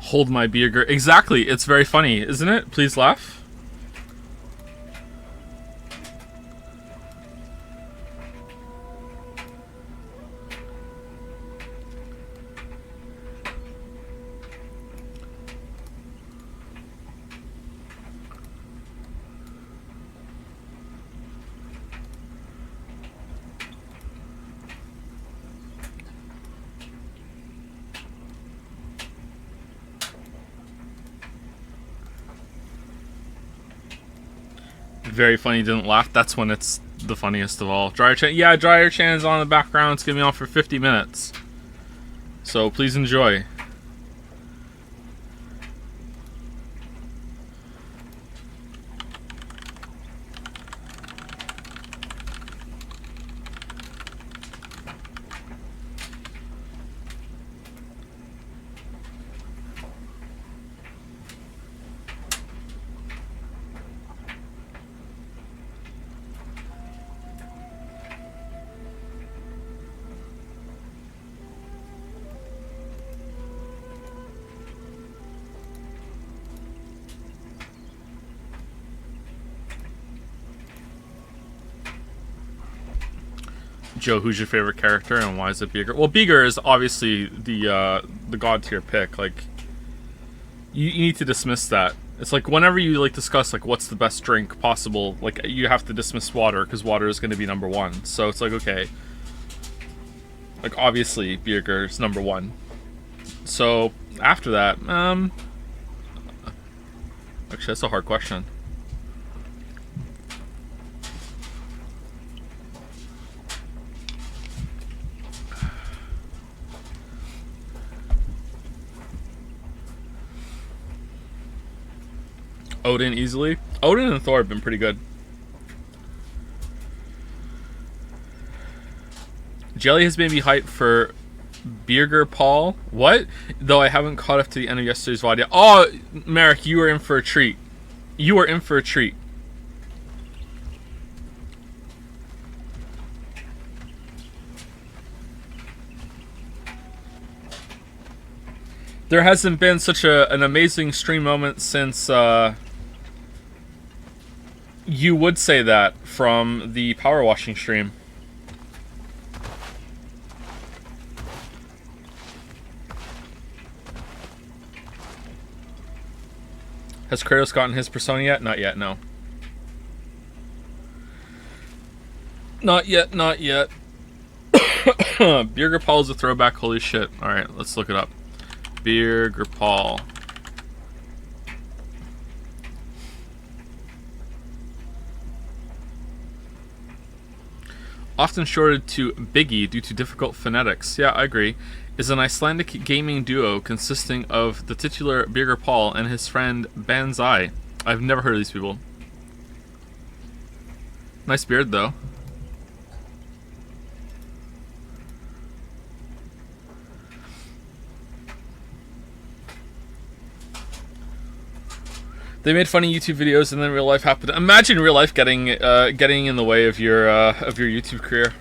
Hold my Birgir. Exactly. It's very funny, isn't it? Please laugh. Very funny, didn't laugh. That's when it's the funniest of all. Dryer Chan. Yeah, Dryer Chan is on in the background. It's going to be on for 50 minutes. So please enjoy. Joe, who's your favorite character and why is it Birgir? Well, Birgir is obviously the god tier pick. Like, you need to dismiss that. It's like whenever you like discuss like what's the best drink possible, like you have to dismiss water because water is going to be number one. So it's like, okay, like obviously Birgir is number one. So after that, actually that's a hard question. Odin easily. Odin and Thor have been pretty good. Jelly has made me hyped for Birgir Paul. What? Though I haven't caught up to the end of yesterday's VOD yet. Oh, Merrick, you were in for a treat. You were in for a treat. There hasn't been such an amazing stream moment since you would say that from the power washing stream. Has Kratos gotten his persona yet? Not yet, no. Not yet, not yet. Birgir Paul is a throwback, holy shit. Alright, let's look it up. Birgir Paul. Often shorted to Biggie due to difficult phonetics. Yeah, I agree. Is an Icelandic gaming duo consisting of the titular Birgir Paul and his friend Banzai. I've never heard of these people. Nice beard, though. They made funny YouTube videos, and then real life happened. Imagine real life getting in the way of your YouTube career.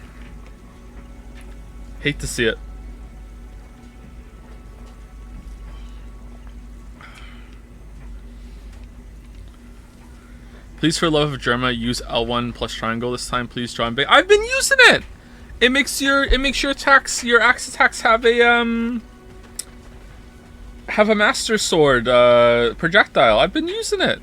Hate to see it. Please, for love of Germa, use L1 plus triangle this time. Please, John Bay. I've been using it. It makes your attacks, your axe attacks have a master sword projectile. I've been using it.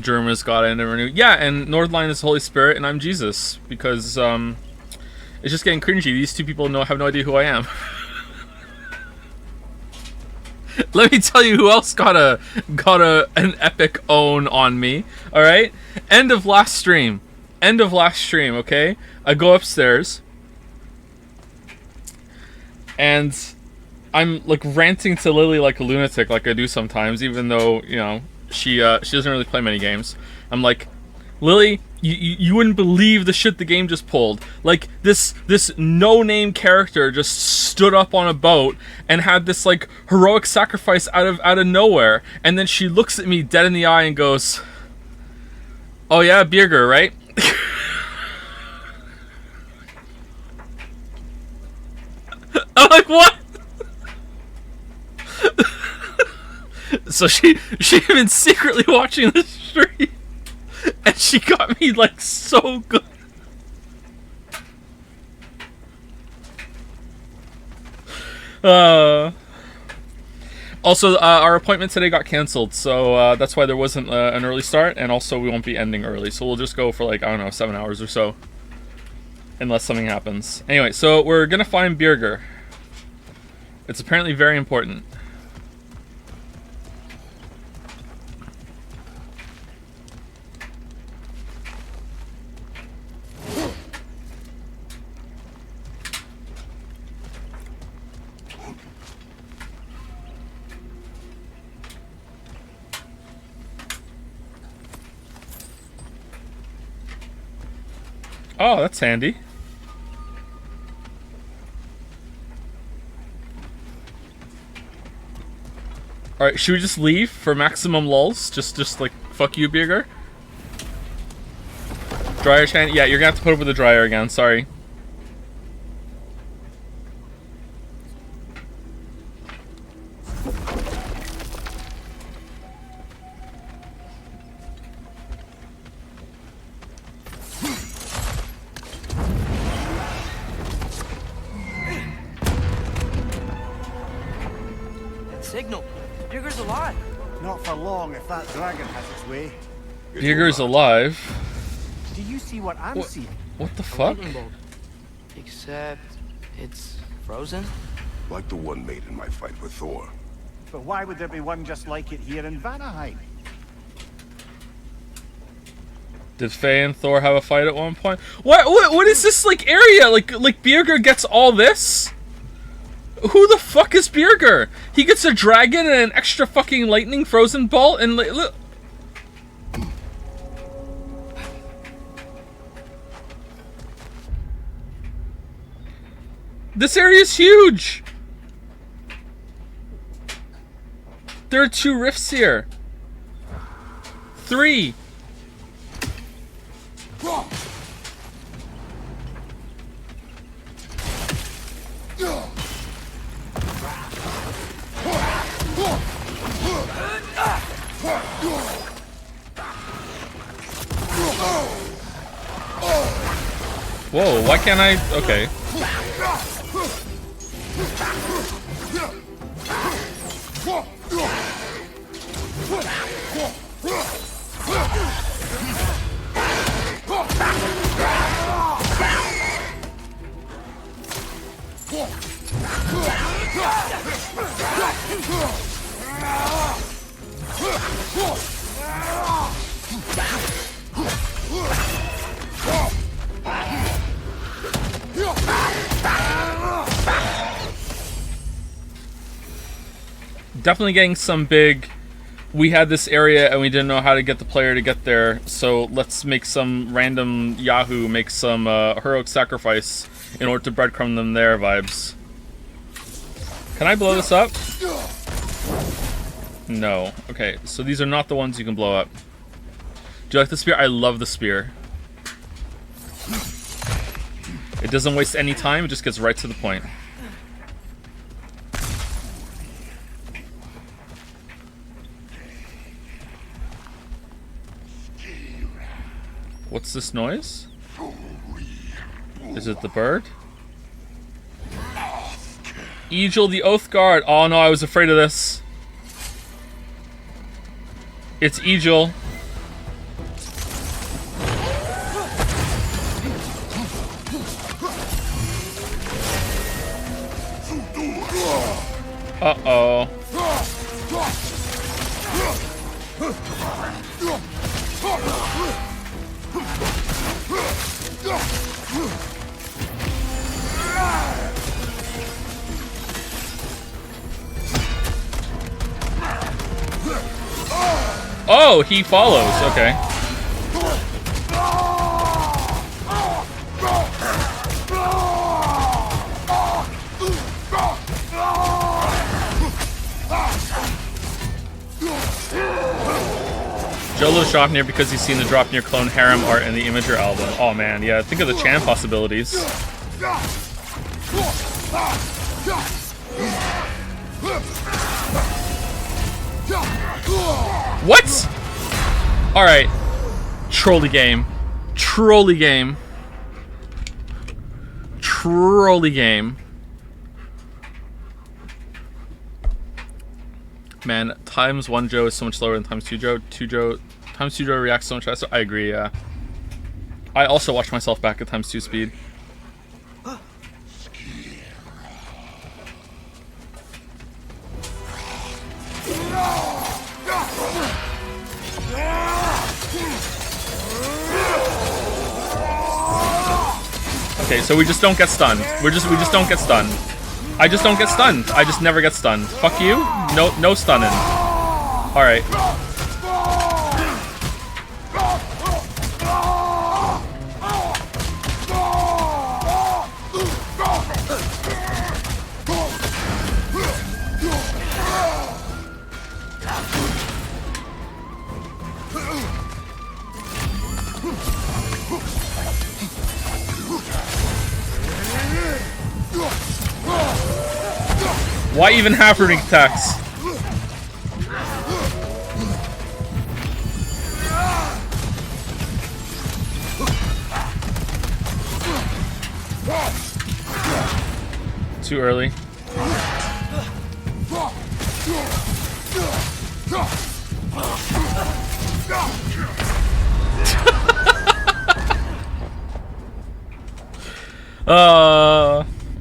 Germa's God I never knew. Yeah, and Nordline is the Holy Spirit, and I'm Jesus because it's just getting cringy. These two people have no idea who I am. Let me tell you who else got an epic own on me. All right, end of last stream. Okay, I go upstairs, and I'm like ranting to Lily like a lunatic, like I do sometimes, even though you know she doesn't really play many games. I'm like, Lily, you wouldn't believe the shit the game just pulled. Like this no-name character just stood up on a boat and had this like heroic sacrifice out of nowhere, and then she looks at me dead in the eye and goes, "Oh yeah, Birgir, right?" I'm like, what? So she had been secretly watching the stream, and she got me like so good. Also, our appointment today got canceled, so that's why there wasn't an early start, and also we won't be ending early, so we'll just go for like, I don't know, 7 hours or so, unless something happens. Anyway, so we're gonna find Birgir. It's apparently very important. Oh, that's handy. Alright, should we just leave for maximum lulz? Just like, fuck you, Birgir? Dryer shanty? Yeah, you're gonna have to put up with the dryer again, sorry. Signal. Birgir's alive. Not for long if that dragon has its way. Birgir's alive. Do you see what I'm seeing? What the A fuck? lightning bolt. Except it's frozen. Like the one made in my fight with Thor. But why would there be one just like it here in Vanaheim? Did Faye and Thor have a fight at one point? What is this like area? Like Birgir gets all this? Who the fuck is Birgir? He gets a dragon and an extra fucking lightning frozen bolt and look. This area is huge. There are 2 rifts here. 3. Whoa, why can't I? Okay. Definitely getting some big, we had this area and we didn't know how to get the player to get there, so let's make some random Yahoo make some heroic sacrifice in order to breadcrumb them there vibes. Can I blow this up? No. Okay, so these are not the ones you can blow up. Do you like the spear? I love the spear. It doesn't waste any time, it just gets right to the point. What's this noise? Is it the bird? Egil the Oath Guard. Oh no, I was afraid of this. It's Egil. Uh-oh. Oh, he follows. Okay. Joe loves Draupnir because he's seen the Draupnir clone harem art in the Imager album. Oh man, yeah, think of the Chan possibilities. What? Alright. Trolley game. Trolley game. Trolley game. Man, times 1 Joe is so much slower than times 2 Joe. Times 2 Joe reacts so much faster. I agree, yeah. I also watched myself back at times 2 speed. Okay, so we just don't get stunned. We just don't get stunned. I just don't get stunned. I just never get stunned. Fuck you. No stunning. All right. Why even have runic attacks? Too early.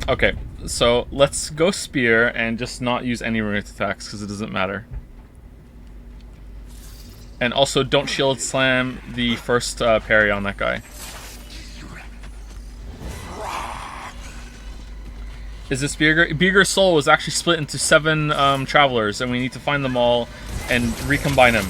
Okay. So let's go spear and just not use any runic attacks because it doesn't matter. And also don't shield slam the first parry on that guy. Is this Birgir? Birgir's soul was actually split into 7 travelers, and we need to find them all and recombine them.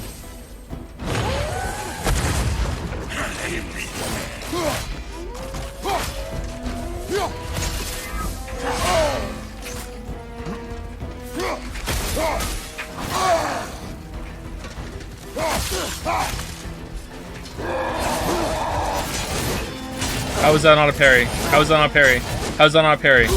How is that not a parry? How is that not a parry? How is that not a parry?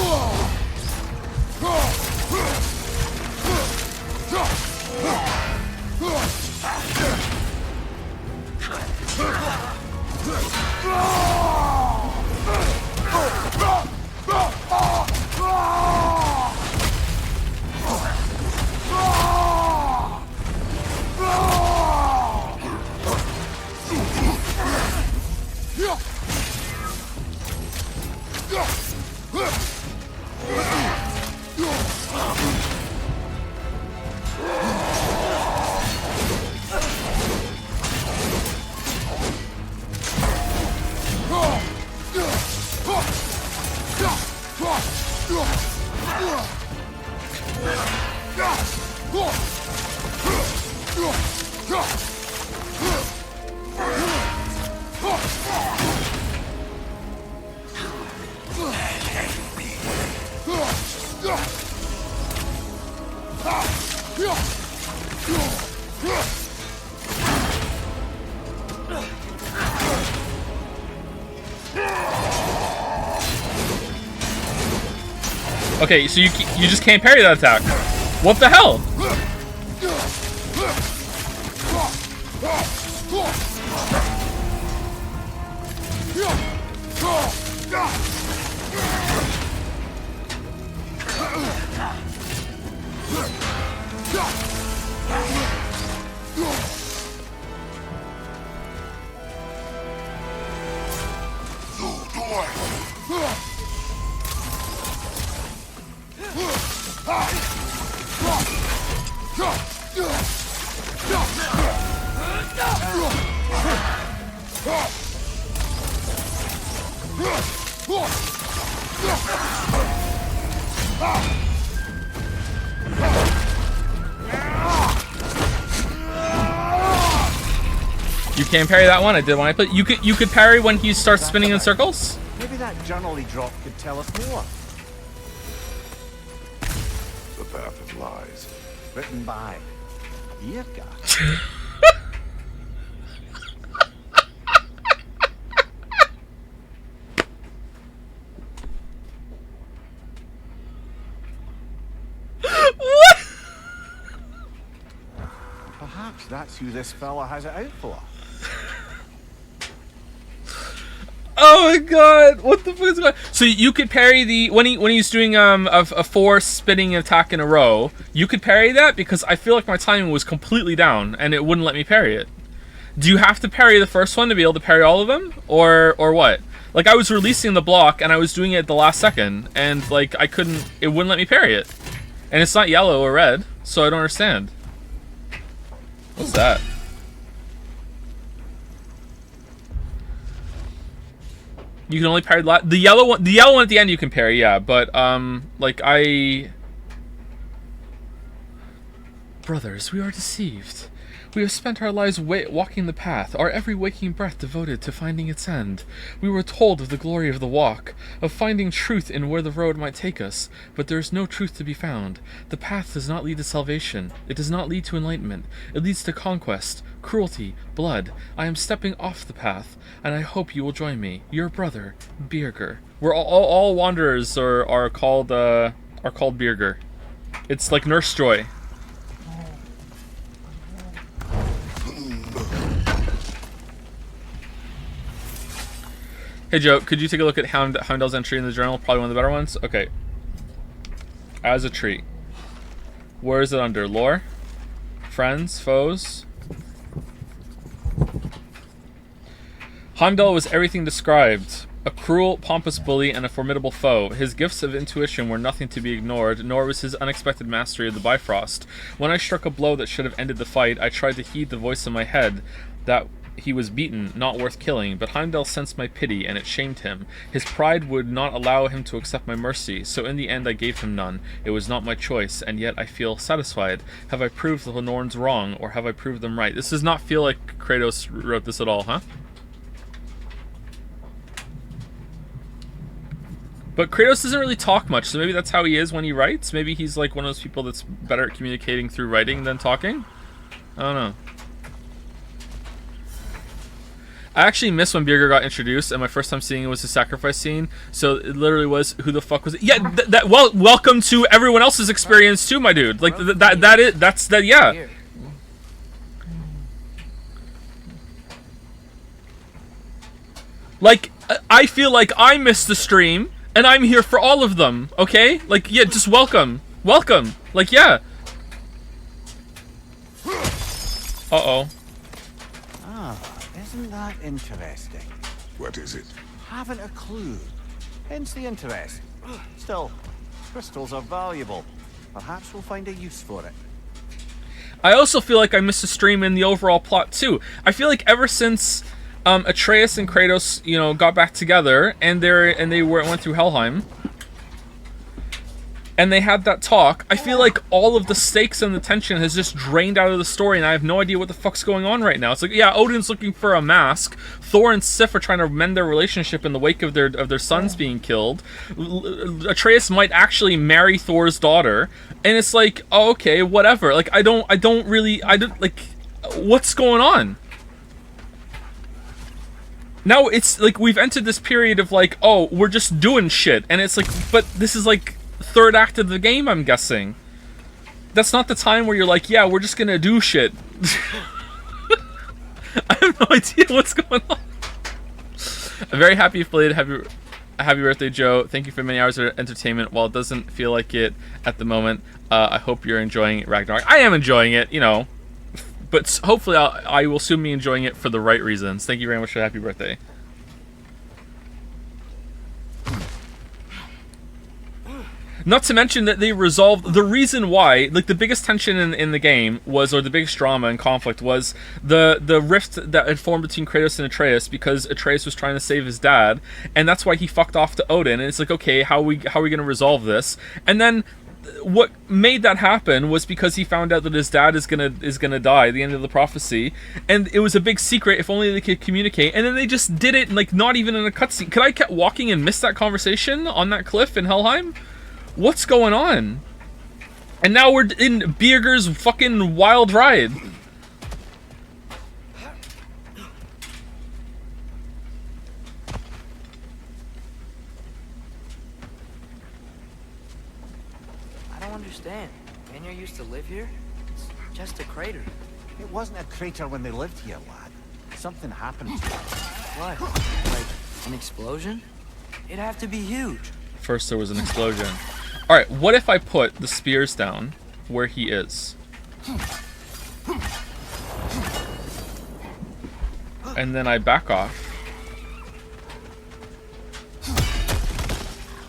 Okay, so you just can't parry that attack. What the hell? You can parry that one. I did when I played. You could parry when he starts spinning in circles. Maybe that journal he dropped could tell us more. The path of lies. Written by Birgir. What? Perhaps that's who this fella has it out for. Oh my god! What the fuck is going on? So you could parry the when he's doing a 4 spinning attack in a row. You could parry that because I feel like my timing was completely down and it wouldn't let me parry it. Do you have to parry the first one to be able to parry all of them, or what? Like I was releasing the block and I was doing it at the last second, and like I couldn't. It wouldn't let me parry it, and it's not yellow or red, so I don't understand. What's that? You can only parry the yellow one. The yellow one at the end you can parry, yeah. But like brothers, we are deceived. We have spent our lives walking the path, our every waking breath devoted to finding its end. We were told of the glory of the walk, of finding truth in where the road might take us, but there is no truth to be found. The path does not lead to salvation. It does not lead to enlightenment. It leads to conquest, cruelty, blood. I am stepping off the path, and I hope you will join me. Your brother, Birgir. We're all wanderers are called Birgir. It's like Nurse Joy. Hey Joe, could you take a look at Heimdall's entry in the journal? Probably one of the better ones. Okay. As a treat. Where is it under? Lore? Friends? Foes? Heimdall was everything described. A cruel, pompous bully and a formidable foe. His gifts of intuition were nothing to be ignored, nor was his unexpected mastery of the Bifrost. When I struck a blow that should have ended the fight, I tried to heed the voice in my head that he was beaten, not worth killing, but Heimdall sensed my pity, and it shamed him. His pride would not allow him to accept my mercy, so in the end I gave him none. It was not my choice, and yet I feel satisfied. Have I proved the Norns wrong, or have I proved them right? This does not feel like Kratos wrote this at all, huh? But Kratos doesn't really talk much, so maybe that's how he is when he writes? Maybe he's like one of those people that's better at communicating through writing than talking? I don't know. I actually missed when Birgir got introduced, and my first time seeing it was the sacrifice scene. So it literally was, who the fuck was it? Yeah, well, welcome to everyone else's experience too, my dude. Like yeah. Like I feel like I missed the stream, and I'm here for all of them. Okay, like yeah, just welcome. Like yeah. Uh-oh. Isn't that interesting? What is it? Haven't a clue. Hence the interest. Still, crystals are valuable. Perhaps we'll find a use for it. I also feel like I missed a stream in the overall plot too. I feel like ever since Atreus and Kratos, you know, got back together and they went through Helheim, and they had that talk, I feel like all of the stakes and the tension has just drained out of the story, and I have no idea what the fuck's going on right now. It's like, yeah, Odin's looking for a mask. Thor and Sif are trying to mend their relationship in the wake of their sons being killed. Atreus might actually marry Thor's daughter, and it's like, oh, okay, whatever. Like, I don't like, what's going on? Now it's like we've entered this period of like, oh, we're just doing shit, and it's like, but this is like third act of the game, I'm guessing. That's not the time where you're like, yeah, we're just gonna do shit. I have no idea what's going on. I'm very happy you played. Happy birthday, Joe. Thank you for many hours of entertainment. While it doesn't feel like it at the moment, I hope you're enjoying Ragnarok. I am enjoying it, you know, but hopefully I will soon be enjoying it for the right reasons. Thank you very much for happy birthday. Not to mention that they resolved the reason why, like the biggest tension in the game was, or the biggest drama and conflict was the rift that had formed between Kratos and Atreus, because Atreus was trying to save his dad, and that's why he fucked off to Odin. And it's like, okay, how are we gonna resolve this? And then what made that happen was because he found out that his dad is gonna die at the end of the prophecy, and it was a big secret. If only they could communicate, and then they just did it, like, not even in a cutscene. Could I kept walking and miss that conversation on that cliff in Helheim? What's going on? And now we're in Birgir's fucking wild ride. I don't understand. Rainier used to live here? It's just a crater. It wasn't a crater when they lived here, lad. Something happened to it. What? Like an explosion? It'd have to be huge. First there was an explosion. Alright, what if I put the spears down where he is? And then I back off.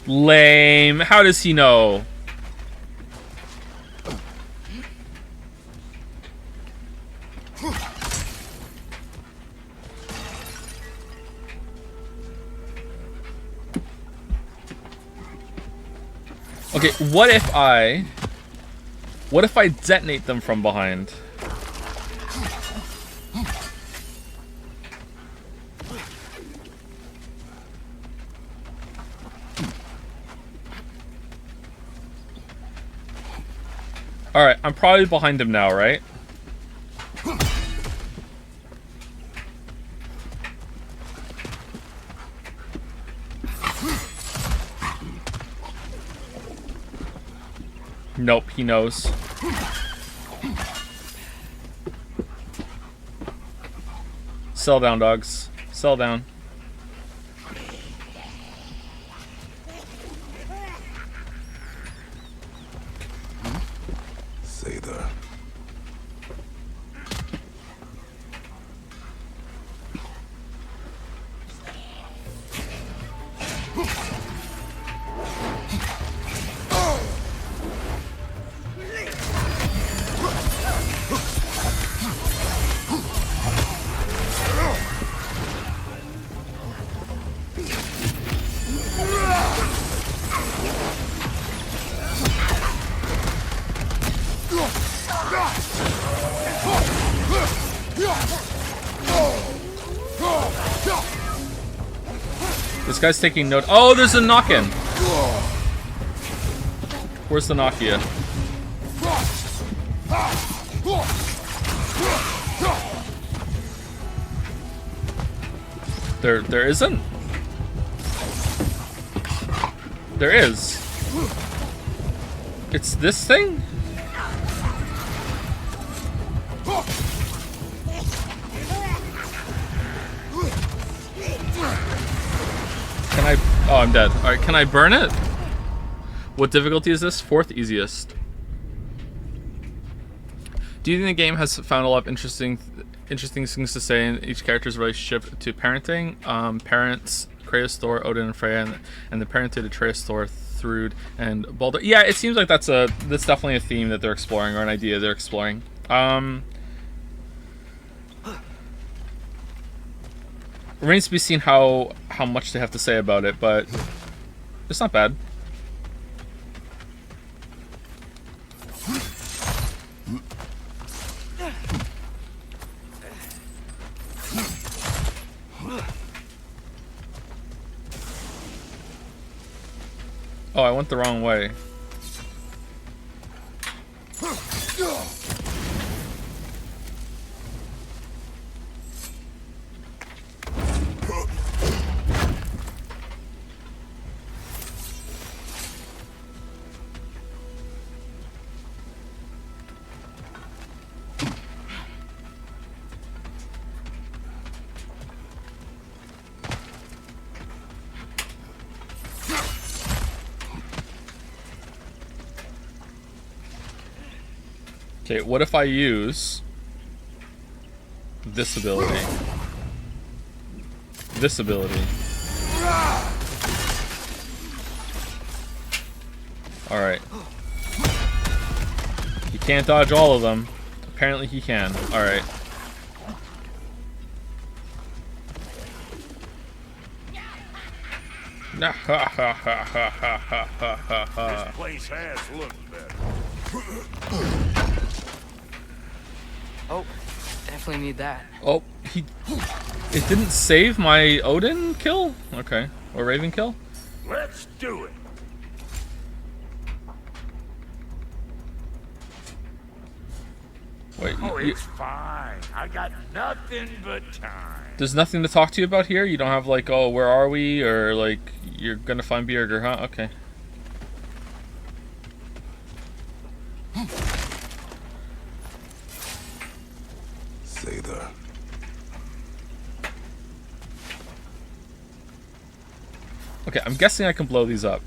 Lame. How does he know? Okay, what if I detonate them from behind? Alright, I'm probably behind him now, right? Nope, he knows. Sell down, dogs. Sell down. Stay there. This guy's taking note. Oh, there's a knock-in. Where's the Nokia? There isn't. There is. It's this thing? Can I... Oh, I'm dead. Alright, can I burn it? What difficulty is this? 4th easiest. Do you think the game has found a lot of interesting things to say in each character's relationship to parenting? Parents, Kratos, Thor, Odin, and Freya, and the parented Atreus, Thor, Thrud, and Baldur. Yeah, it seems like that's definitely a theme that they're exploring, or an idea they're exploring. Remains to be seen how much they have to say about it, but it's not bad. Oh, I went the wrong way. Okay, what if I use this ability? This ability. Alright. He can't dodge all of them. Apparently he can. Alright. This place has looked better. Oh, definitely need that. Oh, it didn't save my Odin kill? Okay. Or Raven kill? Let's do it. Wait, Oh, it's fine. I got nothing but time. there's nothing to talk to you about here? You don't have like, oh, where are we? Or like, you're gonna find Birgir, huh? Okay. Say there. Okay, I'm guessing I can blow these up.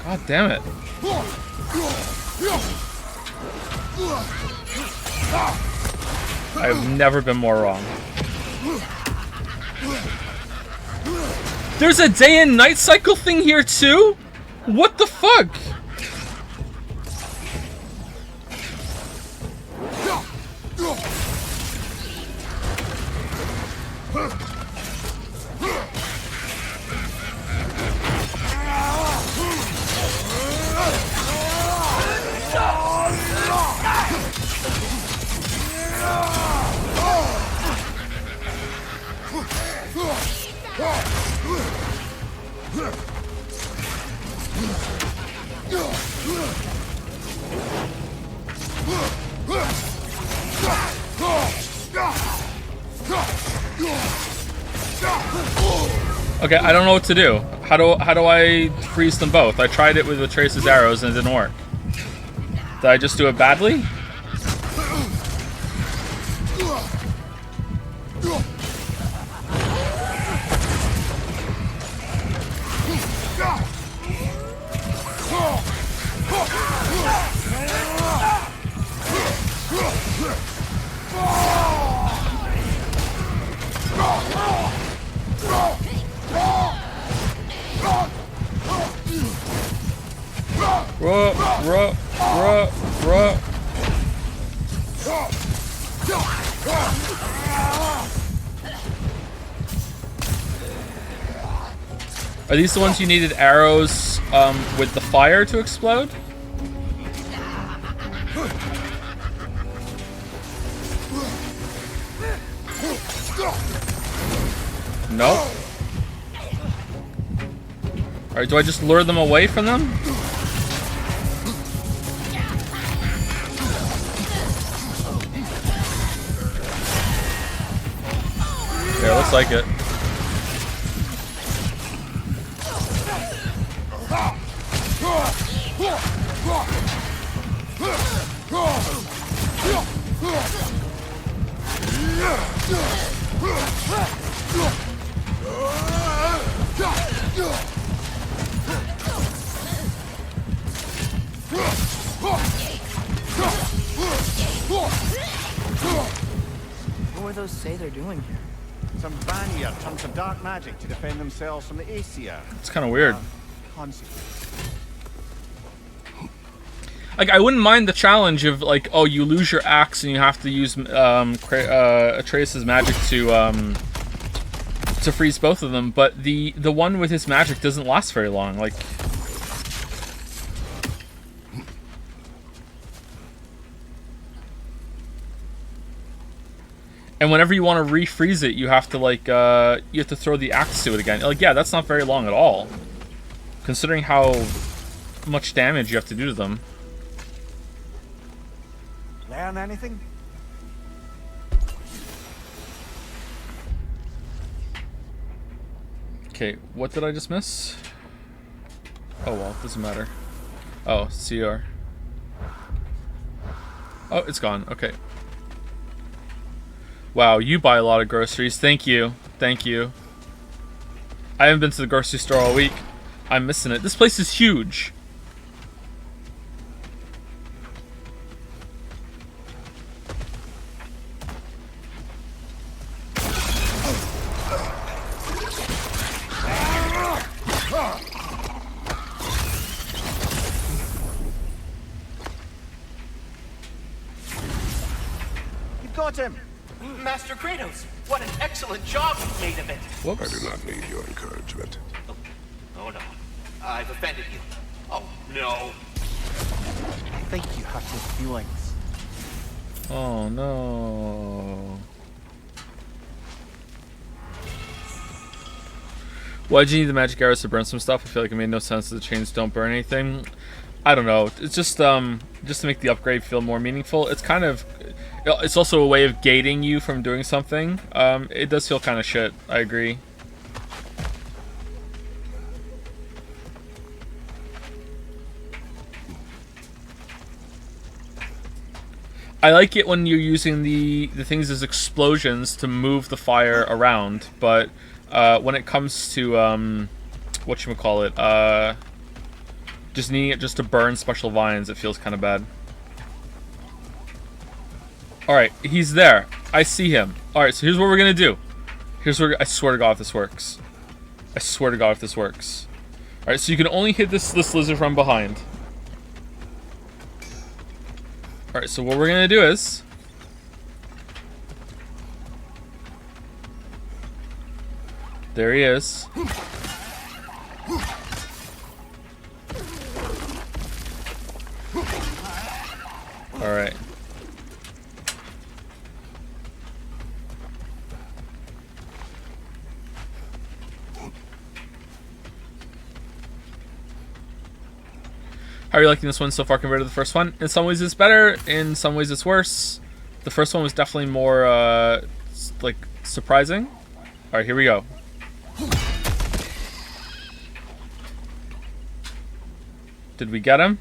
God damn it. I've never been more wrong. There's a day and night cycle thing here too? What the fuck? Okay, I don't know what to do. How do I freeze them both? I tried it with the Trace's arrows and it didn't work. Did I just do it badly? Are these the ones you needed arrows with the fire to explode? No. Alright, do I just lure them away from them? Yeah, looks like it. What were those say they're doing here? Some Vanir turned to dark magic to defend themselves from the Aesir. It's kind of weird. Consequence. Like, I wouldn't mind the challenge of, like, oh, you lose your axe and you have to use Atreus' magic to freeze both of them, but the one with his magic doesn't last very long. Like, and whenever you want to refreeze it, you have to like you have to throw the axe to it again. Like, yeah, that's not very long at all, considering how much damage you have to do to them. Learn anything? Okay, what did I just miss? Oh well, doesn't matter. Oh, CR. Oh, it's gone. Okay. Wow, you buy a lot of groceries. Thank you. Thank you. I haven't been to the grocery store all week. I'm missing it. This place is huge. got him! Master Kratos, what an excellent job you made of it. Whoops. I do not need your encouragement. Oh no, I've offended you. Oh no. I think you hurt his feelings. Oh no. Why'd you need the magic arrows to burn some stuff? I feel like it made no sense that the chains don't burn anything. I don't know. It's just to make the upgrade feel more meaningful. It's kind of, it's also a way of gating you from doing something. It does feel kind of shit. I agree. I like it when you're using the things as explosions to move the fire around, but when it comes to whatchamacallit, just needing it just to burn special vines, it feels kind of bad. Alright, he's there. I see him. Alright, so here's what we're gonna do. Here's where I swear to God if this works. I swear to God if this works. Alright, so you can only hit this lizard from behind. Alright, so what we're gonna do is there he is. Alright. How are you liking this one so far compared to the first one? In some ways it's better, in some ways it's worse. The first one was definitely more, like, surprising. Alright, here we go. Did we get him?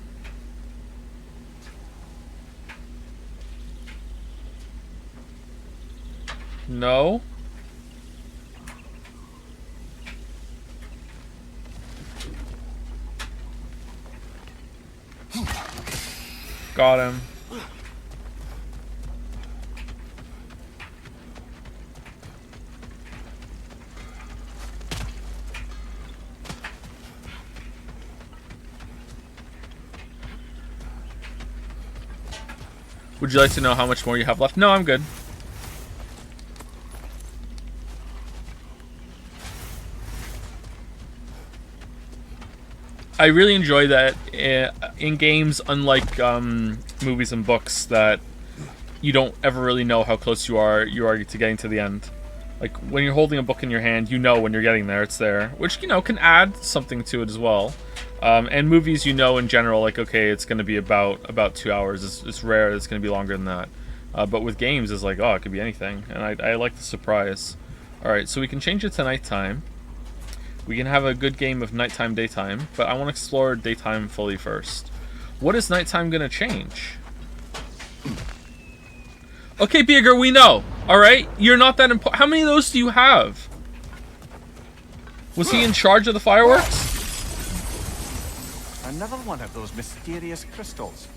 No. Got him. Would you like to know how much more you have left? No, I'm good. I really enjoy that in games, unlike movies and books, that you don't ever really know how close you are to getting to the end. Like, when you're holding a book in your hand, you know when you're getting there, it's there. Which, you know, can add something to it as well. And movies, you know in general, like, okay, it's going to be about 2 hours. It's rare that it's going to be longer than that. But with games, it's like, oh, it could be anything. And I like the surprise. Alright, so we can change it to nighttime. We can have a good game of nighttime, daytime, but I want to explore daytime fully first. What is nighttime going to change? Okay, Birgir, we know. Alright? You're not that important. How many of those do you have? Was he in charge of the fireworks? Another one of those mysterious crystals.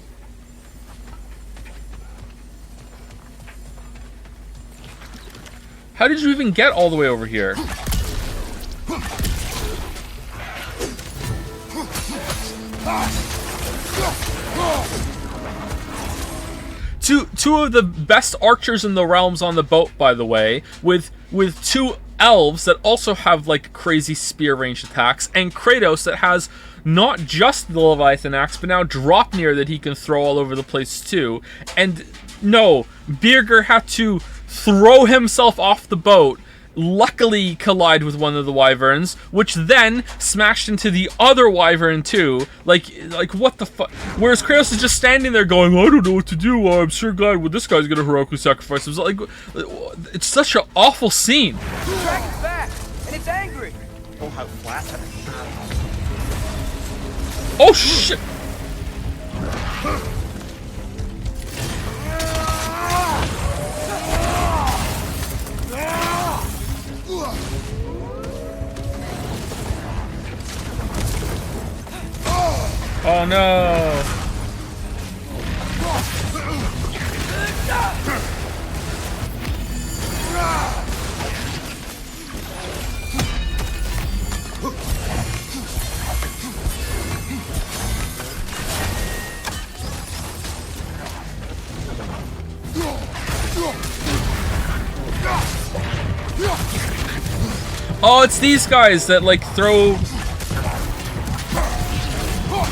How did you even get all the way over here? Two of the best archers in the realms on the boat, by the way, with two elves that also have like crazy spear ranged attacks, and Kratos that has not just the Leviathan axe, but now Dropnir that he can throw all over the place too. And no, Birgir had to throw himself off the boat, luckily collide with one of the wyverns, which then smashed into the other wyvern too. Like what the fuck? Whereas Kratos is just standing there going, I don't know what to do. I'm sure glad this guy's gonna heroically sacrifice himself. Like, it's such an awful scene. The dragon's back, and it's angry. Oh, how flattering. Oh shit! Oh no! Oh, it's these guys that like throw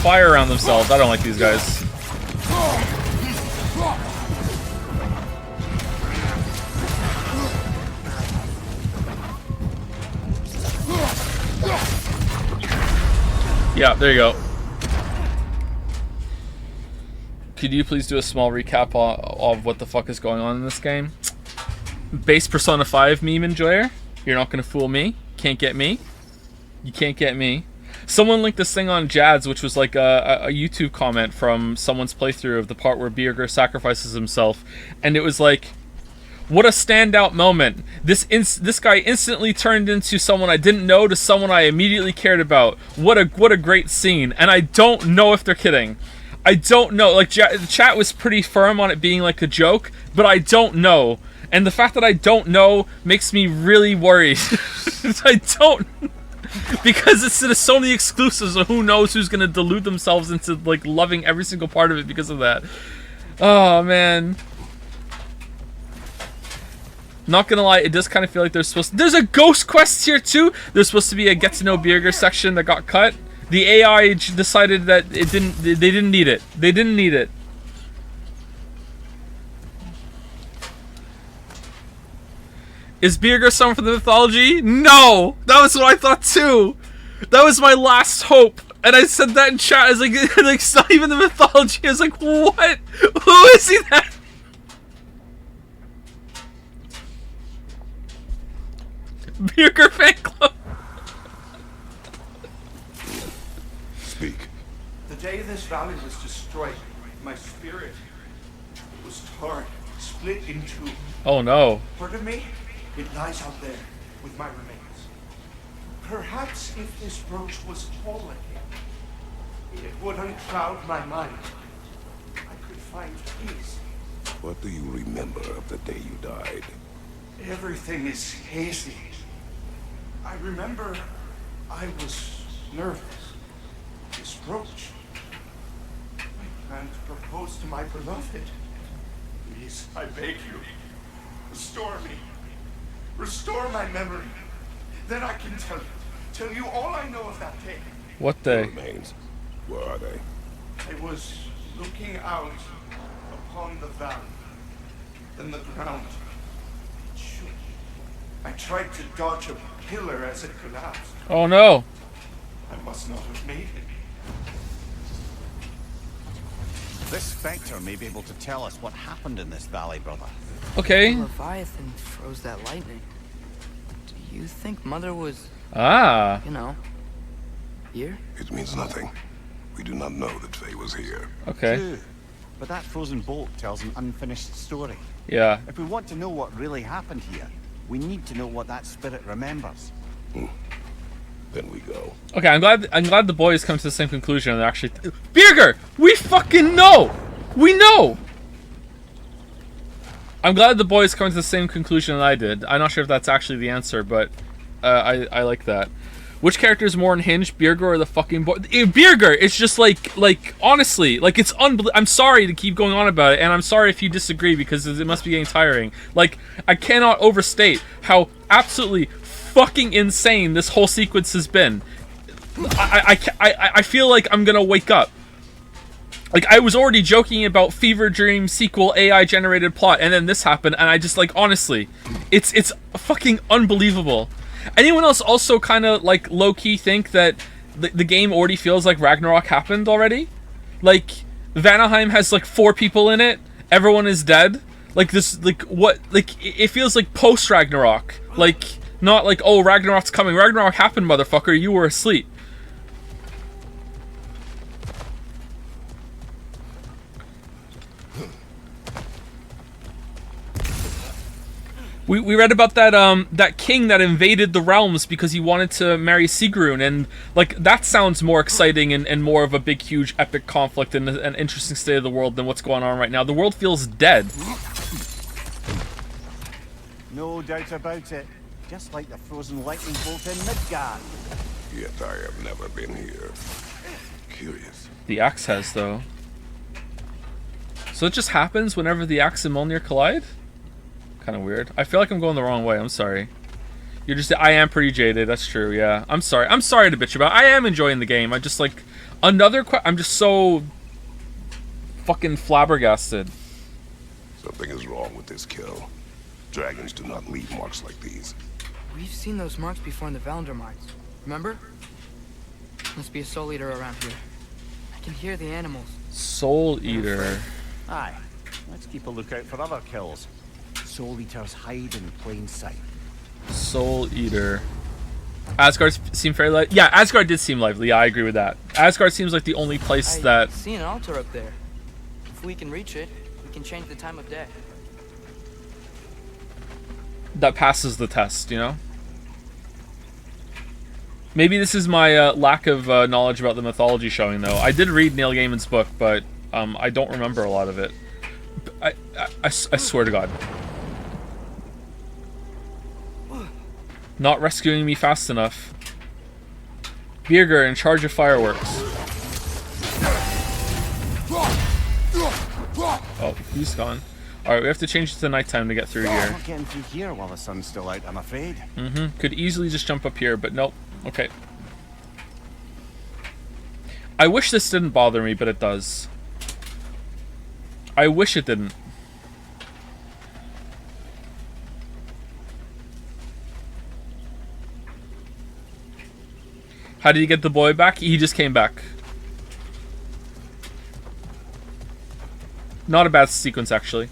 fire around themselves. I don't like these guys. Yeah, there you go. Could you please do a small recap of what the fuck is going on in this game? Base Persona 5 meme enjoyer? You're not gonna fool me. Can't get me. You can't get me. Someone linked this thing on Jads, which was like a YouTube comment from someone's playthrough of the part where Birgir sacrifices himself, and it was like, what a standout moment. This guy instantly turned into someone I didn't know to someone I immediately cared about. What a great scene. And I don't know if they're kidding. I don't know. Like, the chat was pretty firm on it being like a joke, but I don't know. And the fact that I don't know makes me really worried. I don't... Because it's the Sony exclusives, so who knows who's going to delude themselves into, like, loving every single part of it because of that. Oh, man. Not gonna lie, it does kind of feel like there's a ghost quest here too. There's supposed to be a get to know Birgir section that got cut. The AI decided that they didn't need it. They didn't need it. Is Birgir someone from the mythology? No! That was what I thought too! That was my last hope. And I said that in chat. I was like, it's not even the mythology. I was like, what? Who is he then? Birgir fan club. Speak. The day this valley was destroyed, my spirit was torn, split in two. Oh no. Part of me, it lies out there with my remains. Perhaps if this brooch was whole again, it would uncloud my mind. I could find peace. What do you remember of the day you died? Everything is hazy. I remember I was nervous. This brooch. I planned to propose to my beloved. Please, I beg you, restore me. Restore my memory. Then I can tell you all I know of that day. What The day? remains. Where are they? I was looking out upon the valley. Then the ground shook. I tried to dodge a pillar as it collapsed. Oh no. I must not have made it. This spectre may be able to tell us what happened in this valley, brother. Okay. Leviathan froze that lightning. Do you think Mother was, Ah. you know, here? It means nothing. We do not know that Faye was here. Okay. True. But that frozen bolt tells an unfinished story. Yeah. If we want to know what really happened here, we need to know what that spirit remembers. Then we go. Okay, I'm glad the boys come to the same conclusion and they're actually Birgir! We fucking know! We know! I'm glad the boys come to the same conclusion that I did. I'm not sure if that's actually the answer, but I like that. Which character is more unhinged, Birgir or the fucking boy? Birgir! It's just like honestly, like it's I'm sorry to keep going on about it, and I'm sorry if you disagree because it must be getting tiring. Like, I cannot overstate how absolutely fucking insane this whole sequence has been. I feel like I'm gonna wake up. Like, I was already joking about Fever Dream sequel AI generated plot, and then this happened, and I just, like, honestly, it's fucking unbelievable. Anyone else also kind of, like, low-key think that the game already feels like Ragnarok happened already? Like, Vanaheim has, like, 4 people in it, everyone is dead. Like, this, like, what, like, it feels like post-Ragnarok. Like, not like, oh, Ragnarok's coming. Ragnarok happened, motherfucker, you were asleep. We read about that that king that invaded the realms because he wanted to marry Sigrun, and like that sounds more exciting and more of a big, huge, epic conflict and an interesting state of the world than what's going on right now. The world feels dead. No doubt about it. Just like the frozen lightning bolt in Midgard. Yet I have never been here. Curious. The axe has, though. So it just happens whenever the axe and Mjolnir collide? Kind of weird. I feel like I'm going the wrong way. I'm sorry. You're just. I am pretty jaded. That's true. Yeah. I'm sorry. I'm sorry to bitch about. I am enjoying the game. I just like another. I'm just so fucking flabbergasted. Something is wrong with this kill. Dragons do not leave marks like these. We've seen those marks before in the Valendar mines. Remember? Must be a soul eater around here. I can hear the animals. Soul Eater. Aye. Let's keep a lookout for other kills. Soul eaters hide in plain sight. Soul Eater. Asgard seemed very lively. Yeah, Asgard did seem lively. Yeah, I agree with that. Asgard seems like the only place I that. see an altar up there. If we can reach it, we can change the time of day. That passes the test, you know? Maybe this is my lack of knowledge about the mythology showing, though. I did read Neil Gaiman's book, but I don't remember a lot of it. I swear to God. Not rescuing me fast enough. Birgir in charge of fireworks. Oh, he's gone. Alright, we have to change it to nighttime to get through here. I'm not getting through here while the sun's still out, I'm afraid. Could easily just jump up here, but nope. Okay. I wish this didn't bother me, but it does. I wish it didn't. How did he get the boy back? He just came back. Not a bad sequence, actually.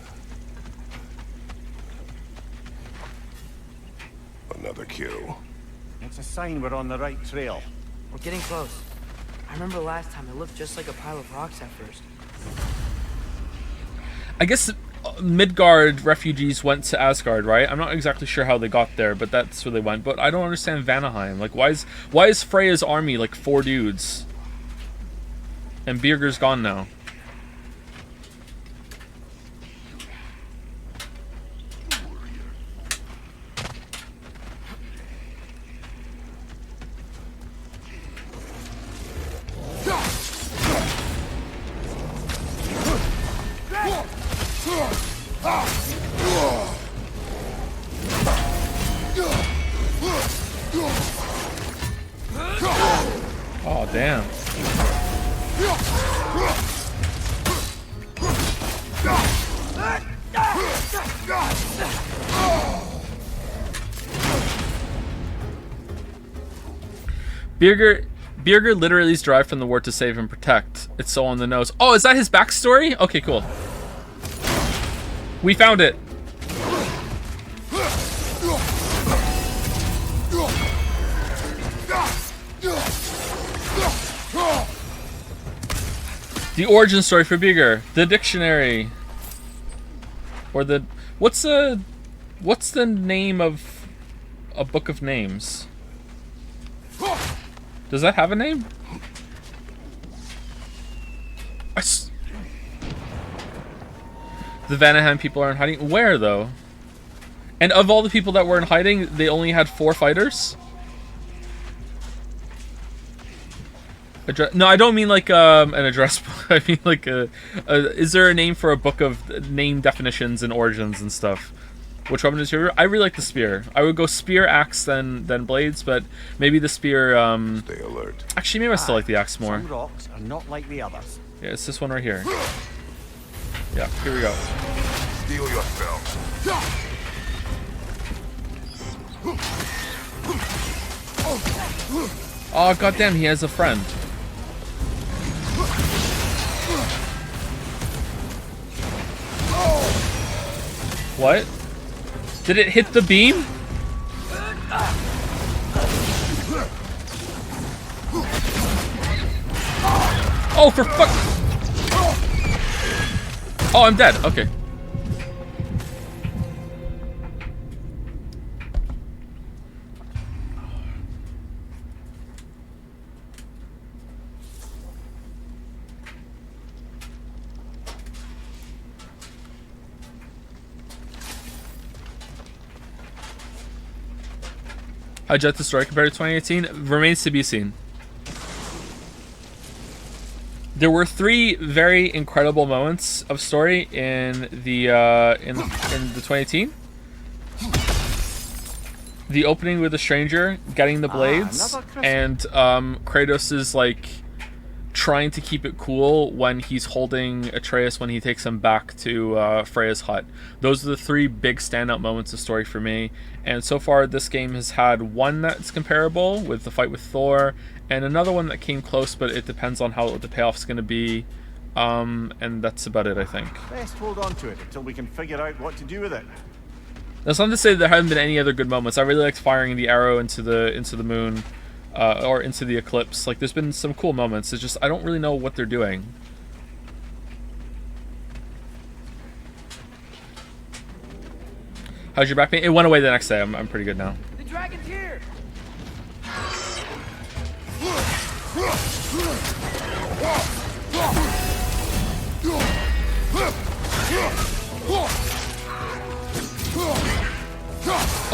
Another kill. It's a sign we're on the right trail. We're getting close. I remember last time it looked just like a pile of rocks at first. I guess Midgard refugees went to Asgard, right? I'm not exactly sure how they got there, but that's where they went. But I don't understand Vanaheim. Like, why is Freya's army like 4 dudes? And Birgir's gone now. Oh, damn. Birgir literally is derived from the word to save and protect. It's so on the nose. Oh, is that his backstory? Okay, cool. We found it. The origin story for Birgir. The dictionary. Or the... What's the name of a book of names? Does that have a name? The Vanaheim people are in hiding. Where, though? And of all the people that were in hiding, they only had 4 fighters? No, I don't mean like an address book. I mean like is there a name for a book of name definitions and origins and stuff? Which weapon is your favorite? I really like the spear. I would go spear, axe, then blades, but maybe the spear. Stay alert. Ah, Actually, maybe I still like the axe more. Some rocks are not like the others. Yeah, it's this one right here. Yeah, here we go. Steel yourself. Oh, goddamn, he has a friend. What? Did it hit the beam? Oh, for fuck! Oh, I'm dead. Okay. How Jet the story compared to 2018 remains to be seen. There were 3 very incredible moments of story in the 2018. the opening with the stranger getting the blades, another crystal. and Kratos is like trying to keep it cool when he's holding Atreus when he takes him back to Freya's hut. Those are the three big standout moments of story for me. And so far, this game has had one that's comparable with the fight with Thor, and another one that came close, but it depends on how the payoff's going to be. And that's about it, I think. Best hold on to it until we can figure out what to do with it. That's not to say there haven't been any other good moments. I really liked firing the arrow into the moon, or into the eclipse. Like, there's been some cool moments. It's just I don't really know what they're doing. How's your back pain? It went away the next day. I'm pretty good now. The dragon's here!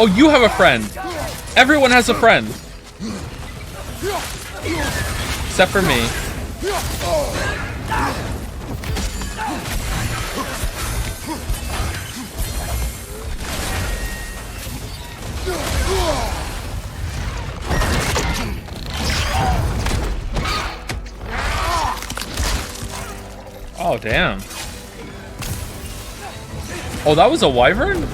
Oh, you have a friend. Everyone has a friend. Except for me. Oh, damn. Oh, that was a wyvern?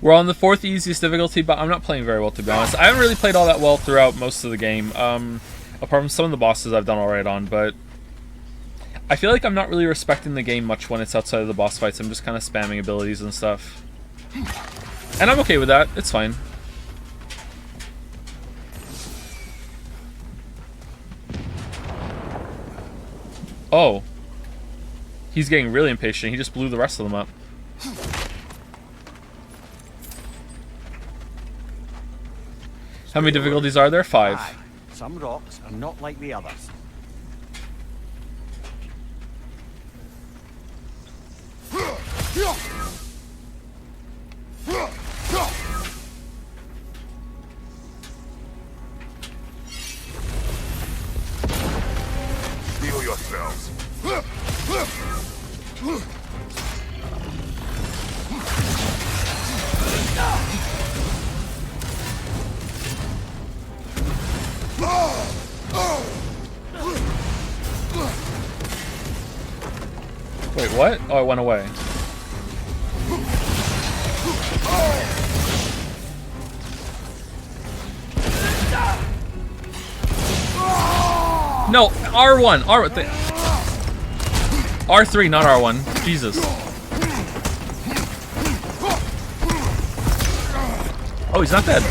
We're on the 4th easiest difficulty, but I'm not playing very well, to be honest. I haven't really played all that well throughout most of the game, apart from some of the bosses I've done alright on, but I feel like I'm not really respecting the game much when it's outside of the boss fights. I'm just kind of spamming abilities and stuff. And I'm okay with that. It's fine. Oh. He's getting really impatient. He just blew the rest of them up. How many difficulties are there? 5. Aye. Some rocks are not like the others. Steel yourselves. Wait, what? Oh, it went away. No, R1. R3, not R1. Jesus. Oh, he's not dead.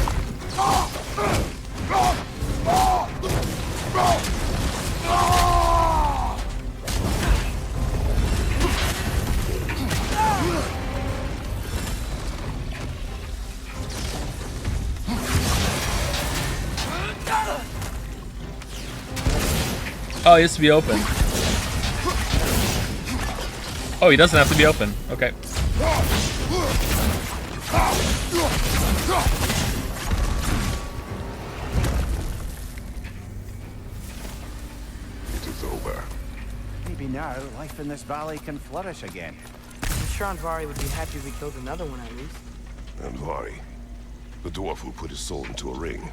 Oh, he has to be open. Oh, he doesn't have to be open. Okay. It is over. Maybe now life in this valley can flourish again. I'm sure Andvari would be happy if we killed another one at least. And Vari, the dwarf who put his soul into a ring.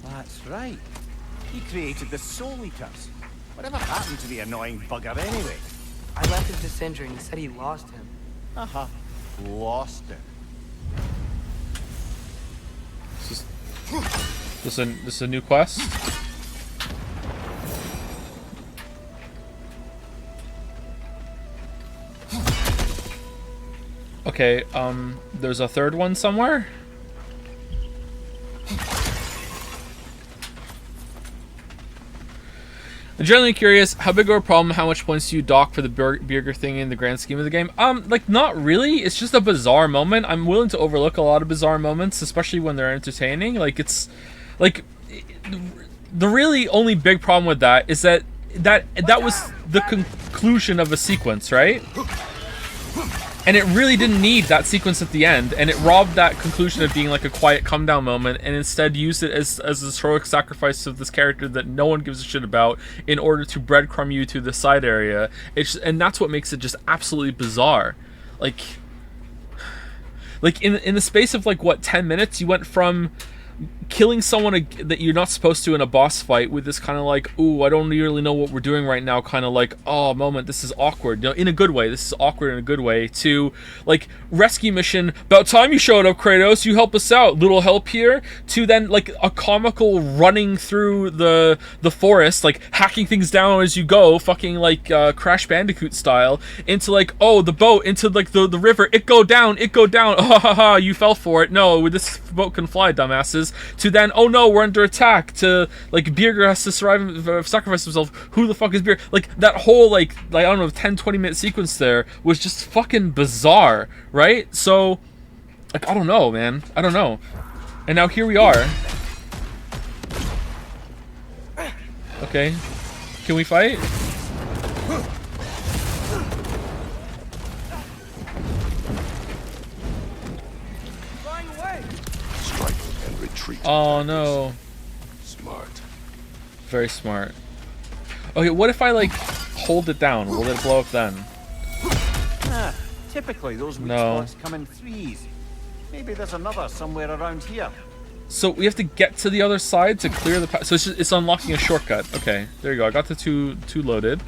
That's right. He created the Soul Eaters. Whatever happened to the annoying bugger anyway? I left him to Sindri and he said he lost him. Uh-huh. Lost it. This is a new quest? Okay, there's a third one somewhere? I'm generally curious, how big of a problem, how much points do you dock for the Birgir thing in the grand scheme of the game? Like, not really. It's just a bizarre moment. I'm willing to overlook a lot of bizarre moments, especially when they're entertaining. Like, it's... Like, the really only big problem with that is that was the conclusion of a sequence, right? And it really didn't need that sequence at the end, and it robbed that conclusion of being like a quiet come down moment, and instead used it as this heroic sacrifice of this character that no one gives a shit about in order to breadcrumb you to the side area. And that's what makes it just absolutely bizarre. Like in the space of like what 10 minutes, you went from killing someone that you're not supposed to in a boss fight with this kind of like, ooh, I don't really know what we're doing right now, kind of like, oh, moment, this is awkward, you know, in a good way, this is awkward in a good way, to like rescue mission, about time you showed up, Kratos, you help us out, little help here, to then like a comical running through the forest, like hacking things down as you go, fucking like Crash Bandicoot style, into like, oh, the boat, into like the river, it go down, oh, ha ha ha, you fell for it, no, this boat can fly, dumbasses, to then, oh no, we're under attack, to like Birgir has to sacrifice himself, who the fuck is Birgir? Like that whole like I don't know, 10-20 minute sequence there was just fucking bizarre, right? So like I don't know, man, I don't know. And now here we are. Okay, can we fight? Oh no. Smart. Very smart. Okay, what if I like hold it down? Will it blow up then? Typically those weak No. spots come in threes. Maybe there's another somewhere around here. So we have to get to the other side to clear the path. So it's unlocking a shortcut. Okay, there you go. I got the two loaded.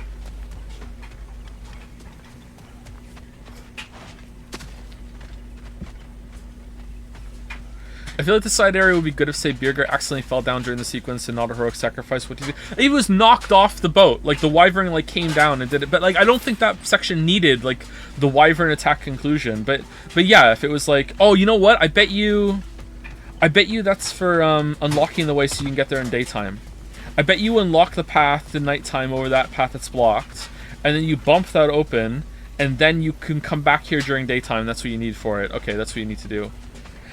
I feel like the side area would be good if, say, Birgir accidentally fell down during the sequence and not a heroic sacrifice. What do you do? He was knocked off the boat. Like, the wyvern, like, came down and did it. But, like, I don't think that section needed, like, the wyvern attack conclusion. But yeah, if it was like, oh, you know what? I bet you that's for unlocking the way so you can get there in daytime. I bet you unlock the path in nighttime over that path that's blocked. And then you bump that open. And then you can come back here during daytime. That's what you need for it. Okay, that's what you need to do.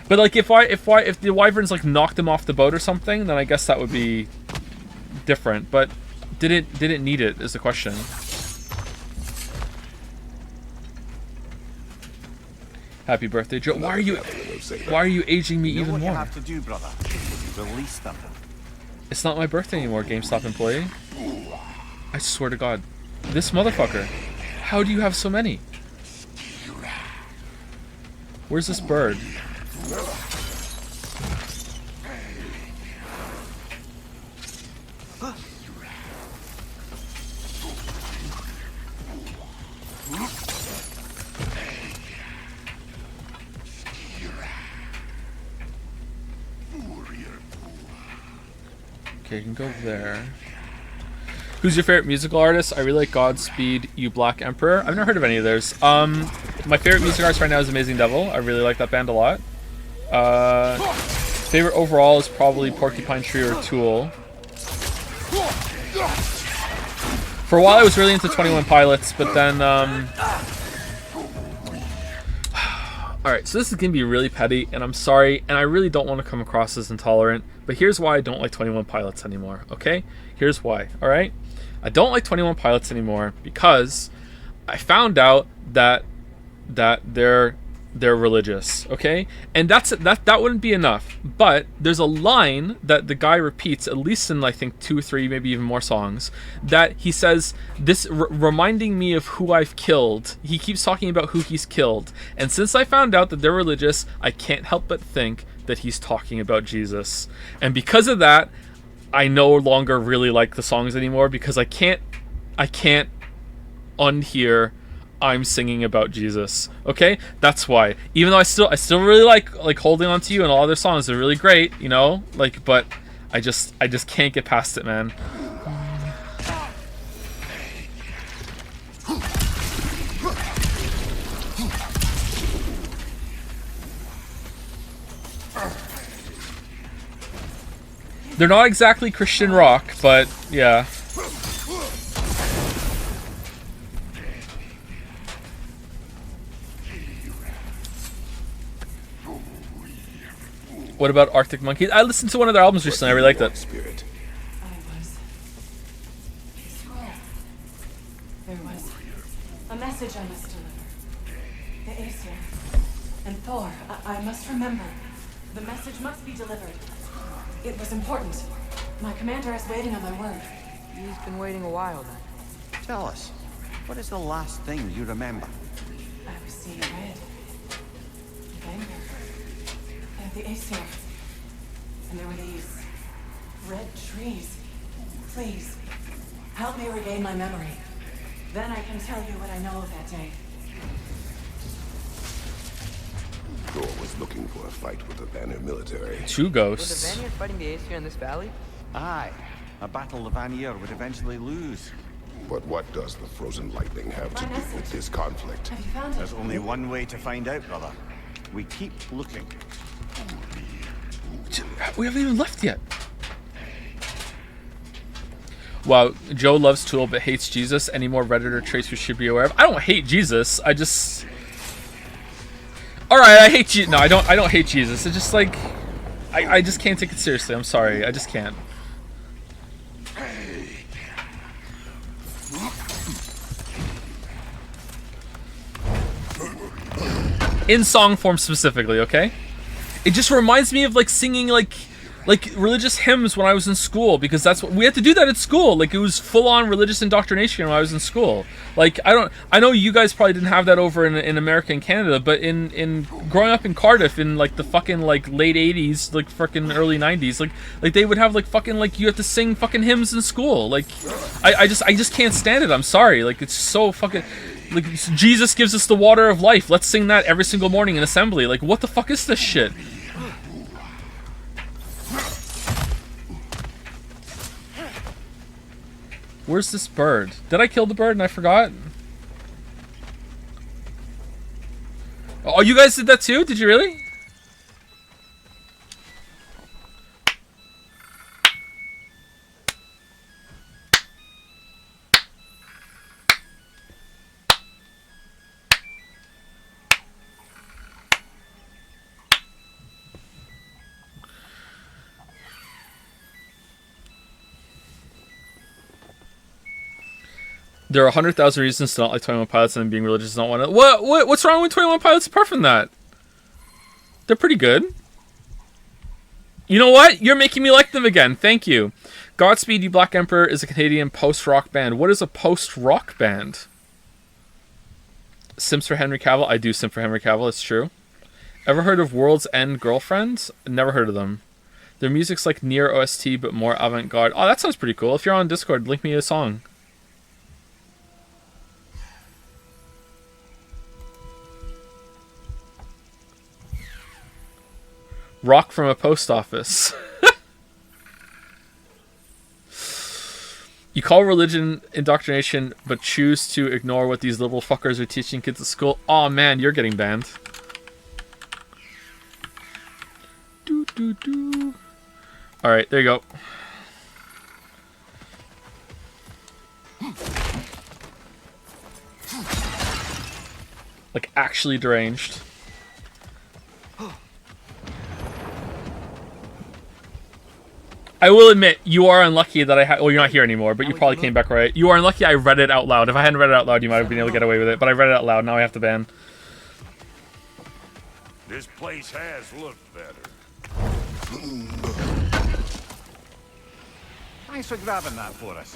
But like if the wyverns like knocked him off the boat or something, then I guess that would be different. But did it need it is the question. Happy birthday, Joe. Why are you aging me even What you more? have to do, brother? Release them. It's not my birthday anymore, GameStop employee. I swear to God. This motherfucker. How do you have so many? Where's this bird? Okay, you can go there. Who's your favorite musical artist? I really like Godspeed You Black Emperor. I've never heard of any of theirs. My favorite music artist right now is Amazing Devil. I really like that band a lot. Favorite overall is probably Porcupine Tree or Tool. For a while I was really into 21 Pilots, but then alright, so this is going to be really petty, and I'm sorry, and I really don't want to come across as intolerant, but here's why I don't like 21 Pilots anymore, okay? Here's why, alright? I don't like 21 Pilots anymore because I found out that they're religious, okay? And that wouldn't be enough, but there's a line that the guy repeats at least in I think 2 or 3, maybe even more songs, that he says this reminding me of who I've killed. He keeps talking about who he's killed, and since I found out that they're religious, I can't help but think that he's talking about Jesus. And because of that, I no longer really like the songs anymore, because I can't unhear I'm singing about Jesus. Okay, that's why. Even though I still really like Holding On To You and all other songs, they're really great, you know. Like, but I just can't get past it, man. They're not exactly Christian rock, but yeah. What about Arctic Monkeys? I listened to one of their albums recently. I really liked it. Spirit. There was a message I must deliver. The Aesir. And Thor. I must remember. The message must be delivered. It was important. My commander is waiting on my word. He's been waiting a while then. Tell us, what is the last thing you remember? I was seeing red. With anger. And the Aesir. And there were these red trees. Please, help me regain my memory. Then I can tell you what I know of that day. Thor was looking for a fight with the Vanir military. 2 Were the ghosts. Vanir fighting the Aesir in this valley? Aye, a battle the Vanir would eventually lose. But what does the frozen lightning have to do with this conflict? Have you found it? There's only one way to find out, brother. We keep looking. We haven't even left yet. Wow, Joe loves Tool but hates Jesus. Any more Redditor traits we should be aware of? I don't hate Jesus. I just... Alright, I hate Jesus. No, I don't hate Jesus. It's just like... I just can't take it seriously. I'm sorry. I just can't. In song form specifically, okay? It just reminds me of like singing like religious hymns when I was in school, because that's what we had to do that at school. Like it was full on religious indoctrination when I was in school. Like I know you guys probably didn't have that over in America and Canada, but in growing up in Cardiff in like the fucking like late 80s, like fucking early 90s, like they would have like fucking like you have to sing fucking hymns in school. Like I just can't stand it. I'm sorry. Like it's so fucking like Jesus gives us the water of life. Let's sing that every single morning in assembly. Like what the fuck is this shit? Where's this bird? Did I kill the bird and I forgot? Oh, you guys did that too? Did you really? There are 100,000 reasons to not like 21 Pilots, and being religious is not one of them. What's wrong with 21 Pilots apart from that? They're pretty good. You know what? You're making me like them again. Thank you. Godspeed You Black Emperor is a Canadian post-rock band. What is a post-rock band? Simps for Henry Cavill? I do simp for Henry Cavill, it's true. Ever heard of World's End Girlfriend? Never heard of them. Their music's like Nier OST, but more avant-garde. Oh, that sounds pretty cool. If you're on Discord, link me a song. Rock from a post office. You call religion indoctrination, but choose to ignore what these little fuckers are teaching kids at school. Aw, man, you're getting banned. Alright, there you go. Like, actually deranged. I will admit, you are unlucky that I had... Well, you're not here anymore, but you probably came back right. You are unlucky I read it out loud. If I hadn't read it out loud, you might have been able to get away with it. But I read it out loud, now I have to ban. This place has looked better. Thanks for grabbing that for us.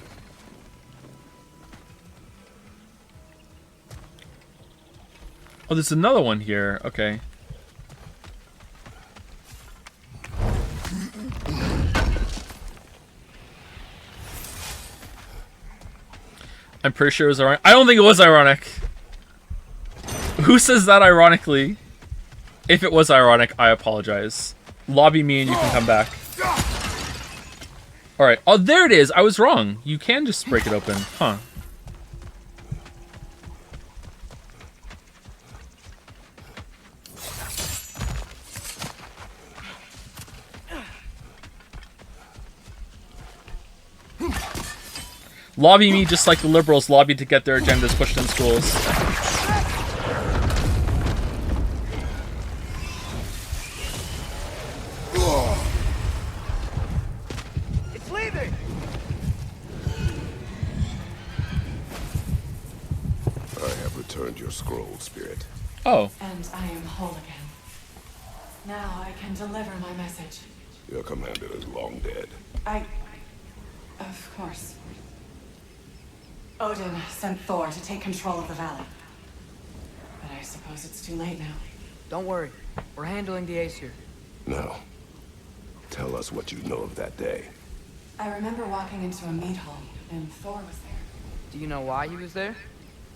Oh, there's another one here. Okay. I'm pretty sure it was ironic. I don't think it was ironic. Who says that ironically? If it was ironic, I apologize. Lobby me and you can come back. Alright. Oh, there it is. I was wrong. You can just break it open. Huh. Lobby me just like the liberals lobbied to get their agendas pushed in schools. It's leaving! I have returned your scroll, Spirit. Oh. And I am whole again. Now I can deliver my message. Your commander is long dead. Of course. Odin sent Thor to take control of the valley. But I suppose it's too late now. Don't worry. We're handling the Aesir. Now, tell us what you know of that day. I remember walking into a meat hall, and Thor was there. Do you know why he was there?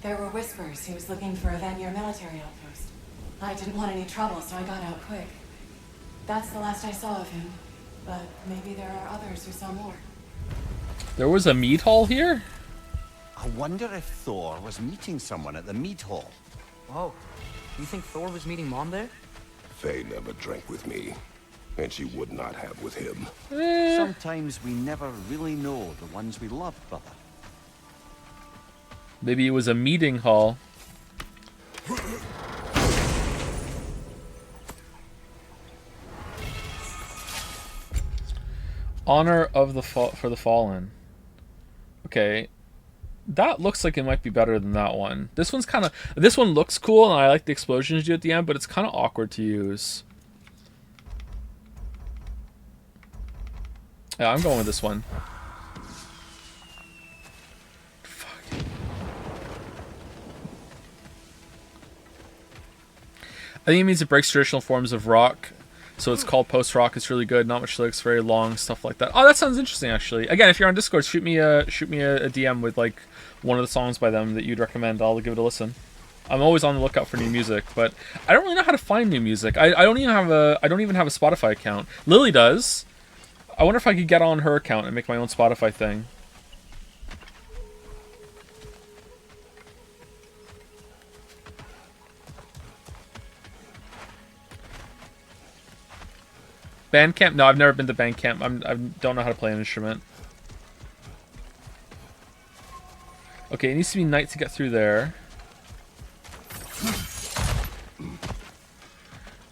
There were whispers he was looking for a Vanir military outpost. I didn't want any trouble, so I got out quick. That's the last I saw of him. But maybe there are others who saw more. There was a meat hall here? I wonder if Thor was meeting someone at the mead hall. Whoa. You think Thor was meeting Mom there? Faye never drank with me, and she would not have with him. Sometimes we never really know the ones we love, brother. Maybe it was a meeting hall. Honor of the for the fallen. Okay, that looks like it might be better than that one. This one's kind of. This one looks cool, and I like the explosions you do at the end, but it's kind of awkward to use. Yeah, I'm going with this one. Fuck. I think it means it breaks traditional forms of rock. So it's called post-rock. It's really good. Not much lyrics, very long, stuff like that. Oh, that sounds interesting, actually. Again, if you're on Discord, shoot me a DM with like one of the songs by them that you'd recommend. I'll give it a listen. I'm always on the lookout for new music, but I don't really know how to find new music. I don't even have a Spotify account. Lily does. I wonder if I could get on her account and make my own Spotify thing. Bandcamp? No, I've never been to Bandcamp. I don't know how to play an instrument. Okay, it needs to be night to get through there.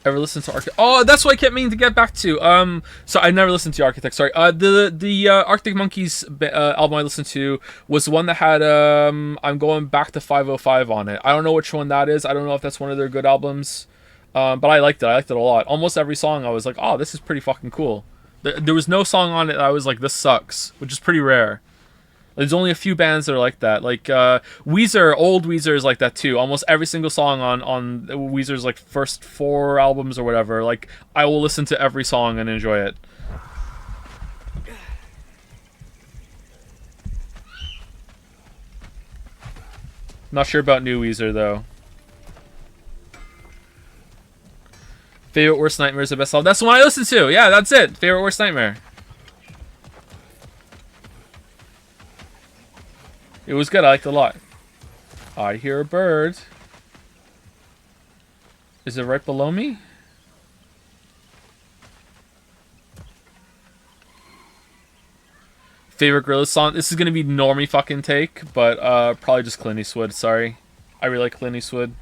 Ever listen to Arctic? Oh, that's what I kept meaning to get back to. So I never listened to Architect. Sorry. The Arctic Monkeys album I listened to was the one that had I'm going back to 505 on it. I don't know which one that is. I don't know if that's one of their good albums. But I liked it. I liked it a lot. Almost every song I was like, oh, this is pretty fucking cool. There was no song on it that I was like, this sucks, which is pretty rare. There's only a few bands that are like that. Like Weezer, old Weezer is like that too. Almost every single song on Weezer's like first 4 albums or whatever, like I will listen to every song and enjoy it. Not sure about new Weezer though. Favorite Worst Nightmare is the best song. That's the one I listened to. Yeah, that's it. Favorite Worst Nightmare. It was good. I liked it a lot. I hear a bird. Is it right below me? Favorite Gorillaz song? This is going to be normie fucking take, but probably just Clint Eastwood. Sorry. I really like Clint Eastwood.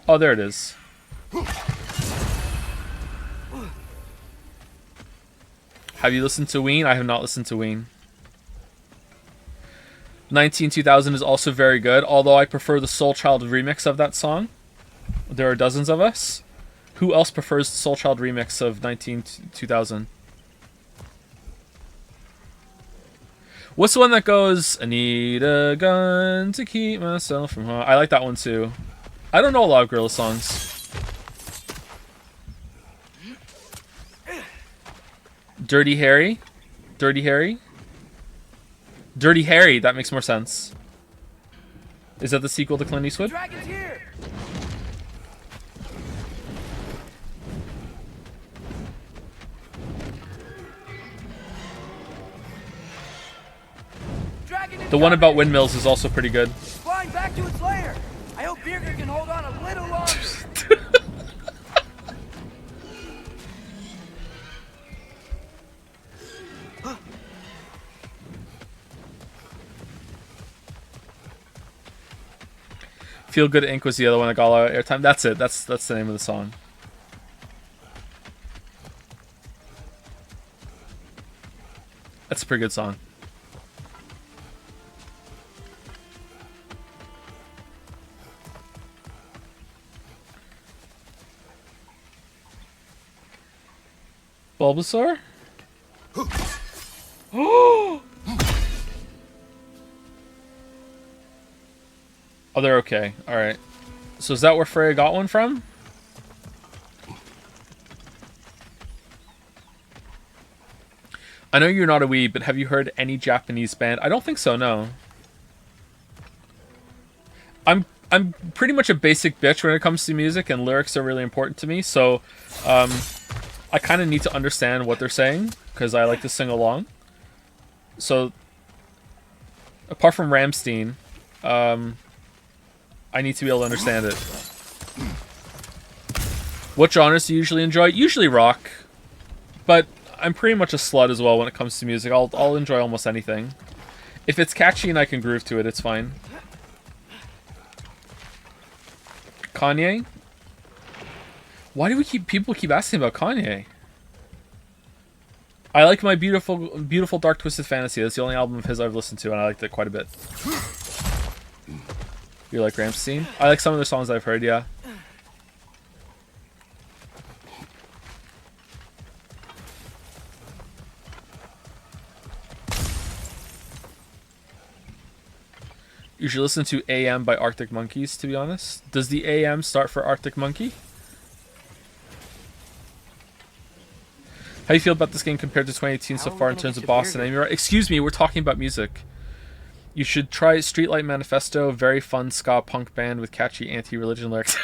Oh, there it is. Have you listened to Ween? I have not listened to Ween. 19-2000 is also very good, although I prefer the Soul Child remix of that song. There are dozens of us. Who else prefers the Soul Child remix of 19-2000? What's the one that goes, I need a gun to keep myself from harm? I like that one too. I don't know a lot of Gorillaz songs. Dirty Harry? Dirty Harry? Dirty Harry, that makes more sense. Is that the sequel to Clint Eastwood? Dragon's here! The one about windmills is also pretty good. Flying back to its lair! I hope Birgir can hold on a little longer! Feel Good Inc. was the other one that got a lot of airtime. That's it. That's the name of the song. That's a pretty good song. Bulbasaur? Oh, they're okay. Alright. So is that where Freya got one from? I know you're not a weeb, but have you heard any Japanese band? I don't think so, no. I'm pretty much a basic bitch when it comes to music, and lyrics are really important to me, so I kind of need to understand what they're saying, because I like to sing along. So, apart from Rammstein, I need to be able to understand it. What genres do you usually enjoy? Usually rock, but I'm pretty much a slut as well when it comes to music. I'll enjoy almost anything. If it's catchy and I can groove to it, it's fine. Kanye? Why do people keep asking about Kanye? I like My Beautiful Dark Twisted Fantasy. That's the only album of his I've listened to, and I liked it quite a bit. You like Rammstein? I like some of the songs I've heard, yeah. You should listen to AM by Arctic Monkeys, to be honest. Does the AM start for Arctic Monkey? How do you feel about this game compared to 2018 so far in terms of boss and enemy? Excuse me, we're talking about music. You should try Streetlight Manifesto, very fun ska punk band with catchy anti-religion lyrics.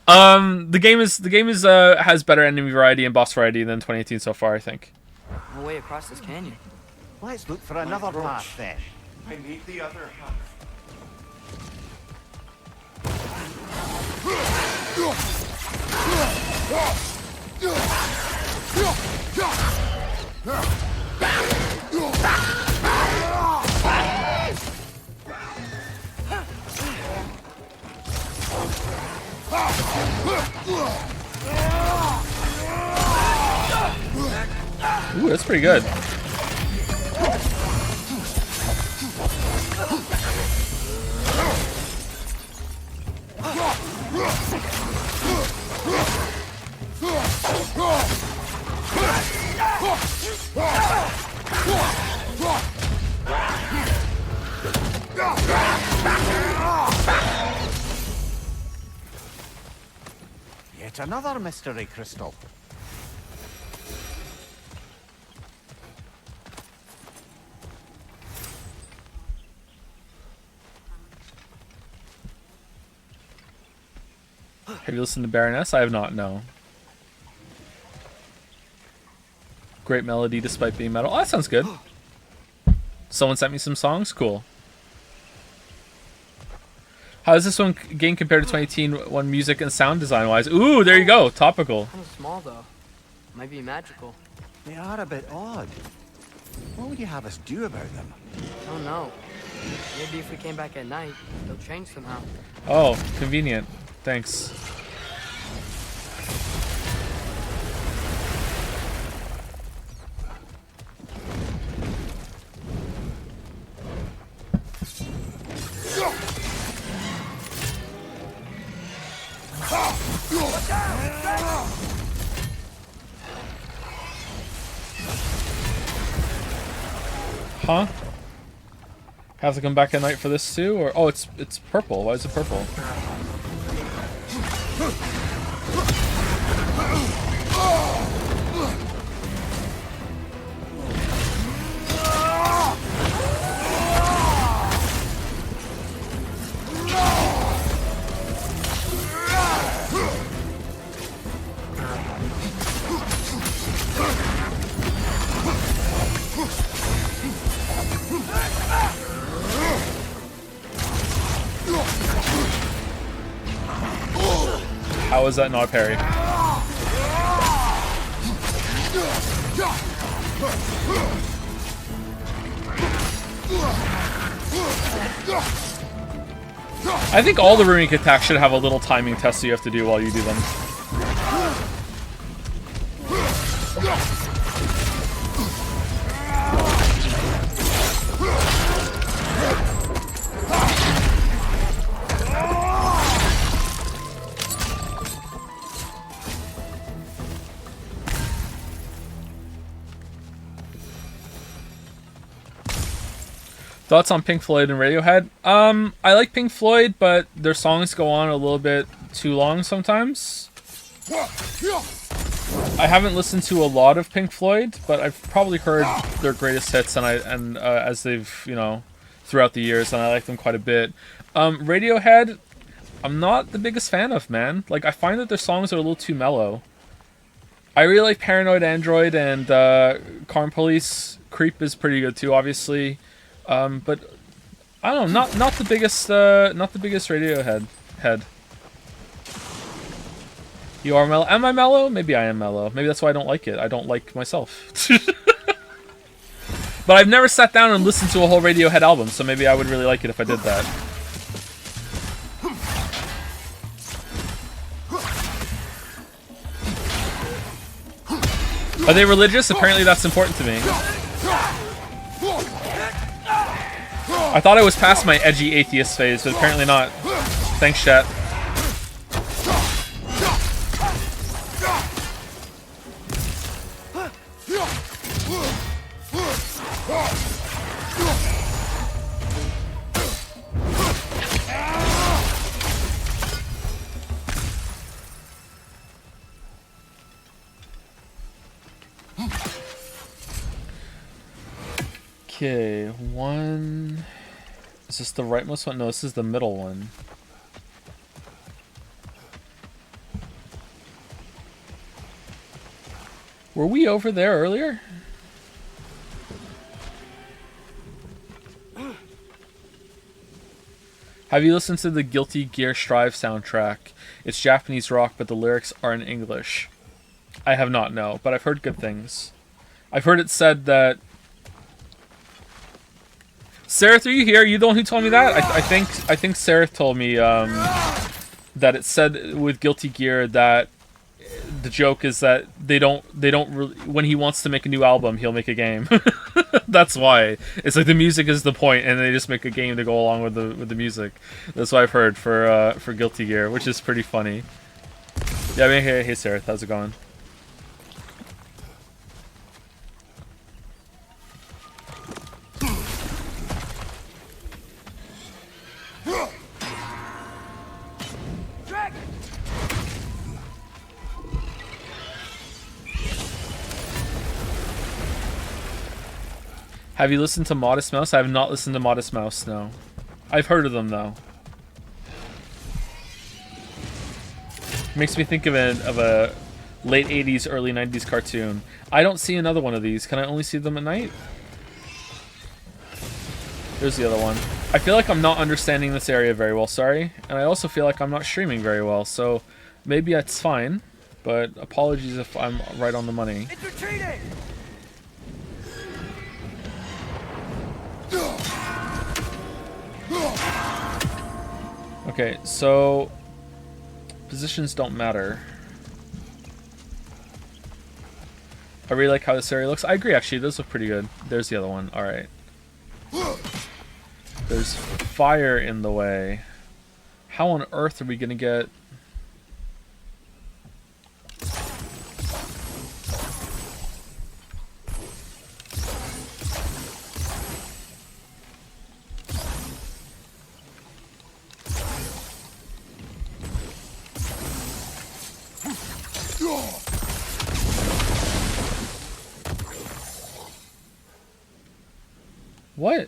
The game is has better enemy variety and boss variety than 2018 so far, I think. No way across this canyon. Let's look for another path then. I need the other half. Ooh, that's pretty good. Yet another mystery crystal. Have you listened to Baroness? I have not, no. Great melody despite being metal. Oh, that sounds good. Someone sent me some songs? Cool. How is this one game compared to 2018 one music and sound design wise? Ooh, there you go. Topical. Kind of small though. Might be magical. They are a bit odd. What would you have us do about them? I don't know. Maybe if we came back at night, they'll change somehow. Oh, convenient. Thanks. Huh? Have to come back at night for this too? Or oh, it's purple. Why is it purple? How is that not parry? I think all the runic attacks should have a little timing test that you have to do while you do them. Thoughts on Pink Floyd and Radiohead? I like Pink Floyd, but their songs go on a little bit too long sometimes. I haven't listened to a lot of Pink Floyd, but I've probably heard their greatest hits, and as they've, you know, throughout the years, and I like them quite a bit. Radiohead, I'm not the biggest fan of, man. Like, I find that their songs are a little too mellow. I really like Paranoid Android, and Karm Police. Creep is pretty good too, obviously. But I don't know, not the biggest Radiohead head. You are mellow. Am I mellow? Maybe I am mellow. Maybe that's why I don't like it. I don't like myself. But I've never sat down and listened to a whole Radiohead album, so maybe I would really like it if I did that. Are they religious? Apparently that's important to me. I thought I was past my edgy atheist phase, but apparently not. Thanks, chat. Okay, one... Is this the rightmost one? No, this is the middle one. Were we over there earlier? Have you listened to the Guilty Gear Strive soundtrack? It's Japanese rock, but the lyrics are in English. I have not, no, but I've heard good things. I've heard it said that... Sareth, are you here? Are you the one who told me that? I think Sareth told me that it said with Guilty Gear that the joke is that they don't really, when he wants to make a new album, he'll make a game. That's why. It's like the music is the point, and they just make a game to go along with the music. That's what I've heard for Guilty Gear, which is pretty funny. Yeah, I mean, hey Sareth, how's it going? Have you listened to Modest Mouse? I have not listened to Modest Mouse, no. I've heard of them, though. Makes me think of a late 80s, early 90s cartoon. I don't see another one of these. Can I only see them at night? There's the other one. I feel like I'm not understanding this area very well, sorry. And I also feel like I'm not streaming very well, so maybe that's fine. But apologies if I'm right on the money. It's retreating! Okay, so positions don't matter. I really like how this area looks. I agree, actually. Those look pretty good. There's the other one. All right. There's fire in the way. How on earth are we gonna get... What?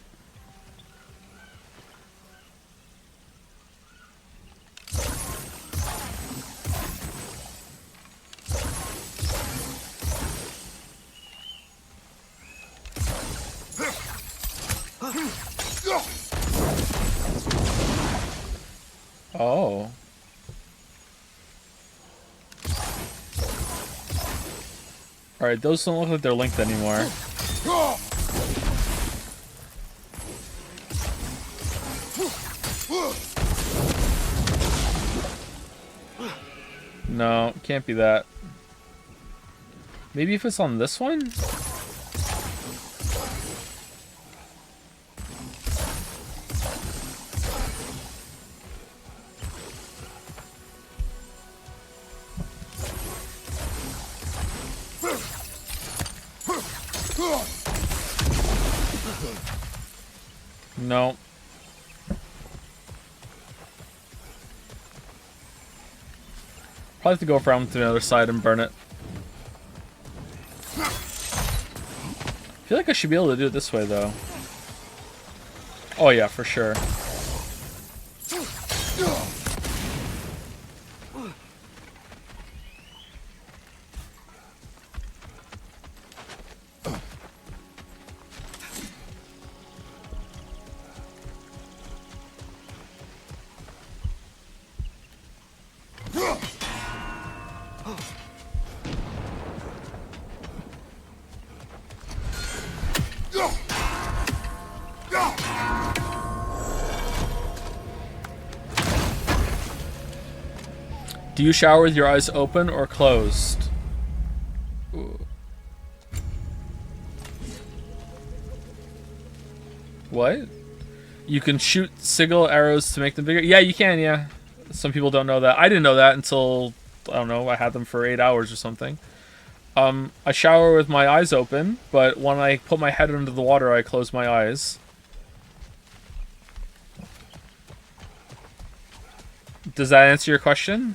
Oh. Alright, those don't look like they're linked anymore. No, can't be that. Maybe if it's on this one? No. Probably have to go around to the other side and burn it. I feel like I should be able to do it this way, though. Oh yeah, for sure. Do you shower with your eyes open or closed? Ooh. What? You can shoot sigil arrows to make them bigger? Yeah, you can, yeah. Some people don't know that. I didn't know that until, I don't know, I had them for 8 hours or something. I shower with my eyes open, but when I put my head under the water, I close my eyes. Does that answer your question?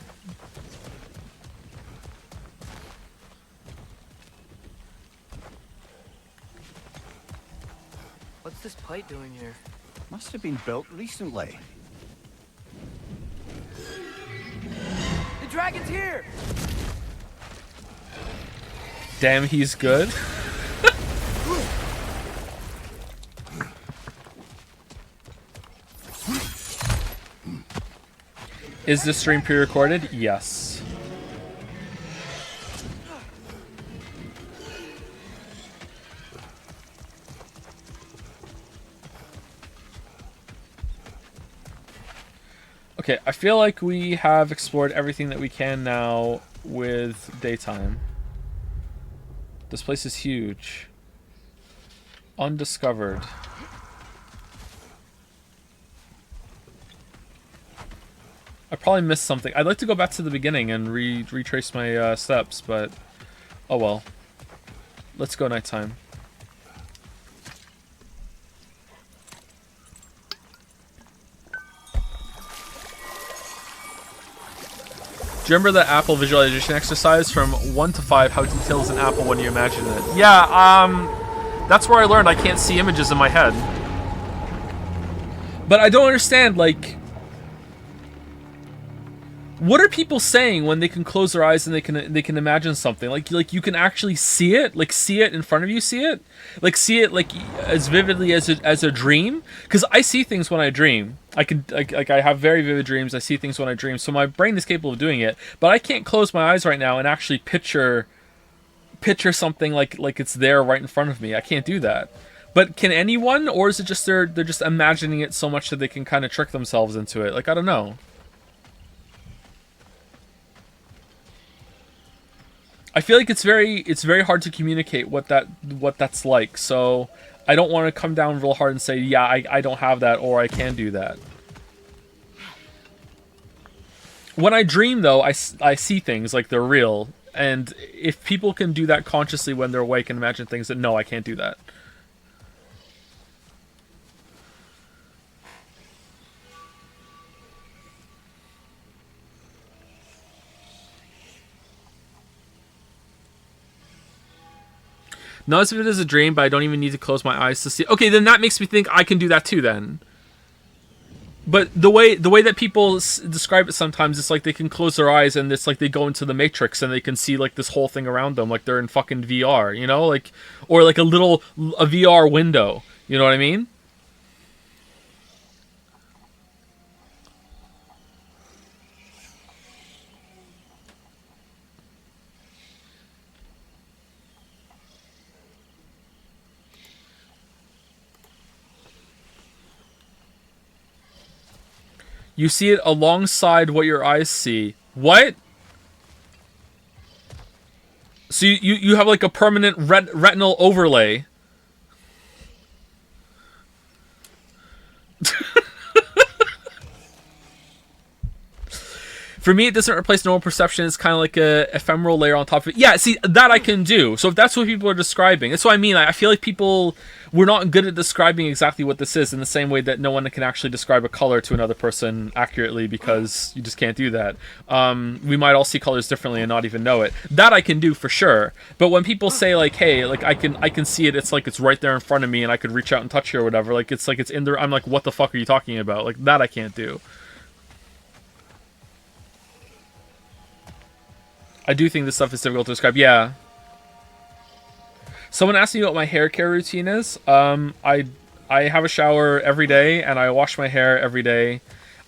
What's this pipe doing here? Must have been built recently. The dragon's here! Damn, he's good. Is this stream pre-recorded? Yes. Okay, I feel like we have explored everything that we can now with daytime. This place is huge. Undiscovered. I probably missed something. I'd like to go back to the beginning and retrace my steps, but oh well. Let's go nighttime. Do you remember the apple visualization exercise from 1 to 5? How detailed is an apple when you imagine it? Yeah, that's where I learned I can't see images in my head. But I don't understand, like, what are people saying when they can close their eyes and they can imagine something? Like you can actually see it, like see it in front of you, see it like as vividly as a dream. Because I see things when I dream. I have very vivid dreams. I see things when I dream. So my brain is capable of doing it. But I can't close my eyes right now and actually picture something like it's there right in front of me. I can't do that. But can anyone, or is it just they're just imagining it so much that they can kind of trick themselves into it? Like, I don't know. I feel like it's very hard to communicate what that's like. So I don't want to come down real hard and say, yeah, I don't have that, or I can do that. When I dream, though, I see things like they're real. And if people can do that consciously when they're awake and imagine things, that no, I can't do that. Not as if it is a dream, but I don't even need to close my eyes to see. Okay, then that makes me think I can do that too then. But the way that people describe it sometimes, it's like they can close their eyes and it's like they go into the Matrix and they can see like this whole thing around them, like they're in fucking VR, you know? Like, or like a VR window, you know what I mean? You see it alongside what your eyes see. What? So you have like a permanent retinal overlay. For me, it doesn't replace normal perception. It's kind of like a ephemeral layer on top of it. Yeah, see, that I can do. So if that's what people are describing, that's what I mean. I feel like we're not good at describing exactly what this is in the same way that no one can actually describe a color to another person accurately because you just can't do that. We might all see colors differently and not even know it. That I can do for sure. But when people say like, hey, like I can see it, it's like it's right there in front of me and I could reach out and touch it or whatever. Like it's in there. I'm like, what the fuck are you talking about? Like that I can't do. I do think this stuff is difficult to describe. Yeah. Someone asked me what my hair care routine is. I have a shower every day and I wash my hair every day.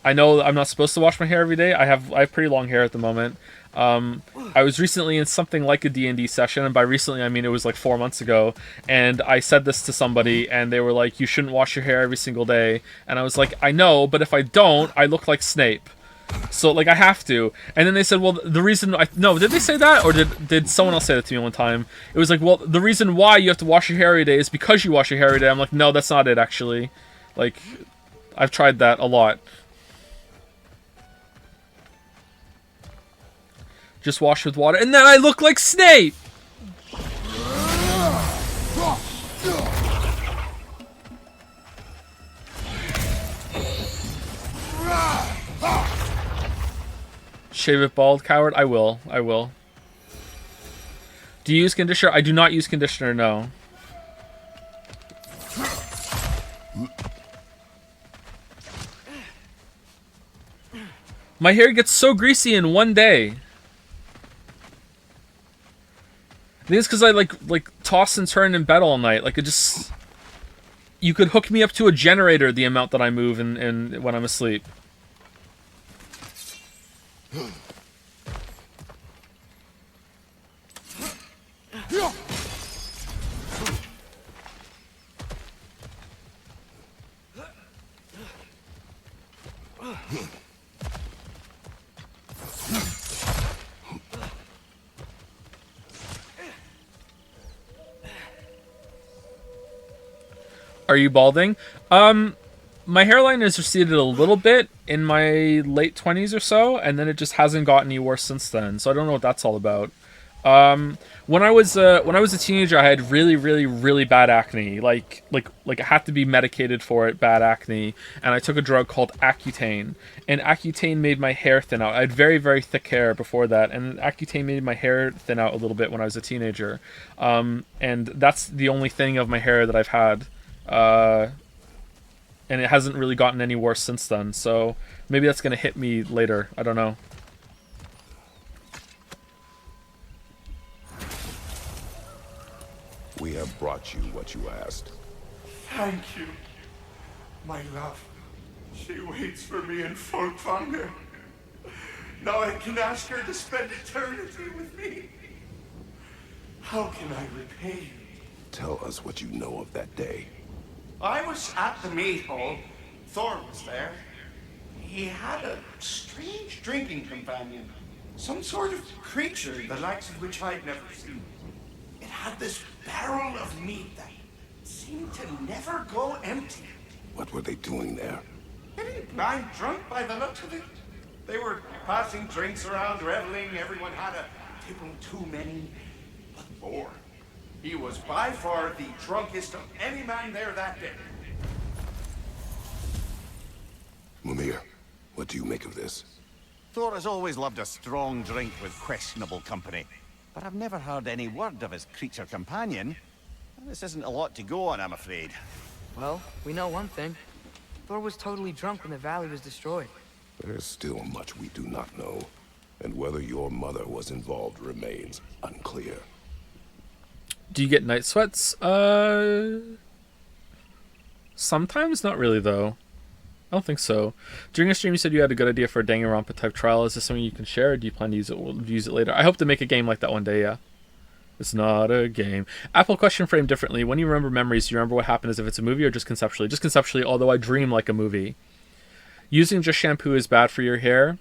I know I'm not supposed to wash my hair every day. I have pretty long hair at the moment. I was recently in something like a D&D session, and by recently I mean it was like 4 months ago, and I said this to somebody and they were like, you shouldn't wash your hair every single day. And I was like, I know, but if I don't, I look like Snape. So like I have to. And then they said, well, the reason did they say that, or did someone else say that to me one time? It was like, well, the reason why you have to wash your hair every day is because you wash your hair every day. I'm like, no, that's not it actually. Like I've tried that a lot. Just wash with water and then I look like Snape. Shave it bald, coward. I will. Do you use conditioner? I do not use conditioner, no. My hair gets so greasy in one day. I think it's because I like toss and turn in bed all night. Like it just... You could hook me up to a generator the amount that I move in when I'm asleep. Are you balding? My hairline has receded a little bit in my late 20s or so, and then it just hasn't gotten any worse since then. So I don't know what that's all about. When I was a teenager, I had really bad acne. Like I had to be medicated for it, bad acne, and I took a drug called Accutane. And Accutane made my hair thin out. I had very thick hair before that, and Accutane made my hair thin out a little bit when I was a teenager. And that's the only thing of my hair that I've had. And it hasn't really gotten any worse since then, so maybe that's gonna hit me later. I don't know. We have brought you what you asked. Thank you, my love. She waits for me in Folkvanger. Now I can ask her to spend eternity with me. How can I repay you? Tell us what you know of that day. I was at the meat hall. Thor was there. He had a strange drinking companion. Some sort of creature, the likes of which I'd never seen. It had this barrel of meat that seemed to never go empty. What were they doing there? Getting blind drunk by the looks of it. They were passing drinks around, reveling. Everyone had a table too many. But Thor, he was by far the drunkest of any man there that day. Mimir, what do you make of this? Thor has always loved a strong drink with questionable company. But I've never heard any word of his creature companion. This isn't a lot to go on, I'm afraid. Well, we know one thing. Thor was totally drunk when the valley was destroyed. There's still much we do not know. And whether your mother was involved remains unclear. Do you get night sweats? Sometimes, not really though. I don't think so. During a stream you said you had a good idea for a Danganronpa type trial. Is this something you can share, or do you plan to use it later? I hope to make a game like that one day, yeah. It's not a game. Apple question framed differently. When you remember memories, do you remember what happened as if it's a movie or just conceptually? Just conceptually, although I dream like a movie. Using just shampoo is bad for your hair.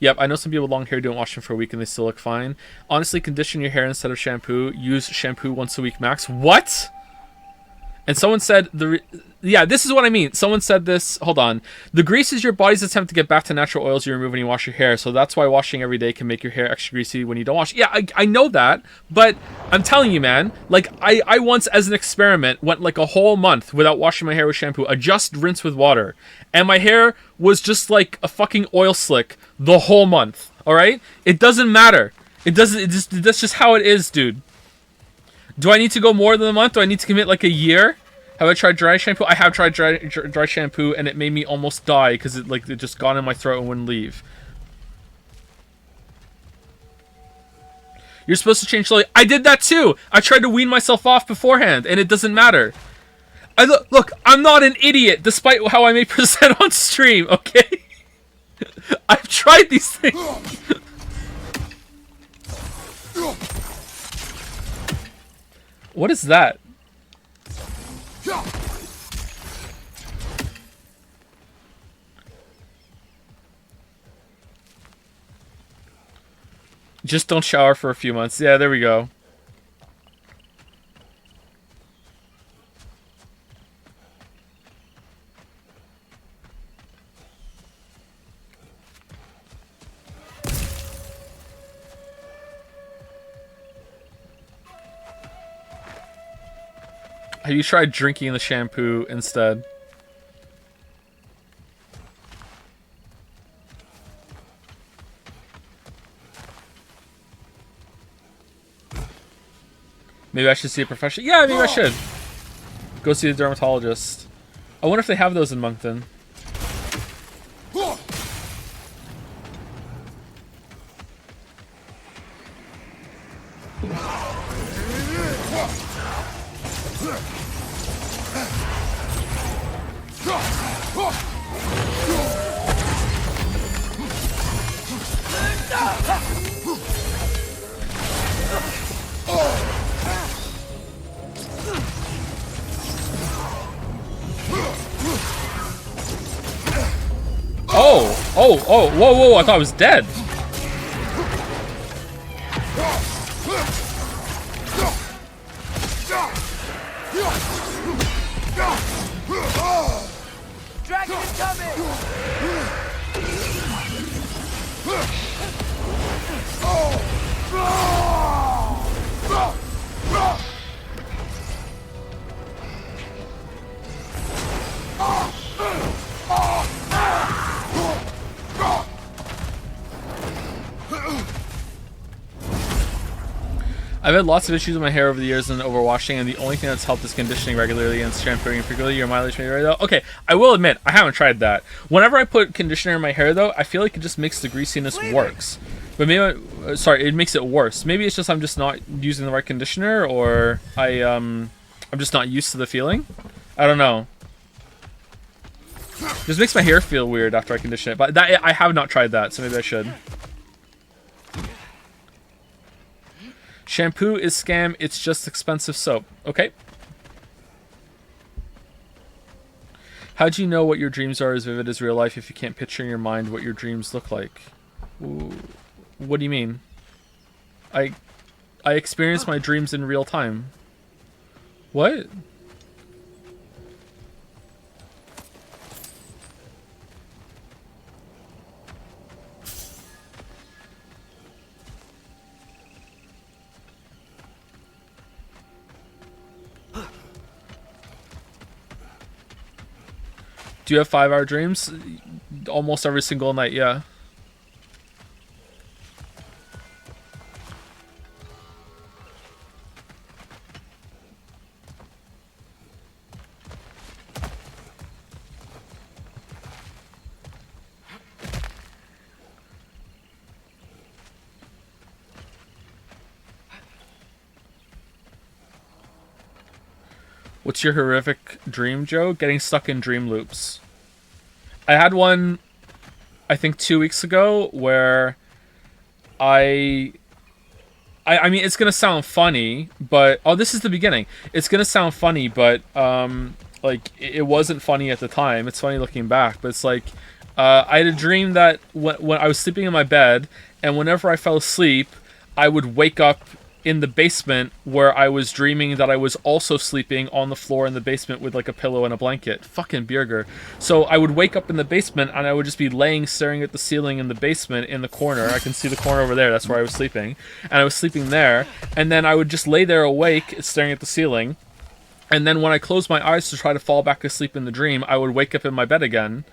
Yep, I know some people with long hair don't wash them for a week and they still look fine. Honestly, condition your hair instead of shampoo. Use shampoo once a week max. What? And someone said yeah, this is what I mean. Someone said this. Hold on. The grease is your body's attempt to get back to natural oils you remove when you wash your hair. So that's why washing every day can make your hair extra greasy when you don't wash. Yeah, I know that. But I'm telling you, man. Like, I once, as an experiment, went like a whole month without washing my hair with shampoo. I just rinsed with water. And my hair was just like a fucking oil slick the whole month. All right? It doesn't matter. That's just how it is, dude. Do I need to go more than a month? Do I need to commit like a year? Have I tried dry shampoo? I have tried dry shampoo, and it made me almost die because it just got in my throat and wouldn't leave. You're supposed to change slowly. I did that too. I tried to wean myself off beforehand, and it doesn't matter. Look, I'm not an idiot, despite how I may present on stream. Okay, I've tried these things. What is that? Just don't shower for a few months. Yeah, there we go. Have you tried drinking the shampoo instead? Maybe I should see a professional. Yeah, maybe I should. Go see a dermatologist. I wonder if they have those in Moncton. Oh, whoa, I thought I was dead. Dragon is coming! I've had lots of issues with my hair over the years and overwashing, and the only thing that's helped is conditioning regularly and shampooing frequently. Your mileage may vary though. Okay, I will admit, I haven't tried that. Whenever I put conditioner in my hair though, I feel like it just makes the greasiness worse. But maybe, sorry, it makes it worse. Maybe it's just I'm just not using the right conditioner, or I'm just not used to the feeling. I don't know. It just makes my hair feel weird after I condition it. But that, I have not tried that, so maybe I should. Shampoo is scam, it's just expensive soap. Okay. How do you know what your dreams are as vivid as real life if you can't picture in your mind what your dreams look like? Ooh, what do you mean? I experience my dreams in real time. What? Do you have 5-hour dreams? Almost every single night, yeah. What's your horrific dream, Joe? Getting stuck in dream loops. I had one, I think 2 weeks ago, where I mean, it's gonna sound funny, but this is the beginning. It's gonna sound funny, but like it wasn't funny at the time. It's funny looking back, but it's like I had a dream that when I was sleeping in my bed, and whenever I fell asleep, I would wake up in the basement where I was dreaming that I was also sleeping on the floor in the basement with like a pillow and a blanket. Fucking Birgir. So I would wake up in the basement and I would just be laying staring at the ceiling in the basement in the corner. I can see the corner over there. That's where I was sleeping. And I was sleeping there. And then I would just lay there awake staring at the ceiling. And then when I closed my eyes to try to fall back asleep in the dream, I would wake up in my bed again.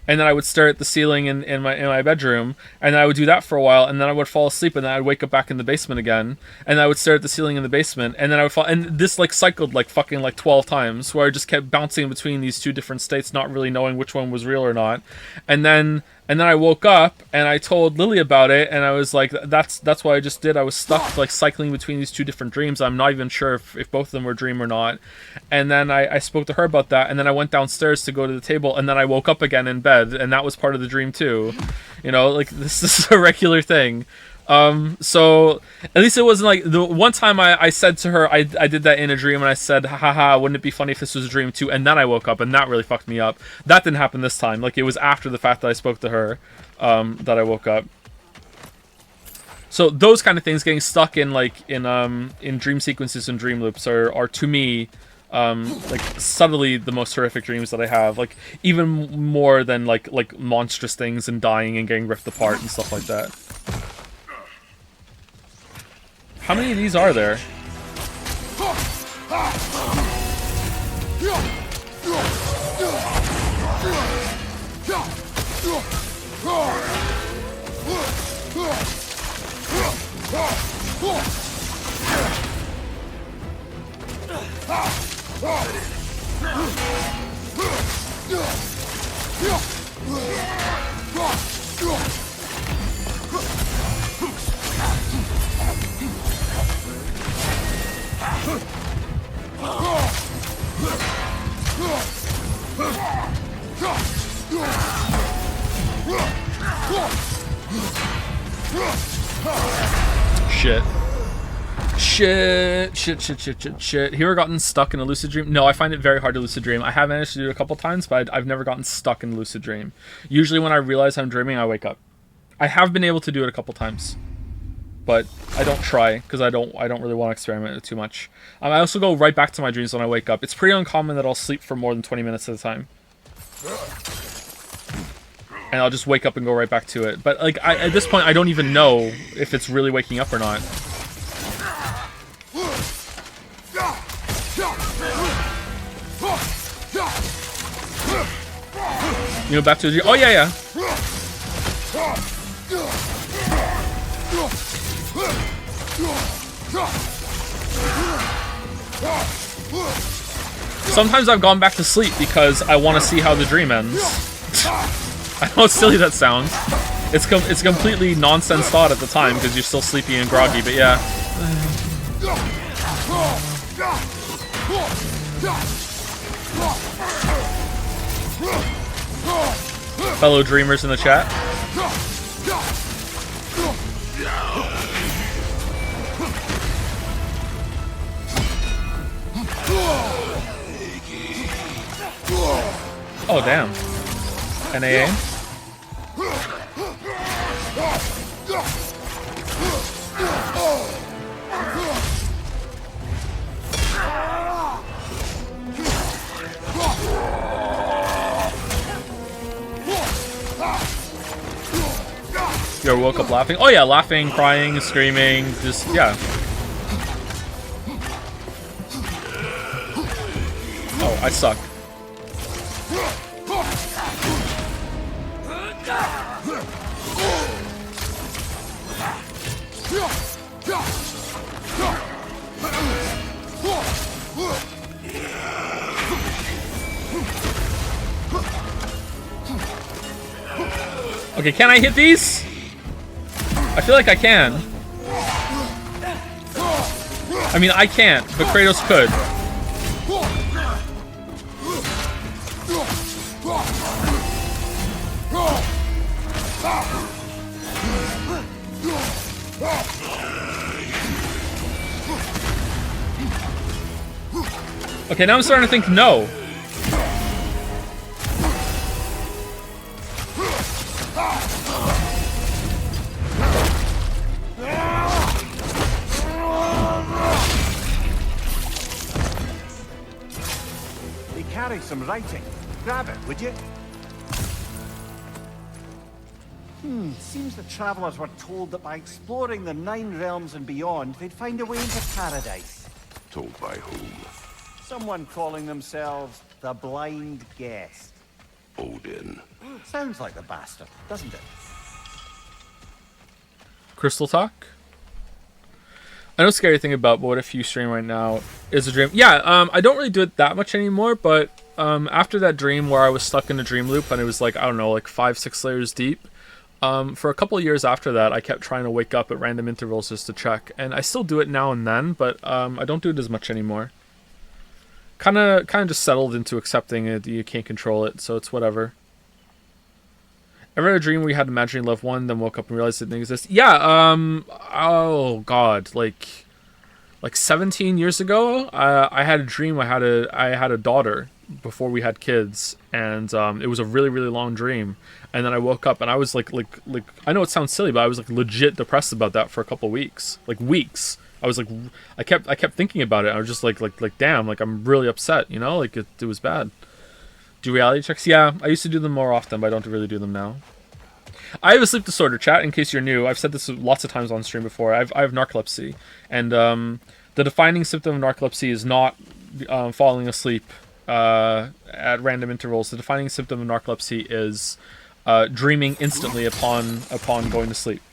And then I would stare at the ceiling in my bedroom, and then I would do that for a while, and then I would fall asleep, and then I'd wake up back in the basement again, and I would stare at the ceiling in the basement, and then I would fall, and this like cycled like fucking like 12 times, where I just kept bouncing between these two different states, not really knowing which one was real or not, and then I woke up and I told Lily about it, and I was like, that's what I just did. I was stuck like cycling between these two different dreams. I'm not even sure if both of them were a dream or not. And then I spoke to her about that, and then I went downstairs to go to the table, and then I woke up again in bed, and that was part of the dream too. You know, like this is a regular thing. So at least it wasn't like the one time I said to her, I did that in a dream, and I said, haha, wouldn't it be funny if this was a dream too? And then I woke up, and that really fucked me up. That didn't happen this time. Like, it was after the fact that I spoke to her, that I woke up. So those kind of things, getting stuck in like in dream sequences and dream loops are to me like subtly the most horrific dreams that I have, like even more than like monstrous things and dying and getting ripped apart and stuff like that. How many of these are there? Shit. Have you ever gotten stuck in a lucid dream? No, I find it very hard to lucid dream. I have managed to do it a couple times, but I've never gotten stuck in a lucid dream. Usually when I realize I'm dreaming, I wake up. I have been able to do it a couple times, but I don't try because I don't really want to experiment with it too much. I also go right back to my dreams when I wake up. It's pretty uncommon that I'll sleep for more than 20 minutes at a time. And I'll just wake up and go right back to it. But like at this point, I don't even know if it's really waking up or not. You know, back to the... Oh, yeah. Sometimes I've gone back to sleep because I want to see how the dream ends. I know how silly that sounds. It's completely nonsense thought at the time because you're still sleepy and groggy, but yeah. Fellow dreamers in the chat. Oh, damn. NAA? You ever woke up laughing? Oh yeah, laughing, crying, screaming, just, yeah. Oh, I suck. Okay, can I hit these? I feel like I can. I mean, I can't, but Kratos could. Okay, now I'm starting to think no. carry some writing. Grab it, would you? Seems the travelers were told that by exploring the 9 realms and beyond, they'd find a way into paradise. Told by whom? Someone calling themselves the Blind Guest. Odin. Sounds like the bastard, doesn't it? Crystal Talk? I know scary thing about what if you stream right now is a dream. Yeah, I don't really do it that much anymore, but after that dream where I was stuck in a dream loop and it was like, I don't know, like 5-6 layers deep, for a couple of years after that, I kept trying to wake up at random intervals just to check, and I still do it now and then, but I don't do it as much anymore. Kind of just settled into accepting it. You can't control it, so it's whatever. Ever had a dream where you had an imaginary loved one, then woke up and realized it didn't exist? Yeah, oh god, like 17 years ago, I had a dream. I had a daughter before we had kids, and it was a really, really long dream. And then I woke up and I was like I know it sounds silly, but I was like legit depressed about that for a couple of weeks, like weeks. I was like, I kept thinking about it. I was just like damn, like I'm really upset, you know, like it was bad. Do reality checks? Yeah, I used to do them more often, but I don't really do them now. I have a sleep disorder, chat, in case you're new. I've said this lots of times on stream before. I have narcolepsy, and the defining symptom of narcolepsy is not falling asleep at random intervals. The defining symptom of narcolepsy is dreaming instantly upon going to sleep.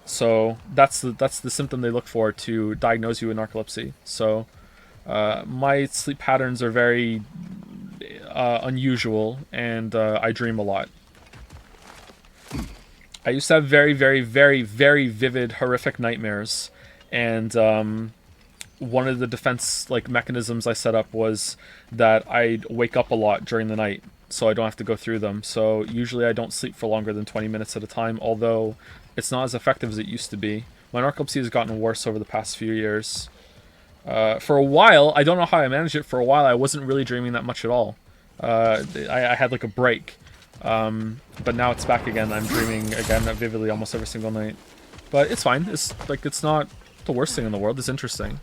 So that's the symptom they look for to diagnose you with narcolepsy. So my sleep patterns are very unusual, and I dream a lot. I used to have very, very, very, very vivid, horrific nightmares, and one of the defense mechanisms I set up was that I'd wake up a lot during the night, so I don't have to go through them. So usually I don't sleep for longer than 20 minutes at a time, although it's not as effective as it used to be. My narcolepsy has gotten worse over the past few years. For a while, I don't know how I managed it. For a while, I wasn't really dreaming that much at all. I had like a break. But now it's back again. I'm dreaming again vividly almost every single night. But it's fine. It's not the worst thing in the world. It's interesting.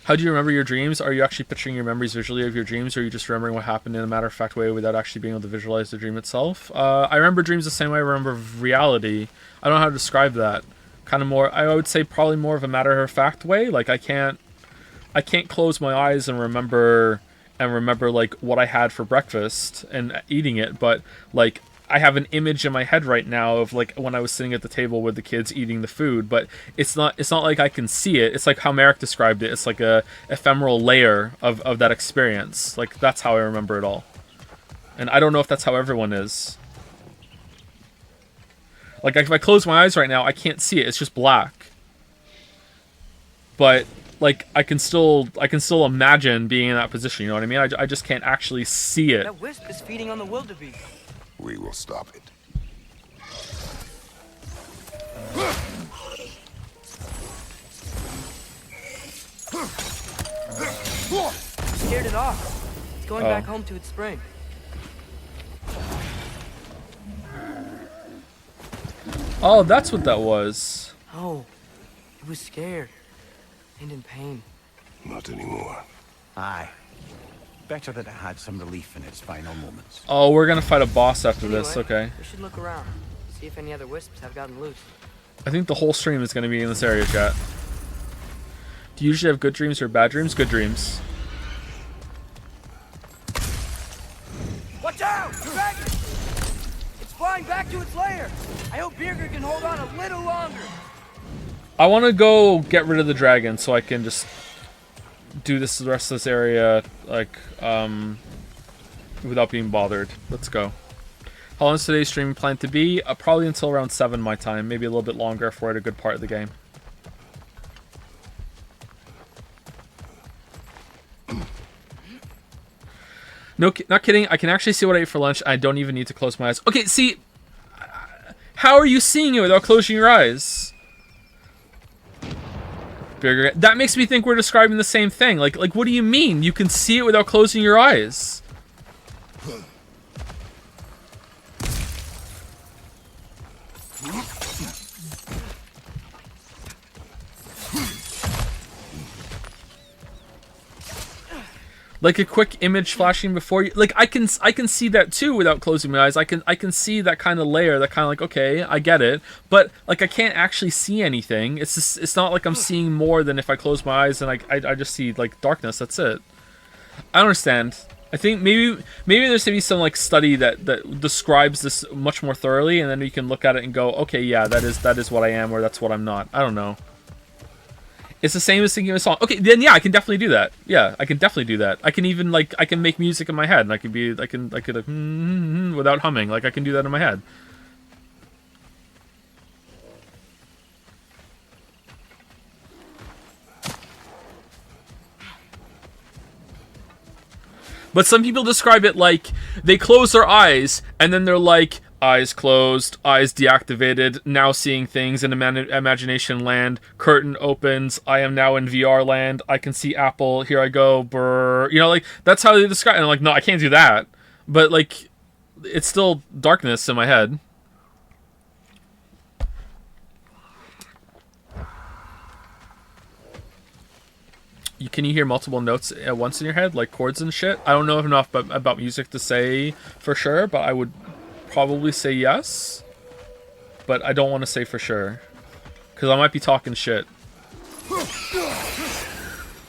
How do you remember your dreams? Are you actually picturing your memories visually of your dreams, or are you just remembering what happened in a matter-of-fact way without actually being able to visualize the dream itself? I remember dreams the same way I remember reality. I don't know how to describe that. Kind of more, I would say probably more of a matter-of-fact way. Like I can't close my eyes and remember like what I had for breakfast and eating it, but like I have an image in my head right now of like when I was sitting at the table with the kids eating the food, but it's not like I can see it. It's like how Merrick described it. It's like a ephemeral layer of that experience. Like that's how I remember it all. And I don't know if that's how everyone is. Like if I close my eyes right now, I can't see it. It's just black. But like I can still imagine being in that position, you know what I mean? I just can't actually see it. That wisp is feeding on the wildebeest. We will stop it. Scared it off. It's going back home to its spring. Oh, that's what that was. Oh, it was scared and in pain. Not anymore. Aye. Better that it had some relief in its final moments. Oh, we're gonna fight a boss after this. Okay. We should look around, see if any other wisps have gotten loose. I think the whole stream is gonna be in this area, chat. Do you usually have good dreams or bad dreams? Good dreams. Watch out! Dragon! It's flying back to its lair. I hope Birgir can hold on a little longer. I want to go get rid of the dragon so I can just do the rest of this area like without being bothered. Let's go. How long is today's stream planned to be? Probably until around 7 my time, maybe a little bit longer if we're at a good part of the game. No, not kidding. I can actually see what I ate for lunch. I don't even need to close my eyes. Okay, see, how are you seeing it without closing your eyes? Birgir, that makes me think we're describing the same thing. Like, what do you mean? You can see it without closing your eyes. Like a quick image flashing before you, like I can see that too without closing my eyes. I can see that kind of layer, that kind of like, okay, I get it, but like I can't actually see anything. It's just, it's not like I'm seeing more than if I close my eyes and I just see like darkness. That's it. I don't understand. I think maybe there's maybe some like study that describes this much more thoroughly, and then you can look at it and go, okay, yeah, that is what I am, or that's what I'm not. I don't know. It's the same as thinking of a song. Okay, then yeah, I can definitely do that. Yeah, I can definitely do that. I can even like I can make music in my head, and I could without humming. Like I can do that in my head. But some people describe it like they close their eyes and then they're like, eyes closed, eyes deactivated, now seeing things in imagination land, curtain opens, I am now in VR land, I can see Apple, here I go, brr. You know, like, that's how they describe it. And I'm like, no, I can't do that. But, like, it's still darkness in my head. Can you hear multiple notes at once in your head, like chords and shit? I don't know enough about music to say for sure, but I would probably say yes. But I don't want to say for sure, because I might be talking shit.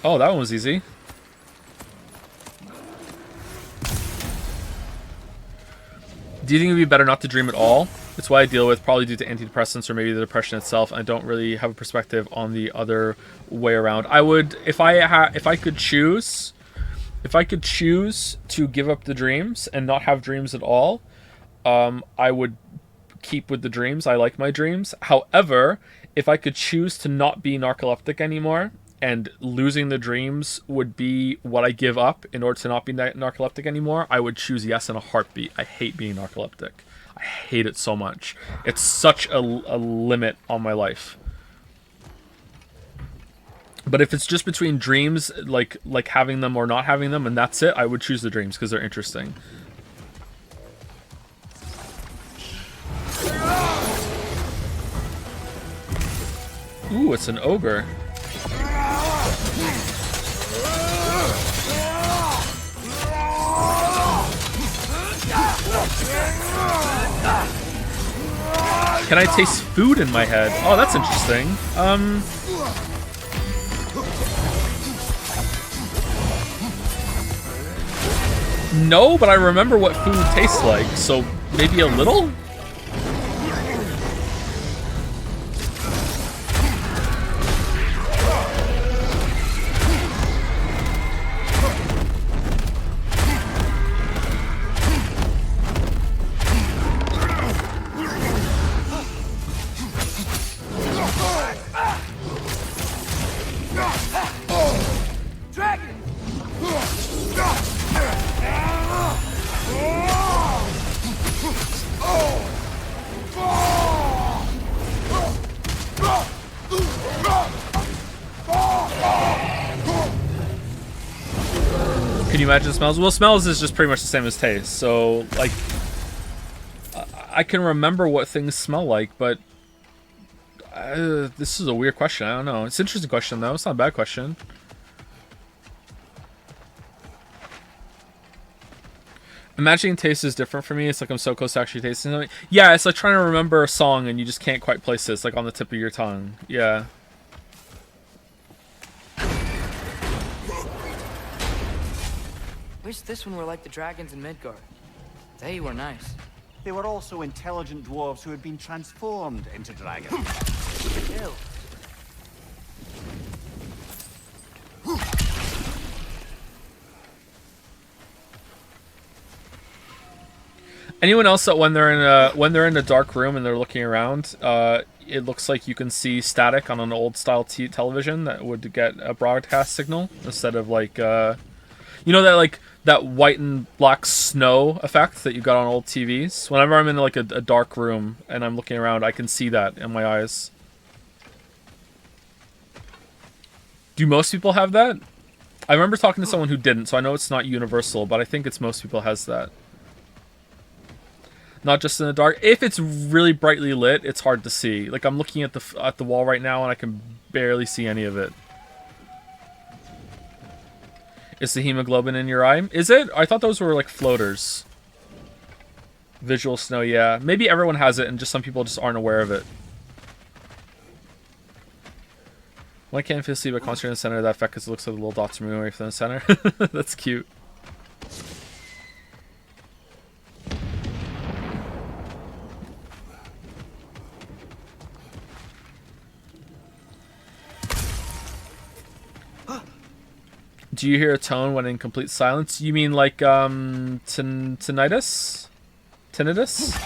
Oh, that one was easy. Do you think it would be better not to dream at all? It's what I deal with, probably due to antidepressants or maybe the depression itself. I don't really have a perspective on the other way around. I would, if I could choose to give up the dreams and not have dreams at all, I would keep with the dreams. I like my dreams. However, if I could choose to not be narcoleptic anymore, and losing the dreams would be what I give up in order to not be narcoleptic anymore, I would choose yes in a heartbeat. I hate being narcoleptic. I hate it so much. It's such a limit on my life. But if it's just between dreams, like having them or not having them, and that's it, I would choose the dreams because they're interesting. Ooh, it's an ogre. Can I taste food in my head? Oh, that's interesting. No, but I remember what food tastes like, so maybe a little? Can you imagine smells? Well, smells is just pretty much the same as taste. So, like, I can remember what things smell like, but this is a weird question. I don't know. It's an interesting question, though. It's not a bad question. Imagining taste is different for me. It's like I'm so close to actually tasting something. Yeah, it's like trying to remember a song and you just can't quite place it. It's like on the tip of your tongue. Yeah. Wish this one were like the dragons in Midgard. They were nice. They were also intelligent dwarves who had been transformed into dragons. Ew. Anyone else that when they're in a dark room and they're looking around, it looks like you can see static on an old style television that would get a broadcast signal instead of like you know that like that white and black snow effect that you got on old TVs. Whenever I'm in like a dark room and I'm looking around, I can see that in my eyes. Do most people have that? I remember talking to someone who didn't, so I know it's not universal, but I think it's most people has that. not just in the dark. If it's really brightly lit, it's hard to see. Like, I'm looking at the wall right now, and I can barely see any of it. Is the hemoglobin in your eye? Is it? I thought those were like floaters. Visual snow, yeah. Maybe everyone has it, and just some people just aren't aware of it. Why can't I feel sleep by concentrating on the center of that effect because it looks like the little dots are moving away from the center? That's cute. Do you hear a tone when in complete silence? You mean like tinnitus? Tinnitus?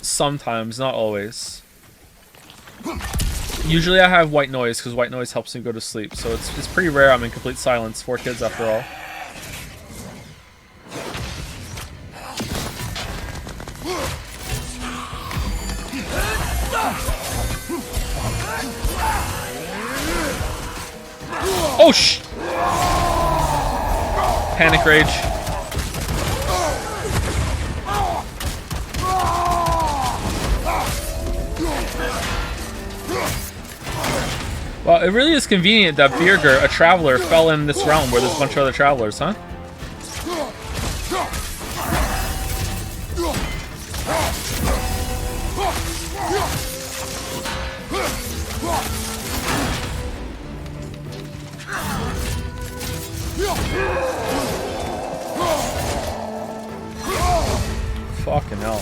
Sometimes, not always. Usually I have white noise because white noise helps me go to sleep. So it's pretty rare I'm in complete silence. 4 kids after all. Oh sh! Panic rage. Well, it really is convenient that Birgir, a traveler, fell in this realm where there's a bunch of other travelers, huh? Fucking hell.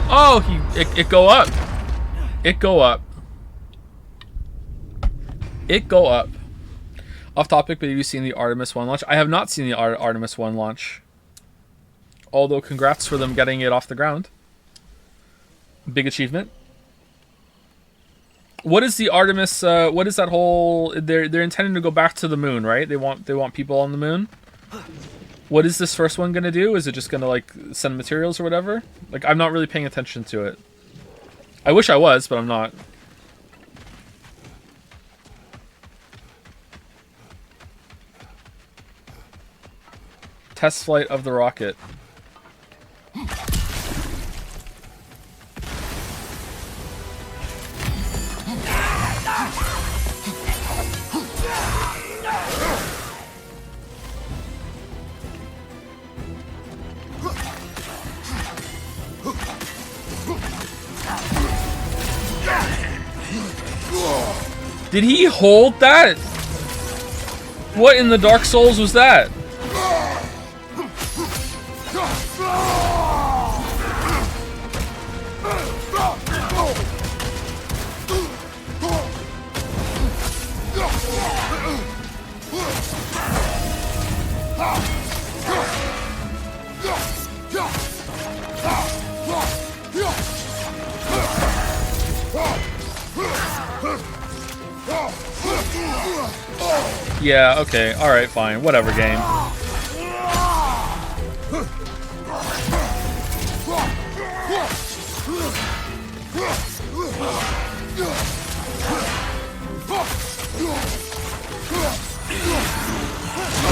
Oh, it go up. It go up. It go up. Off topic, but have you seen the Artemis 1 launch? I have not seen the Artemis 1 launch. Although, congrats for them getting it off the ground. Big achievement. What is the Artemis? What is that whole? They're intending to go back to the moon, right? They want people on the moon. What is this first one gonna do? Is it just gonna like send materials or whatever? Like, I'm not really paying attention to it. I wish I was, but I'm not. Test flight of the rocket. Did he hold that? What in the Dark Souls was that? Yeah, okay, alright, fine. Whatever, game.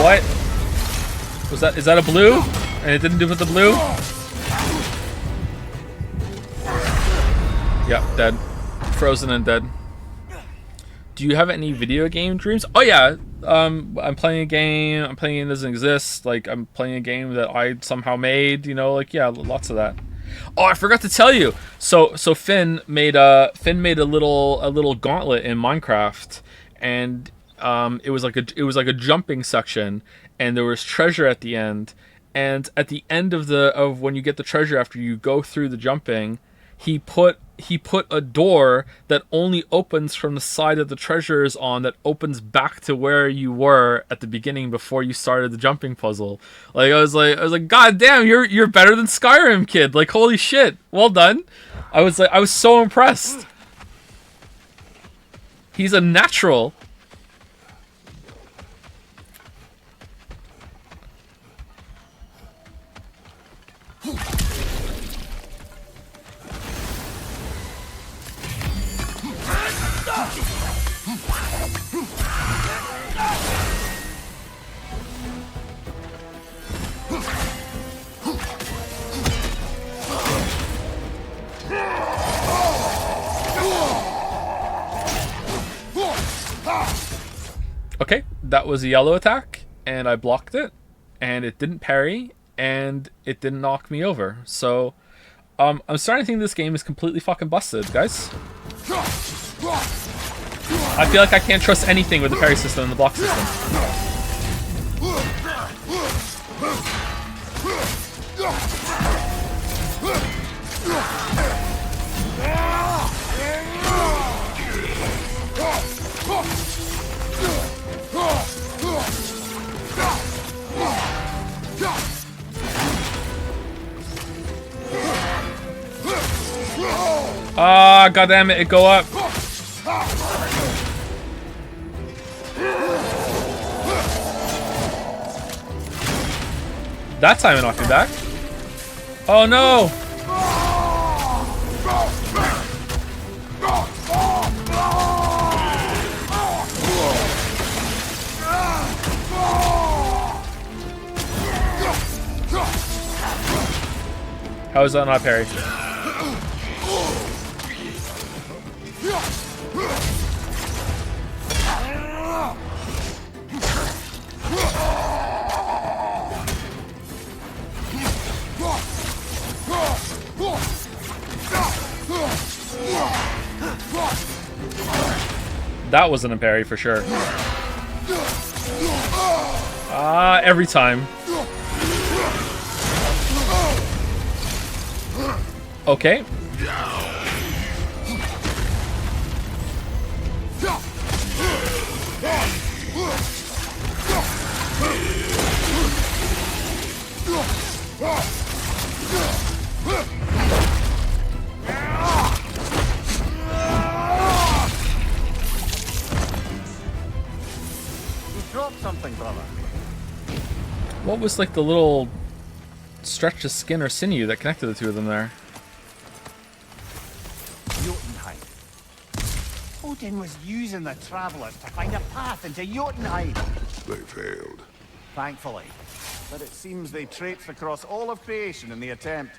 What? Was that, is that a blue? And it didn't do with the blue? Yeah, dead. Frozen and dead. Do you have any video game dreams? Oh yeah, I'm playing a game. I'm playing a game that doesn't exist. Like, I'm playing a game that I somehow made. You know, like, yeah, lots of that. Oh, I forgot to tell you. So Finn made a little gauntlet in Minecraft, and it was like a jumping section, and there was treasure at the end. And at the end of when you get the treasure after you go through the jumping, he put a door that only opens from the side that the treasure is on, that opens back to where you were at the beginning before you started the jumping puzzle. Like, I was like, God damn, you're better than Skyrim, kid. Like, holy shit. Well done. I was so impressed. He's a natural. Okay, that was a yellow attack, and I blocked it, and it didn't parry, and it didn't knock me over. So, I'm starting to think this game is completely fucking busted, guys. I feel like I can't trust anything with the parry system and the block system. Ah, goddamn it, go up. That time it knocked me back. Oh no! How is that not parry? That wasn't a parry for sure. Ah, every time. Okay. Drop something, brother. What was like the little stretch of skin or sinew that connected the two of them there? Jotunheim. Odin was using the travelers to find a path into Jotunheim. They failed. Thankfully. But it seems they traipsed across all of creation in the attempt.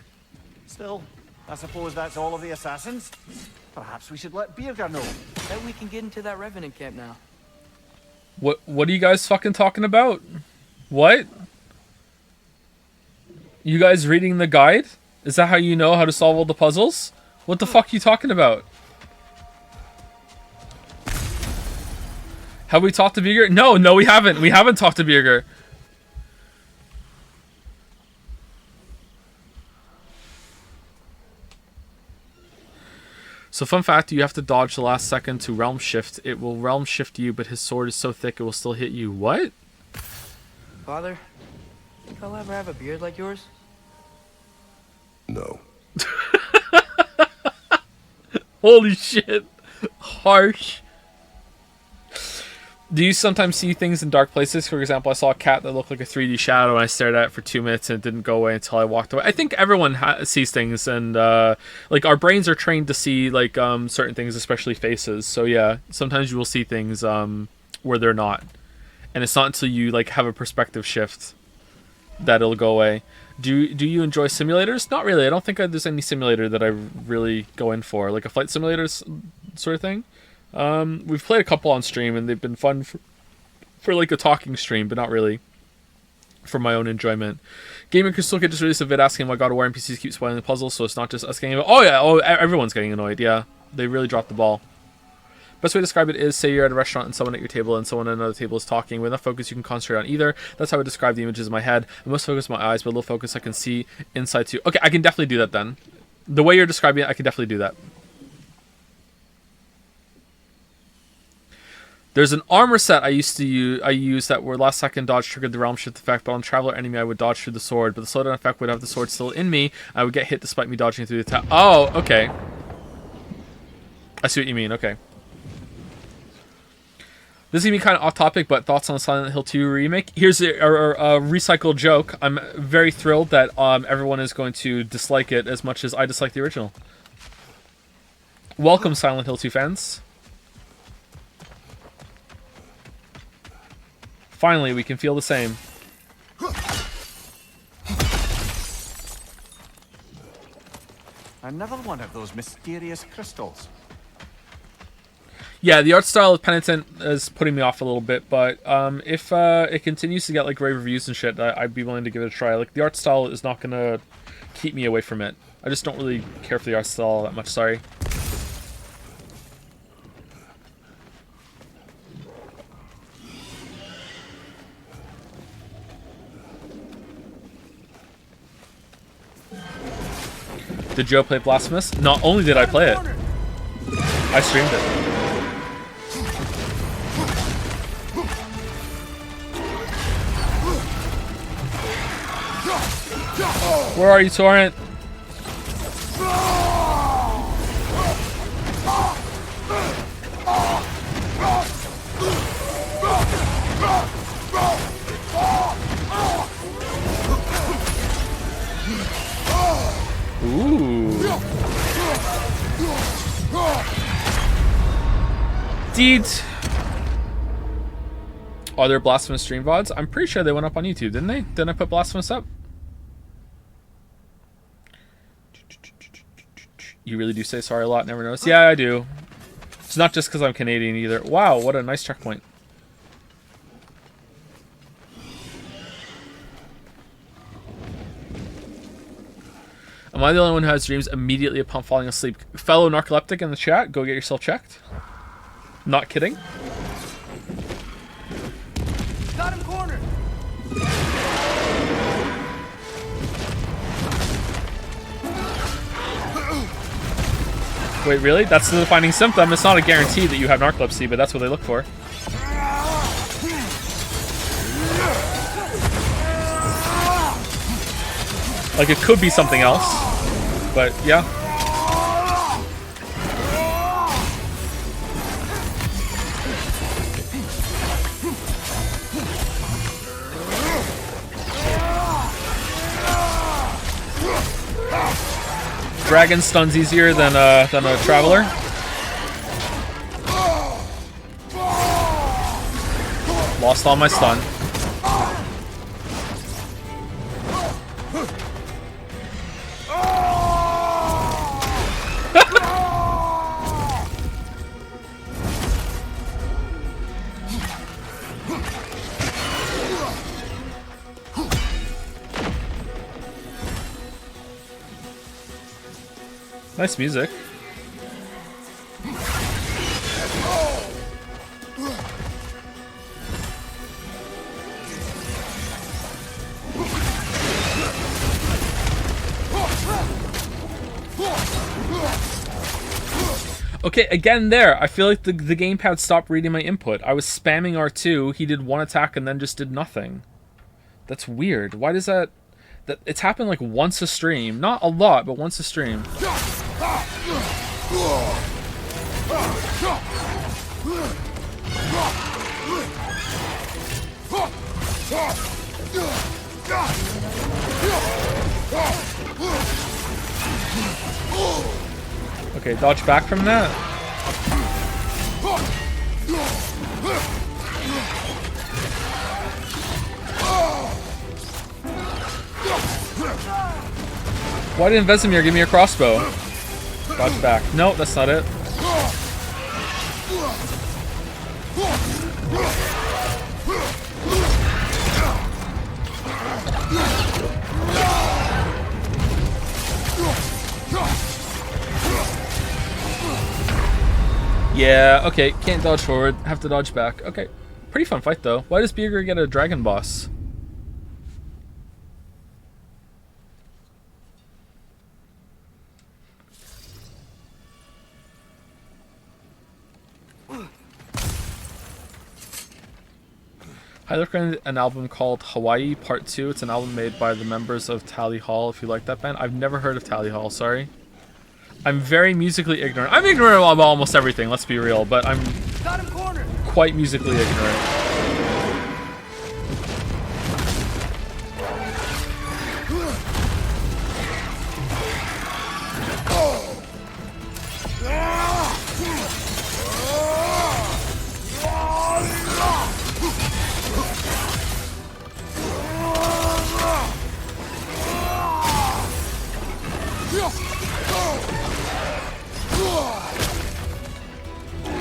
Still, I suppose that's all of the assassins. Perhaps we should let Birgir know. Bet we can get into that Revenant camp now. What are you guys fucking talking about? What? You guys reading the guide? Is that how you know how to solve all the puzzles? What the fuck are you talking about? Have we talked to Birgir? No, we haven't. We haven't talked to Birgir. So fun fact, you have to dodge the last second to realm shift. It will realm shift you, but his sword is so thick it will still hit you. What? Father, think I'll ever have a beard like yours? No. Holy shit. Harsh. Do you sometimes see things in dark places? For example, I saw a cat that looked like a 3D shadow and I stared at it for 2 minutes and it didn't go away until I walked away. I think everyone sees things, and like our brains are trained to see like certain things, especially faces. So yeah, sometimes you will see things where they're not. And it's not until you like have a perspective shift that it'll go away. Do you enjoy simulators? Not really. I don't think there's any simulator that I really go in for. Like a flight simulator sort of thing. We've played a couple on stream and they've been fun for like a talking stream, but not really for my own enjoyment. Gaming Crystal Kid just released a vid asking why God of War NPCs keep spoiling the puzzles, so it's not just us getting annoyed. Oh yeah, everyone's getting annoyed. Yeah, they really dropped the ball. Best way to describe it is, say you're at a restaurant and someone at your table and someone at another table is talking. With enough focus, you can concentrate on either. That's how I describe the images in my head. I must focus my eyes, but a little focus I can see inside too. Okay, I can definitely do that then. The way you're describing it, I can definitely do that. There's an armor set I used that where last second dodge triggered the realm shift effect, but on traveler enemy I would dodge through the sword, but the slowdown effect would have the sword still in me. I would get hit despite me dodging through the attack. Oh, okay. I see what you mean. Okay. This is going to be kind of off topic, but thoughts on the Silent Hill 2 remake? Here's a recycled joke. I'm very thrilled that everyone is going to dislike it as much as I dislike the original. Welcome, Silent Hill 2 fans. Finally, we can feel the same. Another one of those mysterious crystals. Yeah, the art style of Penitent is putting me off a little bit, but if it continues to get like rave reviews and shit, I'd be willing to give it a try. Like the art style is not gonna keep me away from it. I just don't really care for the art style that much. Sorry. Did Joe play Blasphemous? Not only did I play it, I streamed it. Where are you, Torrent? Ooh. Deed. Are there Blasphemous stream VODs? I'm pretty sure they went up on YouTube, didn't they? Didn't I put Blasphemous up? You really do say sorry a lot, never noticed. Yeah, I do. It's not just because I'm Canadian either. Wow, what a nice checkpoint. Am I the only one who has dreams immediately upon falling asleep? Fellow narcoleptic in the chat, go get yourself checked. Not kidding. Got him cornered. Wait, really? That's the defining symptom. It's not a guarantee that you have narcolepsy, but that's what they look for. Like, it could be something else, but yeah. Dragon stun's easier than a traveler. Lost all my stun. Nice music. Okay, again there. I feel like the gamepad stopped reading my input. I was spamming R2, he did one attack and then just did nothing. That's weird. Why does that... It's happened like once a stream. Not a lot, but once a stream. Okay, dodge back from that. Why didn't Vesemir give me a crossbow? Dodge back. No, that's not it. Yeah, okay, can't dodge forward, have to dodge back. Okay, pretty fun fight though. Why does Birgir get a dragon boss? I recommend an album called Hawaii Part 2. It's an album made by the members of Tally Hall, if you like that band. I've never heard of Tally Hall, sorry. I'm very musically ignorant. I'm ignorant about almost everything, let's be real, but I'm quite musically ignorant.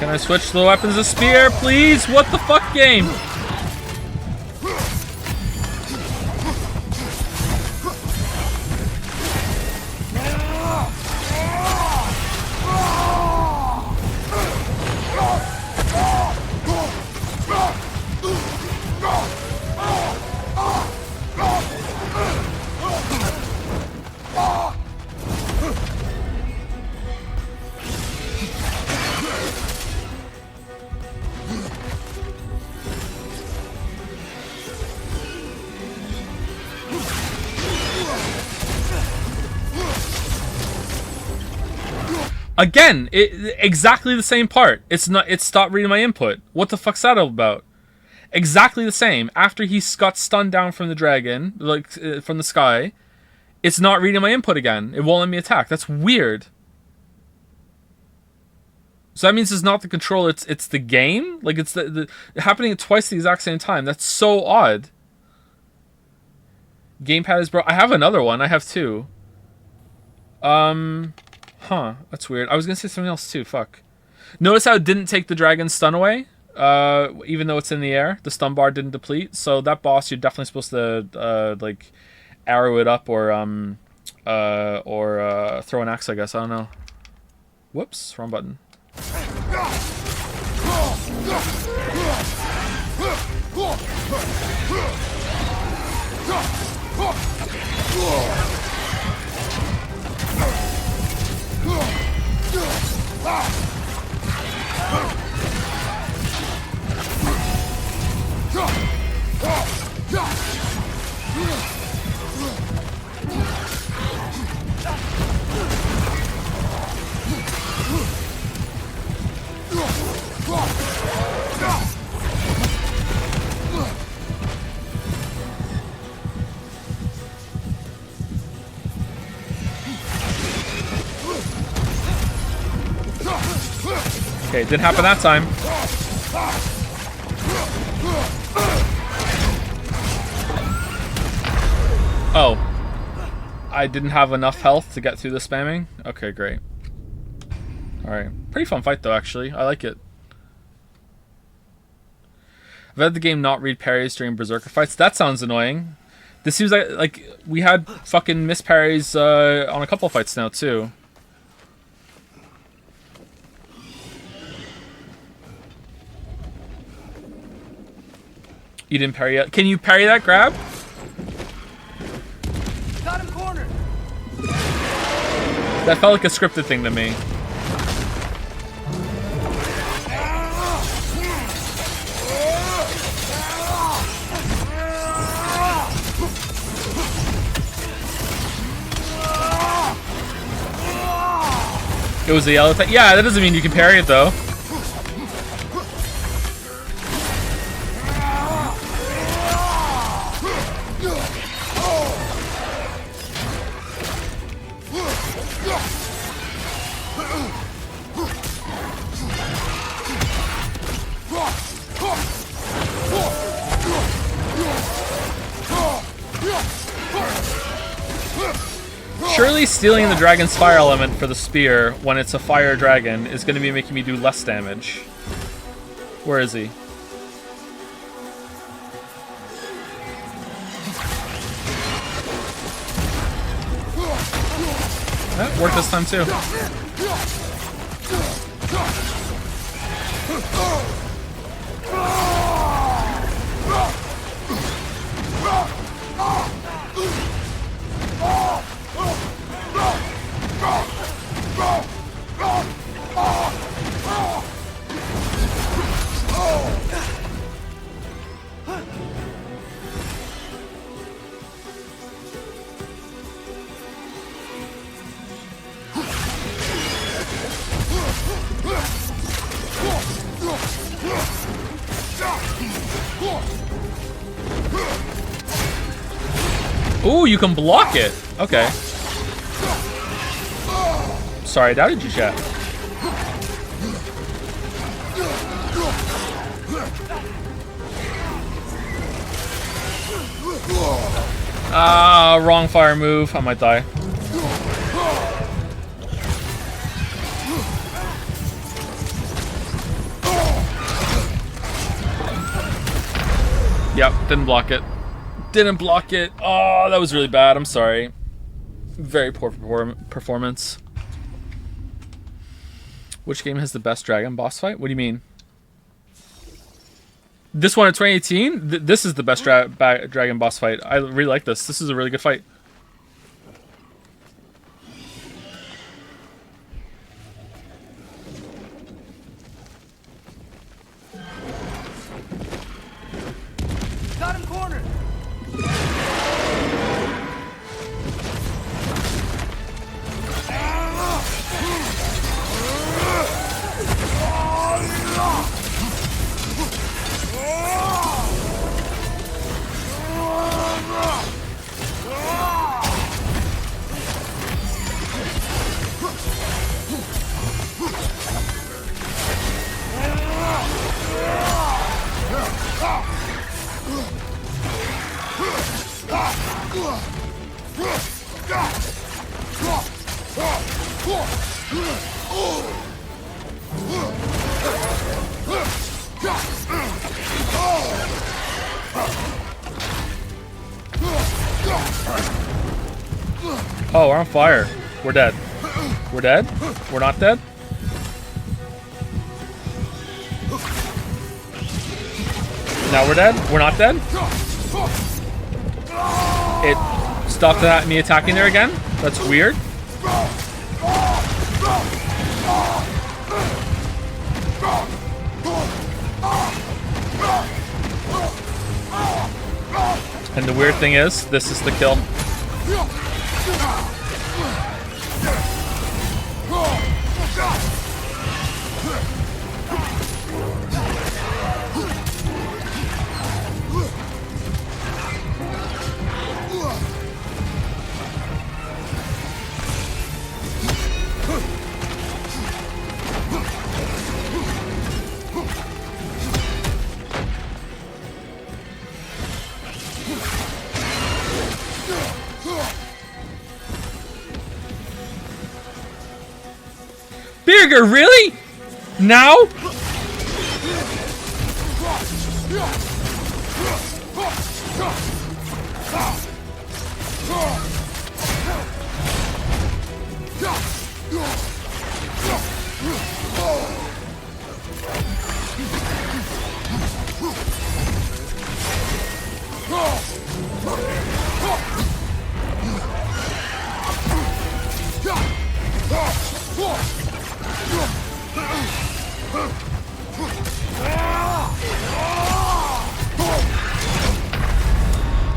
Can I switch the weapons to spear, please? What the fuck, game? Again, exactly the same part. It's not. It stopped reading my input. What the fuck's that all about? Exactly the same. After he got stunned down from the dragon, like from the sky, it's not reading my input again. It won't let me attack. That's weird. So that means it's not the controller. It's the game. Like it's the happening at twice the exact same time. That's so odd. Gamepad is broke. I have another one. I have two. Huh, that's weird. I was gonna say something else too, fuck. Notice how it didn't take the dragon's stun away? Even though it's in the air, the stun bar didn't deplete. So that boss, you're definitely supposed to, like, arrow it up or throw an axe, I guess. I don't know. Whoops, wrong button. Okay, it didn't happen that time. Oh. I didn't have enough health to get through the spamming? Okay, great. Alright. Pretty fun fight, though, actually. I like it. I've had the game not read parries during Berserker fights. That sounds annoying. This seems like we had fucking miss parries on a couple fights now, too. You didn't parry yet. Can you parry that grab? Got him cornered. That felt like a scripted thing to me. It was a yellow thing. Yeah, that doesn't mean you can parry it though. Surely stealing the dragon's fire element for the spear when it's a fire dragon is going to be making me do less damage. Where is he? That worked this time too. Ooh, you can block it. Okay. Sorry, I doubted you, chat. Ah, wrong fire move. I might die. Yep, didn't block it. Didn't block it. Oh, that was really bad. I'm sorry. Very poor performance. Which game has the best dragon boss fight? What do you mean? This one in 2018? This is the best dragon boss fight. I really like this. This is a really good fight. Got him cornered. Oh, we're on fire. We're dead. We're dead? We're not dead? Now we're dead? We're not dead? It stopped at me attacking there again? That's weird. And the weird thing is, this is the kill. Birgir, really? Now?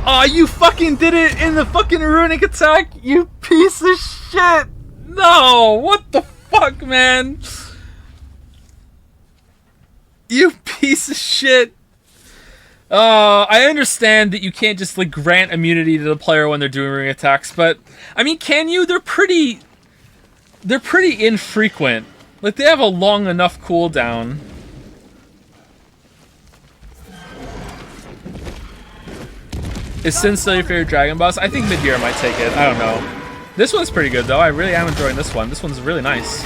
Aw, you fucking did it in the fucking runic attack, you piece of shit! No, what the fuck, man? You piece of shit. I understand that you can't just, like, grant immunity to the player when they're doing runic attacks, but, I mean, can you? They're pretty infrequent. Like, they have a long enough cooldown. Is Sin still your favorite dragon boss? I think Birgir might take it. I don't know. This one's pretty good, though. I really am enjoying this one. This one's really nice.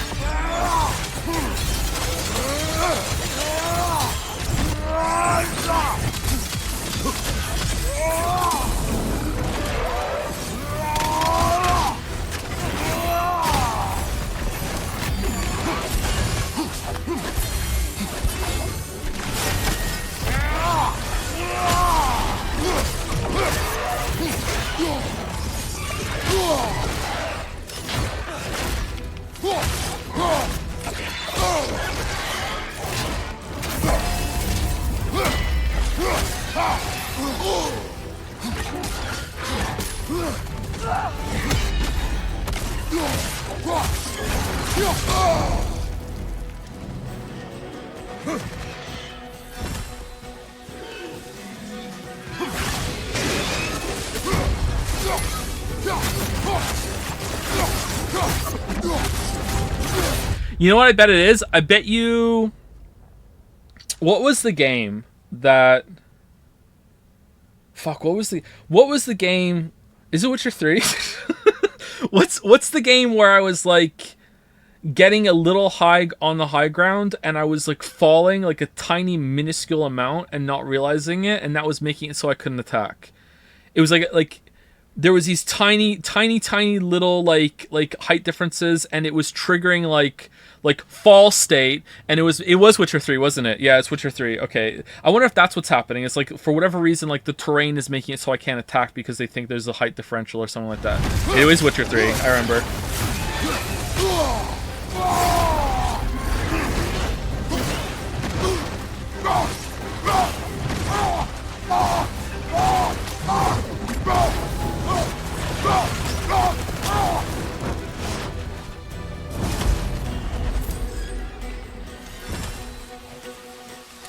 You know what I bet it is? I bet you... What was the game that... Fuck, what was the game... Is it Witcher 3? What's the game where I was like... getting a little high on the high ground, and I was like falling like a tiny minuscule amount and not realizing it, and that was making it so I couldn't attack. It was like there was these tiny little like height differences, and it was triggering like fall state, and it was Witcher 3, wasn't it? Yeah, it's Witcher 3. Okay, I wonder if that's what's happening. It's like for whatever reason, like the terrain is making it so I can't attack because they think there's a height differential or something like that. It was Witcher 3. I remember.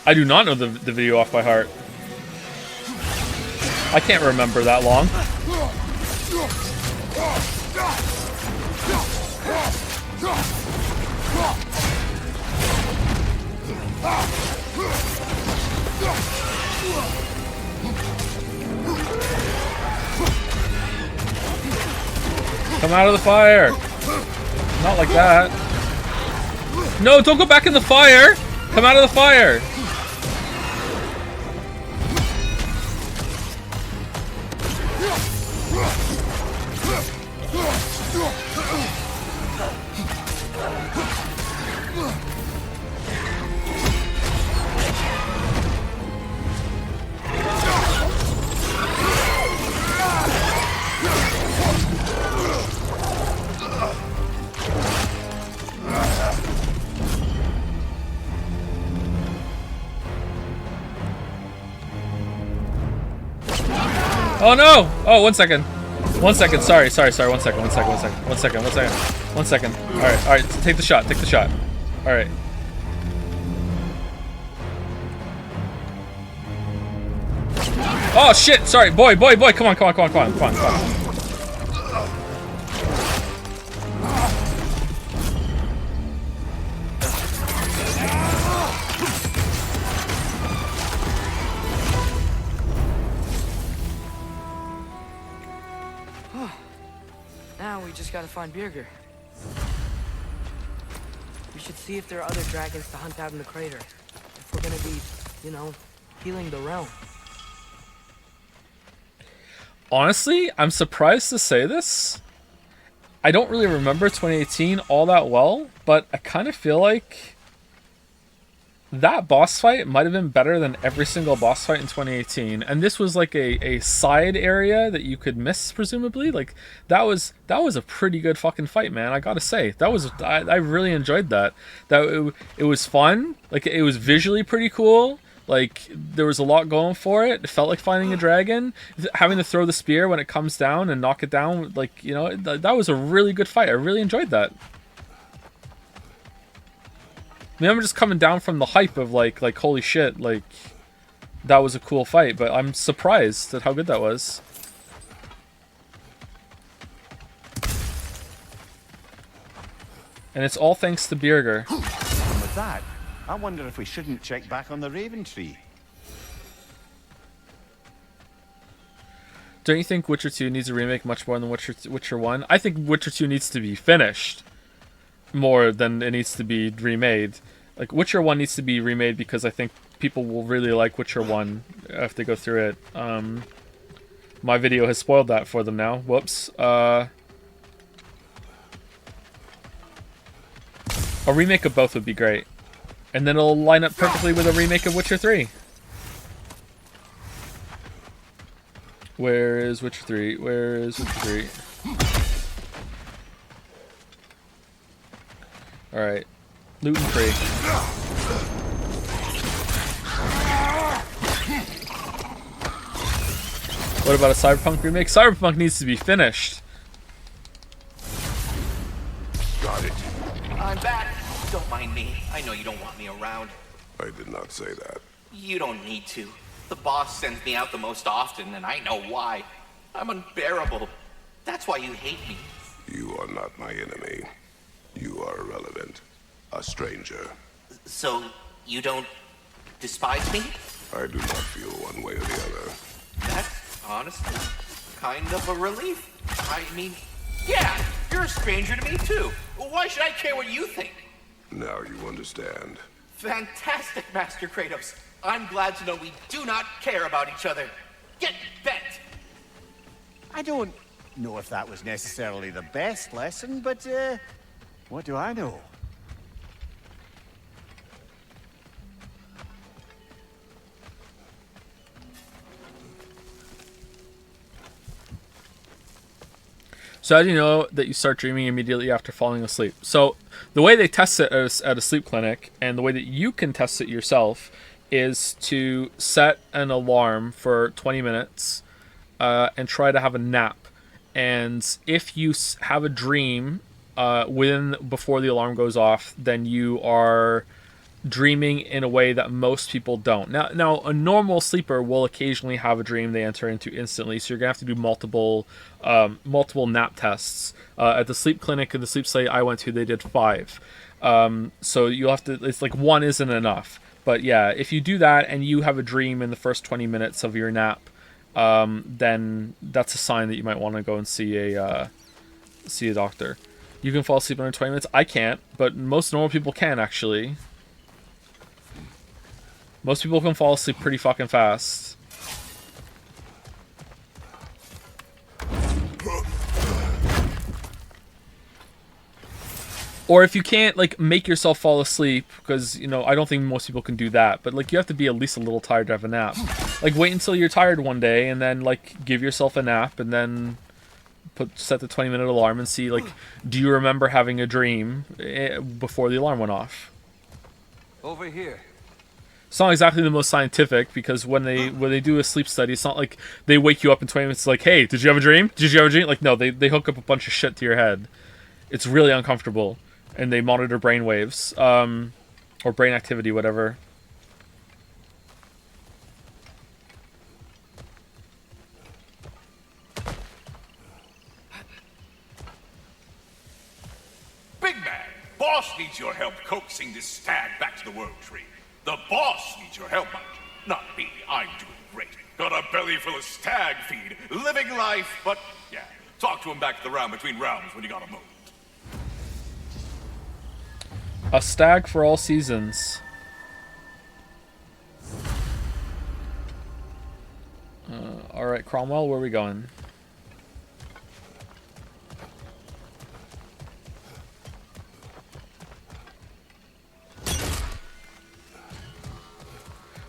I do not know the video off by heart. I can't remember that long. Come out of the fire! Not like that. No, don't go back in the fire! Come out of the fire! Oh no! Oh, 1 second. 1 second. Sorry. 1 second. 1 second. All right. Take the shot. All right. Oh shit! Sorry, boy. Come on. Now we just gotta find Birgir. We should see if there are other dragons to hunt out in the crater. If we're gonna be, healing the realm. Honestly, I'm surprised to say this. I don't really remember 2018 all that well, but I kind of feel like that boss fight might have been better than every single boss fight in 2018. And this was like a side area that you could miss, presumably. Like that was a pretty good fucking fight, man. I gotta say, I really enjoyed that. It was fun. Like it was visually pretty cool. Like there was a lot going for it. It felt like finding a dragon. Having to throw the spear when it comes down and knock it down, like that was a really good fight. I really enjoyed that. I mean, I'm just coming down from the hype of like holy shit, like that was a cool fight, but I'm surprised at how good that was. And it's all thanks to Birgir. And with that, I wonder if we shouldn't check back on the Raven Tree. Don't you think Witcher 2 needs a remake much more than Witcher 1? I think Witcher 2 needs to be finished more than it needs to be remade. Like Witcher 1 needs to be remade because I think people will really like Witcher 1 if they go through it. My video has spoiled that for them now. Whoops. A remake of both would be great. And then it'll line up perfectly with a remake of Witcher 3. Where is Witcher 3? Where is Witcher 3? Alright. Loot and free. What about a Cyberpunk remake? Cyberpunk needs to be finished. Got it. I'm back. Don't mind me. I know you don't want me around. I did not say that. You don't need to. The boss sends me out the most often, and I know why. I'm unbearable. That's why you hate me. You are not my enemy. You are irrelevant. A stranger. So, you don't despise me? I do not feel one way or the other. That's honestly kind of a relief. I mean, yeah, you're You're a stranger to me, too. Why should I care what you think? Now you understand. Fantastic, Master Kratos. I'm glad to know we do not care about each other. Get bent! I don't know if that was necessarily the best lesson, but, what do I know? So how do you know that you start dreaming immediately after falling asleep? So the way they test it at a sleep clinic, and the way that you can test it yourself, is to set an alarm for 20 minutes and try to have a nap. And if you have a dream before the alarm goes off, then you are dreaming in a way that most people don't. Now a normal sleeper will occasionally have a dream they enter into instantly, so you're gonna have to do multiple nap tests. At the sleep clinic and the sleep study I went to, they did 5. So you'll have to. It's like 1 isn't enough. But yeah, if you do that and you have a dream in the first 20 minutes of your nap, then that's a sign that you might want to go and see a doctor. You can fall asleep under 20 minutes. I can't, but most normal people can actually. Most people can fall asleep pretty fucking fast. Or if you can't, like, make yourself fall asleep, because, you know, I don't think most people can do that, but, like, you have to be at least a little tired to have a nap. Like, wait until you're tired one day, and then, like, give yourself a nap, and then set the 20-minute alarm and see, like, do you remember having a dream before the alarm went off? Over here. It's not exactly the most scientific, because when they do a sleep study, it's not like they wake you up in 20 minutes, like, hey, did you have a dream? Did you have a dream? Like, no, they hook up a bunch of shit to your head. It's really uncomfortable. And they monitor brain waves, or brain activity, whatever. Big man, boss needs your help coaxing this stag back to the World Tree. The boss needs your help, mind you. Not me, I'm doing great. Got a belly full of stag feed, living life, but yeah, talk to him back to the round between rounds when you got a moment. A stag for all seasons. Alright, Cromwell, where are we going?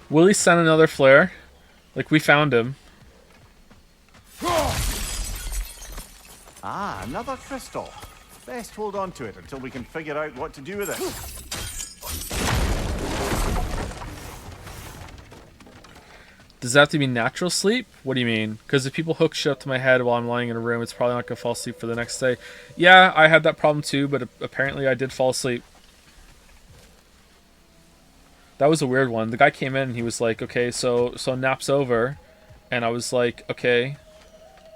Will he send another flare? Like, we found him. Ah, another crystal. Best hold on to it until we can figure out what to do with it. Does that have to be natural sleep? What do you mean? Because if people hook shit up to my head while I'm lying in a room, it's probably not going to fall asleep for the next day. Yeah, I had that problem too, but apparently I did fall asleep. That was a weird one. The guy came in and he was like, okay, so nap's over. And I was like, okay.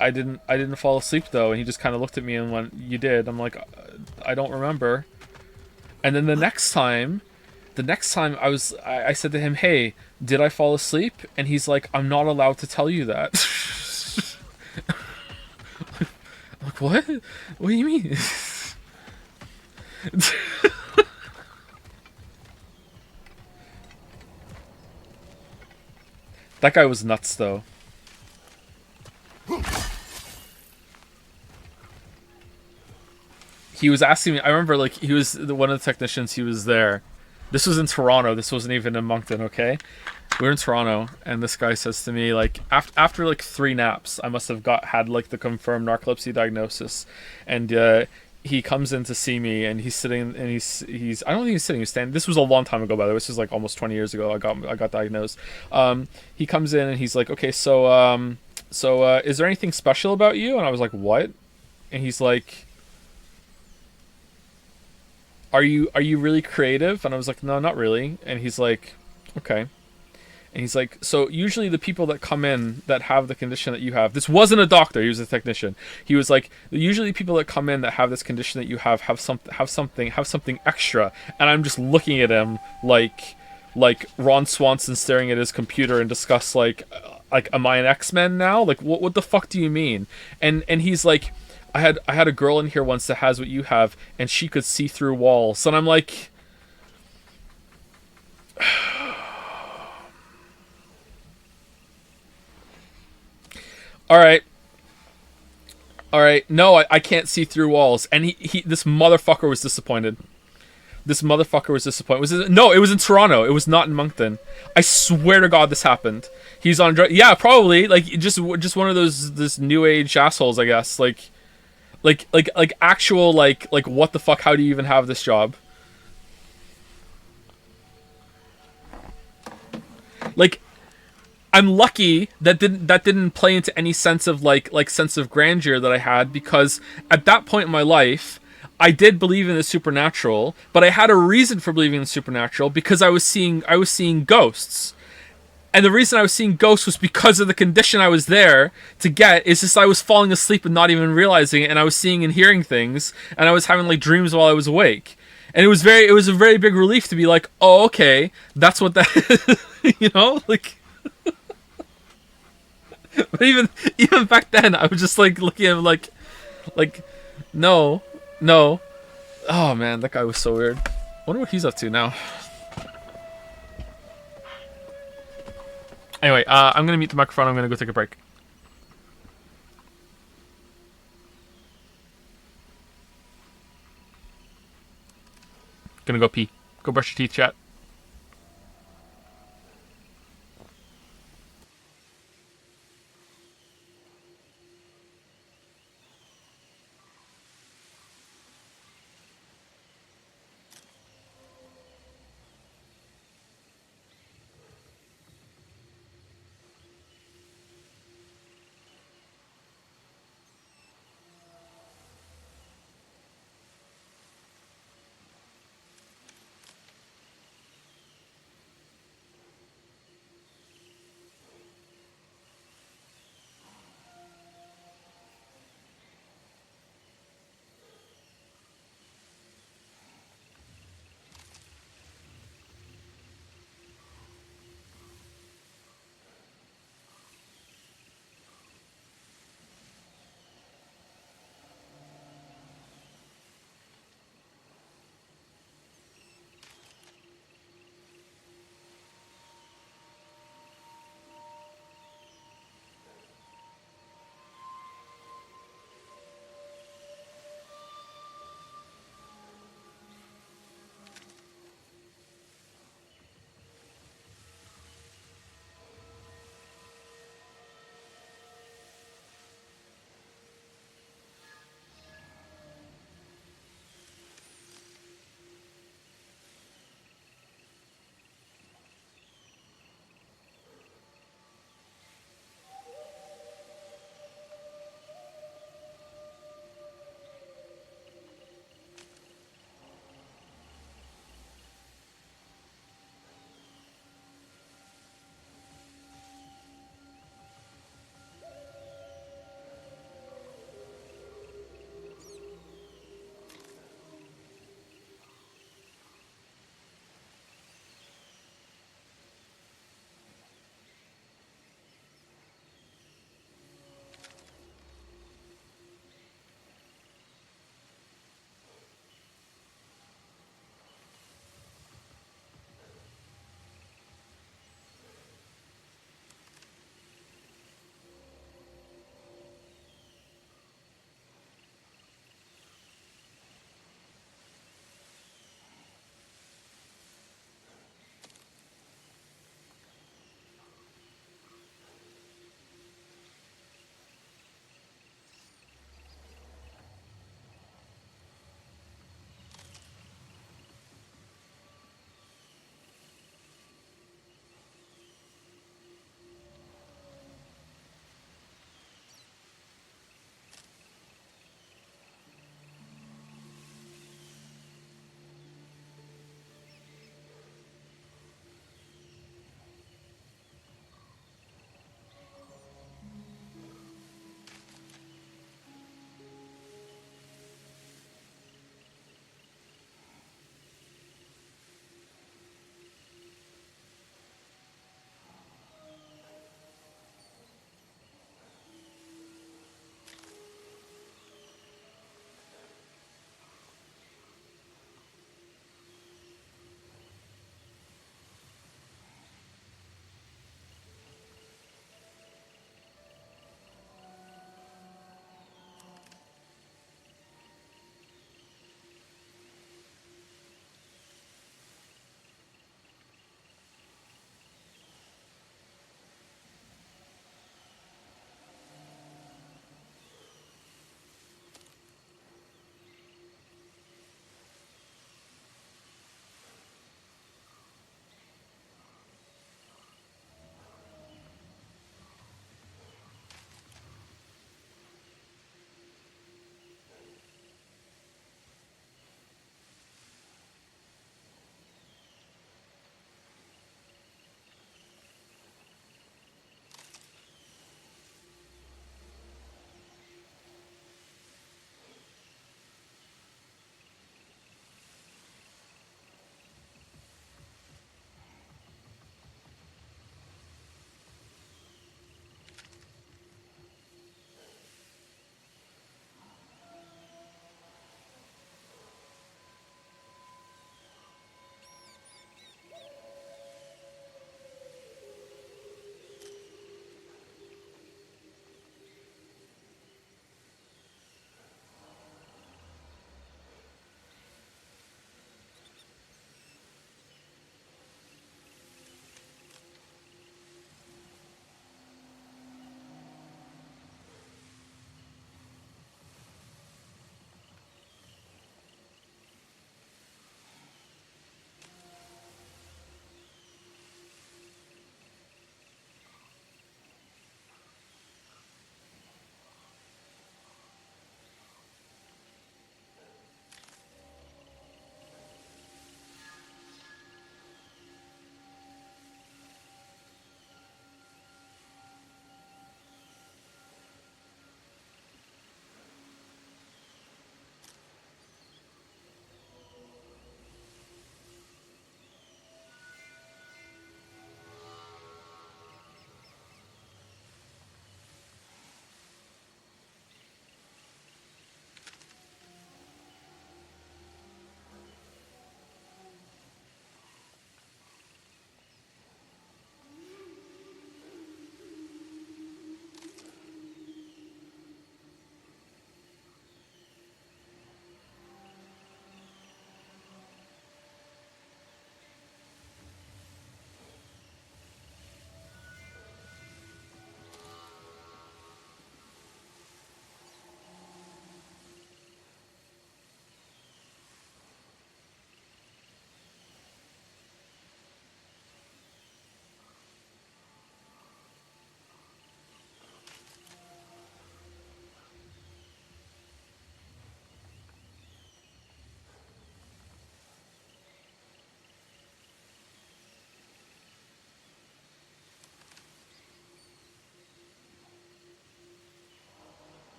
I didn't fall asleep though, and he just kind of looked at me and went, "You did." I'm like, "I don't remember." And then the next time I said to him, "Hey, did I fall asleep?" And he's like, "I'm not allowed to tell you that." I'm like, "What? What do you mean?" That guy was nuts though. He was asking me, I remember, like, he was one of the technicians, he was there. This was in Toronto, this wasn't even in Moncton, okay? We were in Toronto, and this guy says to me, like, after like 3 naps, I must have had, like, the confirmed narcolepsy diagnosis. And he comes in to see me, and he's sitting, and he's I don't think he's sitting, he's standing. This was a long time ago, by the way. This was, like, almost 20 years ago I got diagnosed. He comes in, and he's like, okay, so is there anything special about you? And I was like, what? And he's like, Are you really creative? And I was like, no, not really. And he's like, okay. And he's like, so usually the people that come in that have the condition that you have, this wasn't a doctor, he was a technician. He was like, usually people that come in that have this condition that you have something extra. And I'm just looking at him like Ron Swanson staring at his computer in disgust, like, am I an X-Men now? Like, what the fuck do you mean? And he's like, I had a girl in here once that has what you have, and she could see through walls. And I'm like, all right. No, I can't see through walls. And this motherfucker was disappointed. This motherfucker was disappointed. No, it was in Toronto. It was not in Moncton. I swear to God this happened. He's on drugs. Yeah, probably. Like, just one of this new age assholes, I guess. Like actual, like, what the fuck? How do you even have this job? Like, I'm lucky that didn't play into any sense of like sense of grandeur that I had, because at that point in my life, I did believe in the supernatural, but I had a reason for believing in the supernatural, because I was seeing ghosts. And the reason I was seeing ghosts was because of the condition I was there to get. It's just I was falling asleep and not even realizing it, and I was seeing and hearing things, and I was having like dreams while I was awake. And it was a very big relief to be like, oh, okay, that's what that is. You know, like. But even back then, I was just like looking at him like, no. Oh man, that guy was so weird. I wonder what he's up to now. Anyway, I'm gonna mute the microphone. I'm gonna go take a break. Gonna go pee. Go brush your teeth, chat.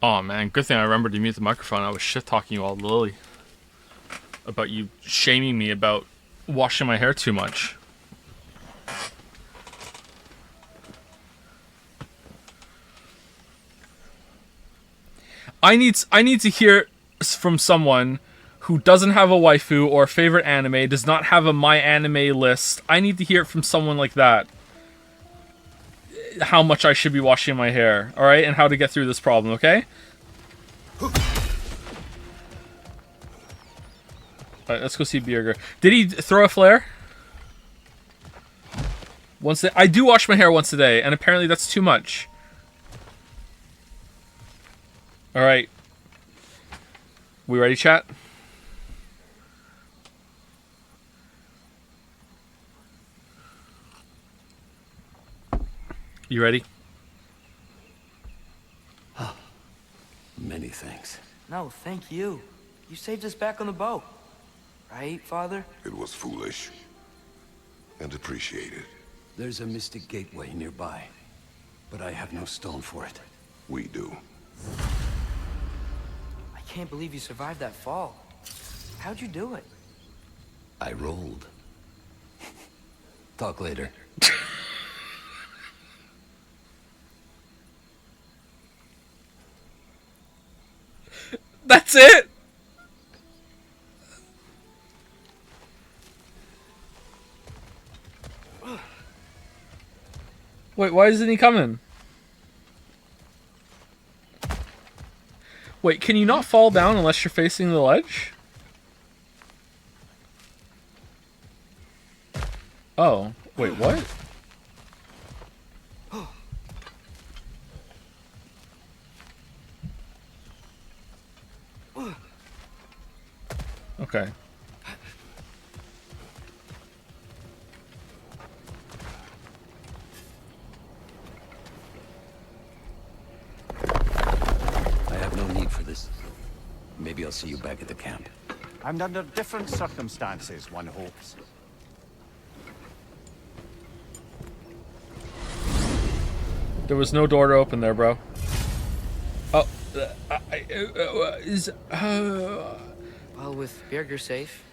Oh man, good thing I remembered to mute the microphone. I was shit talking you all to Lily about you shaming me about washing my hair too much. I need to hear from someone who doesn't have a waifu or a favorite anime, does not have a my anime list. I need to hear it from someone like that. How much I should be washing my hair, all right, and how to get through this problem, okay? All right, let's go see Birgir. Did he throw a flare? I do wash my hair once a day, and apparently that's too much. All right. We ready, chat? You ready? Many thanks. No, thank you. You saved us back on the boat. Right, Father? It was foolish. And appreciated. There's a mystic gateway nearby, but I have no stone for it. We do. I can't believe you survived that fall. How'd you do it? I rolled. Talk later. That's it? Wait, why isn't he coming? Wait, can you not fall down unless you're facing the ledge? Oh, wait, what? Okay. I have no need for this. Maybe I'll see you back at the camp. And under different circumstances, one hopes. There was no door to open there, bro. Oh, Well, with Birgir safe.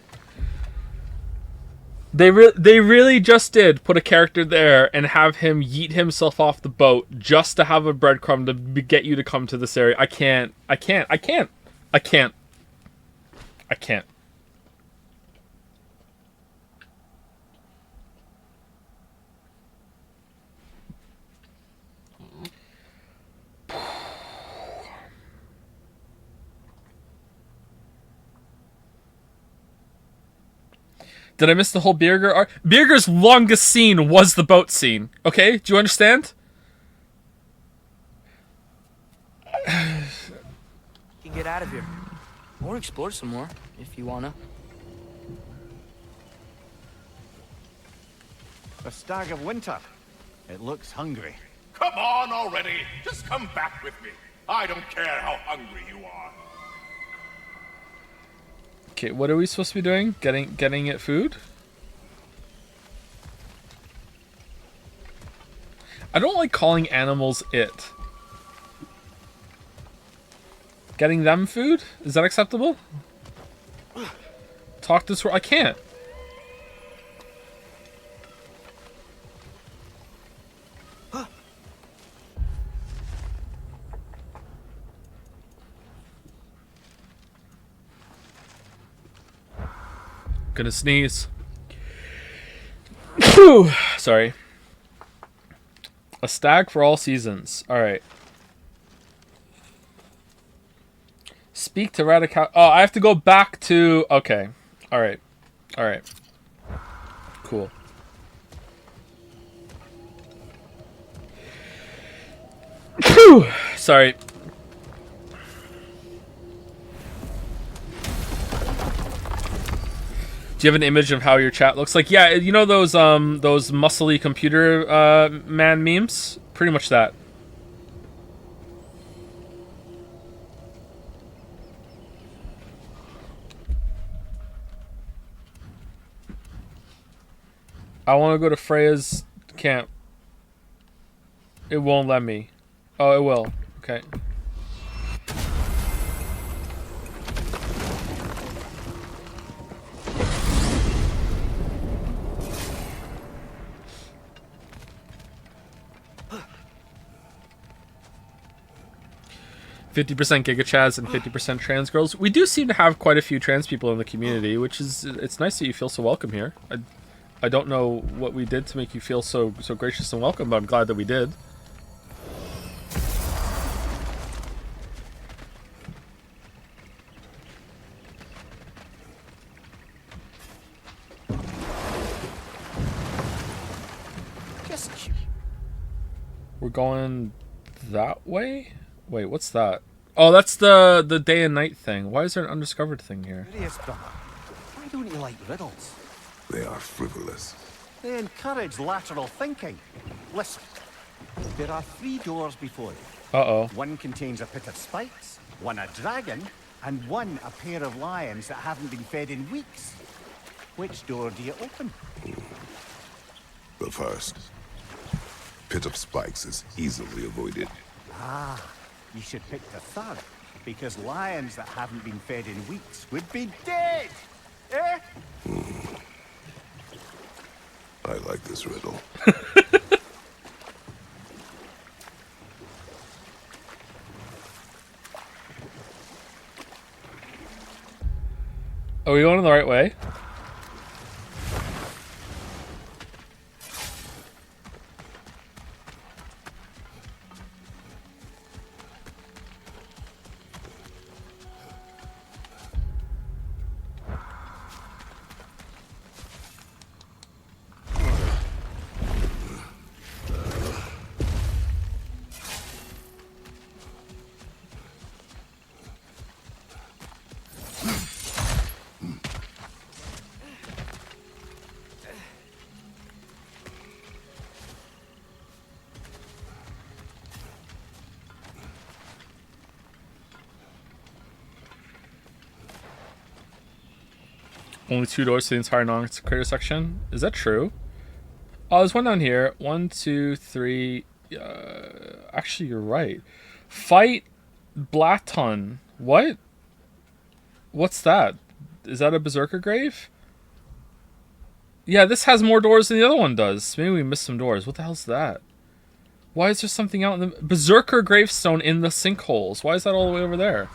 They really just did put a character there and have him yeet himself off the boat just to have a breadcrumb to get you to come to this area. I can't. Did I miss the whole Birgir arc? Birgir's longest scene was the boat scene. Okay? Do you understand? You can get out of here. Or explore some more, if you wanna. A stag of winter. It looks hungry. Come on already. Just come back with me. I don't care how hungry you are. Okay, what are we supposed to be doing? Getting it food? I don't like calling animals it. Getting them food? Is that acceptable? Talk this word. I can't. Gonna sneeze. Whew. Sorry. A stag for all seasons. Alright. Speak to Radical. Oh, I have to go back to. Okay. Alright. Alright. Cool. Whew. Sorry. Do you have an image of how your chat looks like? Yeah, you know those muscly computer man memes? Pretty much that. I want to go to Freya's camp. It won't let me. Oh, it will. Okay. 50% Giga Chads and 50% trans girls. We do seem to have quite a few trans people in the community, which is, it's nice that you feel so welcome here. I don't know what we did to make you feel so gracious and welcome, but I'm glad that we did. We're going that way? Wait, what's that? Oh, that's the day and night thing. Why is there an undiscovered thing here? Curious, brother. Why don't you like riddles? They are frivolous. They encourage lateral thinking. Listen, there are 3 doors before you. Uh-oh. One contains a pit of spikes, one a dragon, and one a pair of lions that haven't been fed in weeks. Which door do you open? The first. Pit of spikes is easily avoided. Ah, you should pick the third, because lions that haven't been fed in weeks would be dead! Eh? I like this riddle. Are we going the right way? Only 2 doors to the entire non-crater section. Is that true? Oh, there's one down here. 1, 2, 3. Actually, you're right. Fight Blaton. What? What's that? Is that a berserker grave? Yeah, this has more doors than the other one does. Maybe we missed some doors. What the hell's that? Why is there something out in the... Berserker gravestone in the sinkholes. Why is that all the way over there?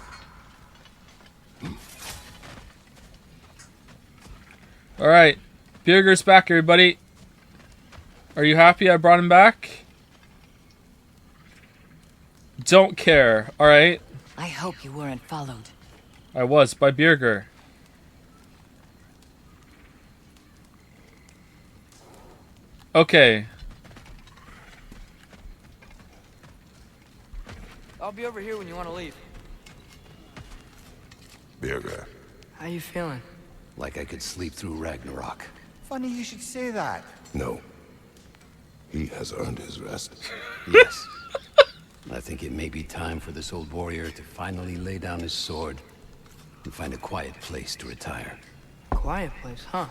Alright. Birgir's back, everybody. Are you happy I brought him back? Don't care. Alright. I hope you weren't followed. I was, by Birgir. Okay. I'll be over here when you want to leave. Birgir. How you feeling? Like I could sleep through Ragnarok. Funny you should say that. No. He has earned his rest. Yes. I think it may be time for this old warrior to finally lay down his sword and find a quiet place to retire. Quiet place, huh?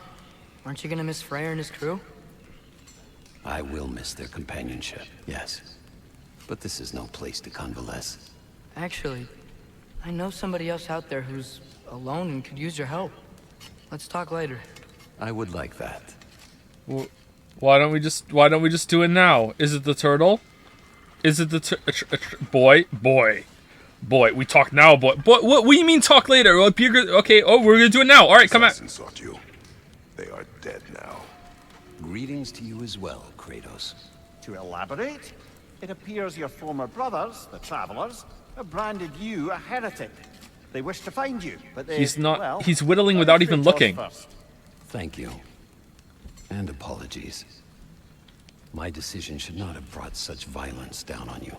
Aren't you gonna miss Freyr and his crew? I will miss their companionship, yes. But this is no place to convalesce. Actually, I know somebody else out there who's alone and could use your help. Let's talk later. I would like that. Why don't we just do it now? Is it the turtle? Is it the boy? We talk now, boy. What do you mean talk later? Well, okay, oh, we're gonna do it now. All right, come on. Sought you. They are dead now. Greetings to you as well, Kratos. To elaborate, it appears your former brothers, the Travelers, have branded you a heretic. They wish to find you, but they... He's not... Well, he's whittling without even looking. First. Thank you. And apologies. My decision should not have brought such violence down on you.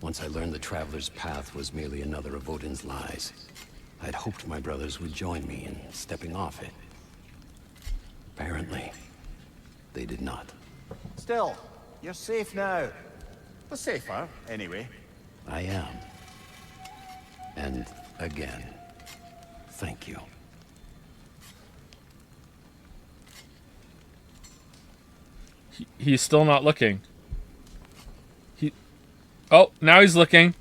Once I learned the Traveler's Path was merely another of Odin's lies, I'd hoped my brothers would join me in stepping off it. Apparently, they did not. Still, you're safe now. Well, safer, anyway. I am. And again, thank you. He's still not looking. Oh, now he's looking.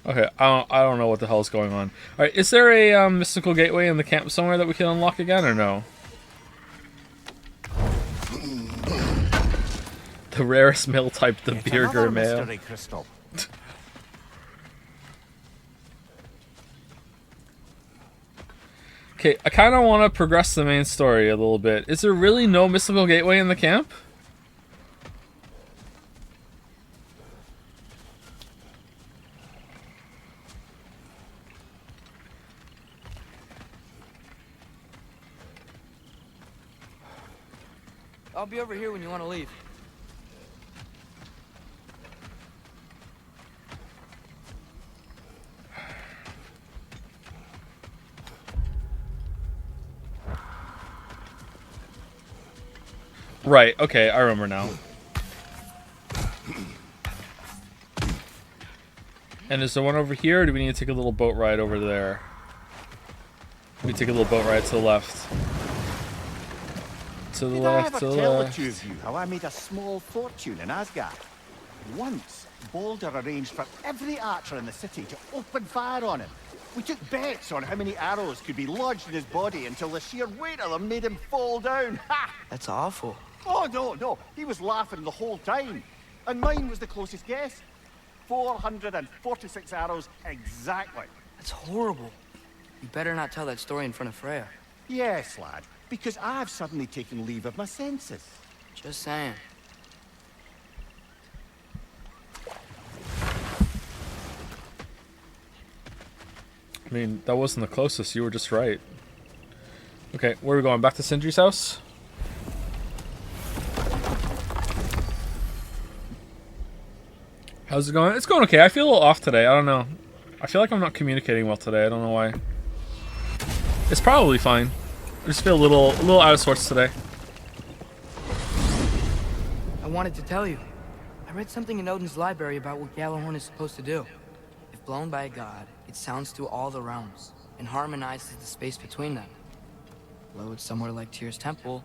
Okay, I don't know what the hell is going on. All right, is there a mystical gateway in the camp somewhere that we can unlock again, or no? The rarest mail type, the Yet Birgir another mail. mystery crystal. Okay, I kind of want to progress the main story a little bit. Is there really no mystical gateway in the camp? I'll be over here when you want to leave. Right, okay, I remember now. And is there one over here, or do we need to take a little boat ride over there? We take a little boat ride to the left. To the Did I left, ever to the tell the left. two of you how I made a small fortune in Asgard? Once, Balder arranged for every archer in the city to open fire on him. We took bets on how many arrows could be lodged in his body until the sheer weight of them made him fall down. Ha! That's awful. Oh, no. He was laughing the whole time. And mine was the closest guess. 446 arrows exactly. That's horrible. You better not tell that story in front of Freya. Yes, lad, because I've suddenly taken leave of my senses. Just saying. I mean, that wasn't the closest, you were just right. Okay, where are we going? Back to Sindri's house? How's it going? It's going okay. I feel a little off today. I don't know. I feel like I'm not communicating well today. I don't know why. It's probably fine. I just feel a little out of sorts today. I wanted to tell you. I read something in Odin's library about what Gjallarhorn is supposed to do. If blown by a god, it sounds through all the realms and harmonizes the space between them. Blow it somewhere like Tyr's temple,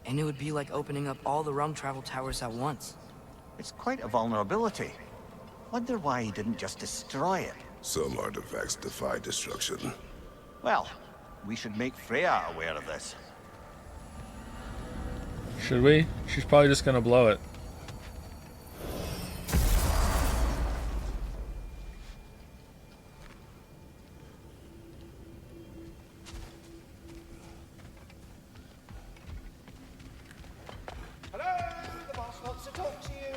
and it would be like opening up all the realm travel towers at once. It's quite a vulnerability. Wonder why he didn't just destroy it. Some artifacts defy destruction. Well, we should make Freya aware of this. Should we? She's probably just gonna blow it. Hello, the boss wants to talk to you.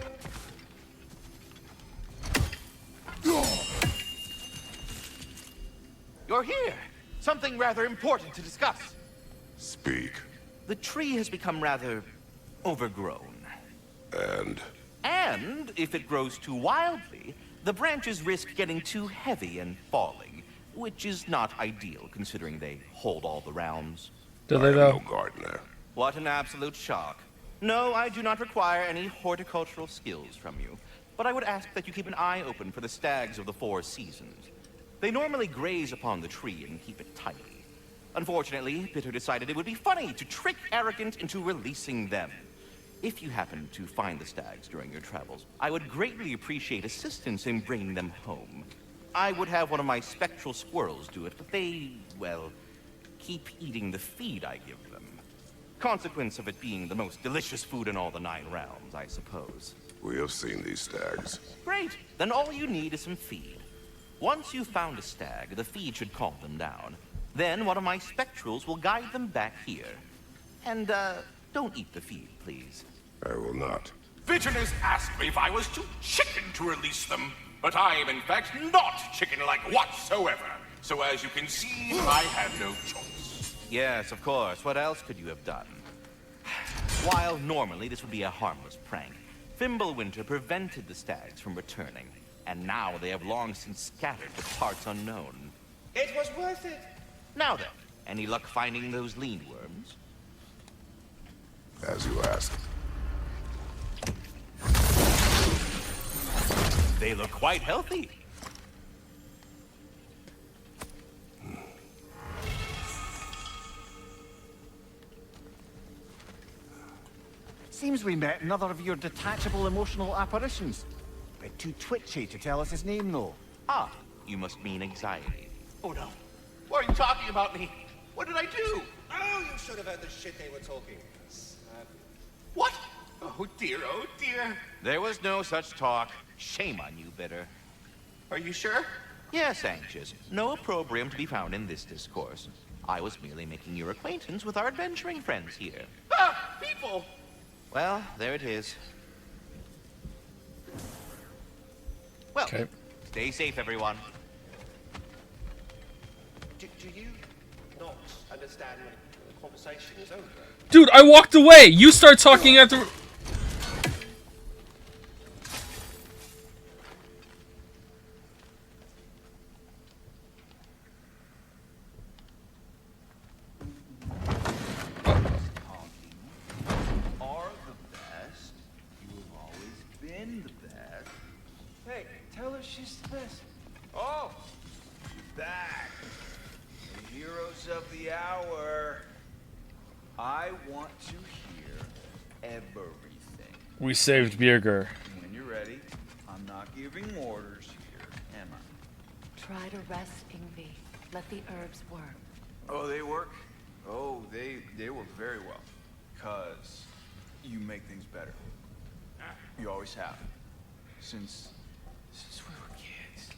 You're here. Something rather important to discuss. Speak. The tree has become rather overgrown. And if it grows too wildly, the branches risk getting too heavy and falling, which is not ideal considering they hold all the realms. Do I they am though? no gardener. What an absolute shock. No, I do not require any horticultural skills from you, but I would ask that you keep an eye open for the stags of the four seasons. They normally graze upon the tree and keep it tidy. Unfortunately, Bitter decided it would be funny to trick Arrogant into releasing them. If you happen to find the stags during your travels, I would greatly appreciate assistance in bringing them home. I would have one of my spectral squirrels do it, but they, well, keep eating the feed I give them. Consequence of it being the most delicious food in all the 9 realms, I suppose. We have seen these stags. Great, then all you need is some feed. Once you've found a stag, the feed should calm them down. Then one of my spectrals will guide them back here. And, don't eat the feed, please. I will not. Vigilance asked me if I was too chicken to release them, but I am in fact not chicken-like whatsoever. So as you can see, I have no choice. Yes, of course. What else could you have done? While normally this would be a harmless prank, Fimbulwinter prevented the stags from returning, and now they have long since scattered to parts unknown. It was worth it. Now then, any luck finding those lean worms? As you ask. They look quite healthy. Seems we met another of your detachable emotional apparitions. Bit too twitchy to tell us his name, though. Ah, You must mean anxiety. Oh no. Why are you talking about me? What did I do? Oh, you should have heard the shit they were talking. What? Oh dear, oh dear. There was no such talk. Shame on you, Bitter. Are you sure? Yes, Anxious. No opprobrium to be found in this discourse. I was merely making your acquaintance with our adventuring friends here. Ah, people! Well, there it is. Well, Okay. stay safe, everyone. Do you not understand when the conversation is over? Dude, I walked away. You start talking after. Are the best. You have always been the best. Hey, tell her she's the best. Oh, back. The heroes of the hour. I want to hear everything. We saved Birgir. When you're ready, I'm not giving orders here, am I? Try to rest, Ingvi. Let the herbs work. Oh, they work? Oh, they work very well. 'Cause you make things better. You always have. Since we were kids.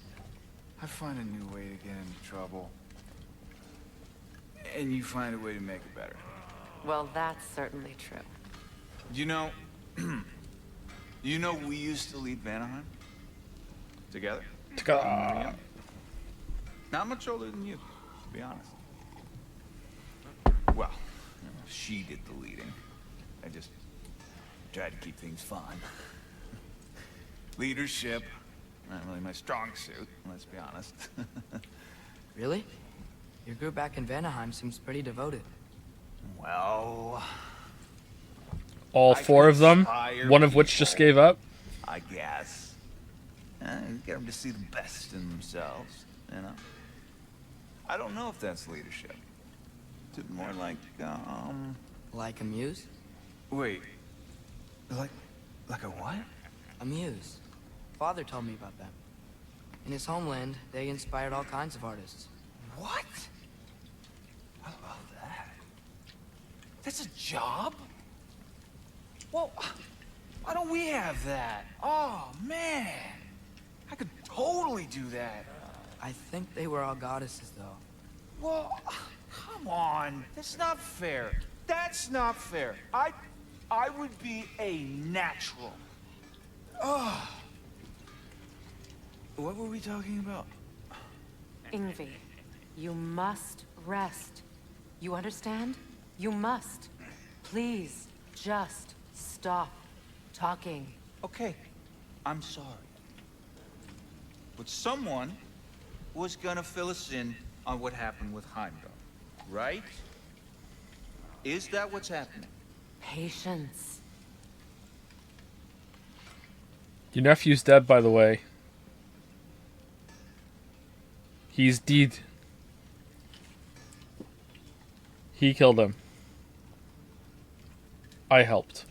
I find a new way to get into trouble. And you find a way to make it better. Well, that's certainly true. You know, we used to lead Vanaheim together. Not much older than you, to be honest. Well, she did the leading. I just tried to keep things fun. Leadership, not really my strong suit, let's be honest. Really? Your group back in Vanaheim seems pretty devoted. Well, All I four can of them, inspire one of which just people, gave up. I guess. Get them to see the best in themselves, you know? I don't know if that's leadership. It's more like, Like a muse? wait. Like a what? A muse. Father told me about them. In his homeland, they inspired all kinds of artists. What? How about that? That's a job? Well, why don't we have that? Oh, man. I could totally do that. I think they were all goddesses, though. Well, come on. That's not fair. That's not fair. I would be a natural. Oh. What were we talking about? Ingvi, you must rest. You understand? You must. Please, just stop talking. Okay, I'm sorry. But someone was gonna fill us in on what happened with Heimdall, right? Is that what's happening? Patience. Your nephew's dead, by the way. He's dead. He killed him. I helped.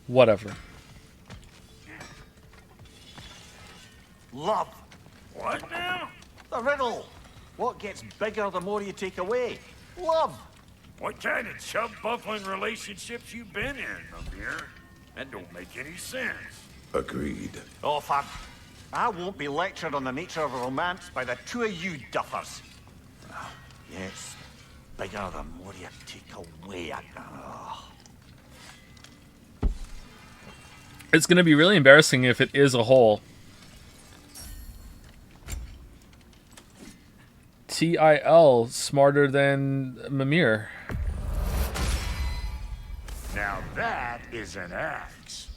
Whatever. Love. What now? The riddle. What gets bigger the more you take away? Love. What kind of chub-buffling relationships you been in, Amir? That don't make any sense. Agreed. Oh, fam. I won't be lectured on the nature of romance by the two of you duffers. Yes, bigger the more you take away. It's gonna be really embarrassing if it is a hole. TIL, smarter than Mimir. Now that is an axe.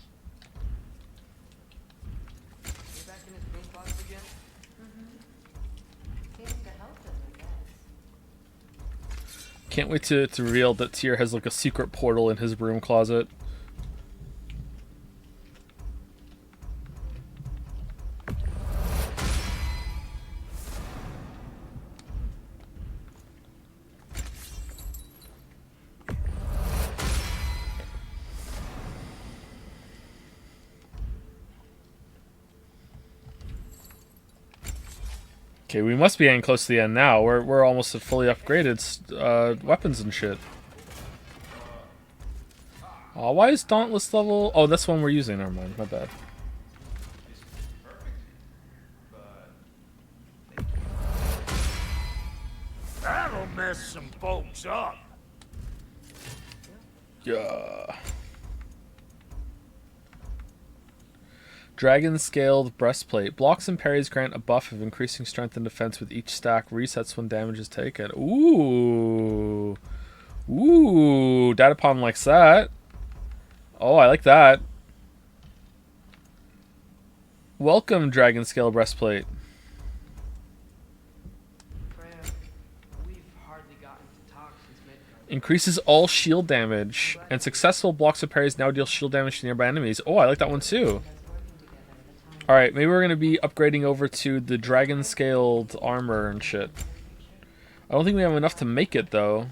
You back in his broom closet again? Seems to help them, I guess. Can't wait to reveal that Tyr has like a secret portal in his broom closet. Okay, we must be getting close to the end now. We're almost at fully upgraded weapons and shit. Oh, why is Dauntless level? Oh, that's one we're using. Never mind. My bad. That'll mess some folks up. Yeah. Dragon Scaled Breastplate. Blocks and parries grant a buff of increasing strength and defense with each stack. Resets when damage is taken. Ooh. Ooh. Datapalm likes that. Oh, I like that. Welcome, Dragon Scaled Breastplate. Increases all shield damage. And successful blocks of parries now deal shield damage to nearby enemies. Oh, I like that one too. Alright, maybe we're going to be upgrading over to the dragon scaled armor and shit. I don't think we have enough to make it though.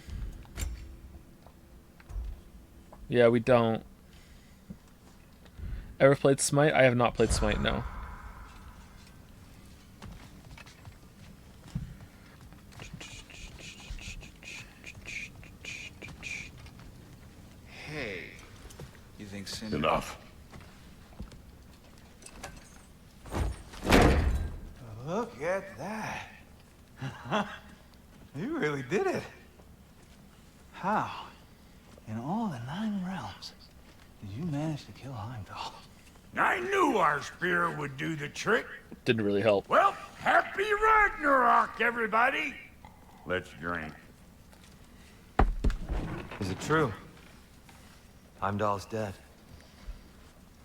Yeah, we don't. Ever played Smite? I have not played Smite, no. Hey, you think Sin... Enough. Look at that. You really did it. How? In all the 9 realms, did you manage to kill Heimdall? I knew our spear would do the trick. Didn't really help. Well, happy Ragnarok, everybody. Let's drink. Is it true? Heimdall's dead.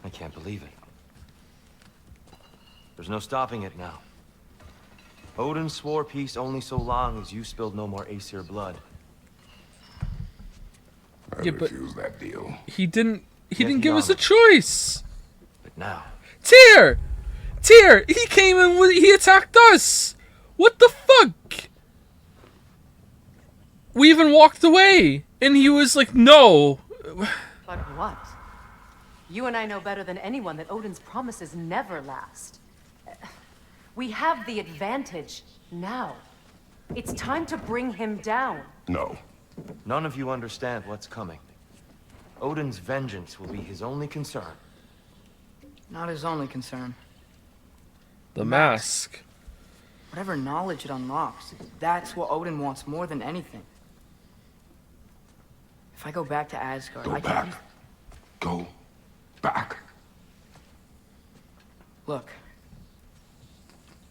I can't believe it. There's no stopping it now. Odin swore peace only so long as you spilled no more Aesir blood. I refuse that deal. He didn't give us a choice. But now... Tyr! Tyr! He came in he attacked us! What the fuck? We even walked away, and he was like, no. But what? You and I know better than anyone that Odin's promises never last. We have the advantage now. It's time to bring him down. No. None of you understand what's coming. Odin's vengeance will be his only concern. Not his only concern. The mask. Whatever knowledge it unlocks, that's what Odin wants more than anything. If I go back to Asgard, Go back. Go back. Look.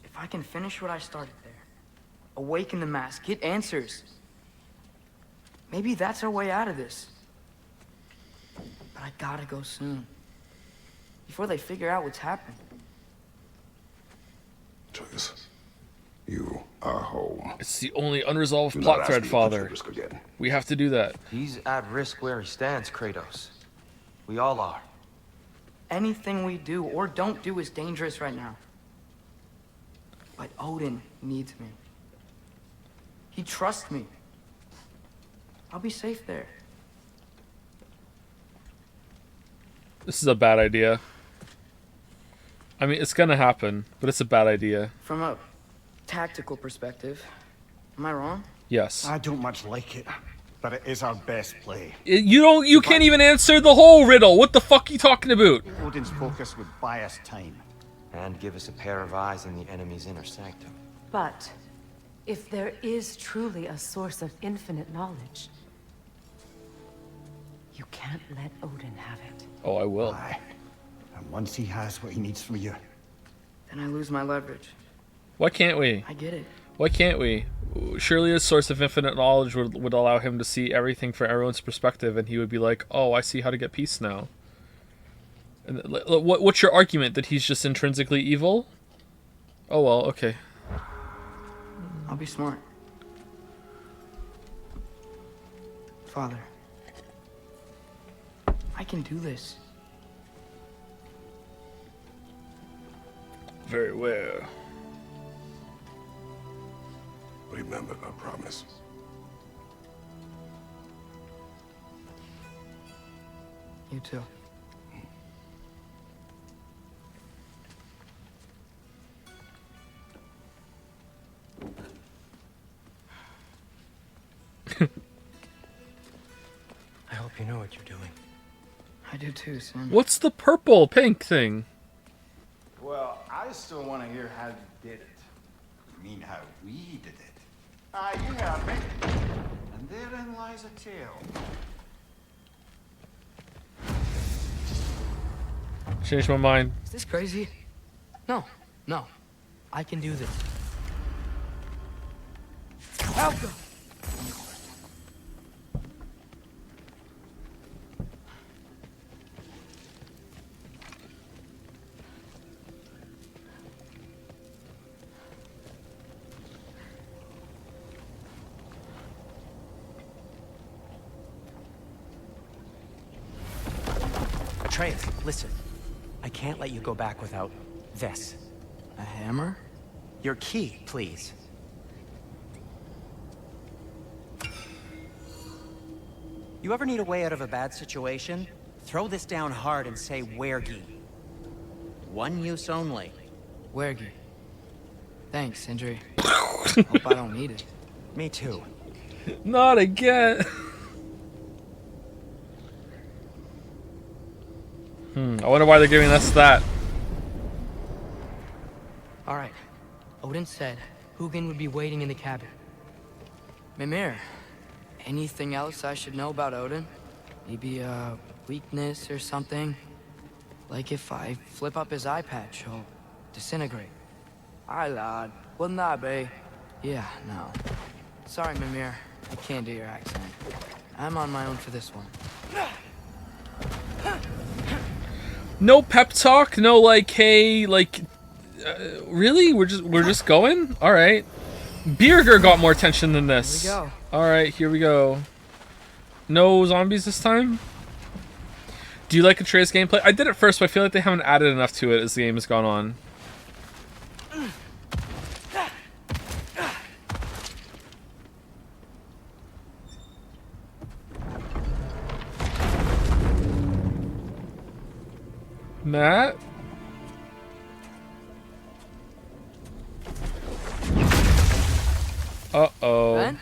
If I can finish what I started there, awaken the mask, get answers. Maybe that's our way out of this. But I gotta go soon. Before they figure out what's happened. Choice. You are home. It's the only unresolved Do plot not thread, ask me to touch Father. the risk again. We have to do that. He's at risk where he stands, Kratos. We all are. Anything we do or don't do is dangerous right now. But Odin needs me. He trusts me. I'll be safe there. This is a bad idea. I mean, it's gonna happen, but it's a bad idea. From a tactical perspective, am I wrong? Yes. I don't much like it, but it is our best play. You can't even answer the whole riddle. What the fuck are you talking about? Odin's focus would buy us time. And give us a pair of eyes in the enemy's inner sanctum. But if there is truly a source of infinite knowledge, you can't let Odin have it. Oh, I will. Aye. And once he has what he needs from you, Then I lose my leverage. Why can't we? I get it. Why can't we? Surely a source of infinite knowledge would allow him to see everything from everyone's perspective, and he would be like, oh, I see how to get peace now. And what's your argument? That he's just intrinsically evil? Oh, well, okay. I'll be smart. Father. I can do this. Very well. Remember the promise. You too. what you're doing. I do too, son. What's the purple pink thing? Well, I still want to hear how you did it. You mean how we did it? Ah, you heard me. And therein lies a tale. Changed my mind. Is this crazy? No, no. I can do this. Help them! Atreus, listen. I can't let you go back without this. A hammer? Your key, please. You ever need a way out of a bad situation? Throw this down hard and say Wergi. One use only. Wergi. Thanks, Sindri. Hope I don't need it. Me too. Not again. I wonder why they're giving us that. Alright. Odin said Hugin would be waiting in the cabin. Mimir, anything else I should know about Odin? Maybe a weakness or something? Like if I flip up his eye patch, he'll disintegrate. Aye, lad. Wouldn't that be? Yeah, no. Sorry, Mimir. I can't do your accent. I'm on my own for this one. No pep talk, no like, hey, like, really? We're just going? All right. Birgir got more attention than this. Here we go. All right, here we go. No zombies this time. Do you like Atreus gameplay? I did it first, but I feel like they haven't added enough to it as the game has gone on. Matt? Uh-oh. Ben?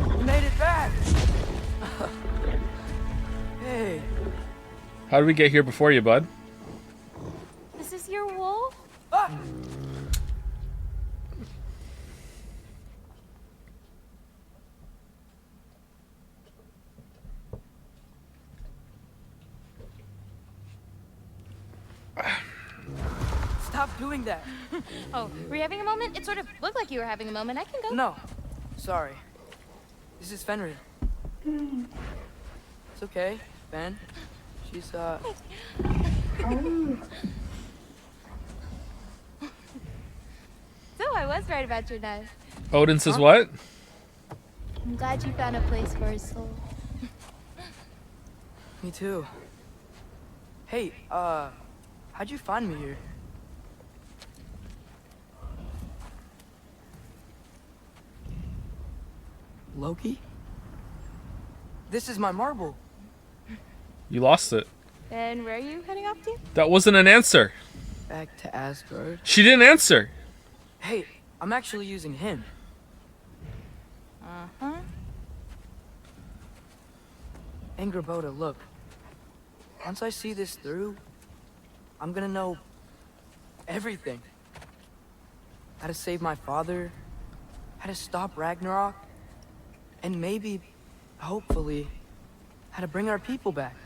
You made it back! Hey. How did we get here before you, bud? This is your wolf? Ah! Stop doing that. Oh, were you having a moment? It sort of looked like you were having a moment. I can go. No. Sorry. This is Fenrir. It's okay, Ben. She's, So I was right about your knife. Odin says what? I'm glad you found a place for his soul. Me too. Hey, how'd you find me here? Loki? This is my marble. You lost it. And where are you heading off to? That wasn't an answer. Back to Asgard. She didn't answer. Hey, I'm actually using him. Uh-huh. Angrboda, look. Once I see this through, I'm gonna know everything. How to save my father, how to stop Ragnarok, and maybe, hopefully, how to bring our people back.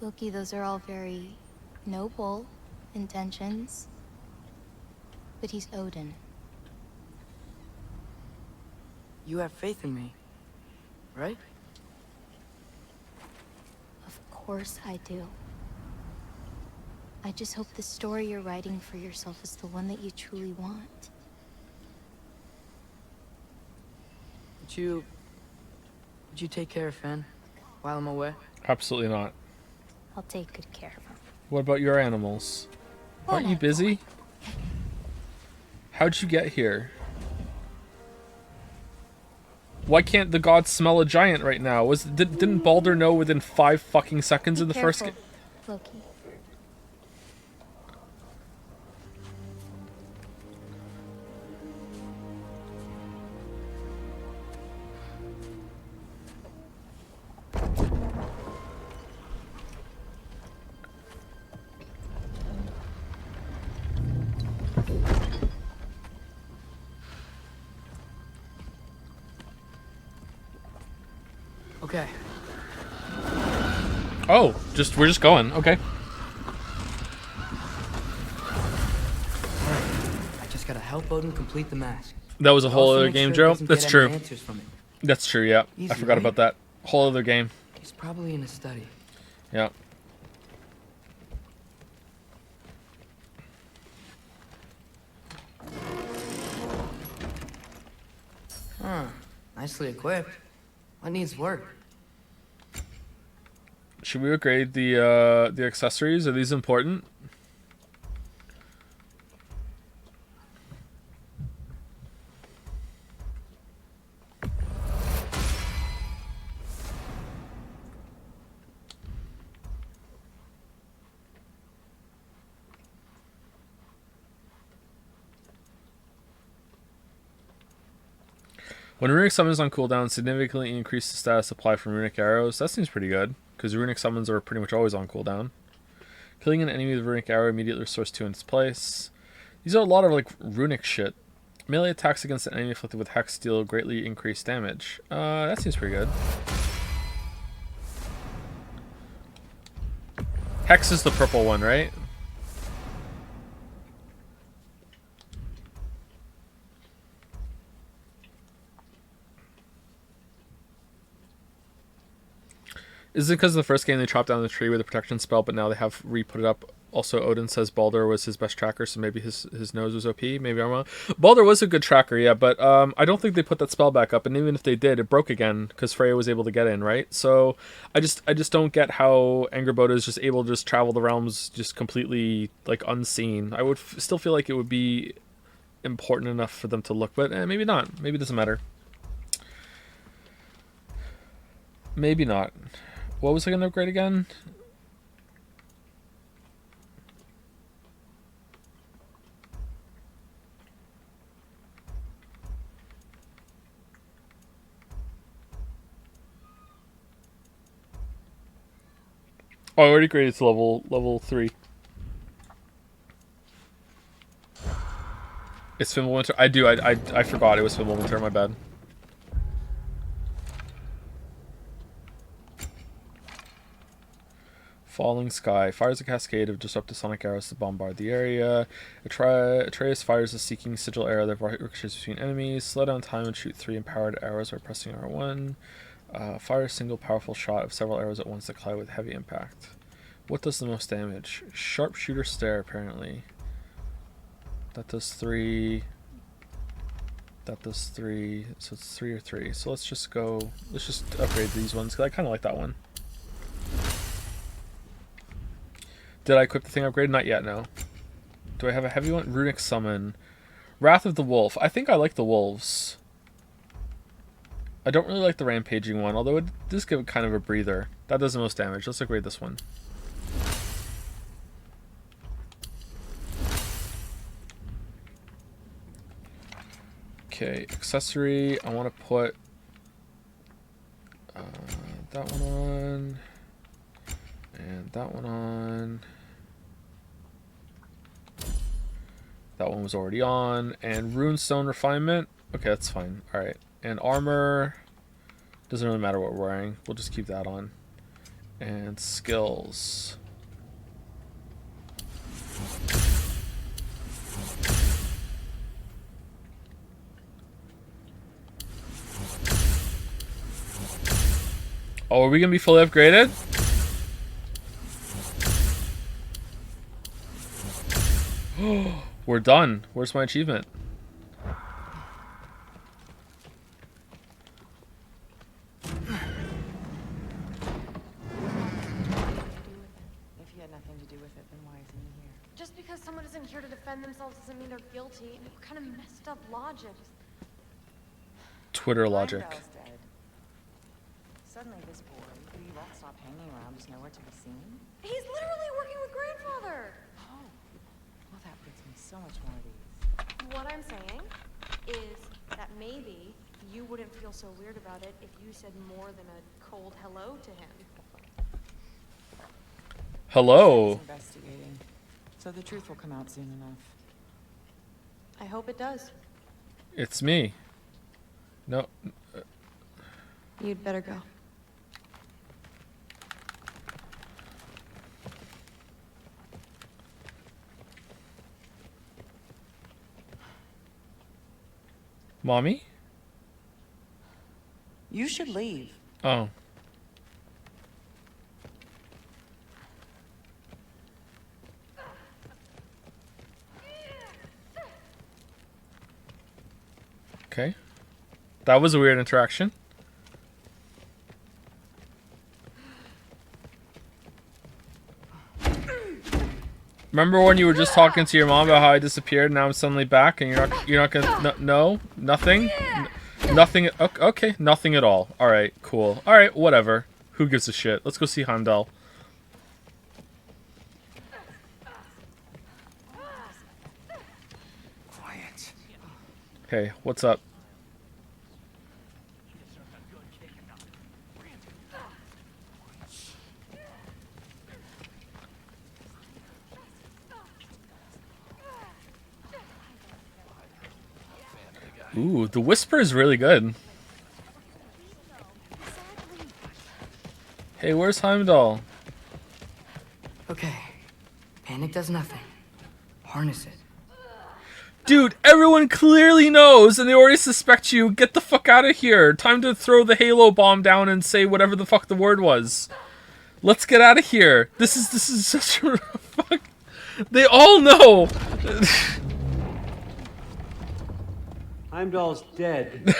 Loki, those are all very noble intentions. But he's Odin. You have faith in me, right? Of course I do. I just hope the story you're writing for yourself is the one that you truly want. Would you take care of Fen while I'm away? Absolutely not. I'll take good care of him. What about your animals? Aren't you busy? How'd you get here? Why can't the gods smell a giant right now? Didn't Baldur know within 5 fucking seconds in the first game? Loki. Okay. Oh, we're just going. Okay. I just gotta help Odin complete the mask. That was a whole Also other make game, sure he Joe. doesn't That's get true. any answers from it. That's true. Yeah, I Easy, forgot right? about that. Whole other game. He's probably in his study. Yeah. Huh. Nicely equipped. What needs work? Should we upgrade the accessories? Are these important? When runic summons on cooldown, significantly increase the status supply from runic arrows. That seems pretty good, because runic summons are pretty much always on cooldown. Killing an enemy with a runic arrow immediately restores 2 in its place. These are a lot of like runic shit. Melee attacks against an enemy afflicted with hex deal greatly increased damage. That seems pretty good. Hex is the purple one, right? Is it because of the first game they chopped down the tree with a protection spell, but now they have re-put it up? Also, Odin says Baldur was his best tracker, so maybe his nose was OP. Maybe I'm wrong. Baldur was a good tracker, yeah, but I don't think they put that spell back up, and even if they did, it broke again because Freya was able to get in, right? So I just don't get how Angerboda is just able to just travel the realms just completely like unseen. I would still feel like it would be important enough for them to look, but maybe not. Maybe it doesn't matter. Maybe not. What was I going to upgrade again? Oh, I already graded to level 3. It's Fimbulwinter. I do. I forgot it was Fimbulwinter. My bad. Falling Sky. Fires a cascade of disruptive sonic arrows to bombard the area. Atreus fires a seeking sigil arrow that ricochets between enemies. Slow down time and shoot 3 empowered arrows by pressing R1. Fire a single powerful shot of several arrows at once that collide with heavy impact. What does the most damage? Sharpshooter Stare, apparently. That does 3. That does 3. So it's 3 or 3. So let's just upgrade these ones, because I kind of like that one. Did I equip the thing upgrade? Not yet, no. Do I have a heavy one? Runic Summon. Wrath of the Wolf. I think I like the wolves. I don't really like the rampaging one, although it does give it kind of a breather. That does the most damage. Let's upgrade this one. Okay, accessory. I want to put that one on. And that one on. That one was already on. And Runestone Refinement. Okay, that's fine. Alright. And armor. Doesn't really matter what we're wearing. We'll just keep that on. And skills. Oh, are we going to be fully upgraded? We're done. Where's my achievement? If he had nothing to do with it, then why isn't he here? Just because someone isn't here to defend themselves doesn't mean they're guilty. And what kind of messed up logic? Twitter logic. Heimdall's dead. Suddenly this boy, who you all stop hanging around, is nowhere to be seen? He's literally working with grandfather. Oh. Well, that puts me so much more at ease. What I'm saying is that maybe you wouldn't feel so weird about it if you said more than a cold hello to him. Hello. He's investigating, so the truth will come out soon enough. I hope it does. It's me. No. You'd better go. Mommy? You should leave. Oh. Okay. That was a weird interaction. Remember when you were just talking to your mom about how I disappeared and now I'm suddenly back and you're not gonna no nothing nothing okay nothing at all. All right, cool. All right, whatever. Who gives a shit? Let's go see Heimdall. Quiet. Hey, what's up? Ooh, the whisper is really good. Hey, where's Heimdall? Okay. Panic does nothing. Harness it. Dude, everyone clearly knows and they already suspect you. Get the fuck out of here. Time to throw the Halo bomb down and say whatever the fuck the word was. Let's get out of here. This is such a fuck. They all know. Heimdall's dead.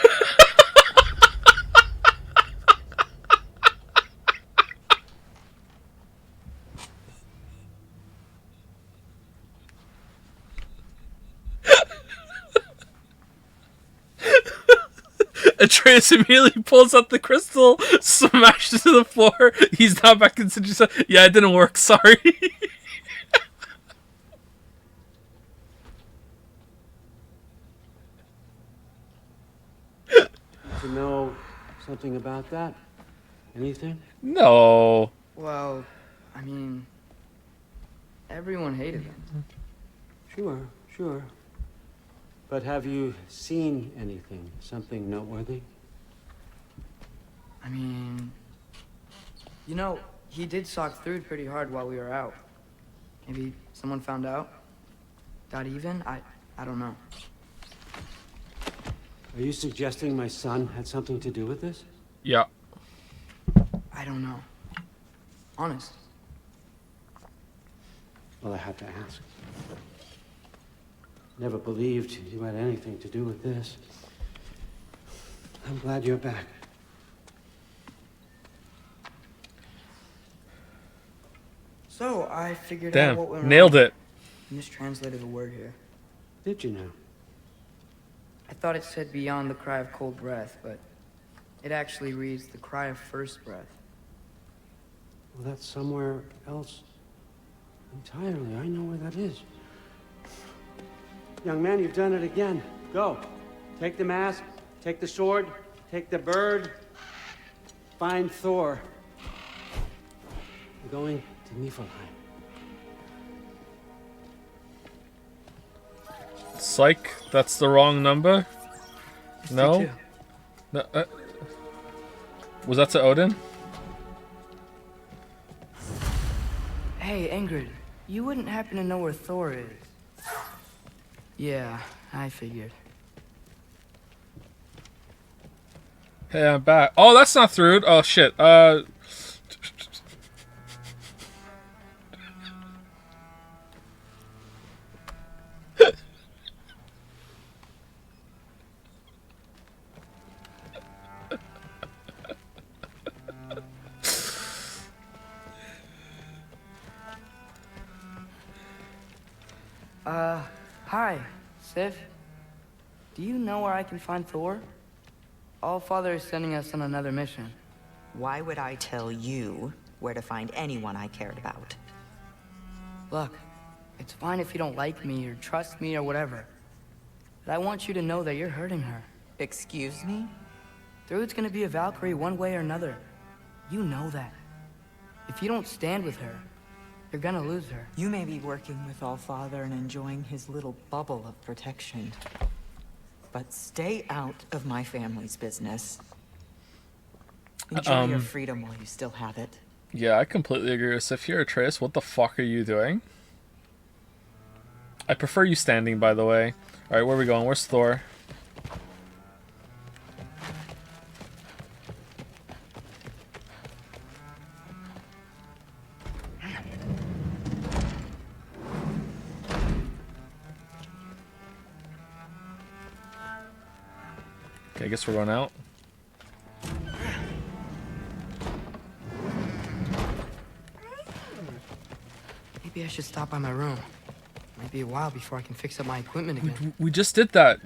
Atreus immediately pulls out the crystal, smashes to the floor. He's now back in situation. Yeah, it didn't work. Sorry. To know something about that? Anything? No. Well, I mean, everyone hated him. Sure. But have you seen anything? Something noteworthy? I mean, you know, he did sock through it pretty hard while we were out. Maybe someone found out? Got even? I don't know. Are you suggesting my son had something to do with this? Yeah. I don't know. Honest. Well, I had to ask. Never believed you had anything to do with this. I'm glad you're back. So, I figured Damn, out what went nailed wrong. it. Mistranslated a word here. Did you know? I thought it said beyond the cry of cold breath, but it actually reads the cry of first breath. Well, that's somewhere else entirely. I know where that is. Young man, you've done it again. Go. Take the mask, take the sword, take the bird. Find Thor. I'm going to Niflheim. Psych, that's the wrong number. No? Me too. No. Was that to Odin? Hey, Ingrid, you wouldn't happen to know where Thor is? Yeah, I figured. Hey, I'm back. Oh, that's not Thrud. Oh, shit. Hi, Sif. Do you know where I can find Thor? Allfather is sending us on another mission. Why would I tell you where to find anyone I cared about? Look, it's fine if you don't like me or trust me or whatever. But I want you to know that you're hurting her. Excuse me? Thrud's gonna be a Valkyrie one way or another. You know that. If you don't stand with her, you're gonna lose her. You may be working with Allfather and enjoying his little bubble of protection. But stay out of my family's business. Enjoy your freedom while you still have it. Yeah, I completely agree with Sif here. Atreus, what the fuck are you doing? I prefer you standing, by the way. Alright, where are we going? Where's Thor? Okay, I guess we're going out. Maybe I should stop by my room. Might be a while before I can fix up my equipment again. We just did that.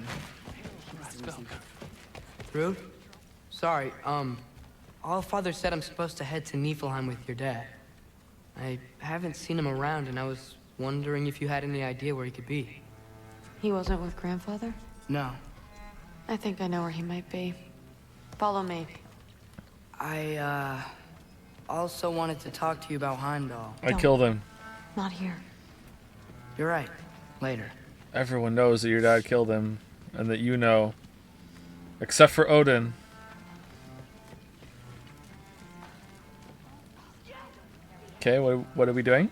Rude? Sorry, All Father said I'm supposed to head to Niflheim with your dad. I haven't seen him around, and I was wondering if you had any idea where he could be. He wasn't with Grandfather? No. I think I know where he might be. Follow me. I, also wanted to talk to you about Heimdall. I killed him. Not here. You're right. Later. Everyone knows that your dad killed him, and that you know. Except for Odin. Okay, what are we doing?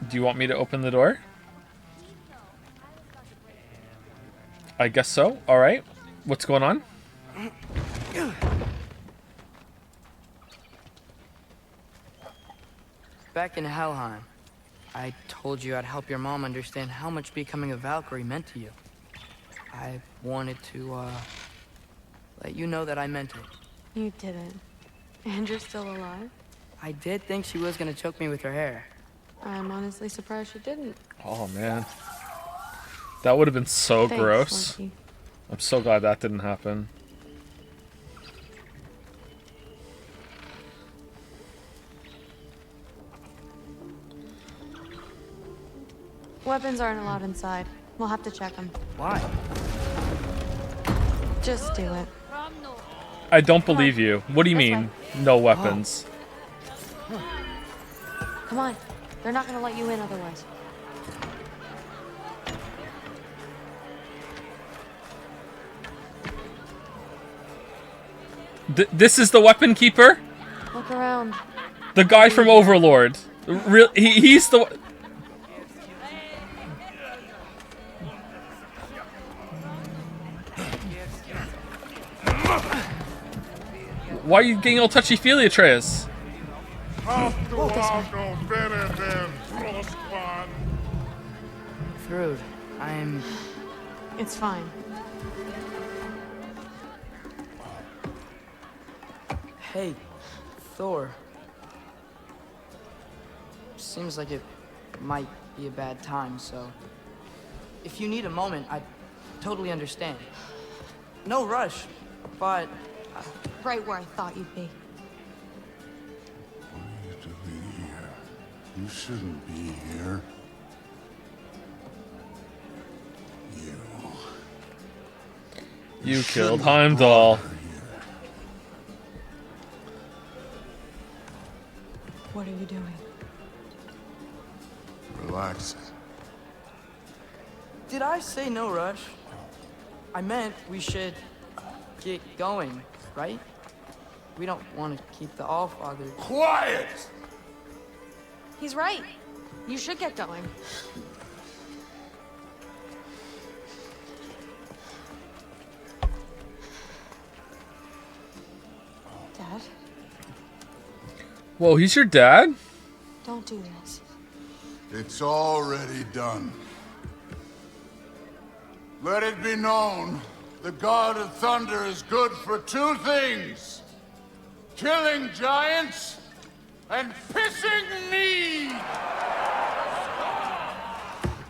Do you want me to open the door? I guess so. Alright. What's going on? Back in Helheim, I told you I'd help your mom understand how much becoming a Valkyrie meant to you. I wanted to, let you know that I meant it. You didn't. And you're still alive? I did think she was gonna choke me with her hair. I'm honestly surprised she didn't. Oh, man. That would have been so Thanks, gross. Loki. I'm so glad that didn't happen. Weapons aren't allowed inside. We'll have to check them. Why? Just do it. I don't believe you. What do you mean, no weapons? Come on. They're not gonna let you in otherwise. This is the weapon keeper? Look around. The guy from Overlord. He's the... Why are you getting all touchy-feely, Atreus? Thrud, I'm... It's fine. Hey, Thor. Seems like it might be a bad time, so... If you need a moment, I totally understand. No rush, but... Right where I thought you'd be. Why to be here? You shouldn't be here. You killed Heimdall. What are you doing? Relax. Did I say no rush? I meant we should get going, right? We don't want to keep the Allfather... Quiet! He's right. You should get going. Dad? Whoa, he's your dad? Don't do this. It's already done. Let it be known, the God of Thunder is good for two things. Killing giants and pissing me!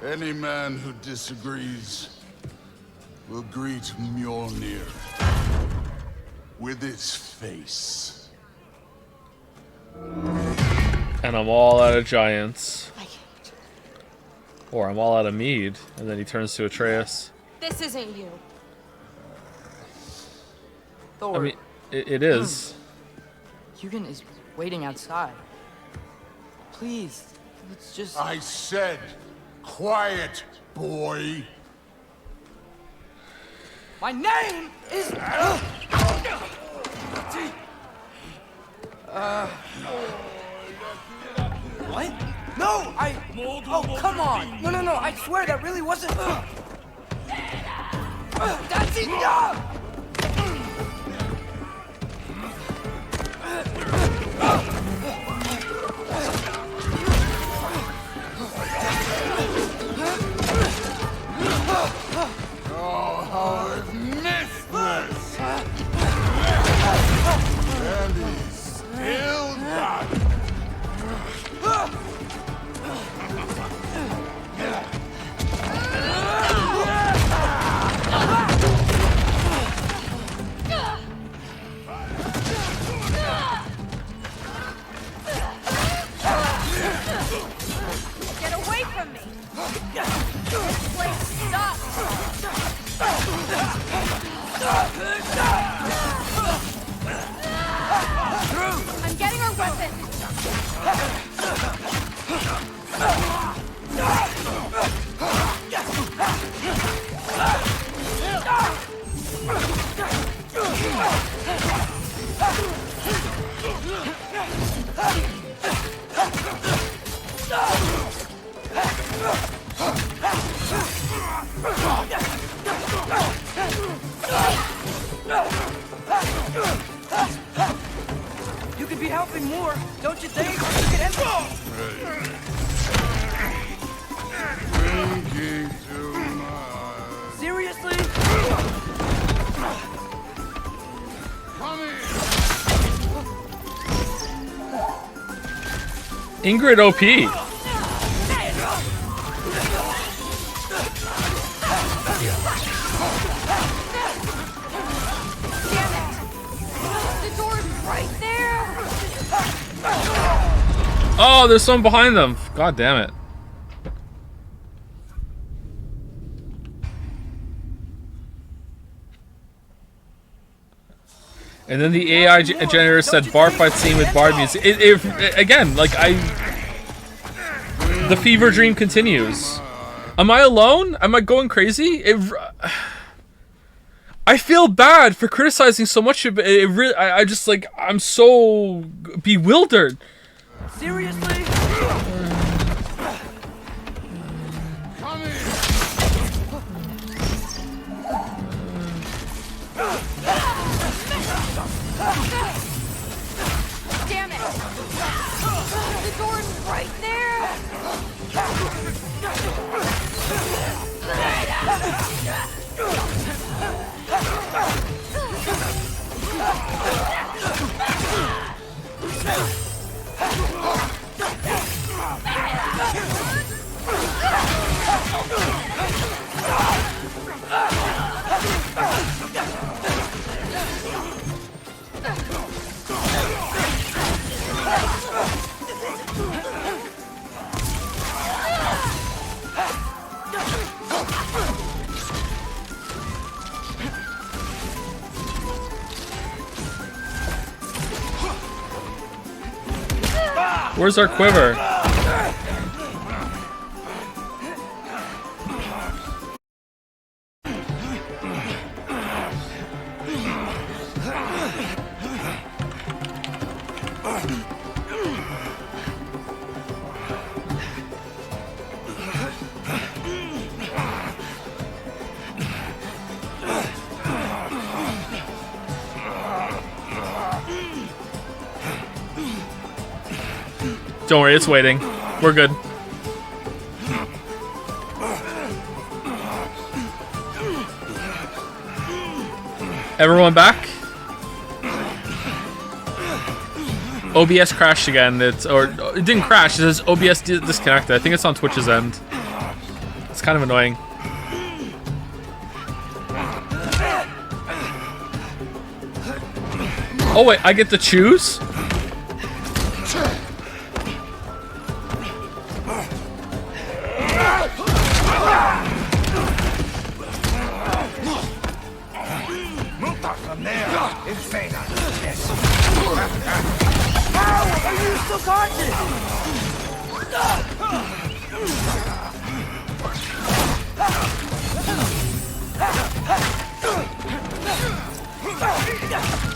Any man who disagrees will greet Mjolnir with its face. And I'm all out of giants. Or I'm all out of mead. And then he turns to Atreus. This isn't you. Thor. I mean, it is. Hugin is waiting outside. Please, let's just... I said, quiet, boy. My name is... What? No, Oh, come on! No, I swear that really wasn't... That's enough! Oh, how I've missed this! You could be helping more, don't you think? Seriously? Ingrid OP. The door's right there! Oh, there's someone behind them. God damn it. And then the AI generator said bar fight scene with bard music. Again, like the fever dream continues. Am I alone? Am I going crazy? I feel bad for criticizing so much of it. I just like, I'm so bewildered. Seriously? Damn it! The door's right there! Where's our quiver? Don't worry, it's waiting. We're good. Everyone back? OBS crashed again. It didn't crash. It says OBS disconnected. I think it's on Twitch's end. It's kind of annoying. Oh wait, I get to choose?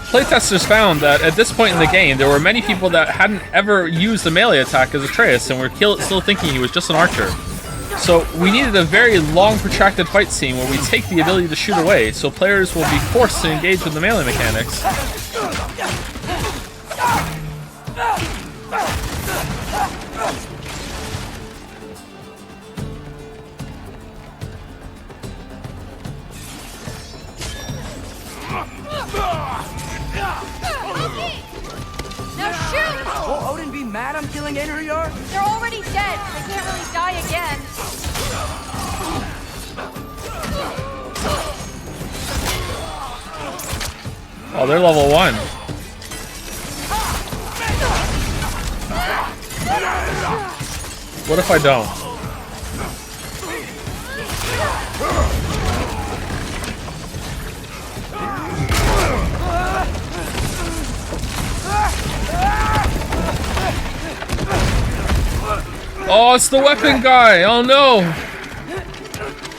Playtesters found that at this point in the game, there were many people that hadn't ever used the melee attack as Atreus and were still thinking he was just an archer. So we needed a very long, protracted fight scene where we take the ability to shoot away, so players will be forced to engage with the melee mechanics. Now shoot! Will Odin be mad I'm killing Einherjar? They're already dead. They can't really die again. Oh, they're level 1. What if I don't? Oh, it's the weapon guy! Oh no!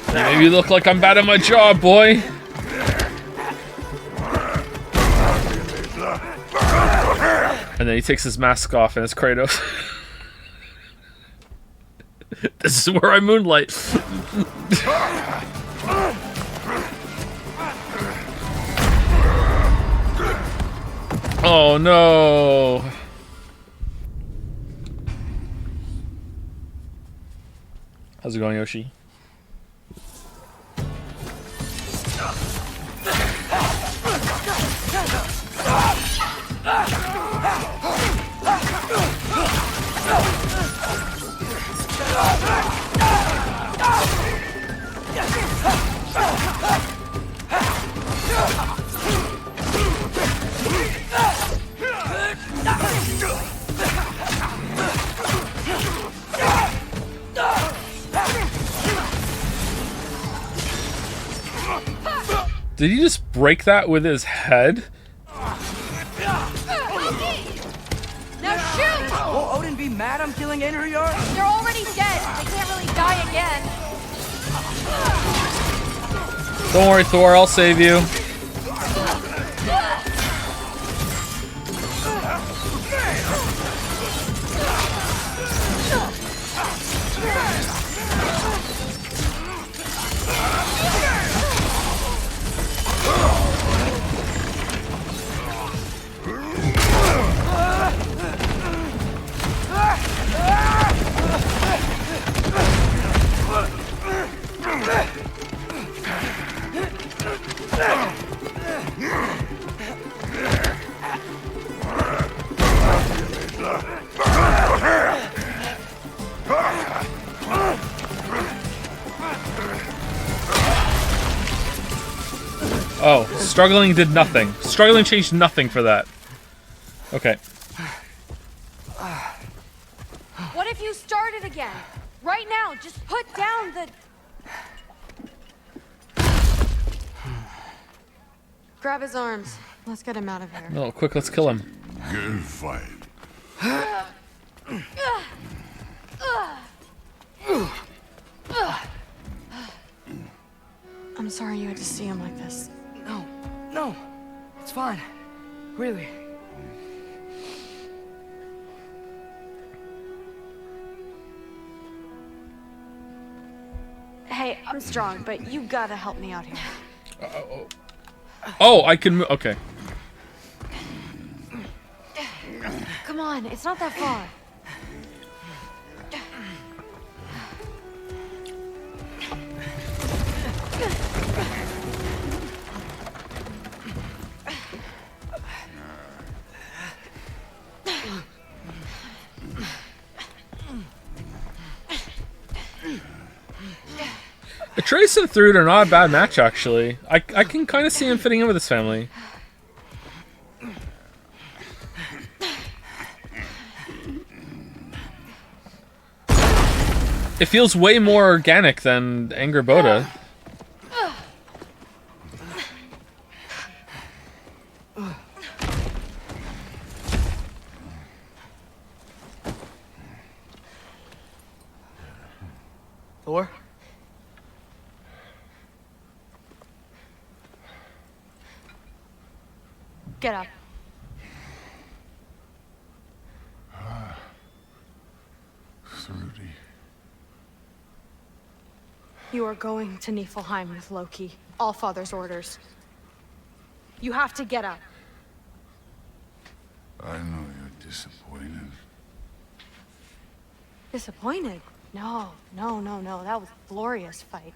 You made me look like I'm bad at my job, boy! And then he takes his mask off and it's Kratos. This is where I moonlight. Oh no. How's it going, Yoshi? Did he just break that with his head? Now shoot! Will Odin be mad I'm killing Einherjar? They're already dead. They can't really die again. Don't worry, Thor, I'll save you. Oh, struggling did nothing. Struggling changed nothing for that. Okay. What if you started again? Right now, just put down the... Grab his arms. Let's get him out of here. No, quick, let's kill him. Good fight. I'm sorry you had to see him like this. No, it's fine. Really. Hey, I'm strong, but you gotta help me out here. Oh, I can move. Okay. Come on, it's not that far. Atreus and Thrud are not a bad match, actually. I can kind of see him fitting in with his family. It feels way more organic than Angrboda. Thor? Get up. Thrudy. You are going to Niflheim with Loki. Allfather's orders. You have to get up. I know you're disappointed. Disappointed? No. That was a glorious fight.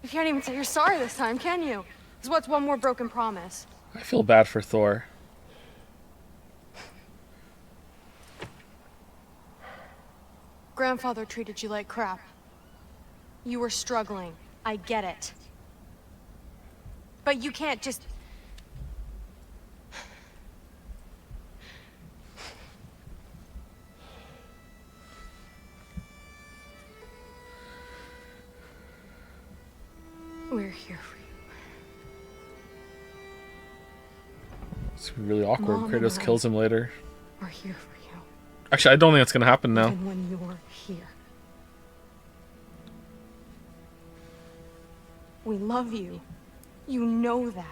You can't even say you're sorry this time, can you? Because what's one more broken promise? I feel bad for Thor. Grandfather treated you like crap. You were struggling. I get it. But you can't just... We're here for you. It's gonna be really awkward. Mom Kratos and I kills him later. We're here for you. Actually, I don't think that's gonna happen now. Even when you're here. We love you. You know that.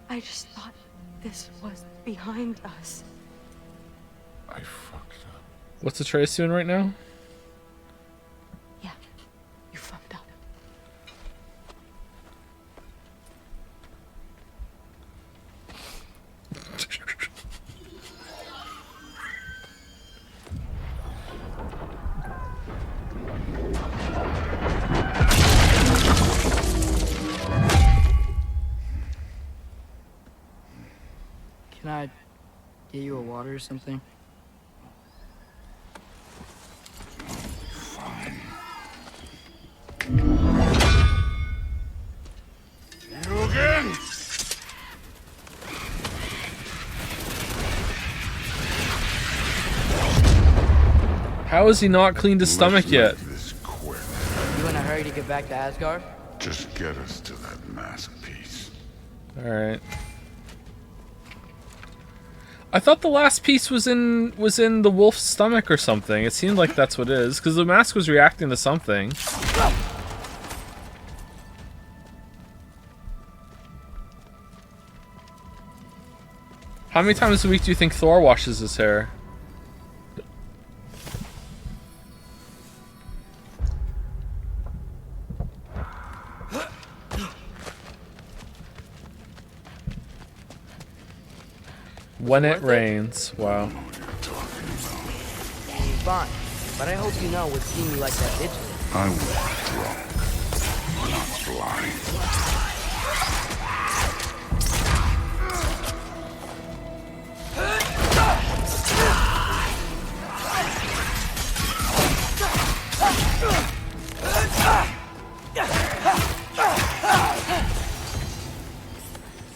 I just thought this was behind us. I fucked up. What's Atreus doing right now? Yeah, you fucked up. Can I get you a water or something? Fine. You again? How has he not cleaned his stomach yet? You in a hurry to get back to Asgard? Just get us to that mask piece. Alright. I thought the last piece was in the wolf's stomach or something. It seemed like that's what it is, because the mask was reacting to something. How many times a week do you think Thor washes his hair? When it rains. Wow. Fine, but I hope you know what seeing you like that did to me. I was drunk, not blind.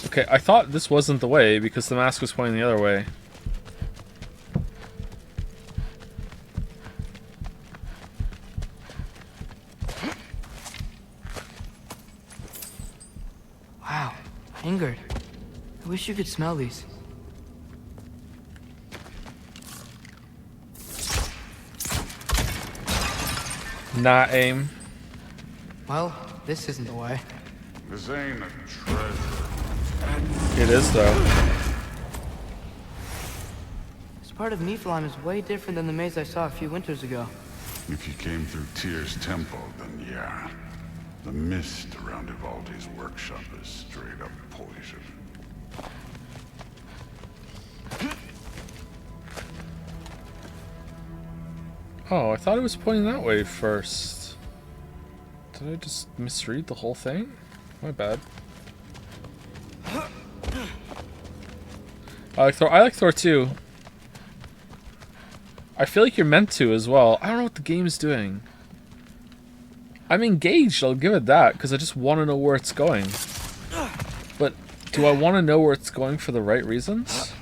Okay, I thought this wasn't the way because the mask was pointing the other way. Wow, Ingrid. I wish you could smell these. Not aim. Well, this isn't the way. This ain't a treasure. It is though. This part of Niflheim is way different than the maze I saw a few winters ago. If you came through Tyr's temple, then yeah. The mist around Ivaldi's workshop is straight up poison. Oh, I thought it was pointing that way first. Did I just misread the whole thing? My bad. I like Thor too. I feel like you're meant to as well. I don't know what the game's doing. I'm engaged, I'll give it that, because I just want to know where it's going. But do I want to know where it's going for the right reasons?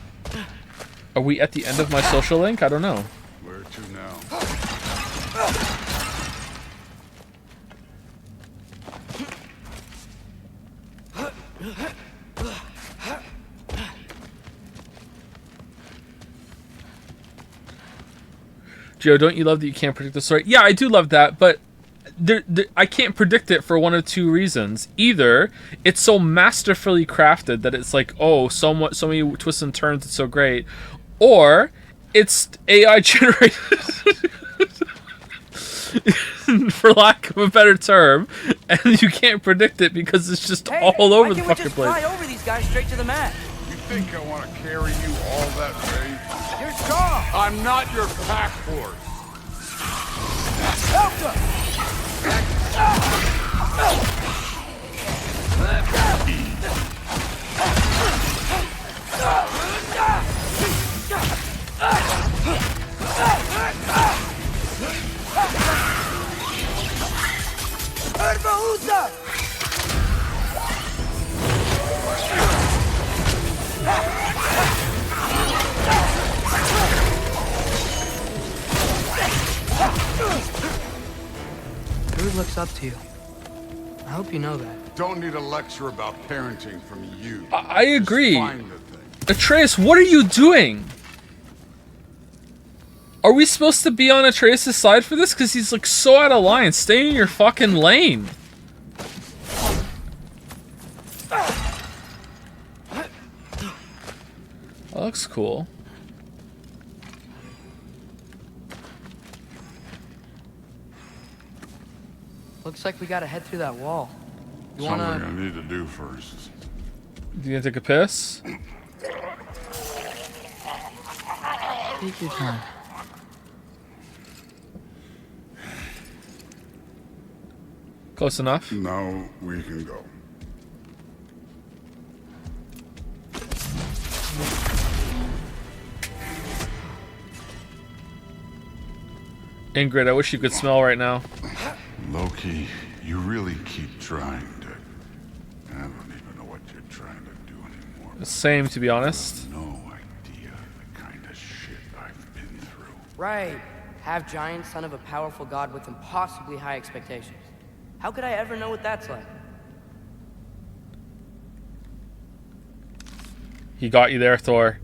Are we at the end of my social link? I don't know. Where to now? Joe, don't you love that you can't predict the story? Yeah, I do love that, but I can't predict it for one of two reasons. Either it's so masterfully crafted that it's like, oh, so many twists and turns, it's so great, or it's AI generated, for lack of a better term, and you can't predict it because it's just all over the fucking place. Fly over these guys straight to the mat. You think I want to carry you all that way? You're strong. I'm not your pack horse. Rude looks up to you. I hope you know that. Don't need a lecture about parenting from you. I agree. Just find the thing. Atreus, what are you doing? Are we supposed to be on Atreus' side for this? Because he's like so out of line. Stay in your fucking lane. That looks cool. Looks like we gotta head through that wall. You Something wanna... I need to do first. Do you gonna take a piss? Take your time. Close enough. Now we can go. Ingrid, I wish you could smell right now. Loki, you really keep trying to... I don't even know what you're trying to do anymore. Same, to be honest. No idea the kind of shit I've been through. Right. Half giant, son of a powerful god with impossibly high expectations. How could I ever know what that's like? He got you there, Thor.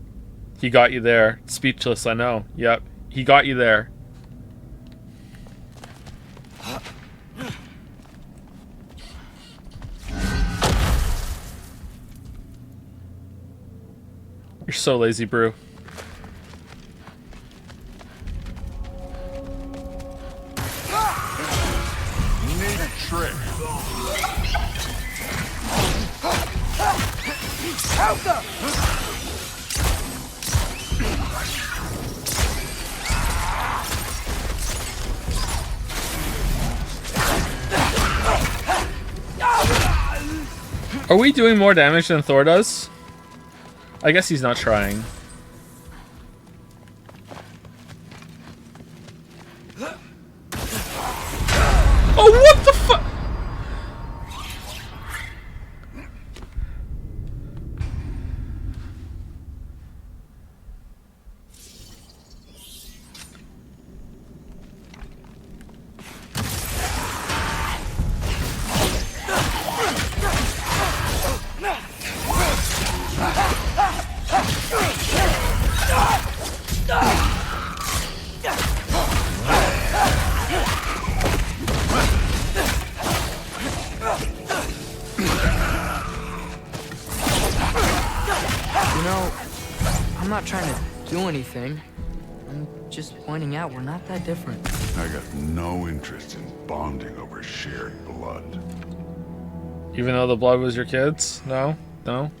He got you there. Speechless, I know. Yep. He got you there. You're so lazy, Brew. Neat trick. Are we doing more damage than Thor does? I guess he's not trying. Oh, what the fuck? I'm not trying to do anything. I'm just pointing out we're not that different. I got no interest in bonding over shared blood. Even though the blood was your kid's? No? No?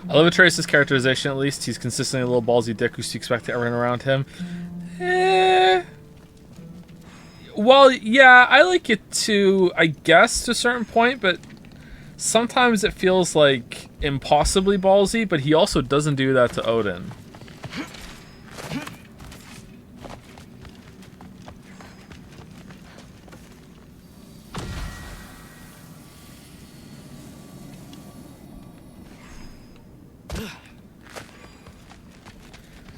I love Atreus' characterization, at least. He's consistently a little ballsy dick who expects everyone around him. Well, yeah, I like it too, I guess, to a certain point, but sometimes it feels like impossibly ballsy, but he also doesn't do that to Odin.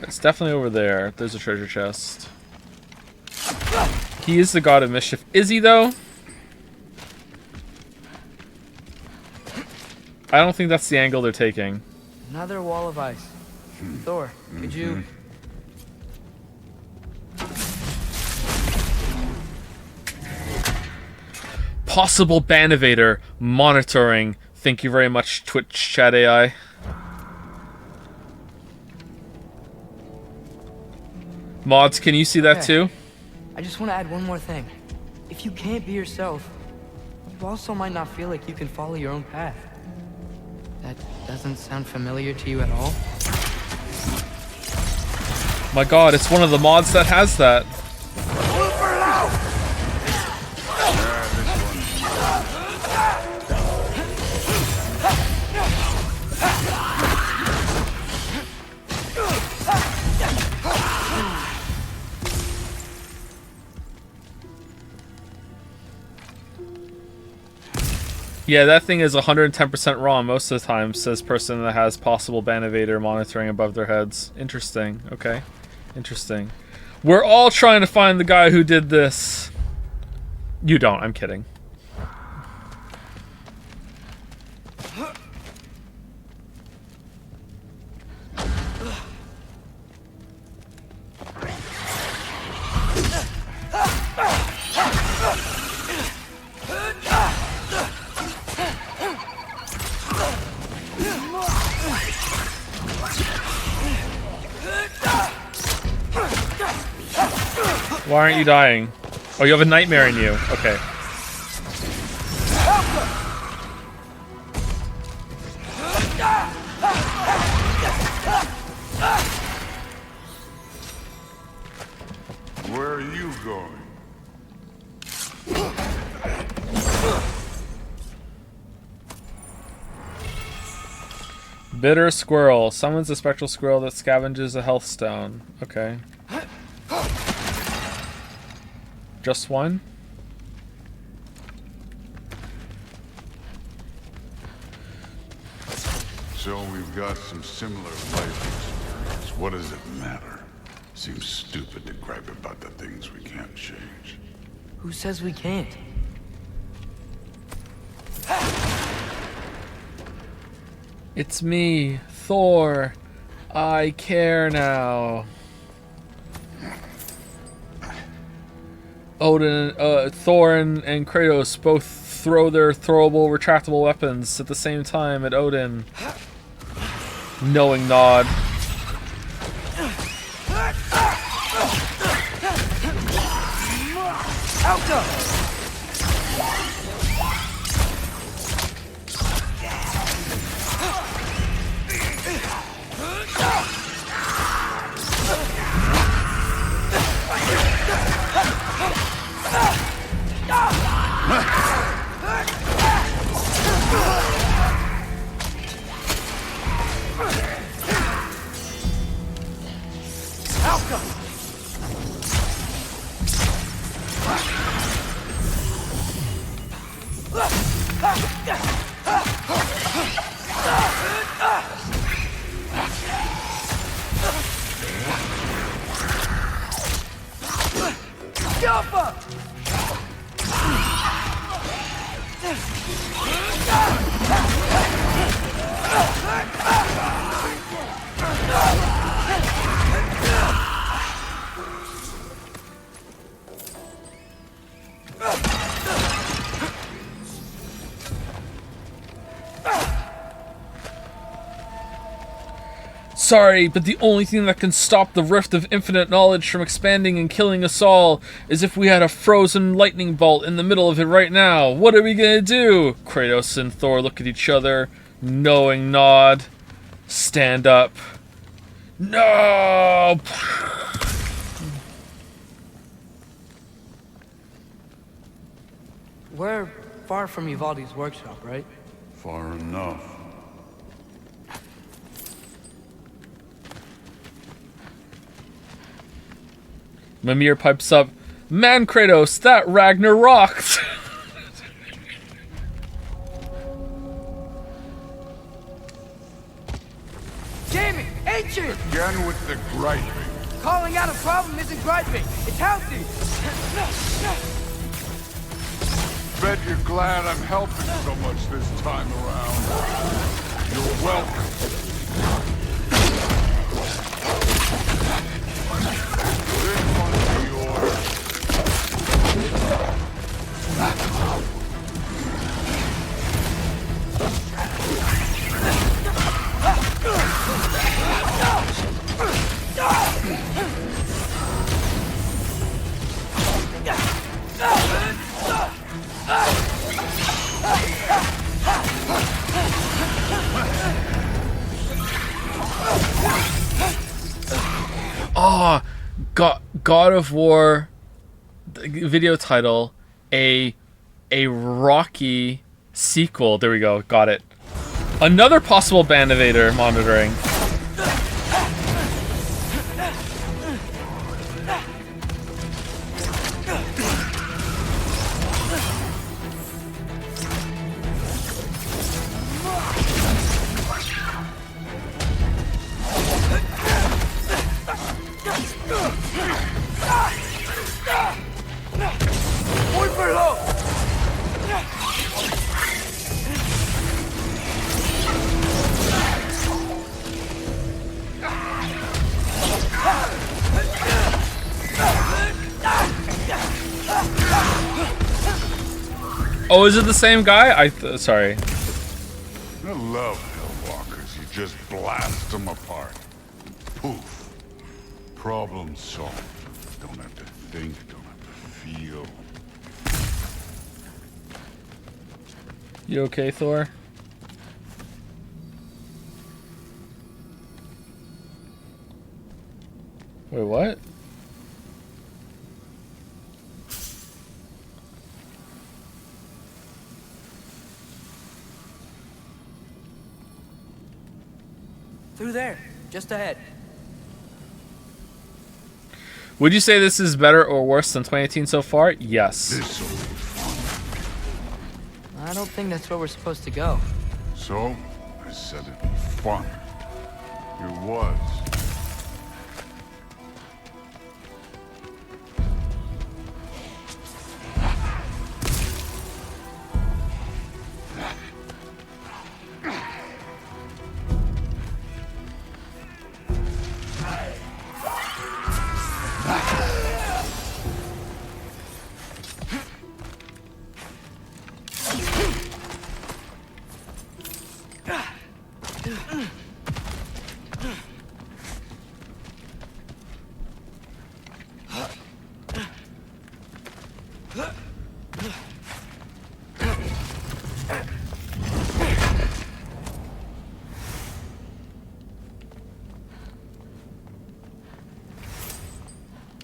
It's definitely over there. There's a treasure chest. He is the god of mischief. Is he, though? I don't think that's the angle they're taking. Another wall of ice. Thor, could you... Possible ban evader monitoring. Thank you very much, Twitch chat AI. Mods, can you see that too? I just want to add one more thing. If you can't be yourself, you also might not feel like you can follow your own path. That doesn't sound familiar to you at all? My god, it's one of the mods that has that. Yeah, that thing is 110% wrong most of the time, says person that has possible ban evader monitoring above their heads. Interesting. Okay. Interesting. We're all trying to find the guy who did this. You don't. I'm kidding. Why aren't you dying? Oh, you have a nightmare in you. Okay. Where are you going? Bitter squirrel. Summons a spectral squirrel that scavenges a health stone. Okay. Just one? So we've got some similar life experience. What does it matter? Seems stupid to gripe about the things we can't change. Who says we can't? It's me, Thor. I care now. Odin, Thor and Kratos both throw their throwable, retractable weapons at the same time at Odin. Knowing nod. Sorry, but the only thing that can stop the rift of infinite knowledge from expanding and killing us all is if we had a frozen lightning bolt in the middle of it right now. What are we gonna do? Kratos and Thor look at each other, knowing nod. Stand up. No! We're far from Uvaldi's workshop, right? Far enough. Mimir pipes up, "Man, Kratos, that Ragnarok!" Jamie! Ancient! Again with the griping. Calling out a problem isn't griping. It's healthy. Bet you're glad I'm helping so much this time around. You're welcome. This one's yours. Oh, God of War video title, a Rocky sequel. There we go, got it. Another possible band evader monitoring. Oh, is it the same guy? Sorry. I love Hellwalkers. You just blast them apart. Poof. Problem solved. Don't have to think, don't have to feel. You okay, Thor? Wait, what? Through there, just ahead. Would you say this is better or worse than 2018 so far? Yes. I don't think that's where we're supposed to go. So, I said it'd be fun. It was.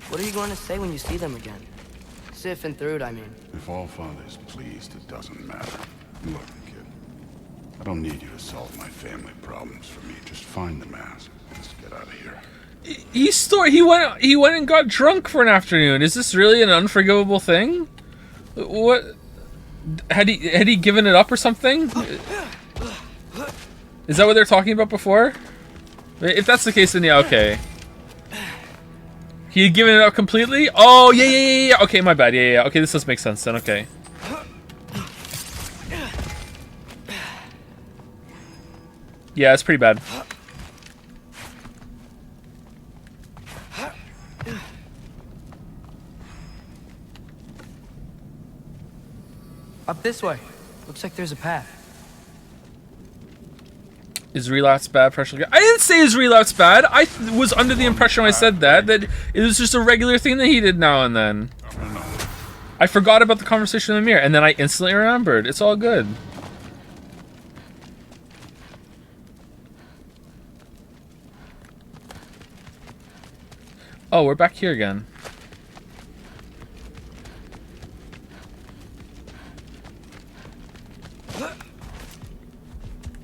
What are you going to say when you see them again? Sif and Thrud, I mean. If all father's pleased, it doesn't matter. Look, kid. I don't need you to solve my family problems for me. Just find the mask. Let's get out of here. He went and got drunk for an afternoon. Is this really an unforgivable thing? What? Had he given it up or something? Is that what they're talking about before? If that's the case, then yeah, okay. He had given it up completely? Oh, yeah. Okay, my bad. Yeah. Okay, this does make sense then. Okay. Yeah, it's pretty bad. Up this way. Looks like there's a path. Is relapse bad? Pressure? I didn't say is relapse bad. I was under the impression when I said that it was just a regular thing that he did now and then. I forgot about the conversation in the mirror, and then I instantly remembered. It's all good. Oh, we're back here again.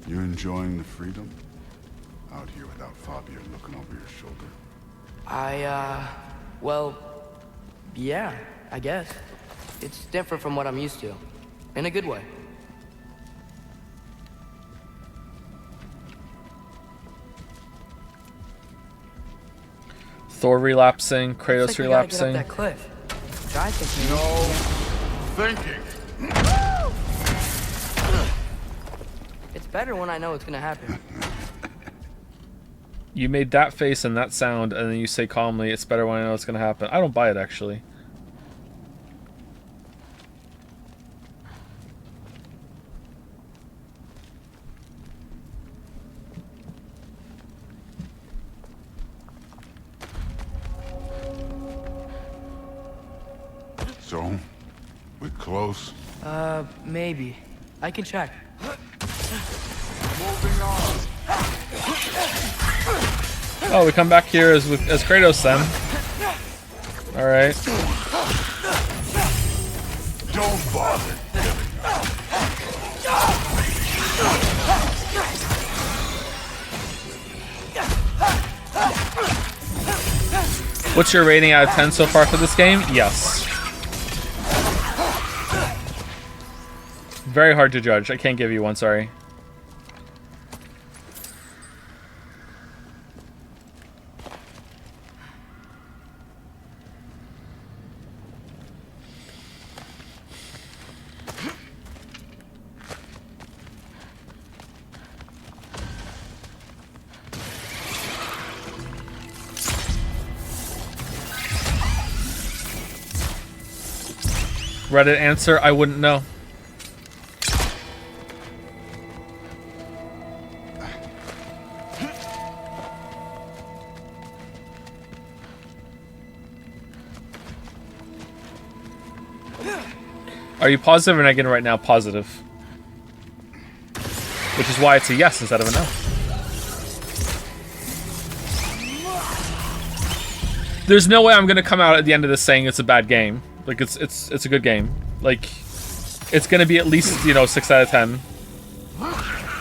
You enjoying the freedom? Out here without Fabio looking over your shoulder? Well, yeah, I guess. It's different from what I'm used to. In a good way. Thor relapsing, Kratos Looks like relapsing. We gotta get up that cliff. Try thinking. No thinking. It's better when I know it's gonna happen. You made that face and that sound, and then you say calmly, "It's better when I know it's gonna happen." I don't buy it, actually. So, we're close. Maybe. I can check. Moving on. Oh, we come back here as Kratos then. All right. Don't bother. What's your rating out of 10 so far for this game? Yes. Very hard to judge. I can't give you one, sorry. Reddit answer, I wouldn't know. Are you positive or negative right now? Positive. Which is why it's a yes instead of a no. There's no way I'm gonna come out at the end of this saying it's a bad game. Like it's a good game. Like it's gonna be at least, you know, 6 out of 10.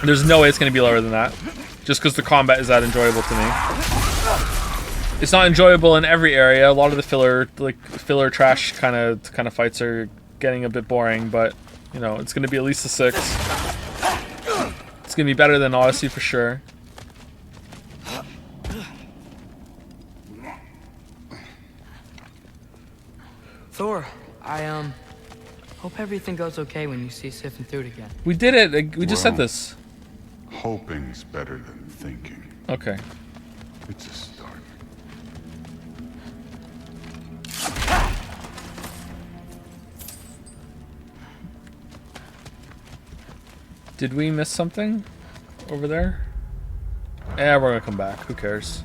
There's no way it's gonna be lower than that. Just because the combat is that enjoyable to me. It's not enjoyable in every area. A lot of the filler trash kind of fights are getting a bit boring, but you know, it's gonna be at least a 6. It's gonna be better than Odyssey for sure. Thor, I hope everything goes okay when you see Sif and Thud again. We did it. We just said this. Hoping's better than thinking. Okay. It's a start. Did we miss something over there? Yeah, we're gonna come back. Who cares?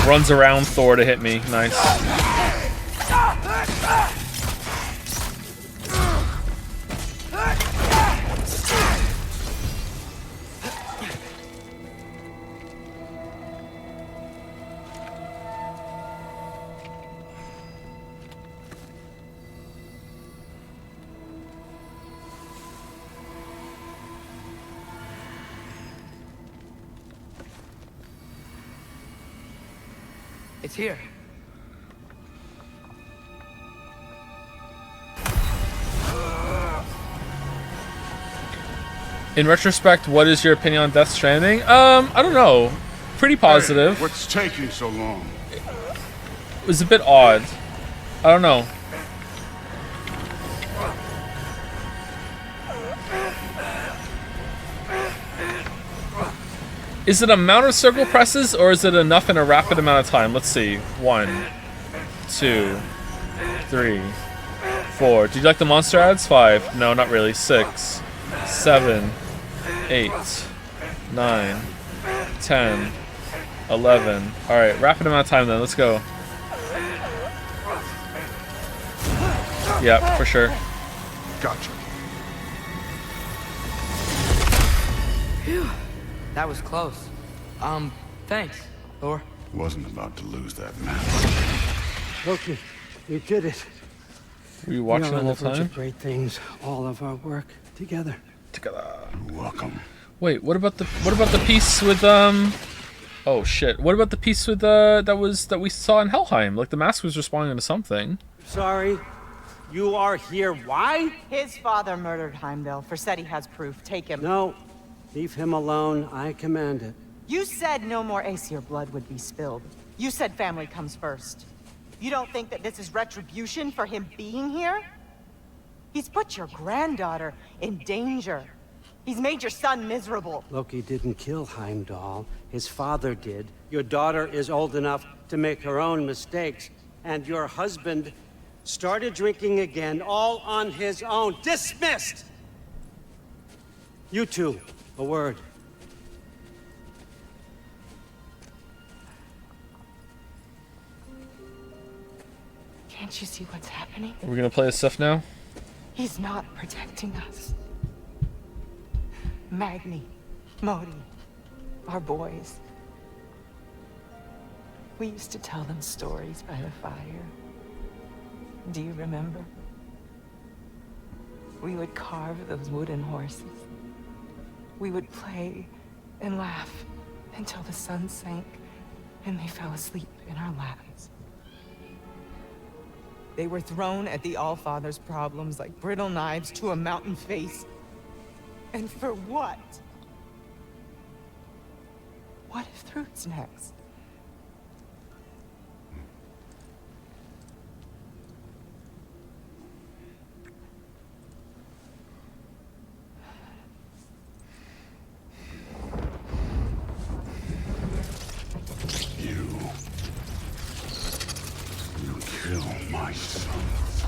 Runs around Thor to hit me. Nice. It's here. In retrospect, what is your opinion on Death Stranding? I don't know. Pretty positive. Hey, what's taking so long? It was a bit odd. I don't know. Is it amount of circle presses, or is it enough in a rapid amount of time? Let's see. 1, 2, 3, 4. Did you like the monster ads? 5. No, not really. 6, 7, 8, 9, 10, 11. Alright, rapid amount of time then. Let's go. Yeah, for sure. Gotcha. Phew. That was close. Thanks, Thor. Wasn't about to lose that match. Loki, you did it. Were you watching the whole We are on the verge time? of great things. All of our work together. You're welcome. Wait, what about the piece with oh shit. What about the piece with that we saw in Helheim? Like the mask was responding to something. Sorry. You are here. Why? His father murdered Heimdall. Forseti has proof. Take him. No. Leave him alone. I command it. You said no more Aesir blood would be spilled. You said family comes first. You don't think that this is retribution for him being here? He's put your granddaughter in danger. He's made your son miserable. Loki didn't kill Heimdall. His father did. Your daughter is old enough to make her own mistakes. And your husband started drinking again, all on his own. Dismissed! You two, a word. Can't you see what's happening? Are we gonna play this stuff now? He's not protecting us. Magni, Modi, our boys. We used to tell them stories by the fire. Do you remember? We would carve those wooden horses. We would play and laugh until the sun sank and they fell asleep in our laps. They were thrown at the Allfather's problems like brittle knives to a mountain face. And for what? What if Thrud's next? Kill my sons.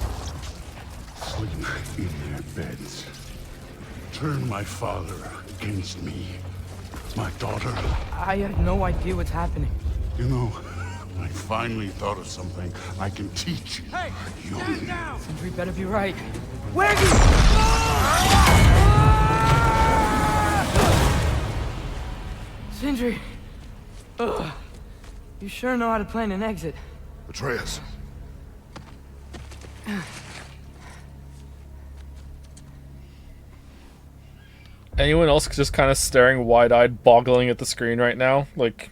Sleep in their beds. Turn my father against me. My daughter. I have no idea what's happening. You know, I finally thought of something I can teach you. Hey! You. Stand down! Sindri better be right. Where Sindri! Ugh. You sure know how to plan an exit. Atreus. Anyone else just kind of staring wide-eyed, boggling at the screen right now? Like...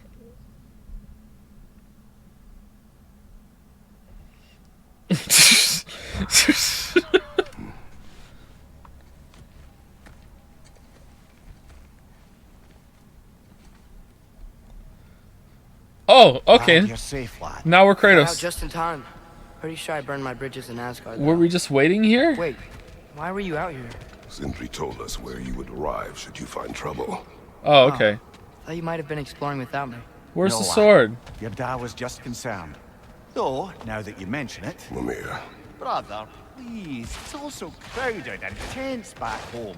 Oh, okay. You're safe, lad. Now we're Got out Kratos. just in time. Pretty sure I burned my bridges in Asgard. Were we just waiting here? Wait, why were you out here? Sindri told us where you would arrive should you find trouble. Oh, okay. Thought you might have been exploring without me. Where's No, the lad. sword? Your dad was just concerned. Though, now that you mention it... Mimir. Brother, please. It's all so crowded and tense back home.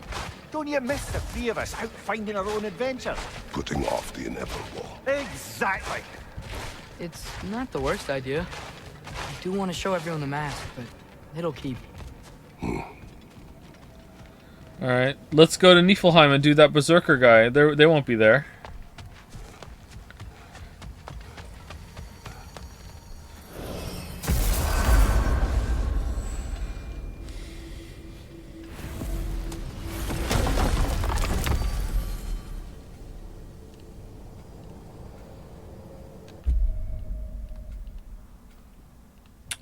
Don't you miss the three of us out finding our own adventures? Putting off the inevitable. Exactly. It's not the worst idea. I do want to show everyone the mask, but it'll keep. Alright, let's go to Niflheim and do that Berserker guy. They won't be there.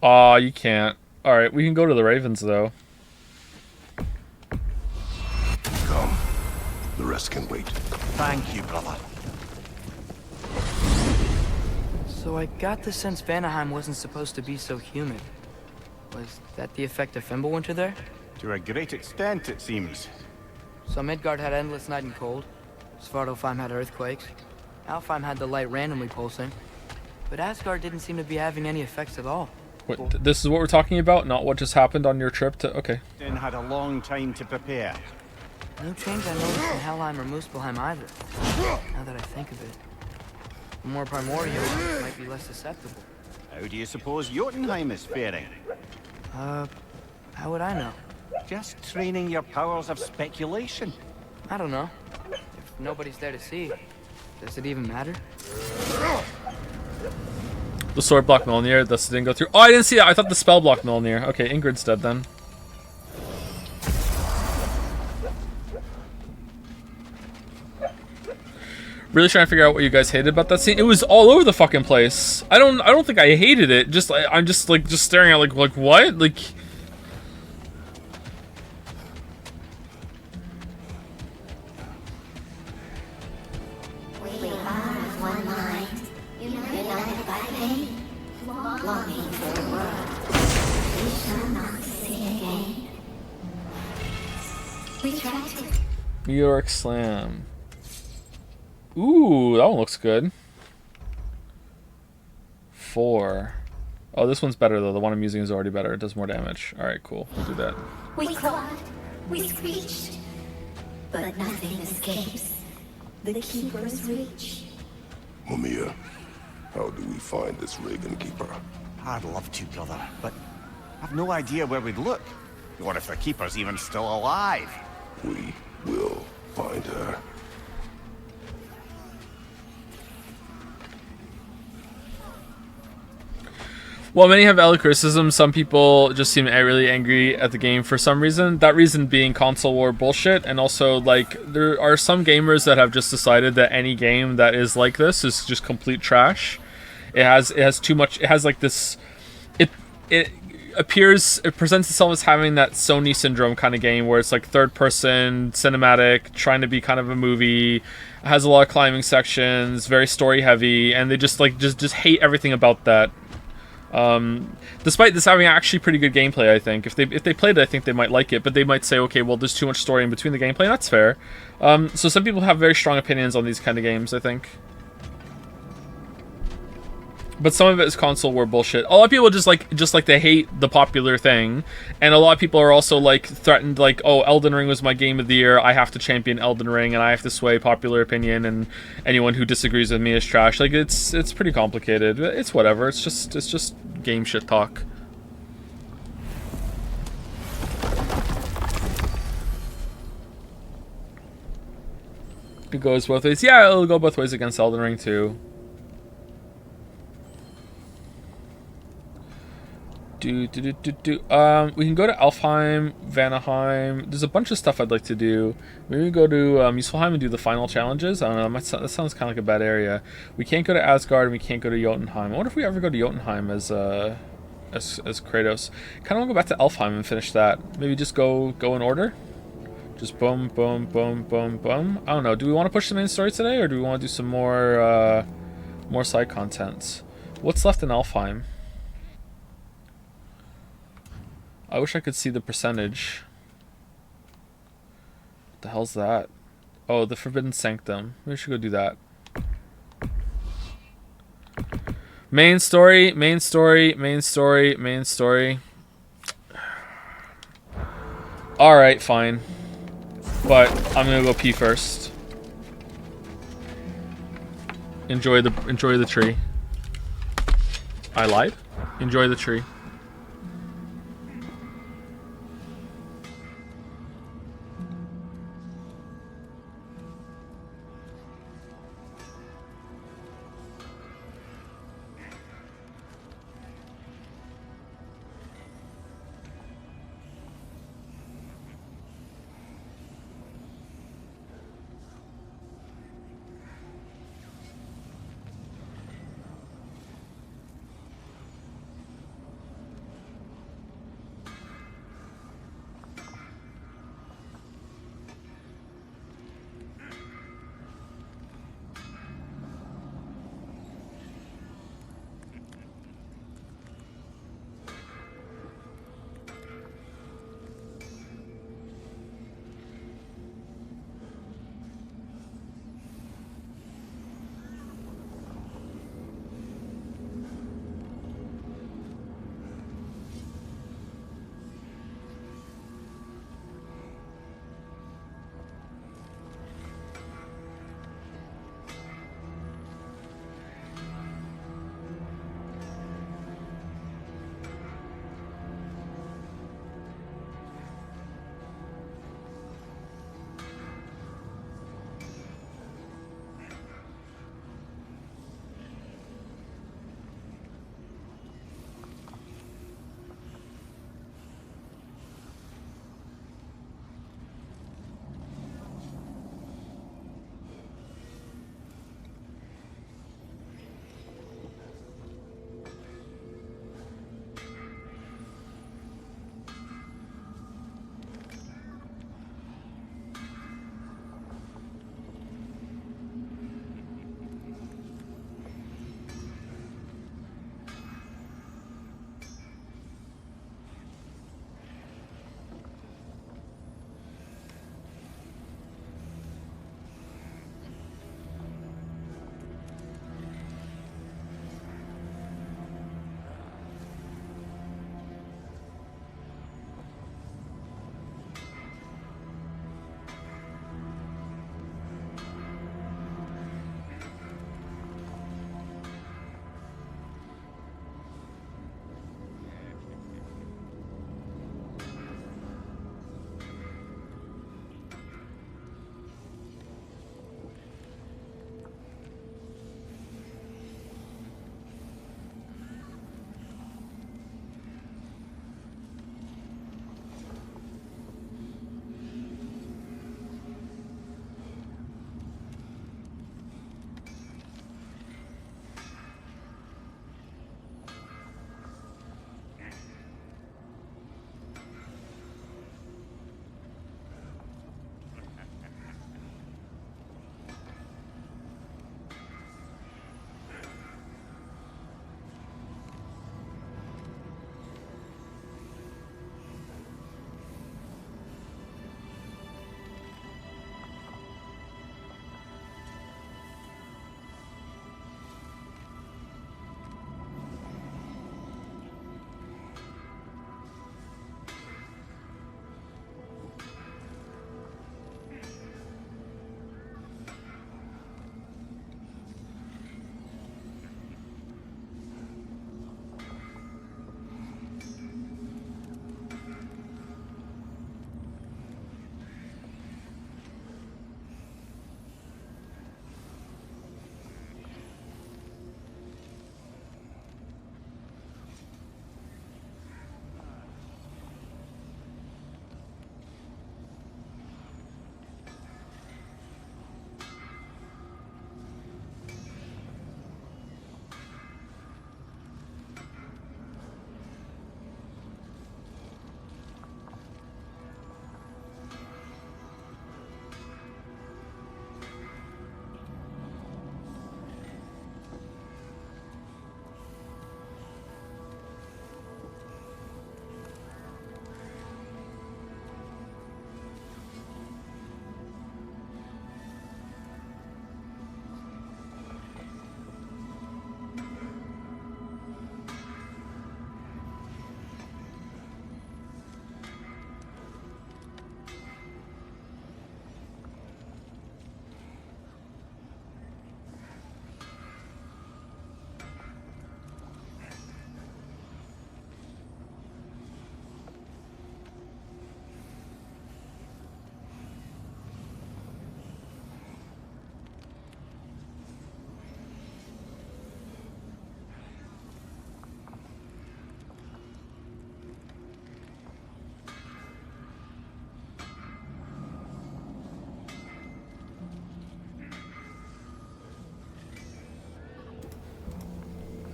Aw, you can't. Alright, we can go to the Ravens, though. Come. The rest can wait. Thank you, brother. So I got the sense Vanaheim wasn't supposed to be so humid. Was that the effect of Fimbulwinter there? To a great extent, it seems. So Midgard had endless night and cold. Svartalfheim had earthquakes. Alfheim had the light randomly pulsing. But Asgard didn't seem to be having any effects at all. Wait, this is what we're talking about, not what just happened on your trip to... Okay. Then had a long time to prepare. No change I noticed in Helheim or Muspelheim either. Now that I think of it. The more primordial might be less susceptible. How do you suppose Jotunheim is faring? How would I know? Just training your powers of speculation. I don't know. If nobody's there to see, does it even matter? The sword blocked Mjolnir, thus it didn't go through. Oh, I didn't see that. I thought the spell blocked Mjolnir. Okay, Ingrid's dead then. Really trying to figure out what you guys hated about that scene. It was all over the fucking place. I don't think I hated it. I'm just staring at like what? Like Meteoric Slam. Ooh, that one looks good. 4. Oh, this one's better though. The one I'm using is already better. It does more damage. Alright, cool. We'll do that. We clawed, we screeched, but nothing escapes the Keeper's reach. Mimir, how do we find this Raven Keeper? I'd love to, brother, but I've no idea where we'd look. Or if the Keeper's even still alive. We will find her. While many have valid criticism, some people just seem really angry at the game for some reason. That reason being console war bullshit, and also like there are some gamers that have just decided that any game that is like this is just complete trash. It has too much. It has like this. It presents itself as having that Sony syndrome kind of game where it's like third person cinematic, trying to be kind of a movie, has a lot of climbing sections, very story heavy, and they just hate everything about that. Despite this having actually pretty good gameplay, I think if they played it, I think they might like it, but they might say, okay, well, there's too much story in between the gameplay. That's fair. So some people have very strong opinions on these kind of games, I think. But some of it is console war bullshit. A lot of people just like they hate the popular thing, and a lot of people are also like threatened, like, oh, Elden Ring was my game of the year, I have to champion Elden Ring and I have to sway popular opinion, and anyone who disagrees with me is trash. Like, it's pretty complicated. It's whatever. It's just game shit talk. It goes both ways. Yeah, it'll go both ways against Elden Ring too. We can go to Elfheim, Vanaheim. There's a bunch of stuff I'd like to do. Maybe we go to Muspelheim and do the final challenges. I don't know. That sounds kind of like a bad area. We can't go to Asgard and we can't go to Jotunheim. I wonder if we ever go to Jotunheim as Kratos. Kind of want to go back to Elfheim and finish that. Maybe just go in order. Just boom, boom, boom, boom, boom. I don't know. Do we want to push the main story today, or do we want to do some more side contents? What's left in Elfheim? I wish I could see the percentage. What the hell's that? Oh, the Forbidden Sanctum. Maybe we should go do that. Main story, main story, main story, main story. Alright, fine. But I'm gonna go pee first. Enjoy the tree. I lied? Enjoy the tree.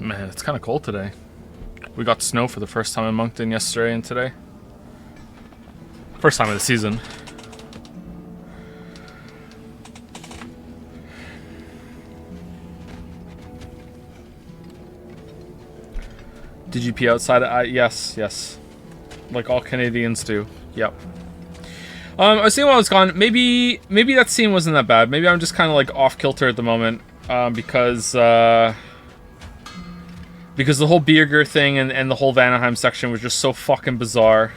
Man, it's kind of cold today. We got snow for the first time in Moncton yesterday and today. First time of the season. Did you pee outside? Yes. Like all Canadians do. Yep. I was thinking while I was gone, maybe that scene wasn't that bad. Maybe I'm just kind of like off kilter at the moment, because the whole Birgir thing and the whole Vanaheim section was just so fucking bizarre.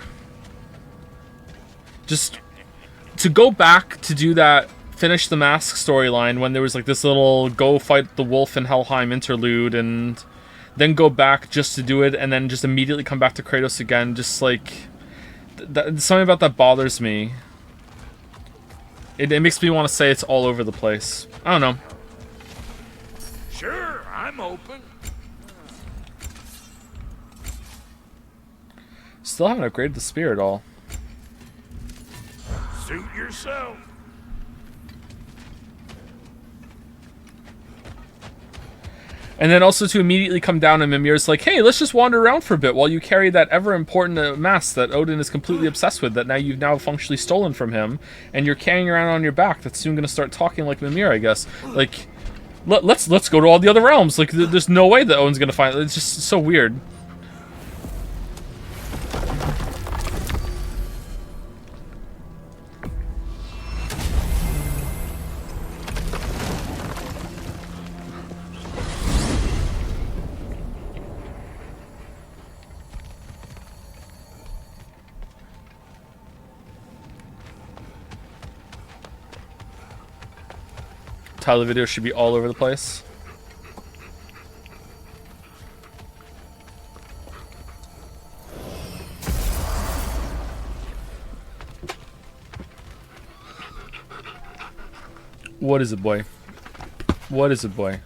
Just to go back to do that, finish the mask storyline when there was like this little go fight the wolf in Helheim interlude, and then go back just to do it, and then just immediately come back to Kratos again. Just like something about that bothers me. It makes me want to say it's all over the place. I don't know. Sure, I'm open. Still haven't upgraded the spear at all. Suit yourself. And then also to immediately come down and Mimir's like, hey, let's just wander around for a bit while you carry that ever-important mask that Odin is completely obsessed with, that now you've now functionally stolen from him, and you're carrying around on your back that's soon going to start talking like Mimir, I guess. Like, let's go to all the other realms. Like, there's no way that Odin's going to find it. It's just so weird. Title of the video should be all over the place. What is it, boy? What is it, boy?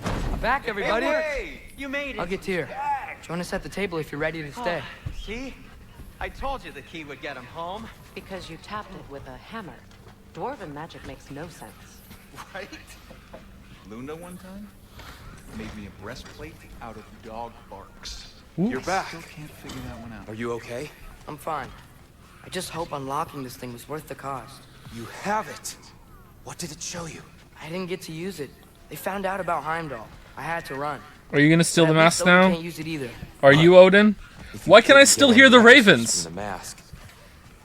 I'm back, everybody. Hey, you made it. I'll get to you. Join us at the table if you're ready to stay. See? I told you the key would get him home. Because you tapped it with a hammer. Dwarven magic makes no sense. Right? Luna one time made me a breastplate out of dog barks. You're back. Still can't figure that one out. Are you okay? I'm fine. I just hope unlocking this thing was worth the cost. You have it. What did it show you? I didn't get to use it. They found out about Heimdall. I had to run. Are you gonna steal the mask Odin now? Can't use it either. Are you Odin? Why can I still hear the ravens? From the mask.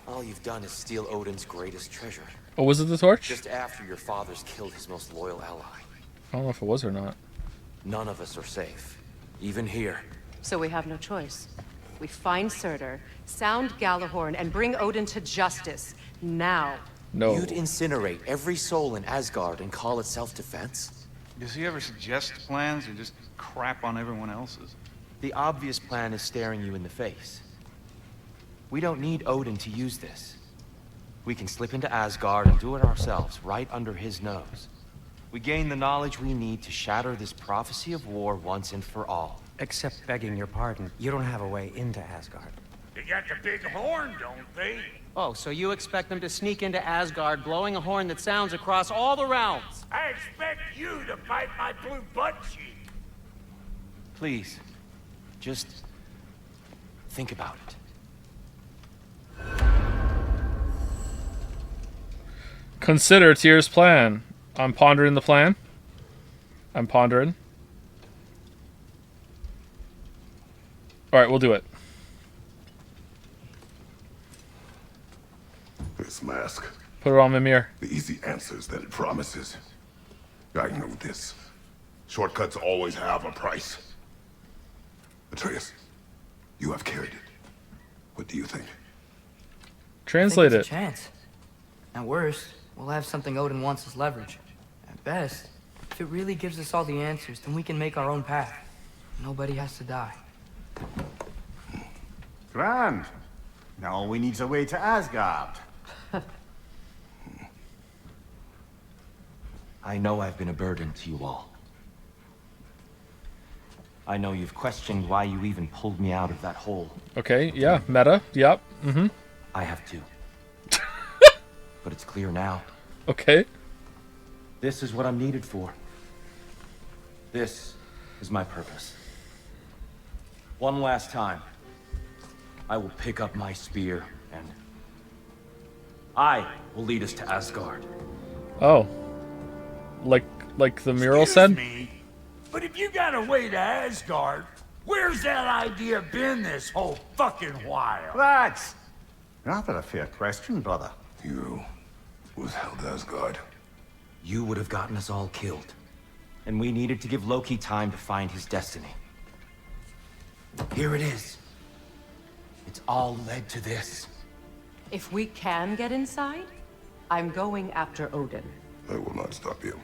All you've done is steal Odin's greatest treasure. Oh, was it the torch? Just after your father's killed his most loyal ally. I don't know if it was or not. None of us are safe. Even here. So we have no choice. We find Surtur, sound Galahorn, and bring Odin to justice. Now. No. You'd incinerate every soul in Asgard and call it self-defense? Does he ever suggest plans or just crap on everyone else's? The obvious plan is staring you in the face. We don't need Odin to use this. We can slip into Asgard and do it ourselves, right under his nose. We gain the knowledge we need to shatter this prophecy of war once and for all. Except begging your pardon, you don't have a way into Asgard. They got the big horn, don't they? Oh, so you expect them to sneak into Asgard blowing a horn that sounds across all the realms? I expect you to bite my blue butt cheek. Please, just think about it. Consider Tyr's plan. I'm pondering the plan. I'm pondering. Alright, we'll do it. This mask. Put it on Mimir. The easy answers that it promises. I know this. Shortcuts always have a price. Atreus, you have carried it. What do you think? Translate I think it. it's a chance. At worst, we'll have something Odin wants as leverage. At best, if it really gives us all the answers, then we can make our own path. Nobody has to die. Grand. Now all we need's a way to Asgard. I know I've been a burden to you all. I know you've questioned why you even pulled me out of that hole. Okay, yeah, meta, yep, mm-hmm. I have too. But it's clear now. Okay. This is what I'm needed for. This is my purpose. One last time, I will pick up my spear and I will lead us to Asgard. Oh. Like the mural said? Me, but if you got a way to Asgard, where's that idea been this whole fucking while? That's rather a fair question, brother. You withheld Asgard. You would have gotten us all killed. And we needed to give Loki time to find his destiny. Here it is. It's all led to this. If we can get inside, I'm going after Odin. I will not stop you.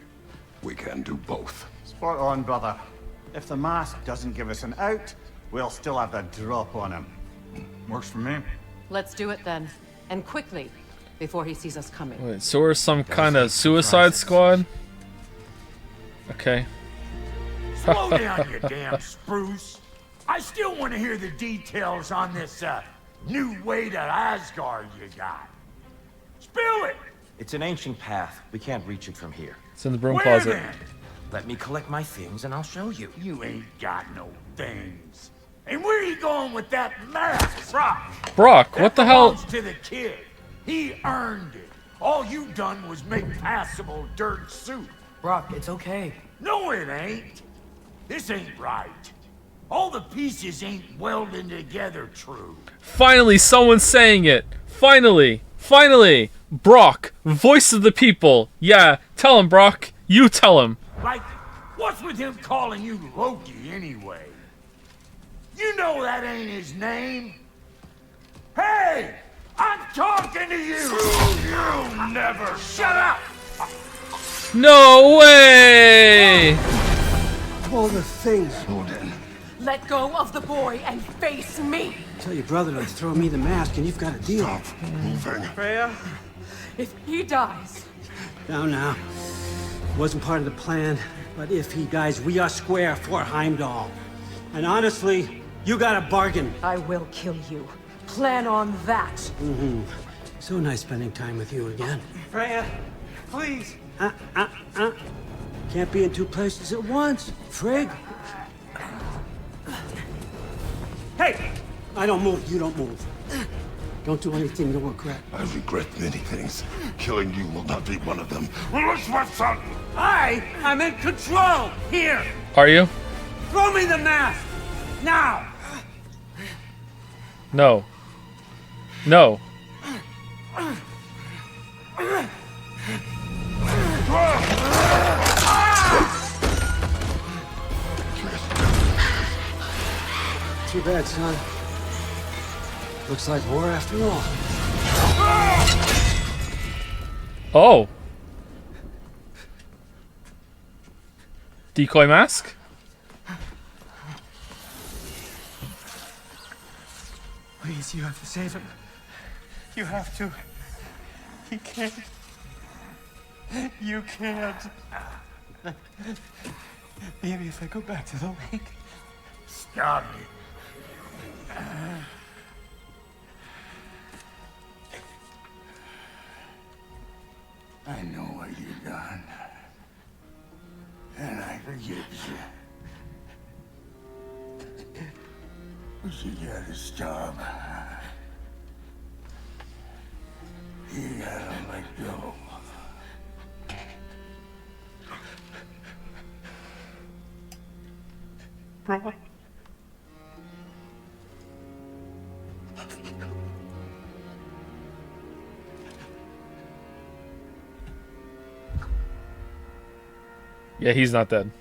We can do both. Spot on, brother. If the mask doesn't give us an out, we'll still have a drop on him. Works for me. Let's do it then. And quickly, before he sees us coming. Wait, so we're some kind of suicide squad? Okay. Slow down, you damn spruce. I still want to hear the details on this, new way to Asgard you got. Spill it! It's an ancient path. We can't reach it from here. It's in the broom Where closet. then? Let me collect my things and I'll show you. You ain't got no things. And where you going with that mask, Brock? Brock, what the hell? Belongs to the kid. He earned it. All you done was make passable dirt suit. Brock, it's okay. No, it ain't. This ain't right. All the pieces ain't welding together true. Finally, someone's saying it. Finally. Finally. Brock, voice of the people. Yeah, tell him, Brock. You tell him. Like, what's with him calling you Loki anyway? You know that ain't his name. Hey! I'm talking to you! You never shut up! No way! All the things. Odin. Let go of the boy and face me! Tell your brother to throw me the mask and you've got a deal. Stop moving. Freya? If he dies... Now. Wasn't part of the plan, but if he dies, we are square for Heimdall. And honestly, you got a bargain. I will kill you. Plan on that. Mm-hmm. So nice spending time with you again. Freya, please. Can't be in two places at once, Frigg. Hey! I don't move, you don't move. Don't do anything you'll regret. I regret many things. Killing you will not be one of them. Release my son! I'm in control! Here! Are you? Throw me the mask! Now! No. No. Too bad, son. Looks like war after all. Oh. Decoy mask? Please, you have to save him. You have to. He can't. You can't. Maybe if I go back to the lake. Stop it. I know what you've done. And I forgive you. But you gotta stop. You gotta let go. Bro. Yeah, he's not dead.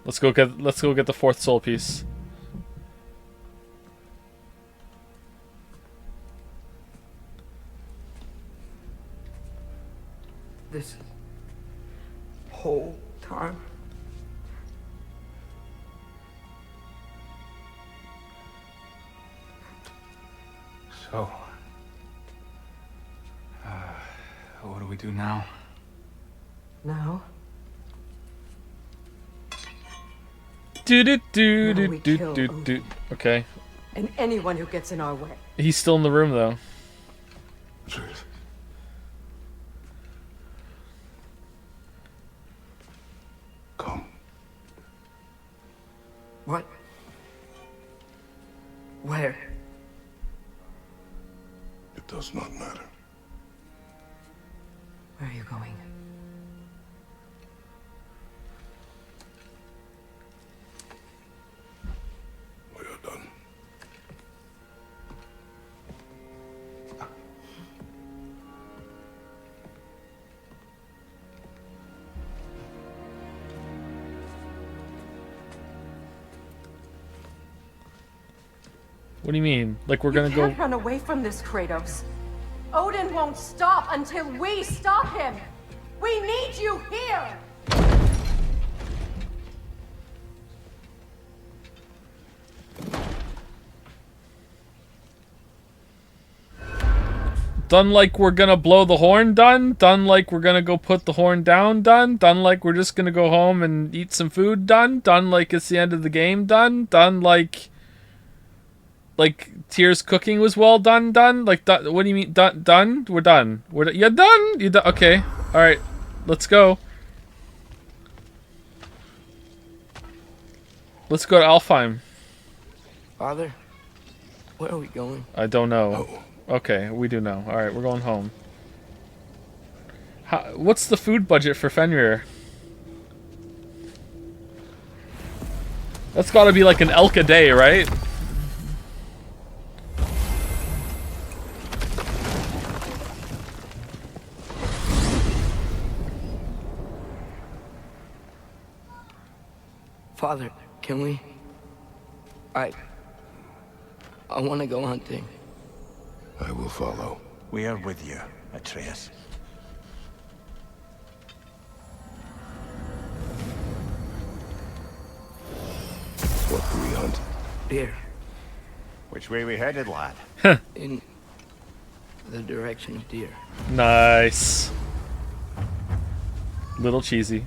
Let's go get the fourth soul piece. This whole time? So, what do we do now? Now? Do. Okay. And anyone who gets in our way. He's still in the room though. What? Where? It does not matter. Where are you going? We are done. What do you mean? Like we're You gonna go? can't run away from this, Kratos. Odin won't stop until we stop him. We need you here. Done like we're gonna blow the horn, done? Done like we're gonna go put the horn down, done? Done like we're just gonna go home and eat some food, done? Done like it's the end of the game, done? Done like Tyr's cooking was well done, done? Like, what do you mean, done? Done? We're done. You're done? You done? Okay. Alright. Let's go. Let's go to Alfheim. Father, where are we going? I don't know. Okay, we do know. Alright, we're going home. What's the food budget for Fenrir? That's gotta be like an elk a day, right? Father, can we? I want to go hunting. I will follow. We are with you, Atreus. What do we hunt? Deer. Which way we headed, lad? In the direction of deer. Nice. Little cheesy.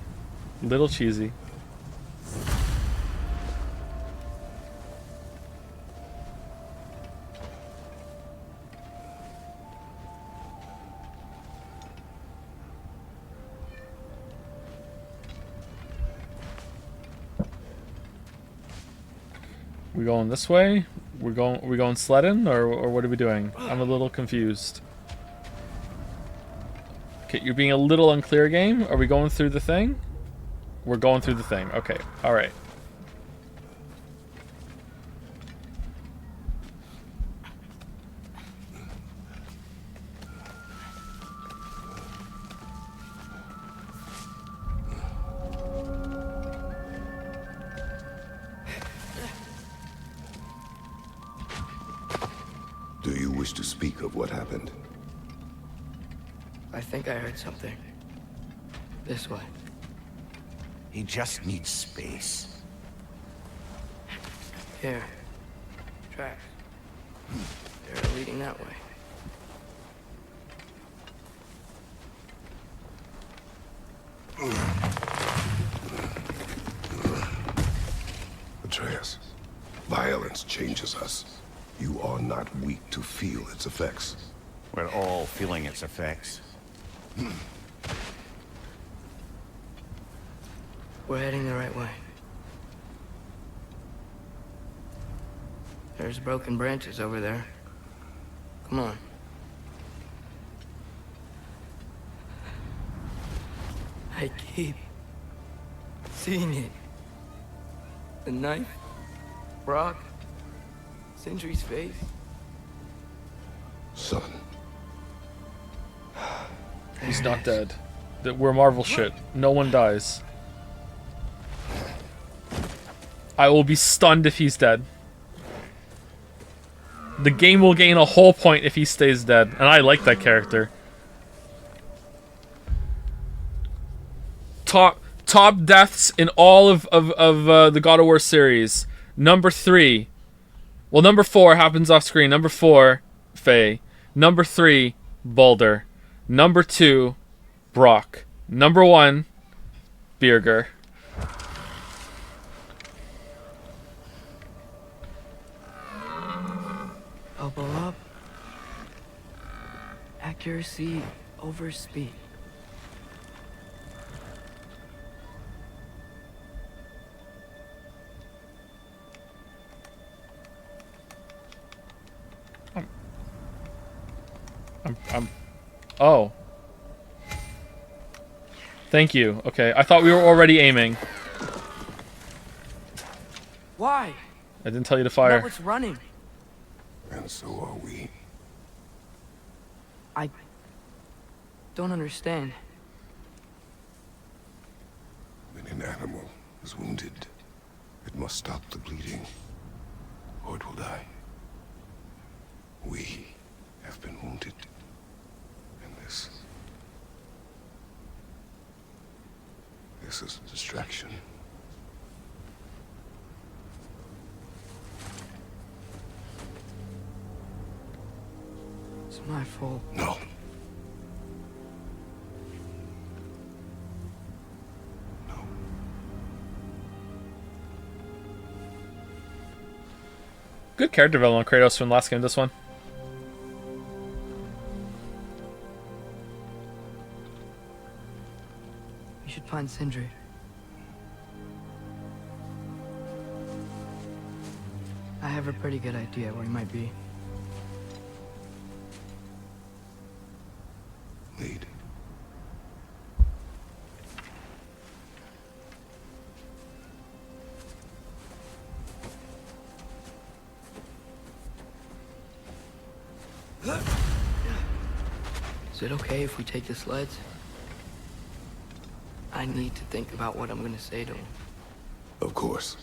Little cheesy. We going this way? We going sledding, or what are we doing? I'm a little confused. Okay, you're being a little unclear, game. Are we going through the thing? We're going through the thing. Okay, all right. Do you wish to speak of what happened? I think I heard something. This way. He just needs space. Here. Tracks. They're leading that way. Atreus, violence changes us. You are not weak to feel its effects. We're all feeling its effects. We're heading the right way. There's broken branches over there. Come on. I keep seeing it. The knife, Brock, Sentry's face. Son. He's not dead. We're Marvel shit. No one dies. I will be stunned if he's dead. The game will gain a whole point if he stays dead, and I like that character. Top deaths in all of the God of War series. Number 3. Well, number 4 happens off screen. Number 4, Faye. Number 3, Baldur. Number 2, Brock. Number 1, Birgir. Elbow up. Accuracy over speed. Oh. Thank you. Okay, I thought we were already aiming. Why? I didn't tell you to fire. No, it's running. And so are we. I don't understand. When an animal is wounded, it must stop the bleeding, or it will die. We have been wounded, and this is a distraction. It's my fault. No. Good character development, Kratos, from last game. This one. We should find Sindri. I have a pretty good idea where he might be. Lead. Is it okay if we take the sleds? I need to think about what I'm gonna say to him. Of course.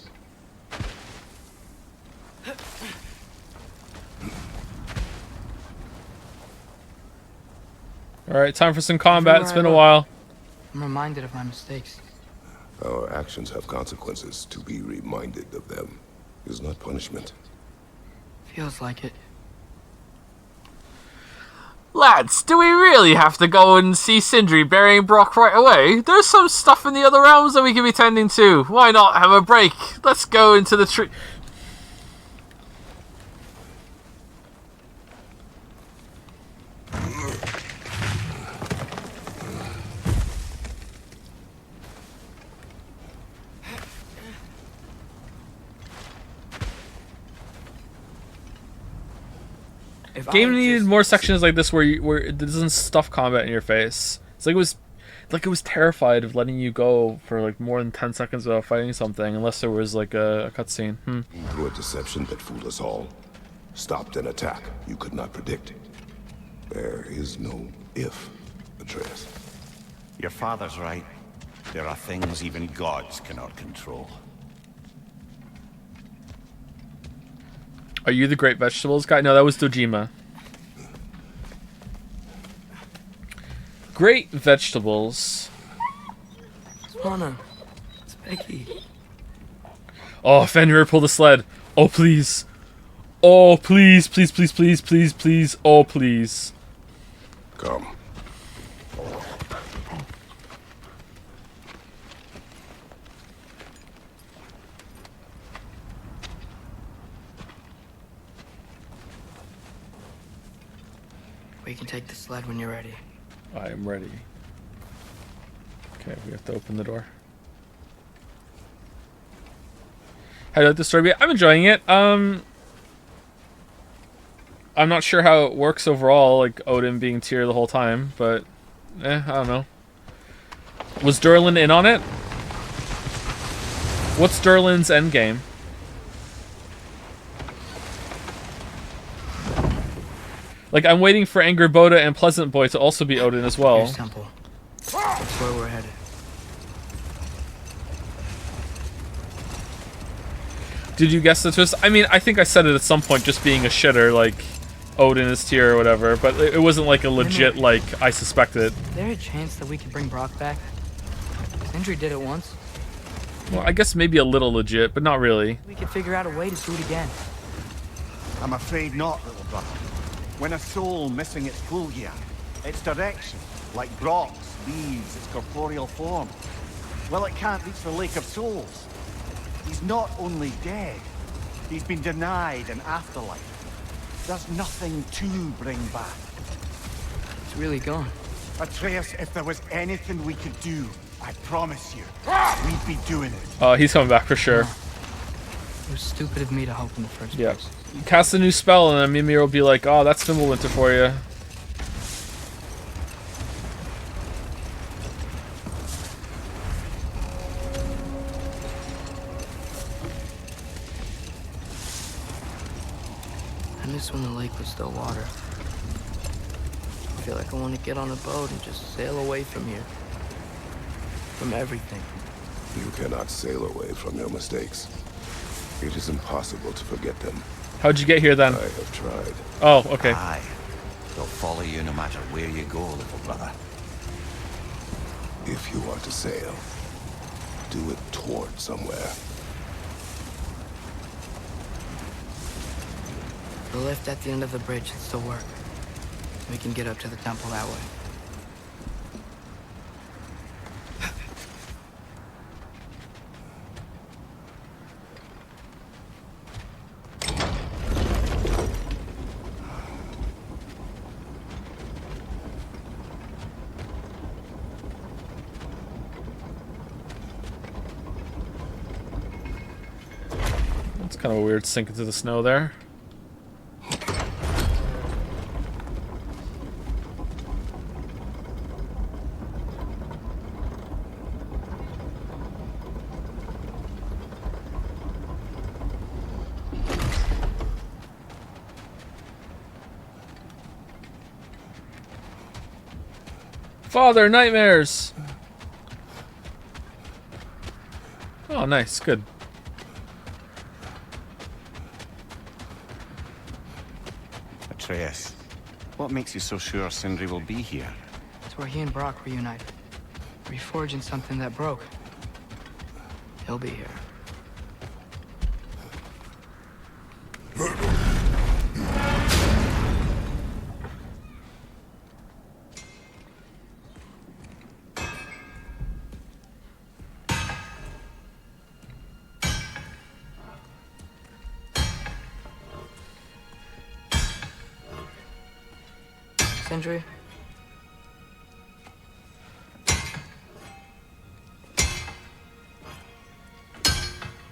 Alright, time for some combat. It's been a while. I'm reminded of my mistakes. Our actions have consequences. To be reminded of them is not punishment. Feels like it. Lads, do we really have to go and see Sindri burying Brock right away? There's some stuff in the other realms that we can be tending to. Why not have a break? Let's go into the tree. Game needed more sections like this where it doesn't stuff combat in your face. It's like it was terrified of letting you go for like more than 10 seconds without fighting something, unless there was like a cutscene. Through a deception that fooled us all, stopped an attack you could not predict. There is no if, Atreus. Your father's right. There are things even gods cannot control. Are you the Great Vegetables guy? No, that was Dojima. Great Vegetables. Swana. It's Becky. Oh, Fenrir, pull the sled. Oh, please. Oh, please, please, please, please, please, please. Oh, please. Come. We can take the sled when you're ready. I am ready. Okay, we have to open the door. How do you like the story? I'm enjoying it. I'm not sure how it works overall, like Odin being Tyr the whole time, but I don't know. Was Durlin in on it? What's Durlin's endgame? Like, I'm waiting for Angerboda and Pleasant Boy to also be Odin as well. Here's Temple. That's where we're headed. Did you guess the twist? I mean, I think I said it at some point, just being a shitter, like Odin is Tyr or whatever, but it wasn't like a legit, like, I suspected. Is there a chance that we could bring Brock back? Sindri did it once. Well, I guess maybe a little legit, but not really. We could figure out a way to do it again. I'm afraid not, little brother. When a soul missing its Fulgia, its direction, like Brock's, leaves its corporeal form, well, it can't reach the Lake of Souls. He's not only dead, he's been denied an afterlife. There's nothing to bring back. It's really gone. Atreus, if there was anything we could do, I promise you, we'd be doing it. Oh, he's coming back for sure. It was stupid of me to help in the first place. Cast a new spell and then Mimir will be like, oh, that's Fimbulwinter for you. miss when the lake was still water. I feel like I want to get on a boat and just sail away from here. From everything. You cannot sail away from your mistakes. It is impossible to forget them. How'd you get here then? I have tried. Oh, okay. Aye. They'll follow you no matter where you go, little brother. If you want to sail, do it toward somewhere. The lift at the end of the bridge should still work. We can get up to the temple that way. It's kind of a weird sink into the snow there. Father, nightmares! Oh, nice, good. Atreus, what makes you so sure Sindri will be here? It's where he and Brock reunited. Reforging something that broke. He'll be here. Sindri?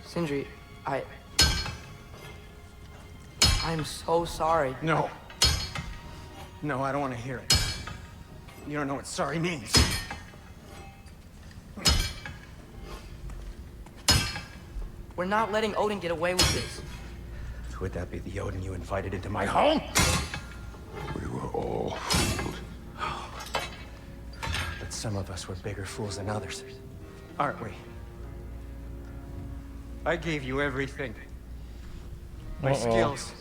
Sindri, I'm so sorry. No. No, I don't want to hear it. You don't know what sorry means. We're not letting Odin get away with this. Would that be the Odin you invited into my home? We were all fooled. But some of us were bigger fools than others. Aren't we? I gave you everything. My skills.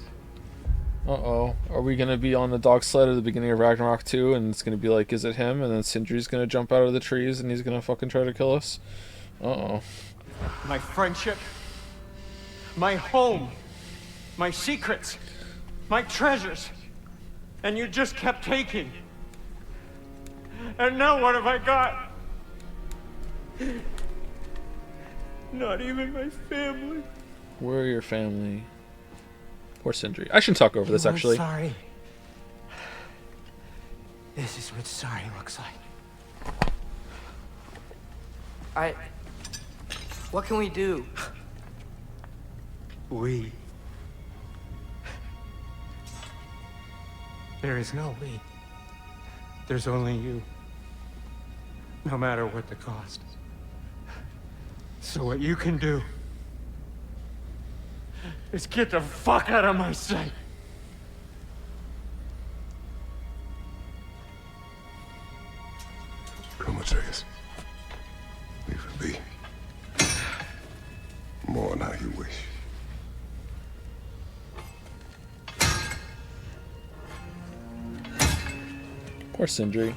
Uh-oh. Are we gonna be on the dog sled at the beginning of Ragnarok 2 and it's gonna be like, is it him? And then Sindri's gonna jump out of the trees and he's gonna fucking try to kill us? Uh-oh. My friendship. My home. My secrets. My treasures. And you just kept taking. And now what have I got? Not even my family. Where are your family? Poor Sindri. I shouldn't talk over this, actually. Sorry. This is what sorry looks like. What can we do? We. There is no we. There's only you. No matter what the cost. So what you can do is get the fuck out of my sight. Come, Atreus. Leave it be. Mourn how you wish. Poor Sindri.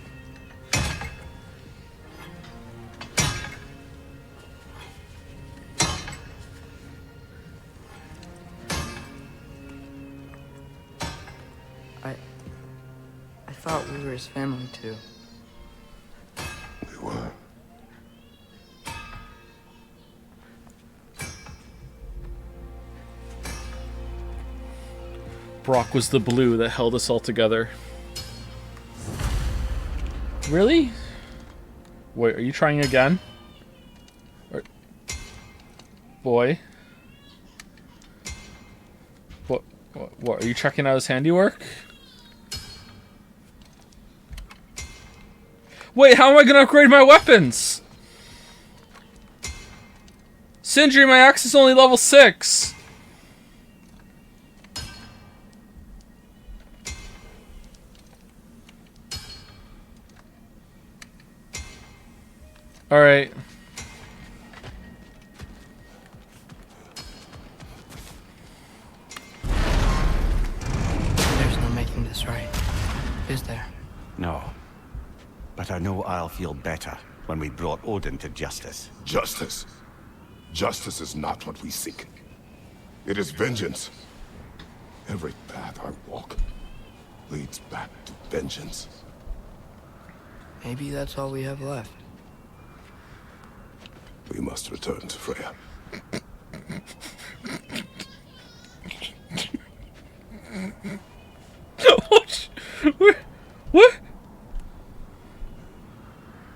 I thought we were his family too. We were. Brock was the blue that held us all together. Really? Wait, are you trying again? Boy? What, are you checking out his handiwork? Wait, how am I gonna upgrade my weapons? Sindri, my axe is only level 6. All right. There's no making this right, is there? No. But I know I'll feel better when we brought Odin to justice. Justice. Justice is not what we seek. It is vengeance. Every path I walk leads back to vengeance. Maybe that's all we have left. We must return to Freya. What?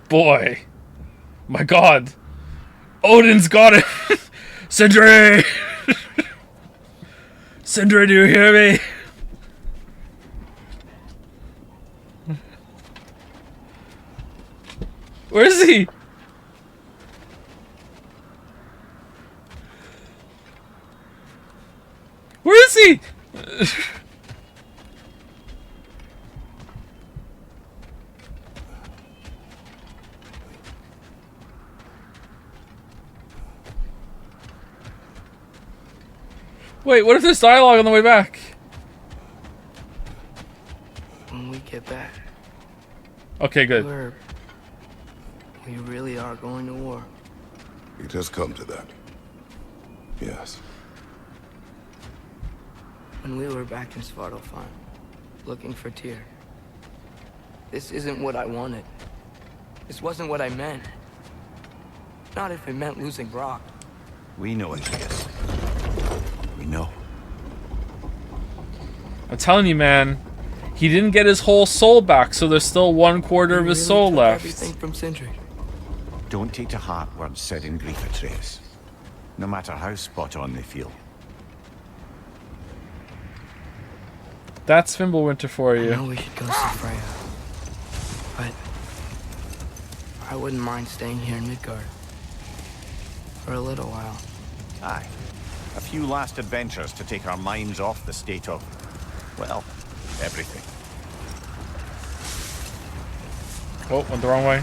Boy. My god. Odin's got it. Sindri! Sindri, do you hear me? Where is he? Where is he? Wait, what if there's dialogue on the way back? When we get back. Okay, good. We really are going to war. It has come to that. Yes. When we were back in Svartalfheim, looking for Tyr. This isn't what I wanted. This wasn't what I meant. Not if it meant losing Brock. We know it, yes. We know. I'm telling you, man. He didn't get his whole soul back, so there's still 1/4 of his soul left. Everything from Sindri. Don't take to heart words said in grief, Atreus. No matter how spot on they feel. That's Fimbulwinter for you. I know we should go see Freya. But I wouldn't mind staying here in Midgard. For a little while. Aye. A few last adventures to take our minds off the state of, well, everything. Oh, went the wrong way.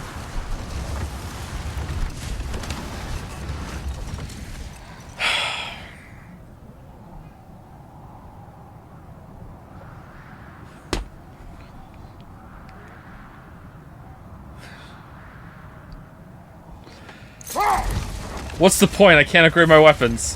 What's the point? I can't upgrade my weapons.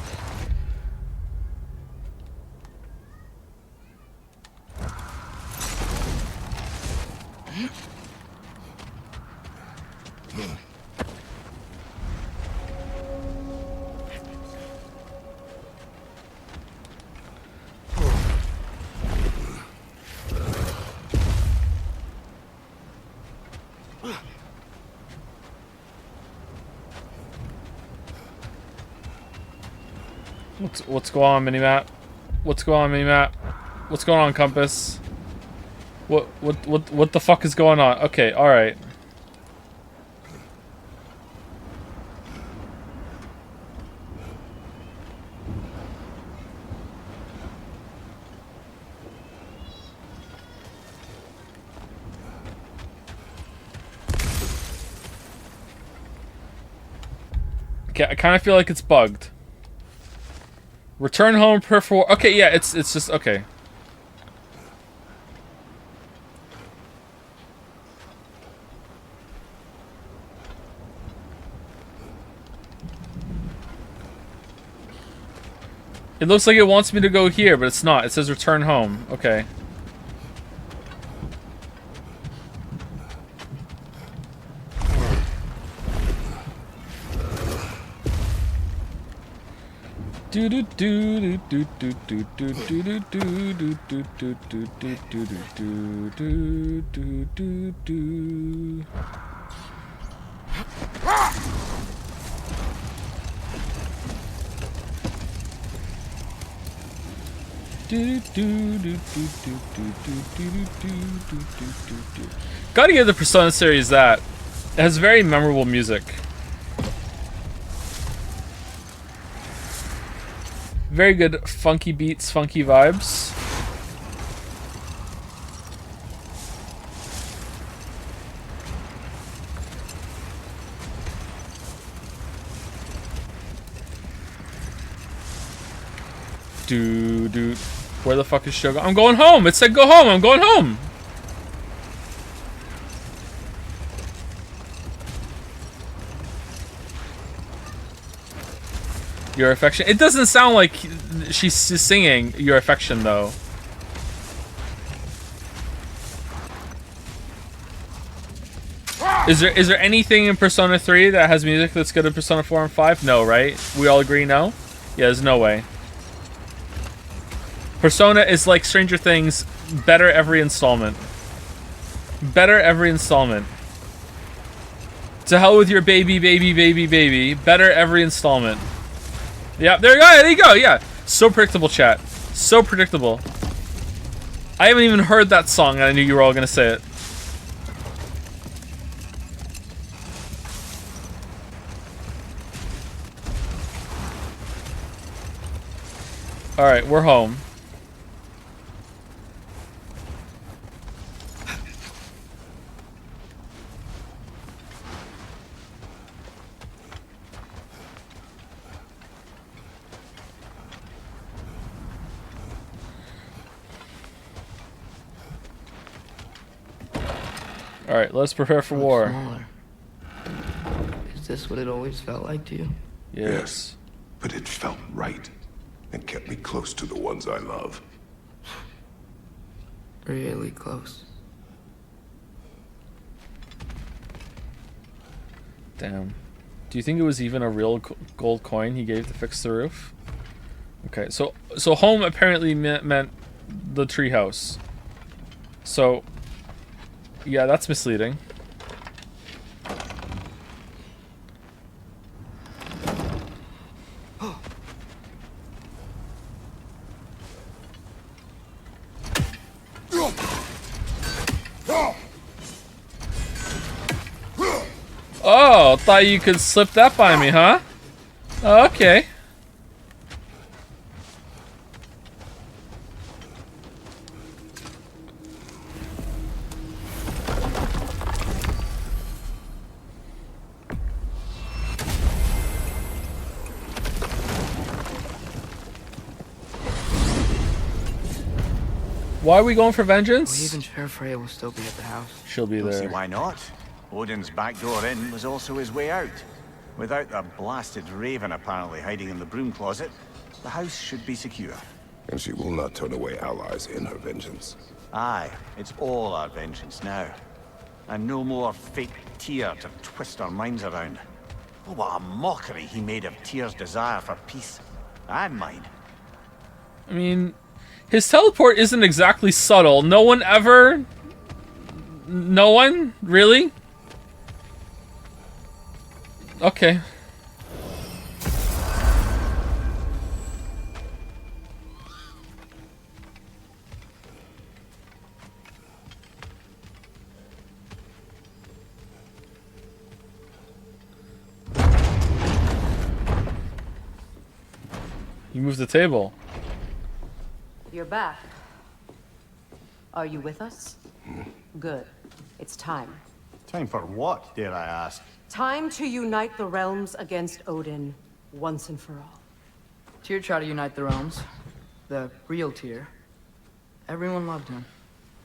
What's going on, minimap? What's going on, minimap? What's going on, compass? What the fuck is going on? Okay, all right. Okay, I kind of feel like it's bugged. Return home per 4. Okay, yeah, it's just okay. It looks like it wants me to go here, but it's not. It says return home. Okay. Do do do do do do do do do do do do do do do do do do do do. Gotta give the Persona series that. It has very memorable music. Very good funky beats, funky vibes. Dude. Where the fuck is Shogo? I'm going home! It said go home! I'm going home! Your affection. It doesn't sound like she's singing your affection, though. Is there anything in Persona 3 that has music that's good in Persona 4 and 5? No, right? We all agree no? Yeah, there's no way. Persona is like Stranger Things, better every installment. Better every installment. To hell with your baby. Better every installment. Yeah, there you go, yeah. So predictable, chat. So predictable. I haven't even heard that song and I knew you were all gonna say it. Alright, we're home. Alright, let's prepare for war. Smaller. Is this what it always felt like to you? Yes, but it felt right and kept me close to the ones I love. Really close. Damn. Do you think it was even a real gold coin he gave to fix the roof? Okay, so home apparently meant the treehouse. So, yeah, that's misleading. Oh, thought you could slip that by me, huh? Oh, okay. Why are we going for vengeance? Are we even sure Freya will still be at the house? She'll be Don't see there. why not? Odin's back door in was also his way out. Without the blasted raven apparently hiding in the broom closet, the house should be secure. And she will not turn away allies in her vengeance. Aye, it's all our vengeance now. And no more fake Tyr to twist our minds around. Oh, what a mockery he made of Tyr's desire for peace. And mine. I mean, his teleport isn't exactly subtle. No one ever... No one? Really? Okay. You moved the table. You're back. Are you with us? Good. It's time. Time for what, dare I ask? Time to unite the realms against Odin, once and for all. Tyr tried to unite the realms. The real Tyr. Everyone loved him.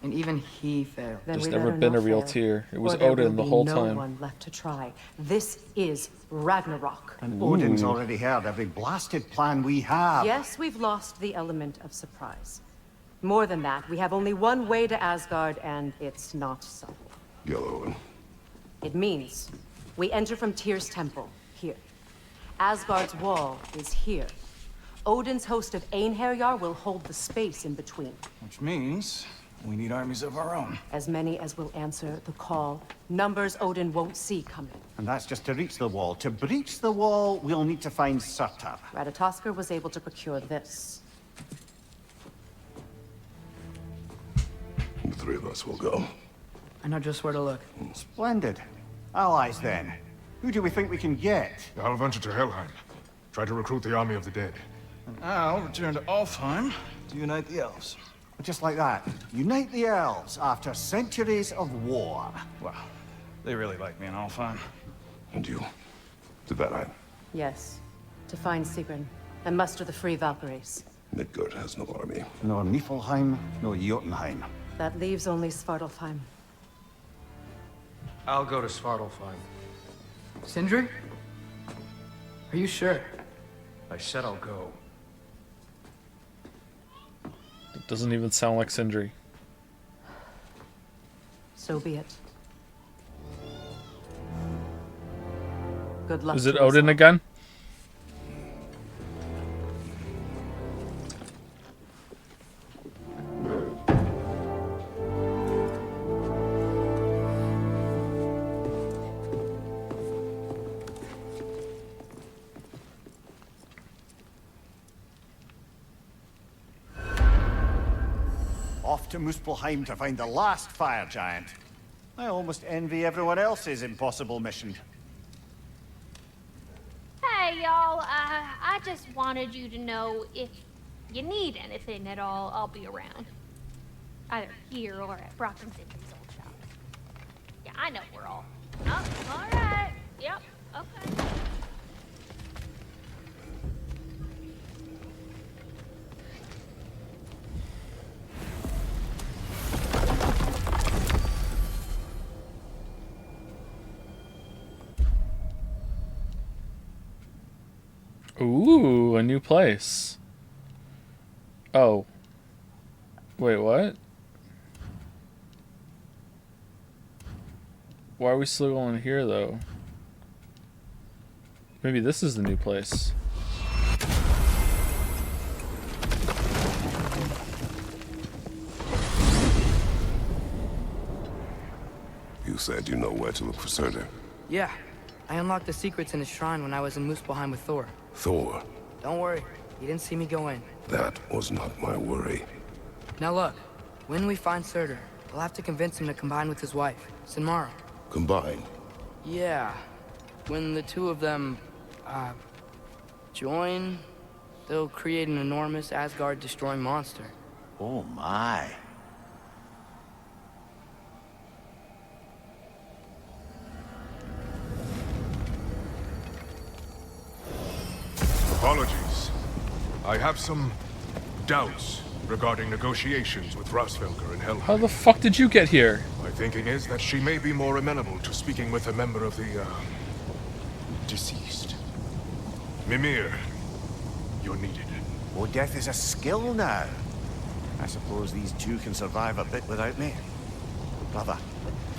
And even he failed. Then There's we never better been not a real fail, Tyr. It was or there Odin will the be whole no time. one left to try. This is Ragnarok. And Odin's already heard every blasted plan we have. Yes, we've lost the element of surprise. More than that, we have only one way to Asgard, and it's not subtle. Yellow one. It means we enter from Tyr's temple, here. Asgard's wall is here. Odin's host of Einherjar will hold the space in between. Which means we need armies of our own. As many as will answer the call. Numbers Odin won't see coming. And that's just to reach the wall. To breach the wall, we'll need to find Surtur. Ratatoskr was able to procure this. The three of us will go. I know just where to look. Splendid. Allies, then. Who do we think we can get? I'll venture to Helheim. Try to recruit the army of the dead. And I'll return to Alfheim to unite the elves. Just like that. Unite the elves after centuries of war. Wow. They really like me in Alfheim. And you? To that end. Yes. To find Sigrun and muster the free Valkyries. Midgard has no army. Nor Niflheim, nor Jotunheim. That leaves only Svartalfheim. I'll go to Svartalfheim. Sindri? Are you sure? I said I'll go. It doesn't even sound like Sindri. So be it. Good luck. Is it to us Odin all. again? Off to Muspelheim to find the last fire giant. I almost envy everyone else's impossible mission. Hey, y'all. I just wanted you to know if you need anything at all, I'll be around. Either here or at Brock and Sindri's old shop. Yeah, I know we're all. Oh, all right. Yep. Okay. Ooh, a new place. Oh. Wait, what? Why are we still going here, though? Maybe this is the new place. You said you know where to look for Surtur. Yeah. I unlocked the secrets in his shrine when I was in Muspelheim with Thor. Thor? Don't worry. He didn't see me go in. That was not my worry. Now look. When we find Surtur, we'll have to convince him to combine with his wife, Sinmara. Combine? Yeah. When the two of them, join, they'll create an enormous Asgard-destroying monster. Oh my. Apologies. I have some doubts regarding negotiations with Rasvelker and Helheim. How the fuck did you get here? My thinking is that she may be more amenable to speaking with a member of the, deceased. Mimir, you're needed. Oh, death is a skill now. I suppose these two can survive a bit without me. Brother,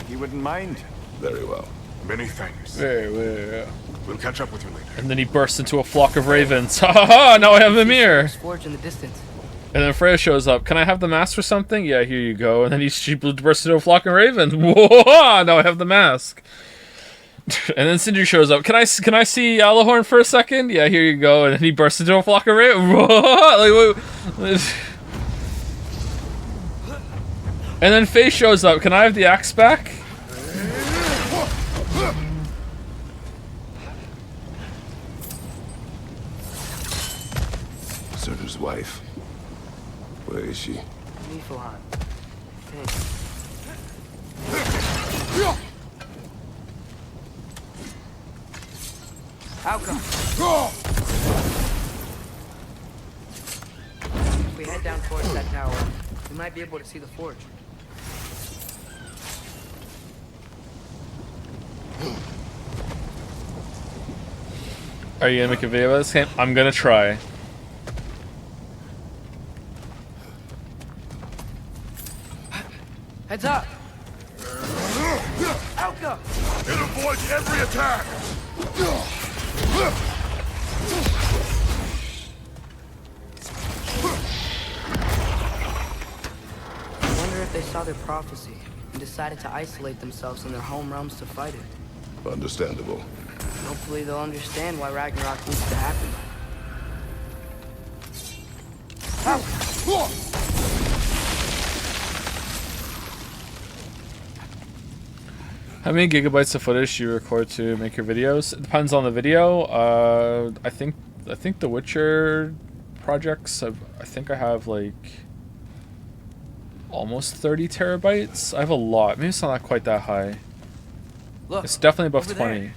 you wouldn't mind? Very well. Many thanks. Very well. We'll catch up with you later. And then he bursts into a flock of ravens. Ha ha ha! Now I have Mimir! Forge in the distance. And then Freya shows up. Can I have the mask or something? Yeah, here you go. And then she bursts into a flock of ravens. Whoa! Now I have the mask. And then Sindri shows up. Can I see Alahorn for a second? Yeah, here you go. And then he bursts into a flock of ravens. Whoa! Like, and then Faye shows up. Can I have the axe back? Surtur's wife. Where is she? Niflheim. Outcome. If we head down towards that tower, we might be able to see the forge. Are you gonna make a video about this game? I'm gonna try. Heads up! Outcome! It avoids every attack! I wonder if they saw their prophecy and decided to isolate themselves in their home realms to fight it. Understandable. Hopefully they'll understand why Ragnarok needs to happen. How many gigabytes of footage do you record to make your videos? It depends on the video. I think the Witcher projects, I think I have like almost 30 terabytes. I have a lot. Maybe it's not quite that high. Look, it's definitely above over 20. there.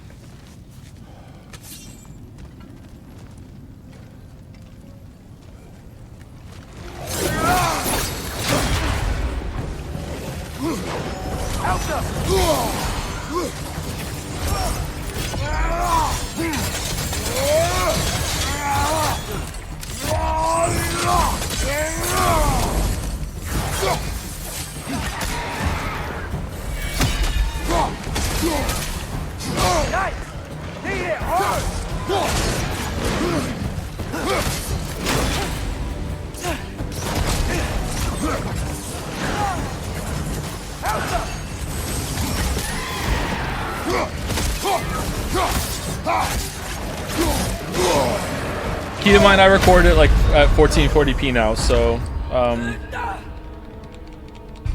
Keep in mind I record it like at 1440p now, so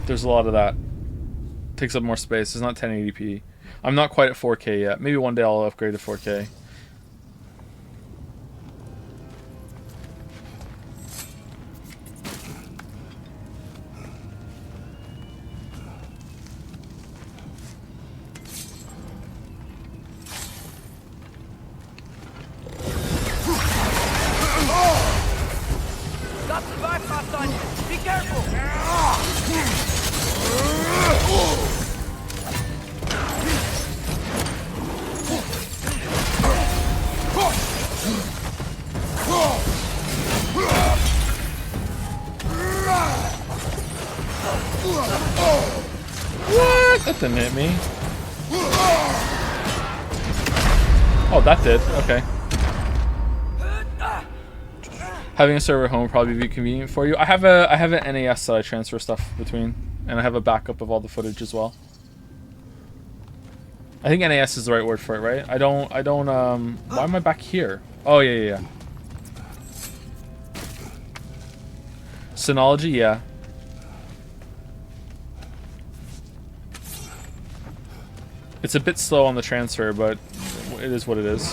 there's a lot of that. Takes up more space. It's not 1080p. I'm not quite at 4K yet. Maybe one day I'll upgrade to 4K. Got some bypass on you. Be careful. What? That didn't hit me. Oh, that did. Okay. Having a server at home would probably be convenient for you. I have an NAS that I transfer stuff between, and I have a backup of all the footage as well. I think NAS is the right word for it, right? I don't why am I back here? Oh yeah. Synology, yeah. It's a bit slow on the transfer, but it is what it is.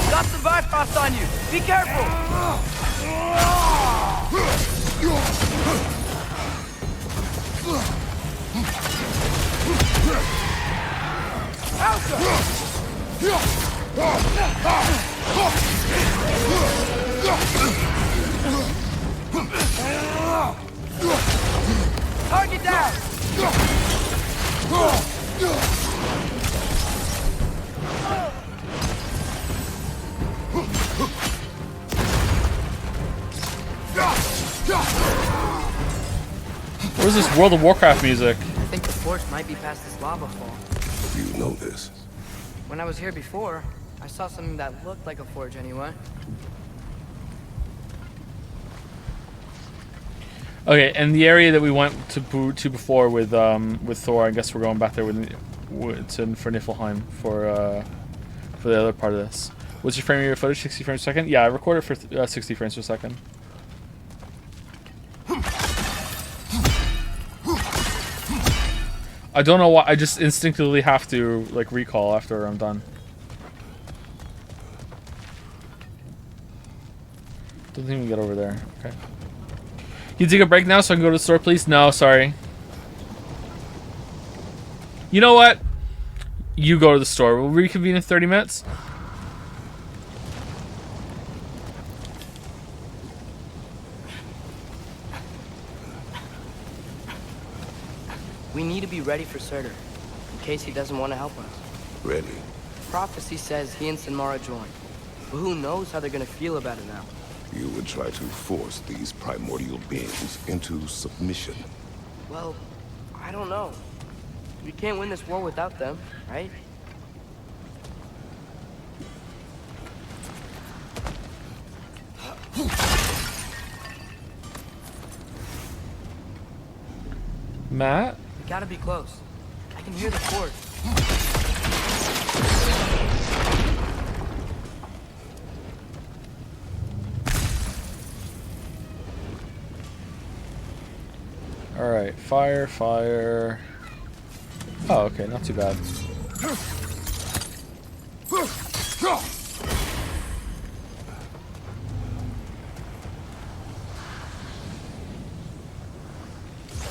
Got some bypass on you. Be careful. Target down. Where's this World of Warcraft music? I think the forge might be past this lava fall. Do you know this? When I was here before, I saw something that looked like a forge anyway. Okay, and the area that we went to before with Thor, I guess we're going back there for Niflheim for the other part of this. What's your frame rate of footage? 60 frames per second? Yeah, I record it for 60 frames per second. I don't know why. I just instinctively have to like recall after I'm done. Doesn't even get over there. Okay. Can you take a break now so I can go to the store, please? No, sorry. You know what? You go to the store. We'll reconvene in 30 minutes. We need to be ready for Surtur, in case he doesn't want to help us. Ready? Prophecy says he and Sinmara joined, but who knows how they're gonna feel about it now. You would try to force these primordial beings into submission. Well, I don't know. We can't win this war without them, right? Matt? We gotta be close. I can hear the forge. Alright, fire. Oh, okay, not too bad.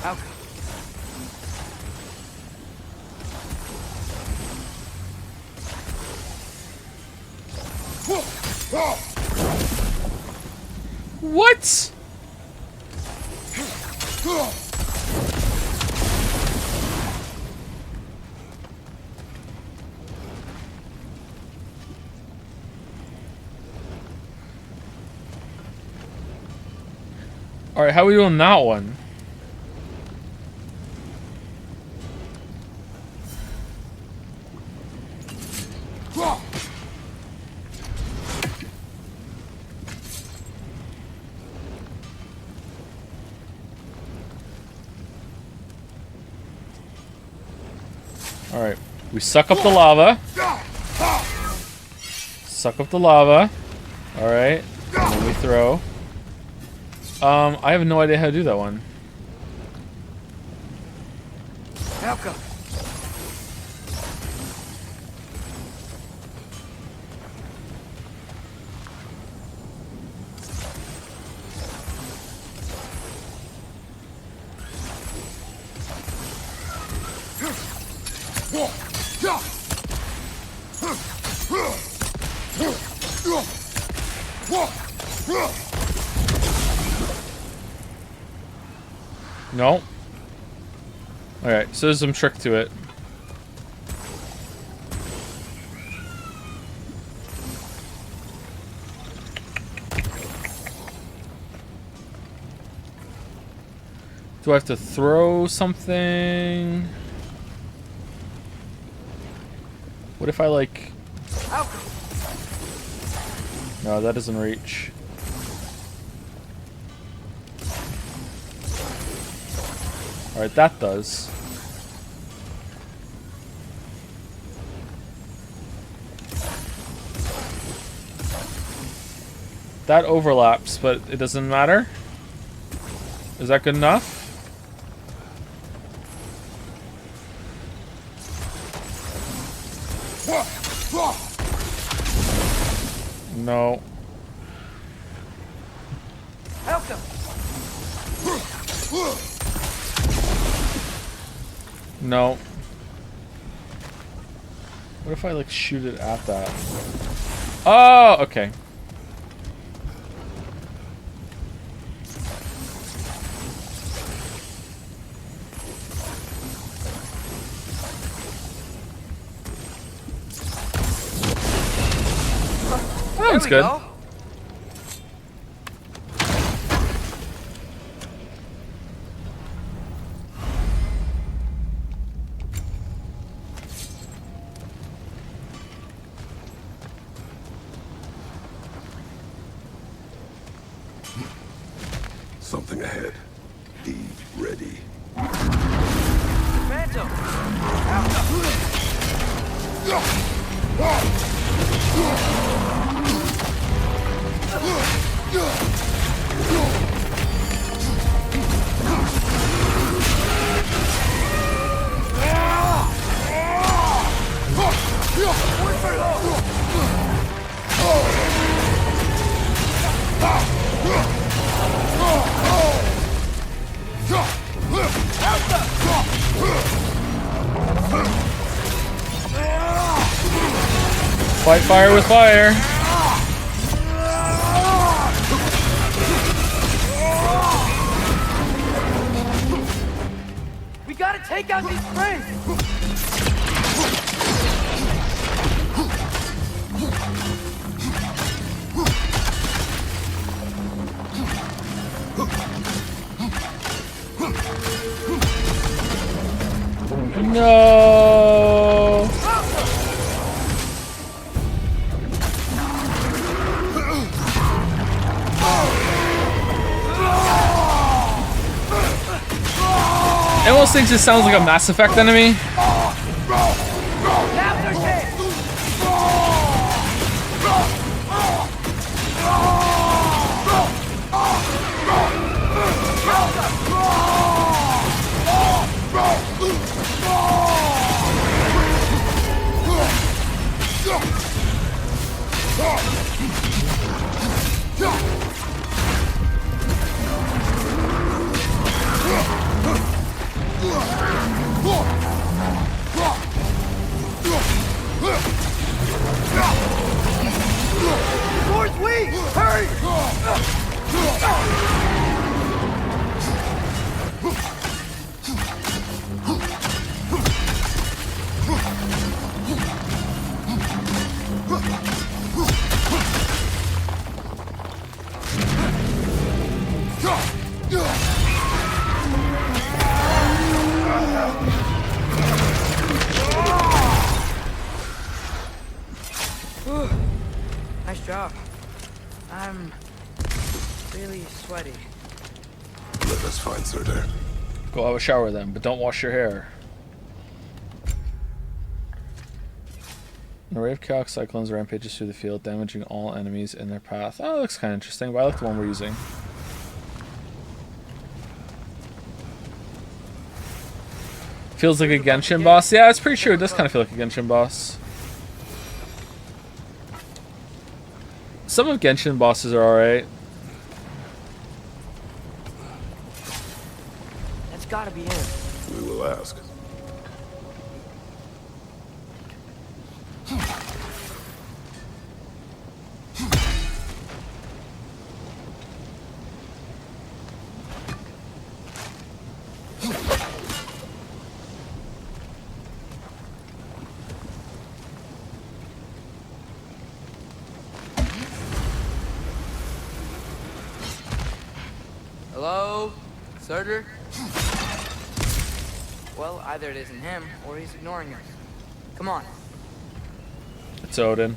Okay. What? Alright, how are we doing that one? Alright. We suck up the lava. Suck up the lava. Alright. And then we throw. I have no idea how to do that one. Helka. No. Alright, so there's some trick to it. Do I have to throw something? What if I like... No, that doesn't reach. Alright, that does. That overlaps, but it doesn't matter. Is that good enough? No. No. What if I like shoot it at that? Oh, okay. That one's good. Go. Something ahead. Be ready. Phantom. Fight fire with fire. We gotta take out these cranes. No. It almost thinks it sounds like a Mass Effect enemy. Door's weak! Hurry! Nice job. I'm really sweaty. Let us find Surtur. Go have a shower then, but don't wash your hair. An array of chaos cyclones rampages through the field, damaging all enemies in their path. Oh, that looks kind of interesting, but I like the one we're using. Feels like a Genshin boss. Yeah, it's pretty true. It does kind of feel like a Genshin boss. Some of Genshin bosses are alright. That's gotta be him. We will ask. Hello? Surtur? Well, either it isn't him, or he's ignoring us. Come on. It's Odin.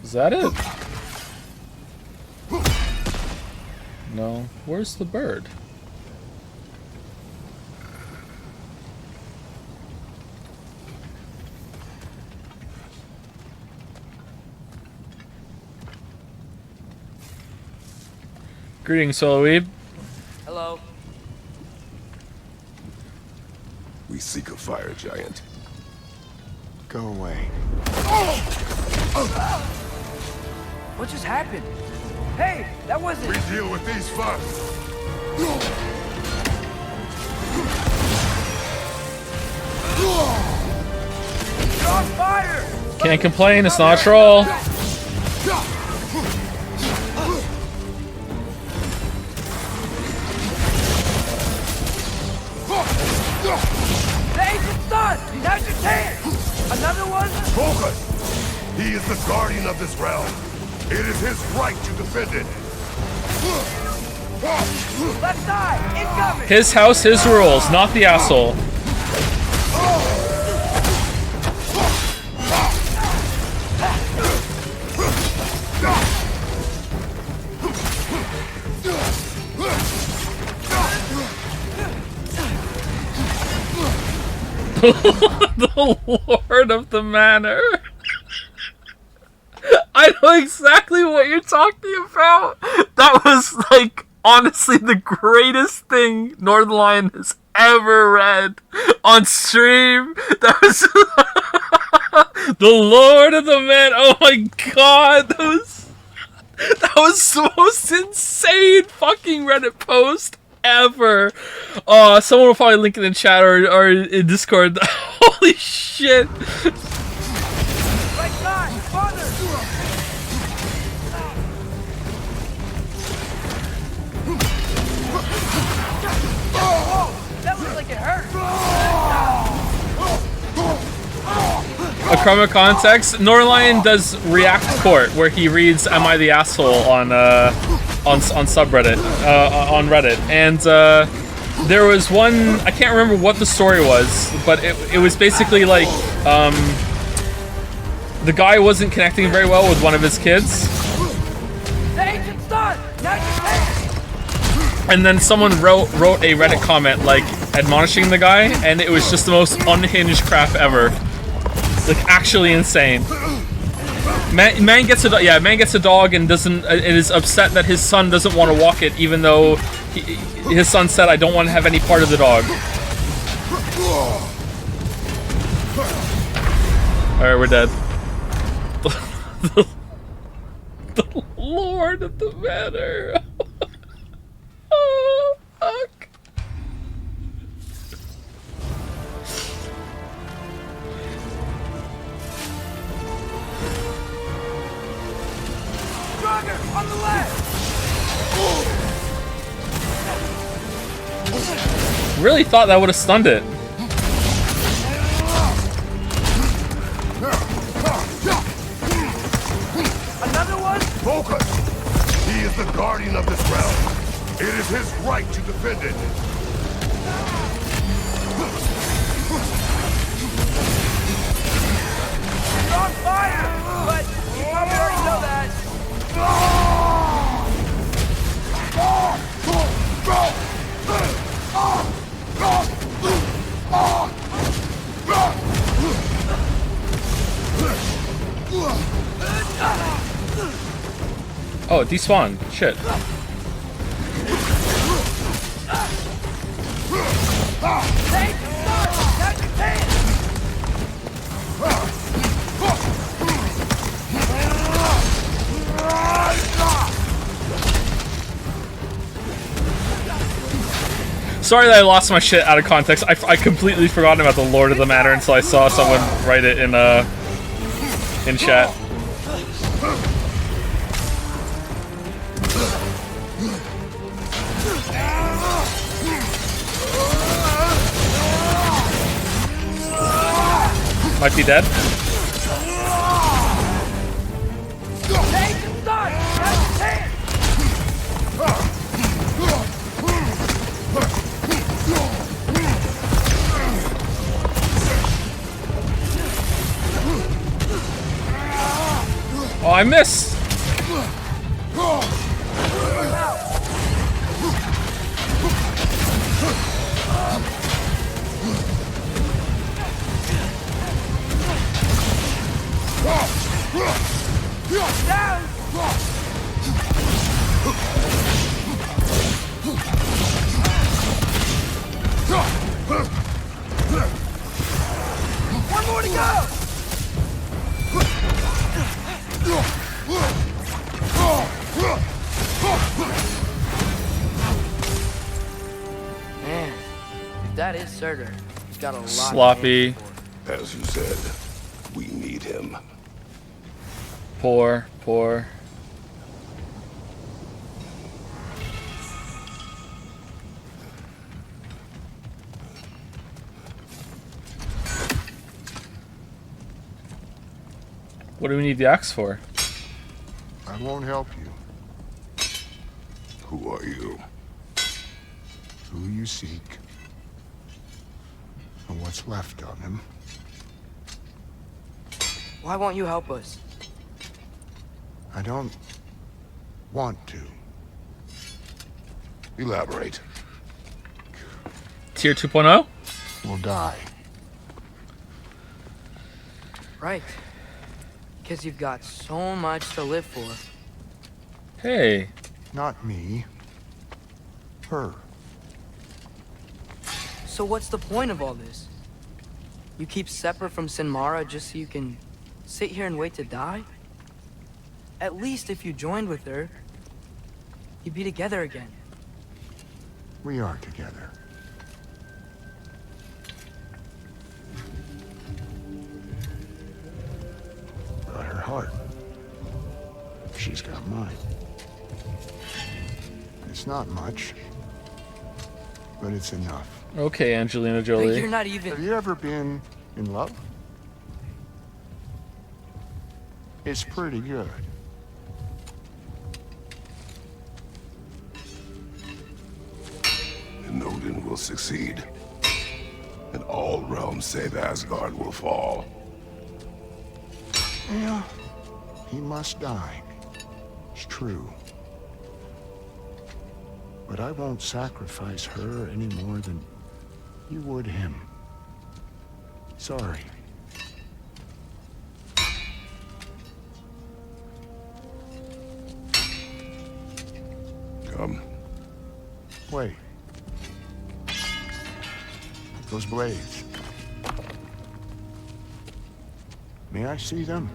Is that it? No. Where's the bird? Greetings, Solo Weeb. Hello. We seek a fire giant. Go away. What just happened? Hey, that wasn't... We deal with these first. You're on fire! Can't complain, it's not a troll. The ancient's done! Now's your chance! Another one? Focus! He is the guardian of this realm. It is his right to defend it. Left side! Incoming! His house, his rules, not the asshole. The Lord of the Manor. I know exactly what you're talking about. That was, like, honestly the greatest thing Northern Lion has ever read on stream. That was the Lord of the Man. Oh my god, that was the most insane fucking Reddit post ever. Someone will probably link it in chat or in Discord. Holy shit. Right side! Father! Whoa! That looks like it hurt! Acroma context, Norlion does React Court, where he reads "Am I the asshole?" on subreddit, on Reddit, and there was one, I can't remember what the story was, but it was basically like the guy wasn't connecting very well with one of his kids, The ancient's done! Now you can! and then someone wrote a Reddit comment like admonishing the guy, and it was just the most unhinged crap ever. Like, actually insane. Man gets a dog and is upset that his son doesn't want to walk it, even though his son said, "I don't want to have any part of the dog." All right, we're dead. The Lord of the Manor. Oh, fuck. On the left! Really thought that would have stunned it. Another one? Focus! He is the guardian of this realm. It is his right to defend it. You're on fire! But you Oh, it despawned. Shit. Sorry that I lost my shit out of context. I completely forgot about the Lord of the Matter until I saw someone write it in chat. Might be dead. Oh, I missed! One more to go! Man, if that is Surtur, he's got a lot. Sloppy. As you said, we need him. Poor. What do we need the axe for? I won't help you. Who are you? Who you seek. And what's left of him. Why won't you help us? I don't want to. Elaborate. Tier 2.0? We'll die. Right. Because you've got so much to live for. Hey. Not me. Her. So what's the point of all this? You keep separate from Sinmara just so you can sit here and wait to die? At least if you joined with her, you'd be together again. We are together. Got her heart. She's got mine. It's not much, but it's enough. Okay, Angelina Jolie. You're not even... Have you ever been in love? It's pretty good. And Odin will succeed. And all realms save Asgard will fall. Yeah, he must die. It's true. But I won't sacrifice her any more than you would him. Sorry. Come. Wait. Those blades. May I see them?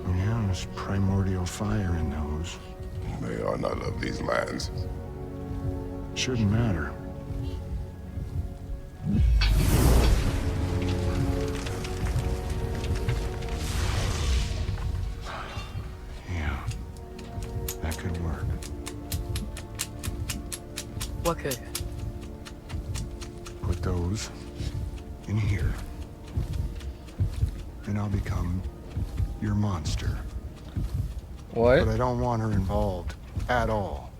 Yeah, there's primordial fire in those. They are not of these lands. Shouldn't matter. Yeah, that could work. What could? Put those in here. And I'll become your monster. What? But I don't want her involved. At all.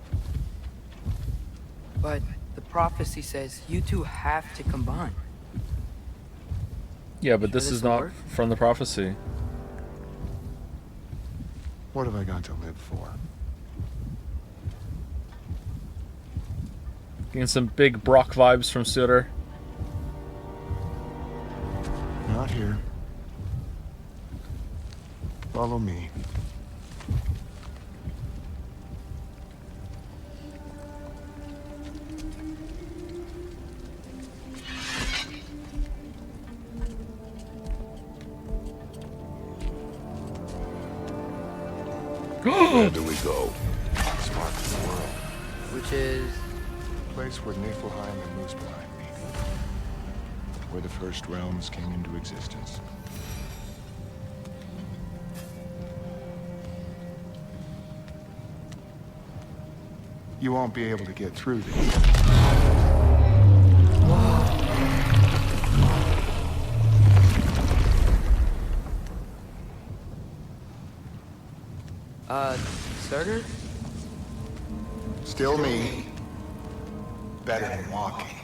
But the prophecy says you two have to combine. Yeah, but this this is will not work? from the prophecy. What have I got to live for? Getting some big Brock vibes from Sutter. Not here. Follow me. Where do we go? Spark of the world. Which is... Place where Niflheim and Muspelheim meet. Where the first realms came into existence. You won't be able to get through this. Surtur? Still me. Better than walking.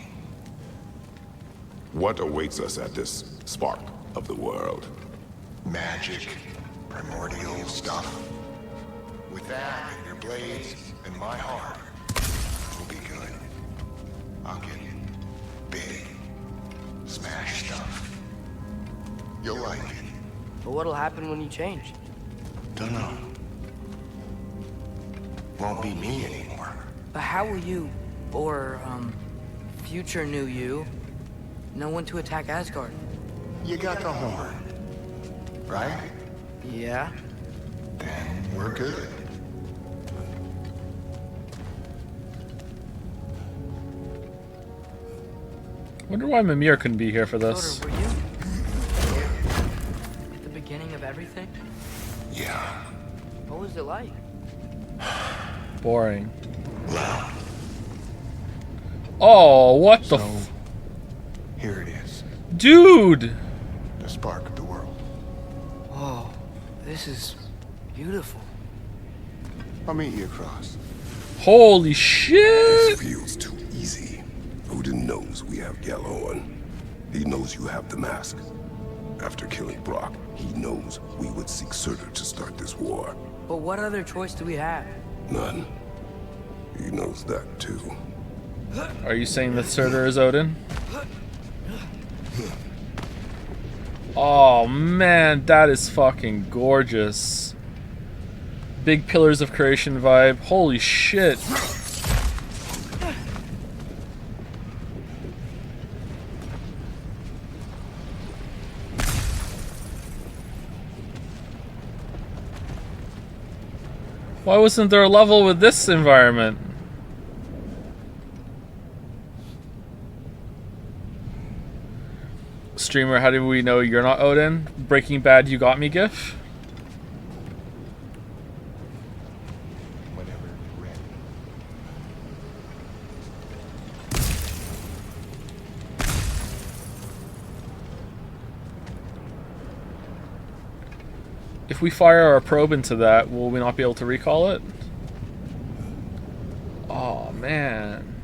What awaits us at this spark of the world? Magic, primordial stuff. With that and your blades and my heart, we'll be good. I'll get big, smash stuff. You'll like it. But what'll happen when you change? Dunno. Won't be me anymore. But how will you, or, future new you, know when to attack Asgard? You got the horn, right? Yeah. Then we're good. Wonder why Mimir couldn't be here for this. Surtur, were you at the beginning of everything? Yeah. What was it like? Boring. Oh, what the f- Here it is. Dude! The spark of the world. Whoa, this is beautiful. I'll meet you across. Holy shit! This feels too easy. Odin knows we have Gjallarhorn. He knows you have the mask. After killing Brock, he knows we would seek Surtur to start this war. But what other choice do we have? None. He knows that too. Are you saying that Surtur is Odin? Oh man, that is fucking gorgeous. Big Pillars of Creation vibe. Holy shit. Why wasn't there a level with this environment? Streamer, how do we know you're not Odin? Breaking Bad, you got me gif? Whenever you're ready. If we fire our probe into that, will we not be able to recall it? Oh man.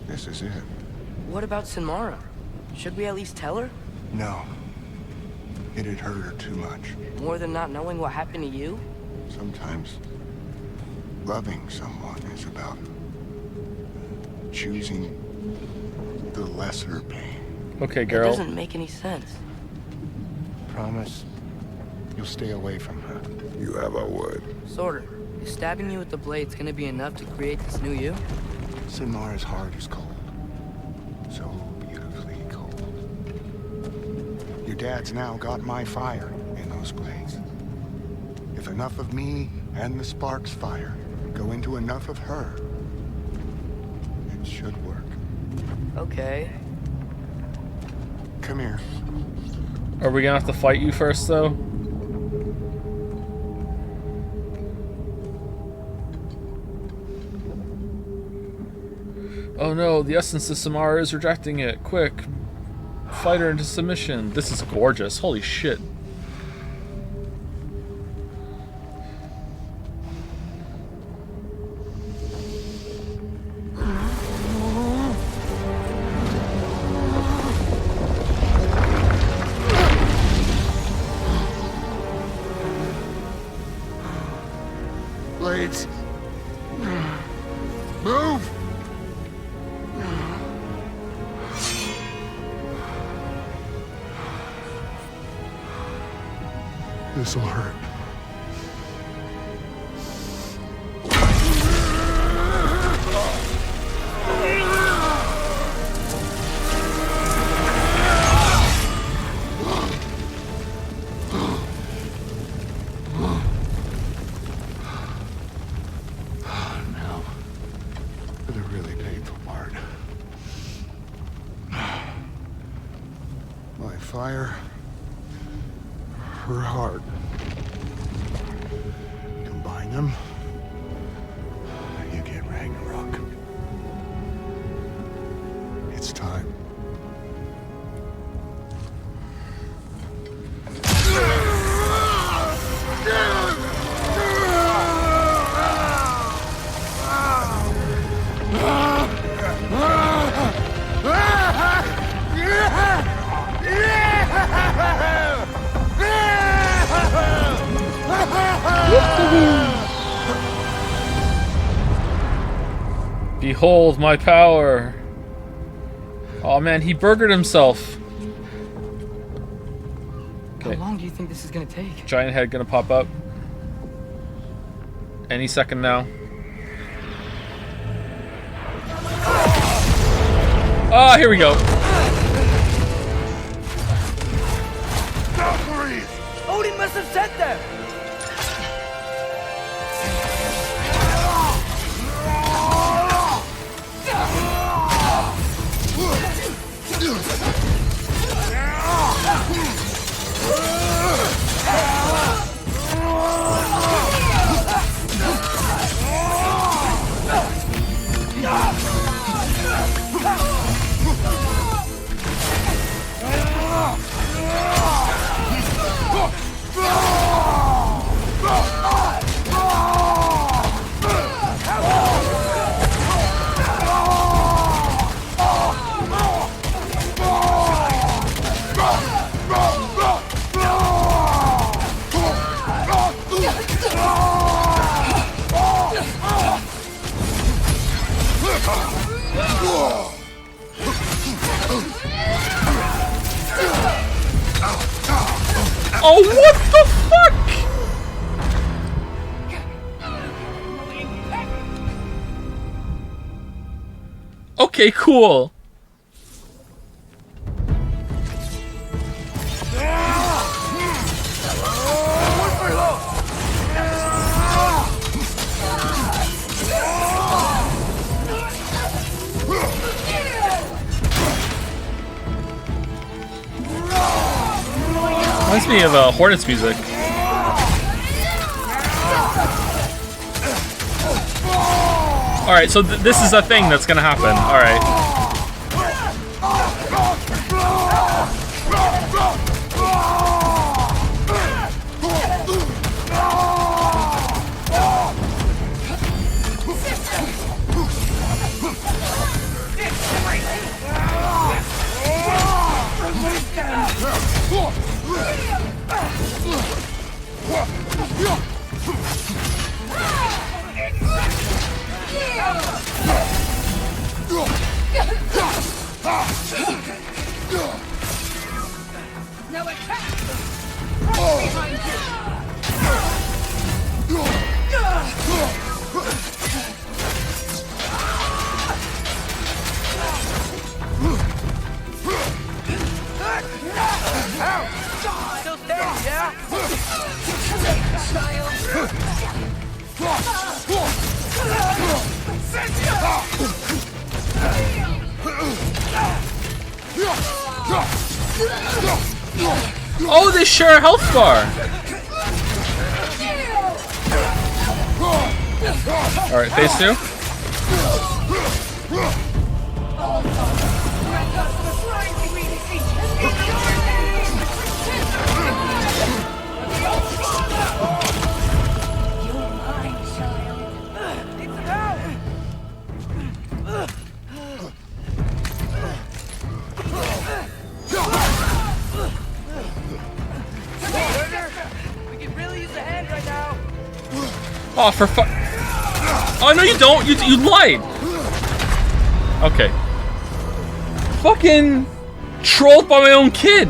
This is it. What about Sinmara? Should we at least tell her? No. It'd hurt her too much. More than not knowing what happened to you? Sometimes loving someone is about choosing the lesser pain. Okay, It girl. doesn't make any sense. Promise you'll stay away from her. You have our word. Surtur, is stabbing you with the blades gonna be enough to create this new you? Sinmara's heart is cold. So beautifully cold. Your dad's now got my fire in those blades. If enough of me and the spark's fire go into enough of her, it should work. Okay. Come here. Are we gonna have to fight you first, though? Oh no, the essence of Samara is rejecting it. Quick, fight her into submission. This is gorgeous. Holy shit. Blades. Move! This'll hurt. Now, for the really painful part. My fire, her heart. Combine them, you get Ragnarok. It's time. Behold my power. Oh man, he burgered himself. How long do you think this is gonna take? Giant head gonna pop up. Any second now. Ah, here we go. Odin must have sent them! Oh, what the fuck? Okay, cool. Reminds me of Hornets music. Alright, so this is a thing that's gonna happen. Alright. Now attack! Right behind Still standing, yeah? Oh, they share a health bar. Alright, phase 2. Oh, for fu- Oh, no, you don't. You lied. Okay. Fucking trolled by my own kid.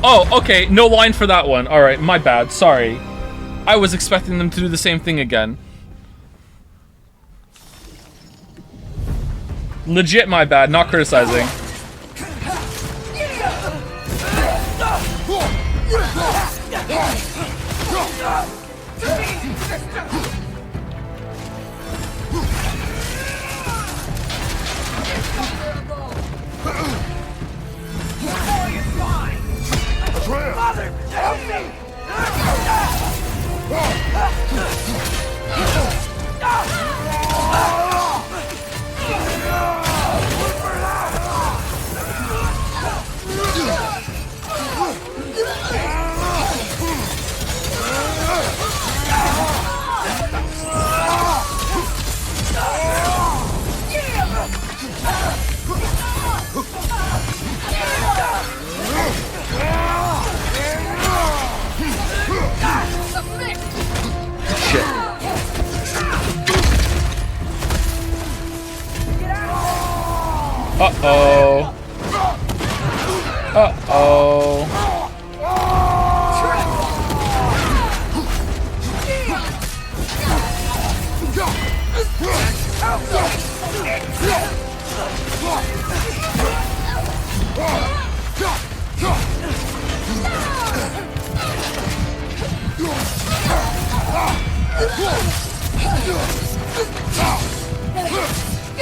Oh, okay, no line for that one. Alright, my bad, sorry. I was expecting them to do the same thing again. Legit my bad, not criticizing. Mother, help me! Uh-oh. Uh-oh.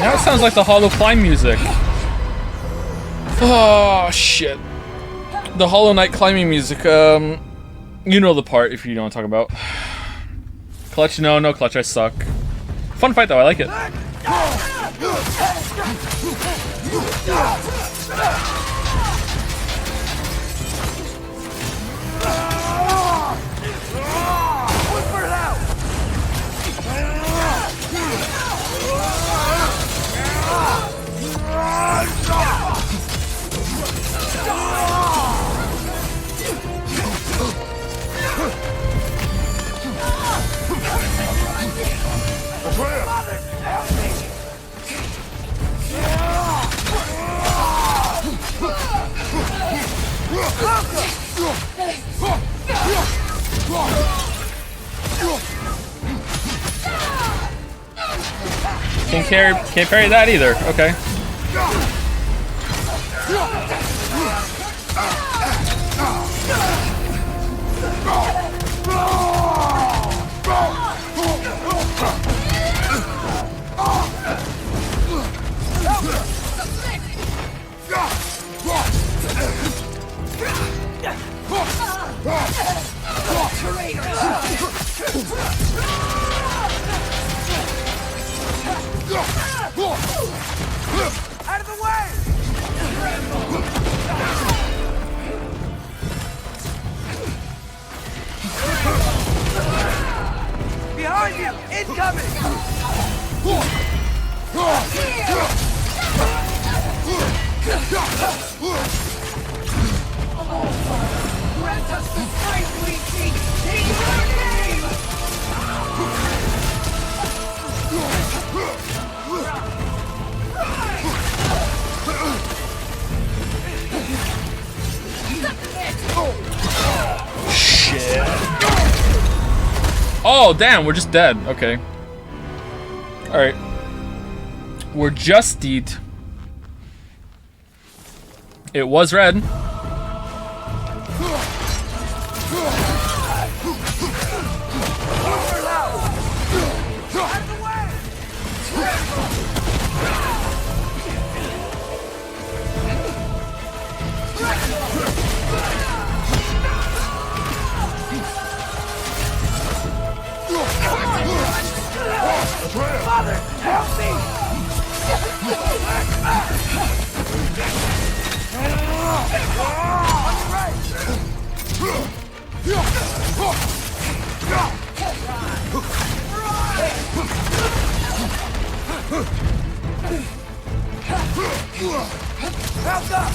Now it sounds like the Hollow Climb music. Oh, shit. The Hollow Knight climbing music, you know the part if you know what I'm talking about. Clutch, no clutch, I suck. Fun fight though, I like it. Can't parry that either. Okay. Out of the way! Behind you! Incoming! Grant us the strength we seek! In your name! Shit. Oh, damn, we're just dead. Okay. Alright. We're just dead. It was red. Father, help me! On your right! Help up!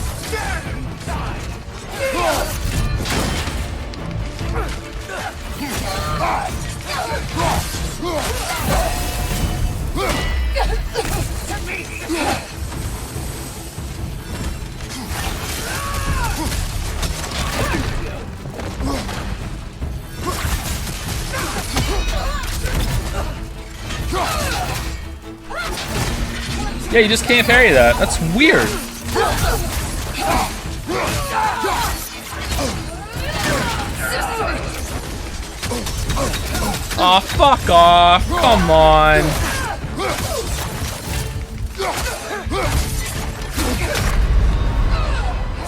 Yeah, you just can't parry that. That's weird. Aw, fuck off. Come on.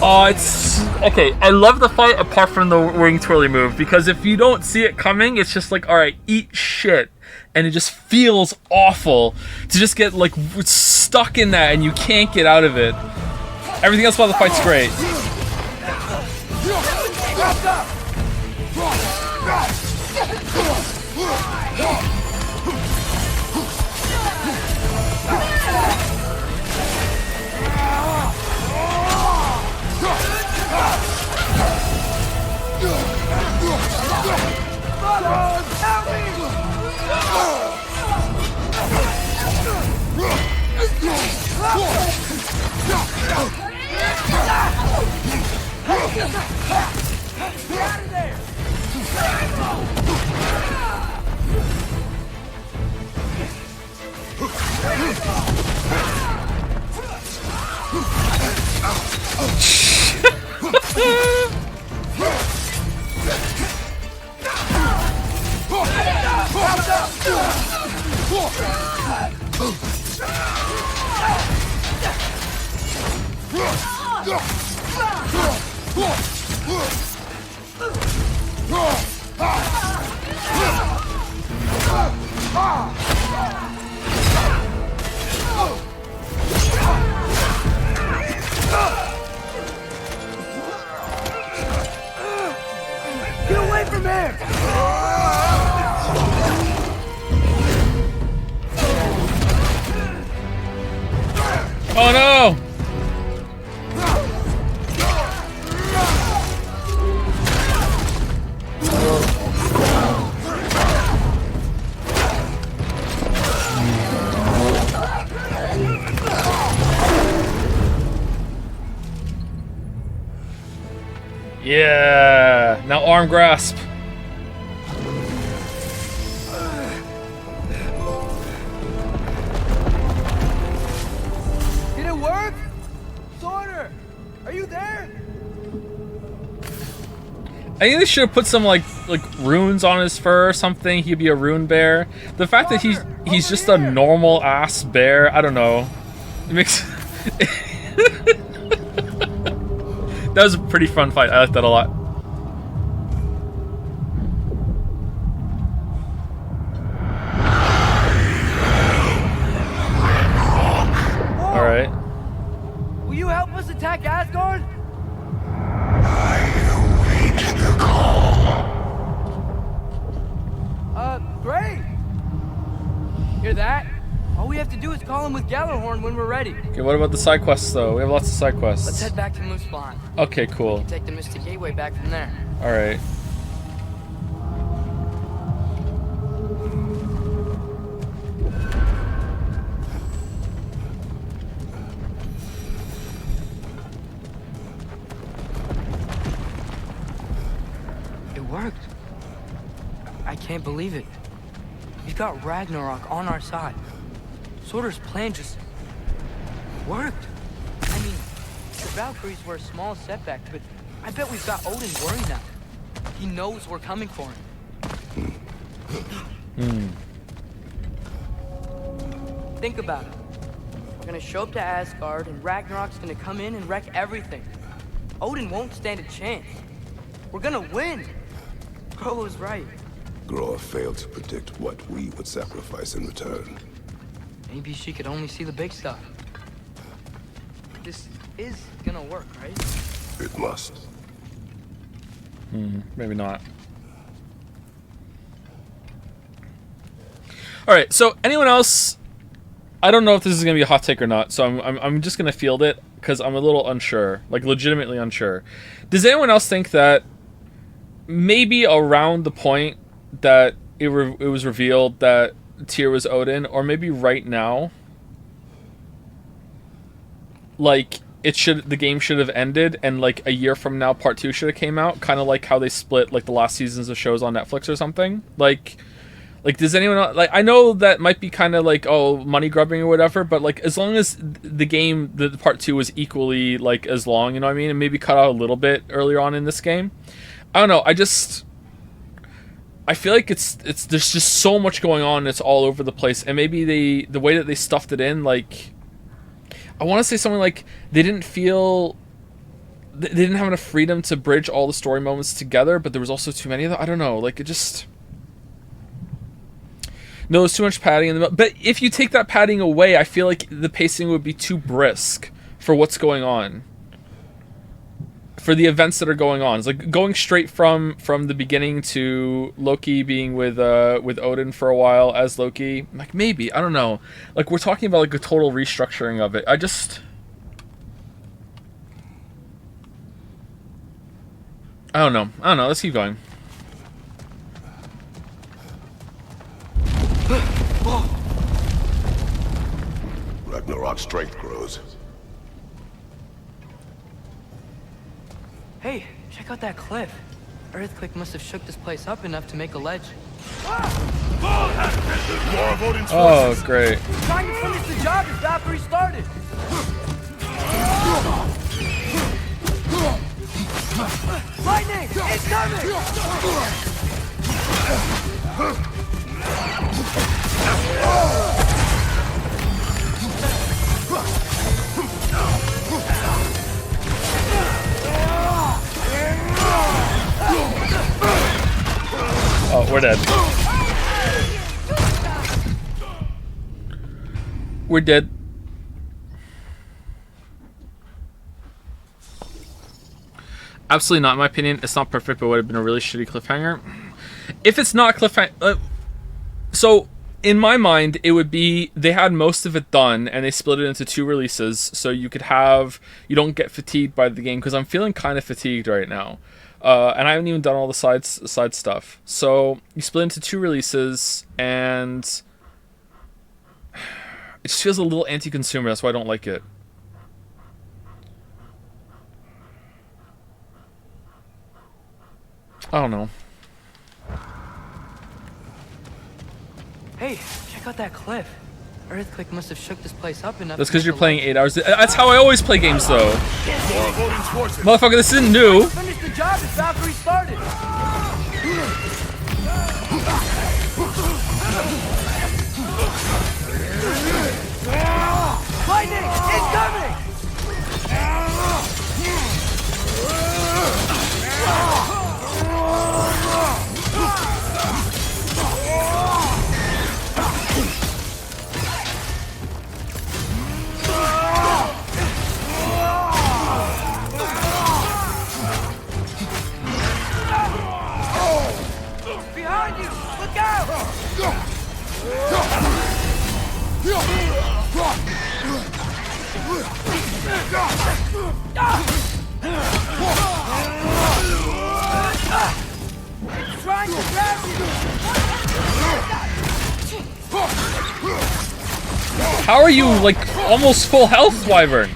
Oh, it's... Okay, I love the fight apart from the ring twirly move, because if you don't see it coming, it's just like, alright, eat shit. And it just feels awful to just get, like, stuck in that and you can't get out of it. Everything else about the fight's great. Get away from him! Oh no! Yeah! Now arm grasp. I think they should have put some like runes on his fur or something. He'd be a rune bear. The fact that he's just a normal ass bear, I don't know. It makes that was a pretty fun fight. I liked that a lot. All right. Will you help us attack Asgard? Great! Hear that? All we have to do is call him with Gjallarhorn when we're ready. Okay, what about the side quests though? We have lots of side quests. Let's head back to Moose Spawn. Okay, cool. We can take the Mystic Gateway back from there. Alright. It worked. I can't believe it. We've got Ragnarok on our side. Surtur's plan just worked. I mean, the Valkyries were a small setback, but I bet we've got Odin worried now. He knows we're coming for him. Think about it. We're gonna show up to Asgard, and Ragnarok's gonna come in and wreck everything. Odin won't stand a chance. We're gonna win. Bro was right. Groa failed to predict what we would sacrifice in return. Maybe she could only see the big stuff. This is gonna work, right? It must. Maybe not. All right. So anyone else? I don't know if this is gonna be a hot take or not. So I'm just gonna field it because I'm a little unsure, like legitimately unsure. Does anyone else think that maybe around the point that it was revealed that Tyr was Odin, or maybe right now, like the game should have ended, and like a year from now part 2 should have came out, kind of like how they split like the last seasons of shows on Netflix or something. Like does anyone, like, I know that might be kind of like, oh, money grubbing or whatever, but like as long as the game, the part 2 was equally like as long, you know what I mean, and maybe cut out a little bit earlier on in this game. I don't know. I feel like it's there's just so much going on. It's all over the place, and maybe the way that they stuffed it in, like, I want to say something like they didn't have enough freedom to bridge all the story moments together, but there was also too many of them. I don't know. Like, it just, no, there's too much padding in the middle. But if you take that padding away, I feel like the pacing would be too brisk for what's going on. For the events that are going on, it's like going straight from the beginning to Loki being with Odin for a while as Loki. Like, maybe, I don't know. Like, we're talking about like a total restructuring of it. I don't know. Let's keep going. Ragnarok's strength grows. Hey, check out that cliff. Earthquake must have shook this place up enough to make a ledge. Oh, great. Trying to finish the job as Valkyrie started. Lightning! It's coming! Oh, we're dead. We're dead. Absolutely not, in my opinion. It's not perfect, but would have been a really shitty cliffhanger. If it's not cliffhanger, so in my mind, it would be they had most of it done and they split it into 2 releases, so you don't get fatigued by the game, because I'm feeling kind of fatigued right now. And I haven't even done all the side stuff. So you split into 2 releases, and it just feels a little anti-consumer. That's why I don't like it. I don't know. Hey, check out that cliff. earthquake must have shook this place up enough. That's because you're playing 8 hours. That's how I always play games, though. Motherfucker, this isn't new. Finish the job as Valkyrie started. Lightning incoming! Behind you! Look out! It's trying to grab you! How are you, like, almost full health, Wyvern?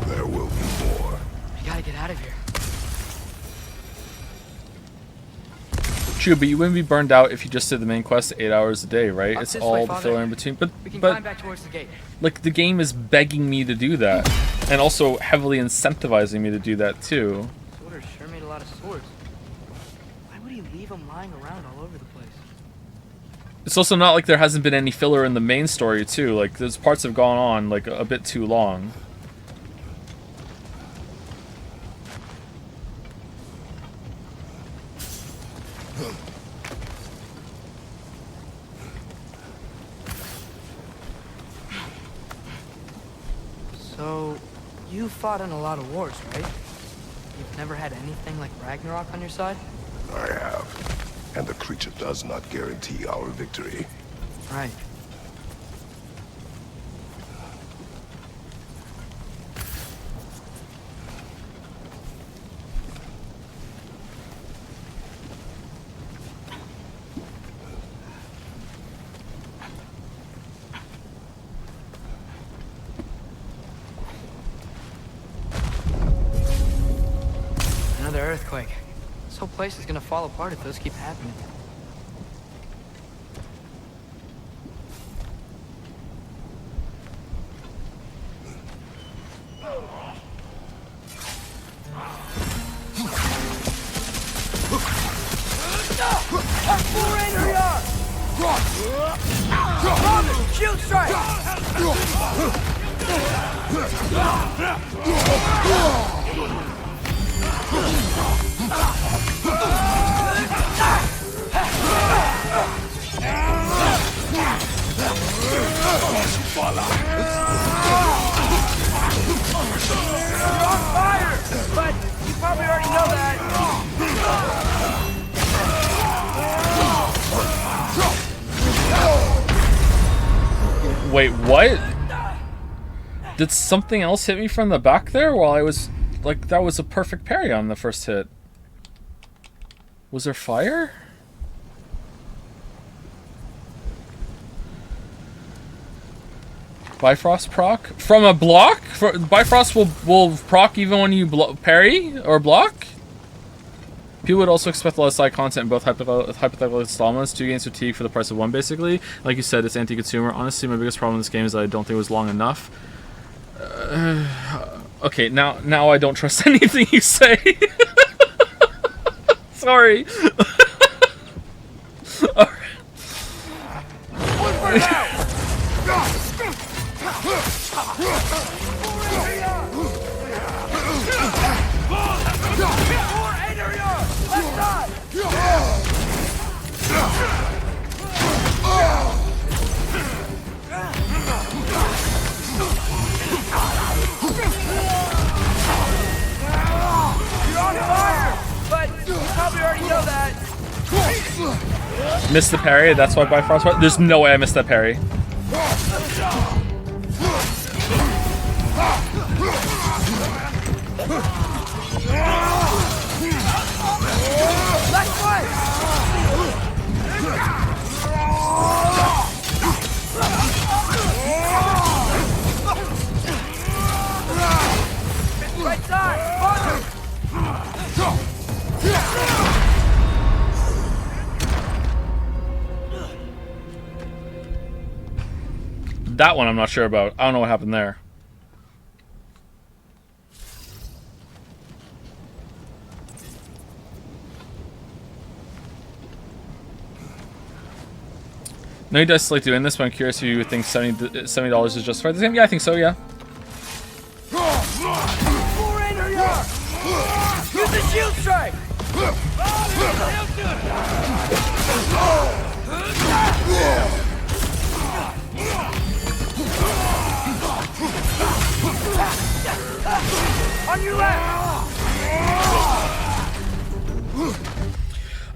There will be more. We gotta get out of here. True, but you wouldn't be burned out if you just did the main quest 8 hours a day, right? Up It's this all way, the Father. filler in between. We can But climb back towards the gate. like, the game is begging me to do that. And also heavily incentivizing me to do that, too. Sorter sure made a lot of swords. Why would he leave them lying around all over the place? It's also not like there hasn't been any filler in the main story, too. Like, those parts have gone on, like, a bit too long. So, you fought in a lot of wars, right? You've never had anything like Ragnarok on your side? I have. And the creature does not guarantee our victory. Right. Another earthquake. This whole place is gonna fall apart if those keep happening. Shield strike! You're on fire! But you probably already know that. Wait, what? Did something else hit me from the back there while I was... Like, that was a perfect parry on the first hit. Was there fire? Bifrost proc? From a block? Bifrost will proc even when you parry or block? People would also expect a lot of side content in both hypothetical installments. 2 games fatigue for the price of 1, basically. Like you said, it's anti-consumer. Honestly, my biggest problem in this game is that I don't think it was long enough. Okay, now I don't trust anything you say. Sorry. Missed the parry, that's why Bifrost. There's no way I missed that parry. Left foot! That one I'm not sure about. I don't know what happened there. No, he does like doing this, but I'm curious if you would think $70 is justified. Yeah, I think so, yeah. Use the shield strike! On your left!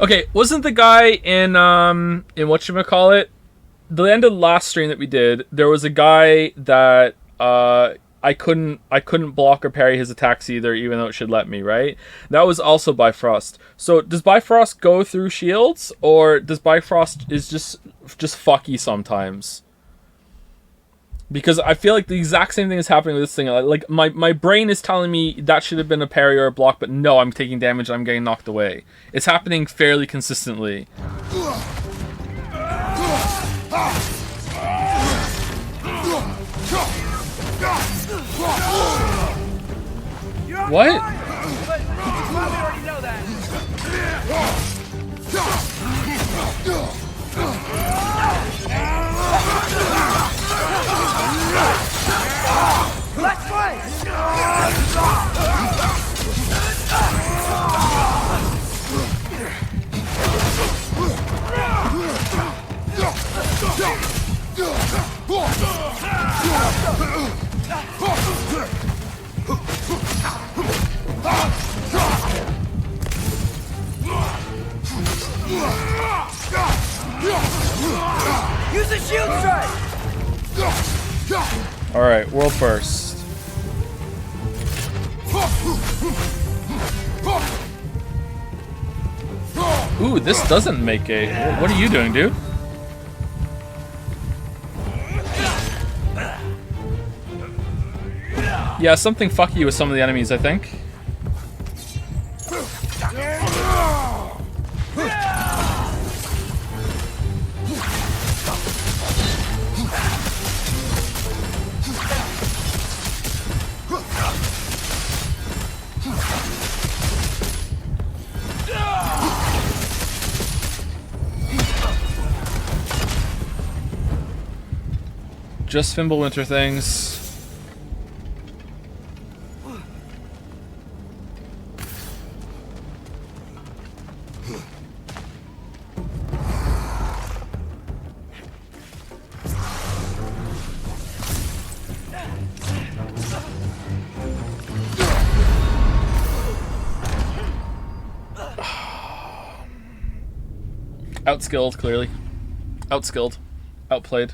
Okay, wasn't the guy in whatchamacallit? The end of the last stream that we did, there was a guy that I couldn't block or parry his attacks either, even though it should let me, right? That was also Bifrost. So does Bifrost go through shields, or does Bifrost is just fucky sometimes? Because I feel like the exact same thing is happening with this thing. Like my brain is telling me that should have been a parry or a block, but no, I'm taking damage and I'm getting knocked away. It's happening fairly consistently. What? You probably already know that. Let's play! Use the shield strike! Alright, world first. Ooh, this doesn't make a... What are you doing, dude? Yeah, something fucky with some of the enemies, I think. Just Fimbulwinter things. Outskilled, clearly. Outskilled. Outplayed.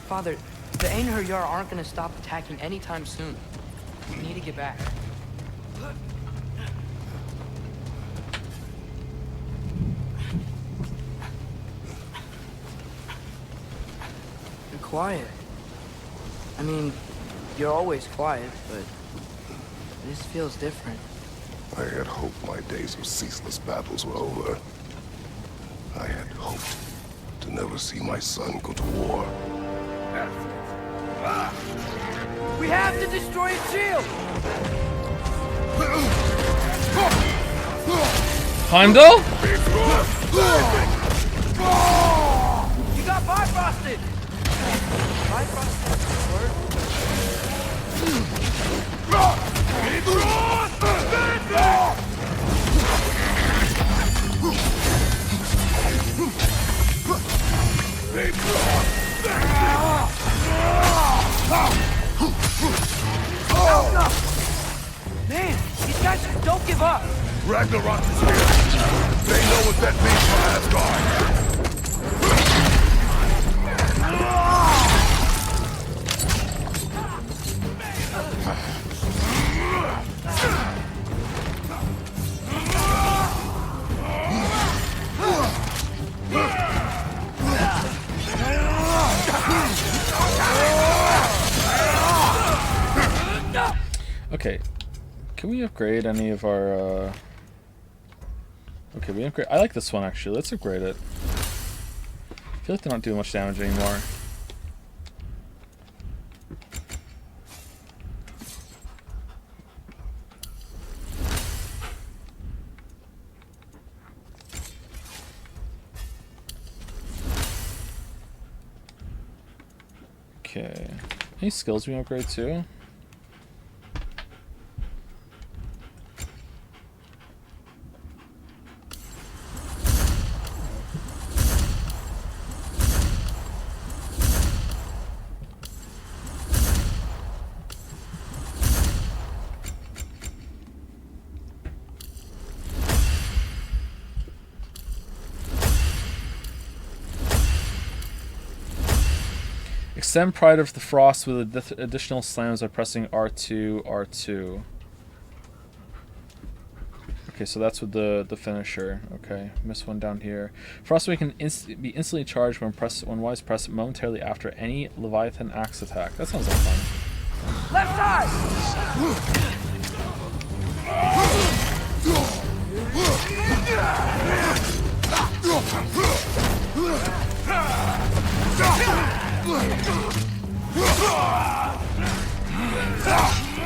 Father, the Einherjar aren't gonna stop attacking anytime soon. We need to get back. You're quiet. I mean, you're always quiet, but this feels different. I had hoped my days of ceaseless battles were over. I had hoped to never see my son go to war. We have to destroy its shield! Heimdall? You got Bifrosted! Bifrosted word? Man, these guys just don't give up. Ragnarok is here. They know what that means for Asgard. Okay, can we upgrade any of our, Okay, we upgrade. I like this one actually. Let's upgrade it. I feel like they're not doing much damage anymore. Okay. Any skills we upgrade too? Extend Pride of the Frost with additional slams by pressing R2, R2. Okay, so that's with the finisher. Okay, miss one down here. Frostwing can be instantly charged when Wise press momentarily after any Leviathan axe attack. That sounds like fun. Left side!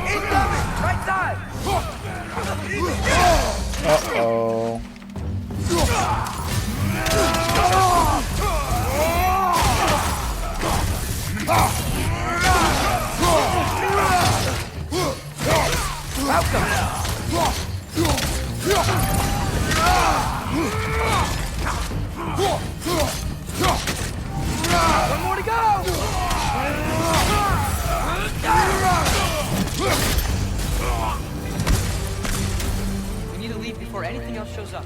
Incoming! Right side! Uh-oh. One more to go! We need to leave before anything else shows up.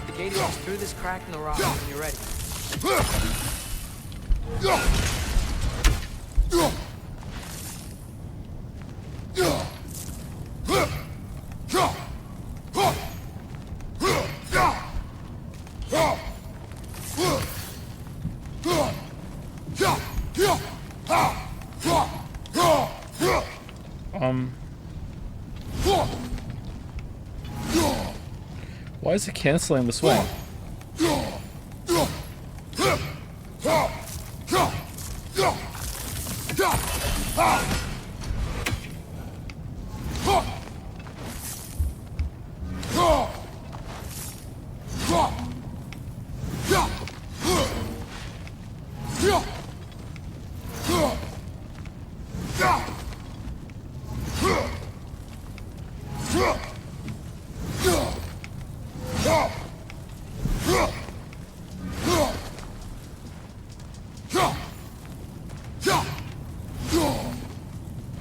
The gate is through this crack in the rock when you're ready. Why is it canceling the swing?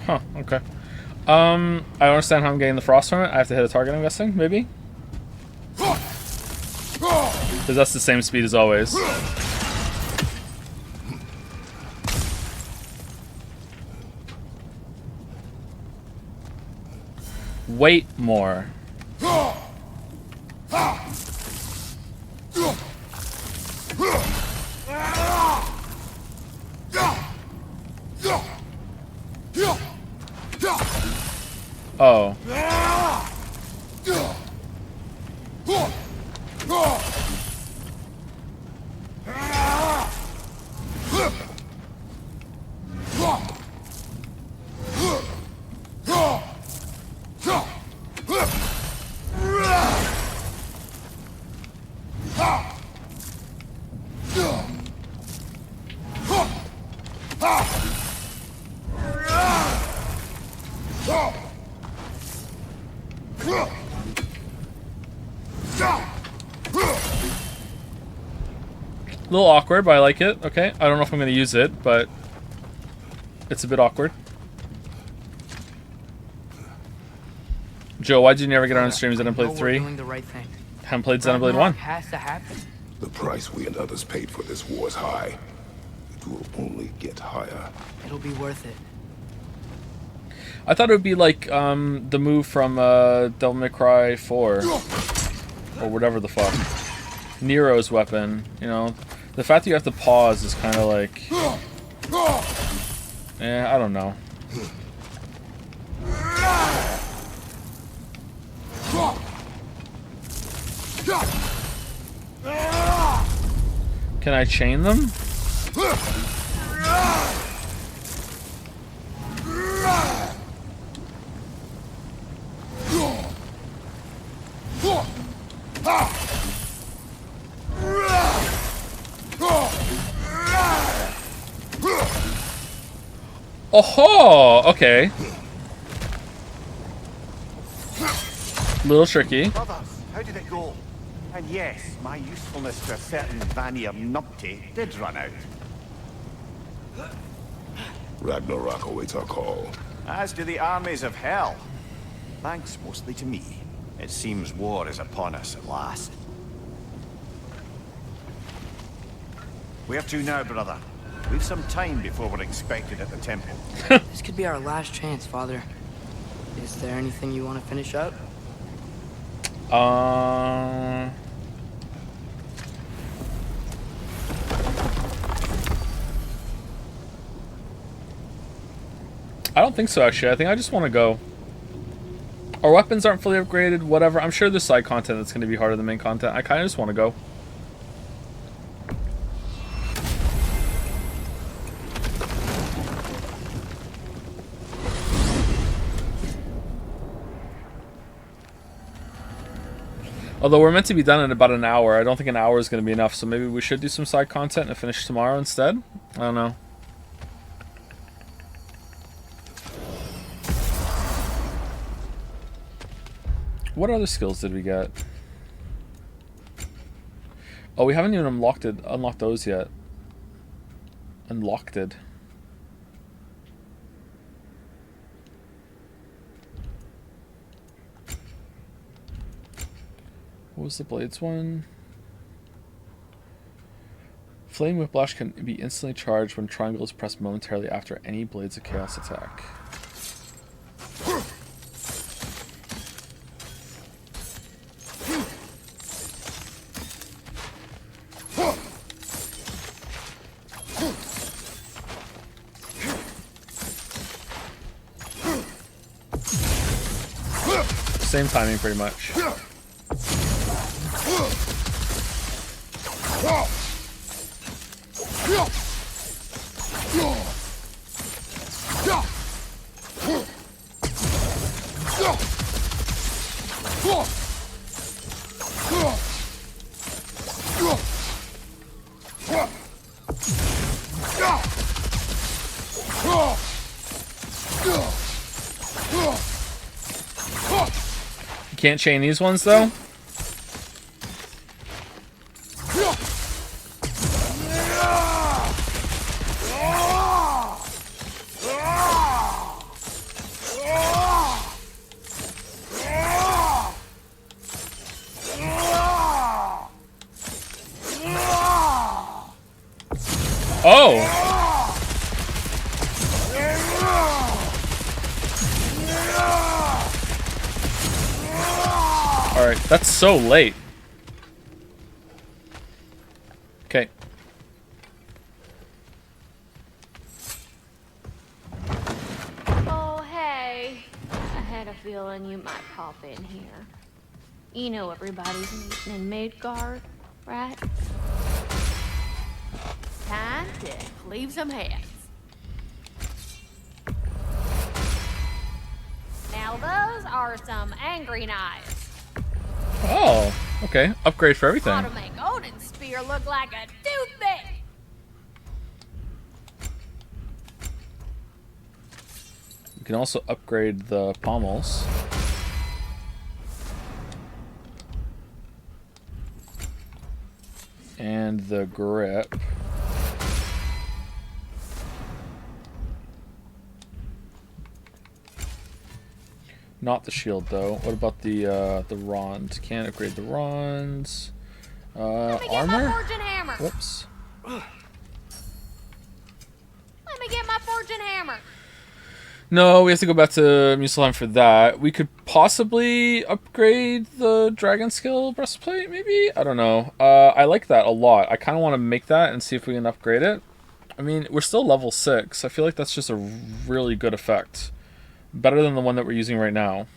Huh, okay. I don't understand how I'm getting the frost from it. I have to hit a target, I'm guessing, maybe? Because that's the same speed as always. Wait more. Oh. A little awkward, but I like it. Okay, I don't know if I'm going to use it, but it's a bit awkward. Joe, why'd you never get on streams? I didn't play know we're 3. doing the right thing. Haven't played Xenoblade 1. Ragnarok has to happen. The price we and others paid for this war is high. It will only get higher. It'll be worth it. I thought it would be like the move from Devil May Cry 4. Or whatever the fuck. Nero's weapon, you know. The fact that you have to pause is kind of like... I don't know. Can I chain them? Oh, okay. Little tricky. Brothers, how did it go? And yes, my usefulness to a certain Vanir numpty did run out. Ragnarok awaits our call. As do the armies of hell. Thanks mostly to me. It seems war is upon us at last. Where to now, brother? We've some time before we're expected at the temple. This could be our last chance, Father. Is there anything you want to finish up? I don't think so, actually. I think I just want to go. Our weapons aren't fully upgraded, whatever. I'm sure there's side content that's going to be harder than main content. I kind of just want to go. Although we're meant to be done in about an hour. I don't think an hour is going to be enough, so maybe we should do some side content and finish tomorrow instead? I don't know. What other skills did we get? Oh, we haven't even unlocked those yet. Unlocked it. What was the blades one? Flame Whiplash can be instantly charged when triangle is pressed momentarily after any Blades of Chaos attack. Same timing, pretty much. You can't chain these ones, though? Oh! Alright, that's so late. Okay. Oh, hey. I had a feeling you might pop in here. You know everybody's meeting in Midgard, right? Time to leave some heads. Now those are some angry knives. Oh, okay. Upgrade for everything. Ought to make Odin's spear look like a toothpick. You can also upgrade the pommels. And the grip. Not the shield though. What about the Rond? Can't upgrade the Ronds. Armor? Whoops. Let me get my fortune hammer. No, we have to go back to Muspelheim for that. We could possibly upgrade the Dragon Skill breastplate, maybe? I don't know. I like that a lot. I kind of want to make that and see if we can upgrade it. I mean, we're still level 6. I feel like that's just a really good effect. Better than the one that we're using right now.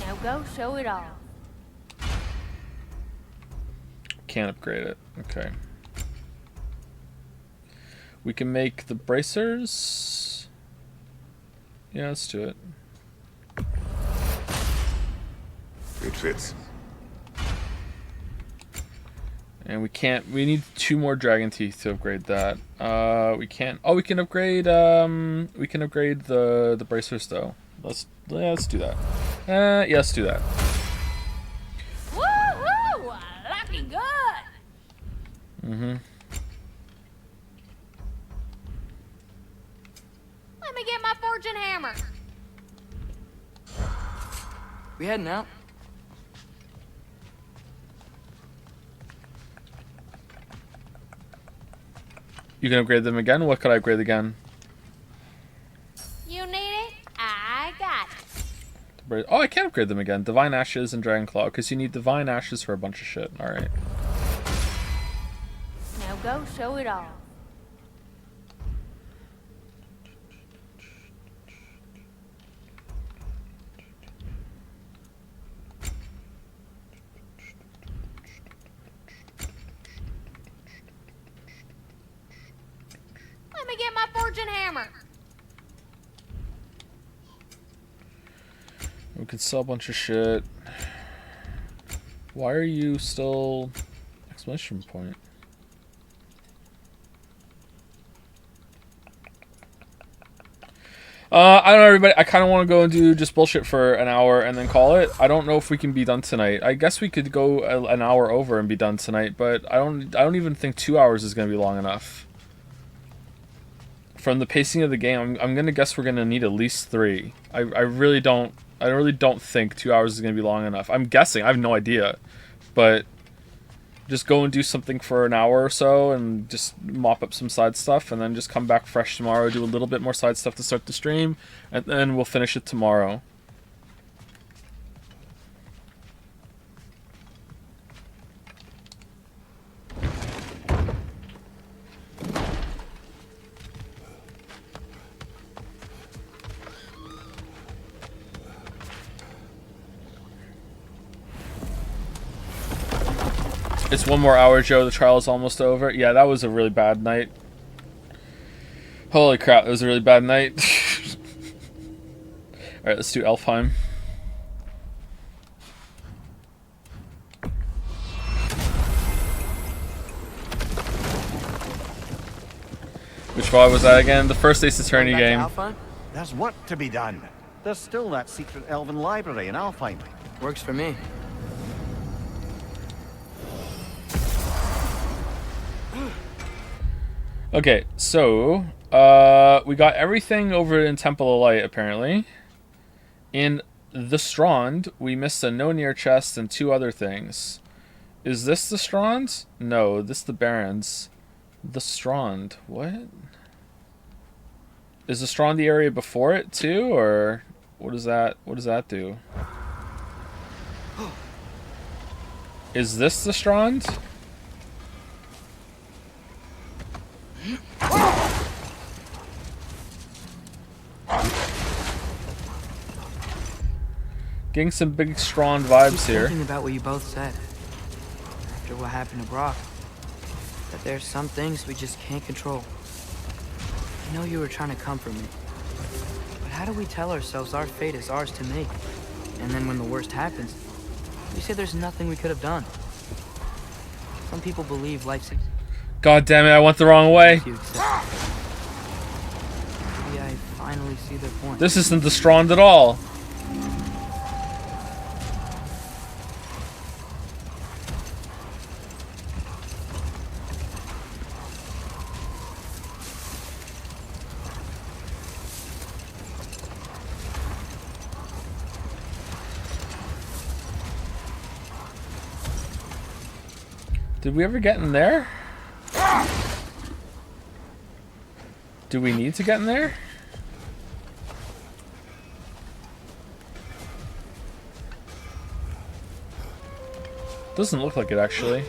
Now go show it off. Can't upgrade it. Okay. We can make the bracers. Yeah, let's do it. It fits. And we can't. We need 2 more dragon teeth to upgrade that. We can't. Oh, we can upgrade. We can upgrade the bracers though. Let's do that. Yeah, let's do that. Woohoo! Looking good. Mm-hmm. Let me get my fortune hammer. We heading out? You can upgrade them again? What could I upgrade again? You need it? I got it. Oh, I can upgrade them again. Divine Ashes and Dragon Claw, because you need Divine Ashes for a bunch of shit. Alright. Now go show it off. Let me get my fortune hammer. We could sell a bunch of shit. Why are you still... Exclamation point. I don't know, everybody. I kind of want to go and do just bullshit for an hour and then call it. I don't know if we can be done tonight. I guess we could go an hour over and be done tonight, but I don't even think 2 hours is going to be long enough. From the pacing of the game, I'm going to guess we're going to need at least 3. I really don't think 2 hours is going to be long enough. I'm guessing. I have no idea. But just go and do something for an hour or so and just mop up some side stuff and then just come back fresh tomorrow, do a little bit more side stuff to start the stream, and then we'll finish it tomorrow. It's 1 more hour, Joe. The trial is almost over. Yeah, that was a really bad night. Holy crap, it was a really bad night. Alright, let's do Elfheim. Which one was that again? The first Ace Attorney game. Alfheim? There's work to be done. There's still that secret elven library in Alfheim. Works for me. Okay, so we got everything over in Temple of Light, apparently. In the Strand, we missed a no-near chest and 2 other things. Is this the Strand? No, this is the Barrens. The Strand. What? Is the Strand the area before it, too? Or what does that do? Is this the Strand? Getting some big Strand vibes here. Thinking about what you both said after what happened to Brock, that there's some things we just can't control. I know you were trying to comfort me, but how do we tell ourselves our fate is ours to make, and then when the worst happens, we say there's nothing we could have done? Some people believe life's... God damn it! I went the wrong way. Maybe I finally see their point. This isn't the Strand at all. Did we ever get in there? Do we need to get in there? Doesn't look like it, actually.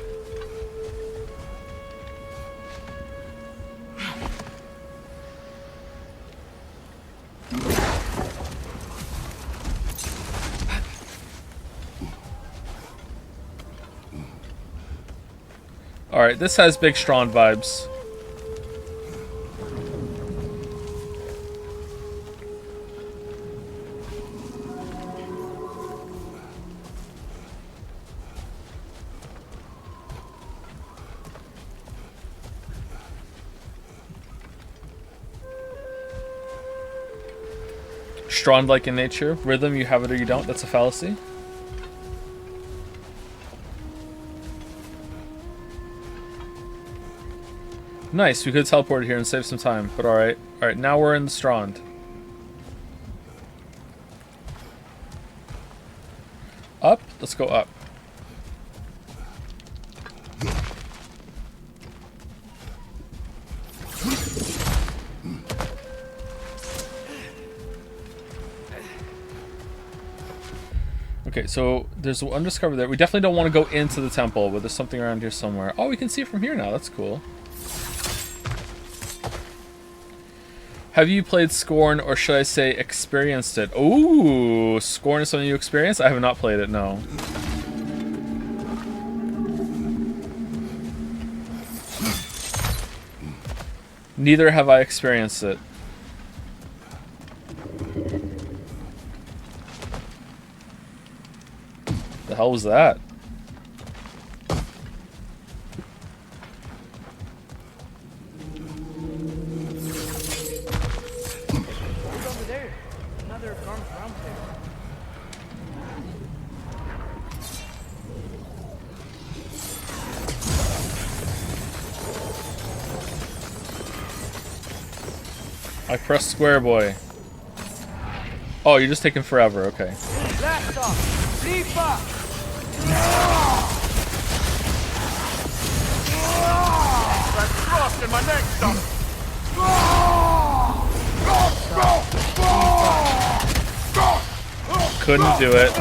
Alright, this has big Strand vibes. Strand-like in nature. Rhythm, you have it or you don't. That's a fallacy. Nice, we could teleport here and save some time, but alright. Alright, now we're in the Strand. Up? Let's go up. Okay, so there's undiscovered there. We definitely don't want to go into the temple, but there's something around here somewhere. Oh, we can see it from here now. That's cool. Have you played Scorn, or should I say experienced it? Ooh, Scorn is something you experienced? I have not played it, no. Neither have I experienced it. The hell was that? I pressed square, boy. Oh, you're just taking forever. Okay. Couldn't do it.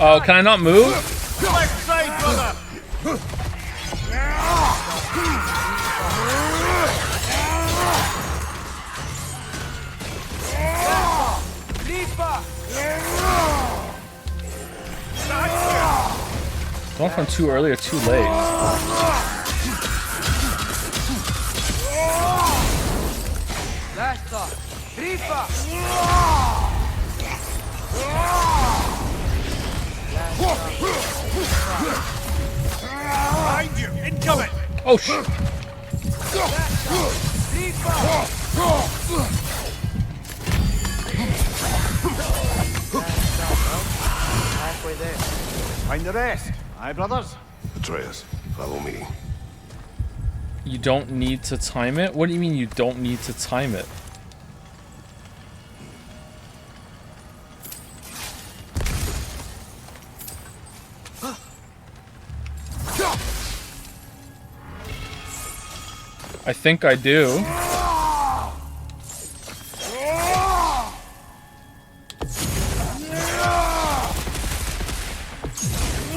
Oh, can I not move? Left side, brother! Going from too early or too late? Behind you! Incoming! Oh, shit! Halfway there. Find the rest. Aye, brothers? Atreus, follow me. You don't need to time it? What do you mean you don't need to time it? I think I do.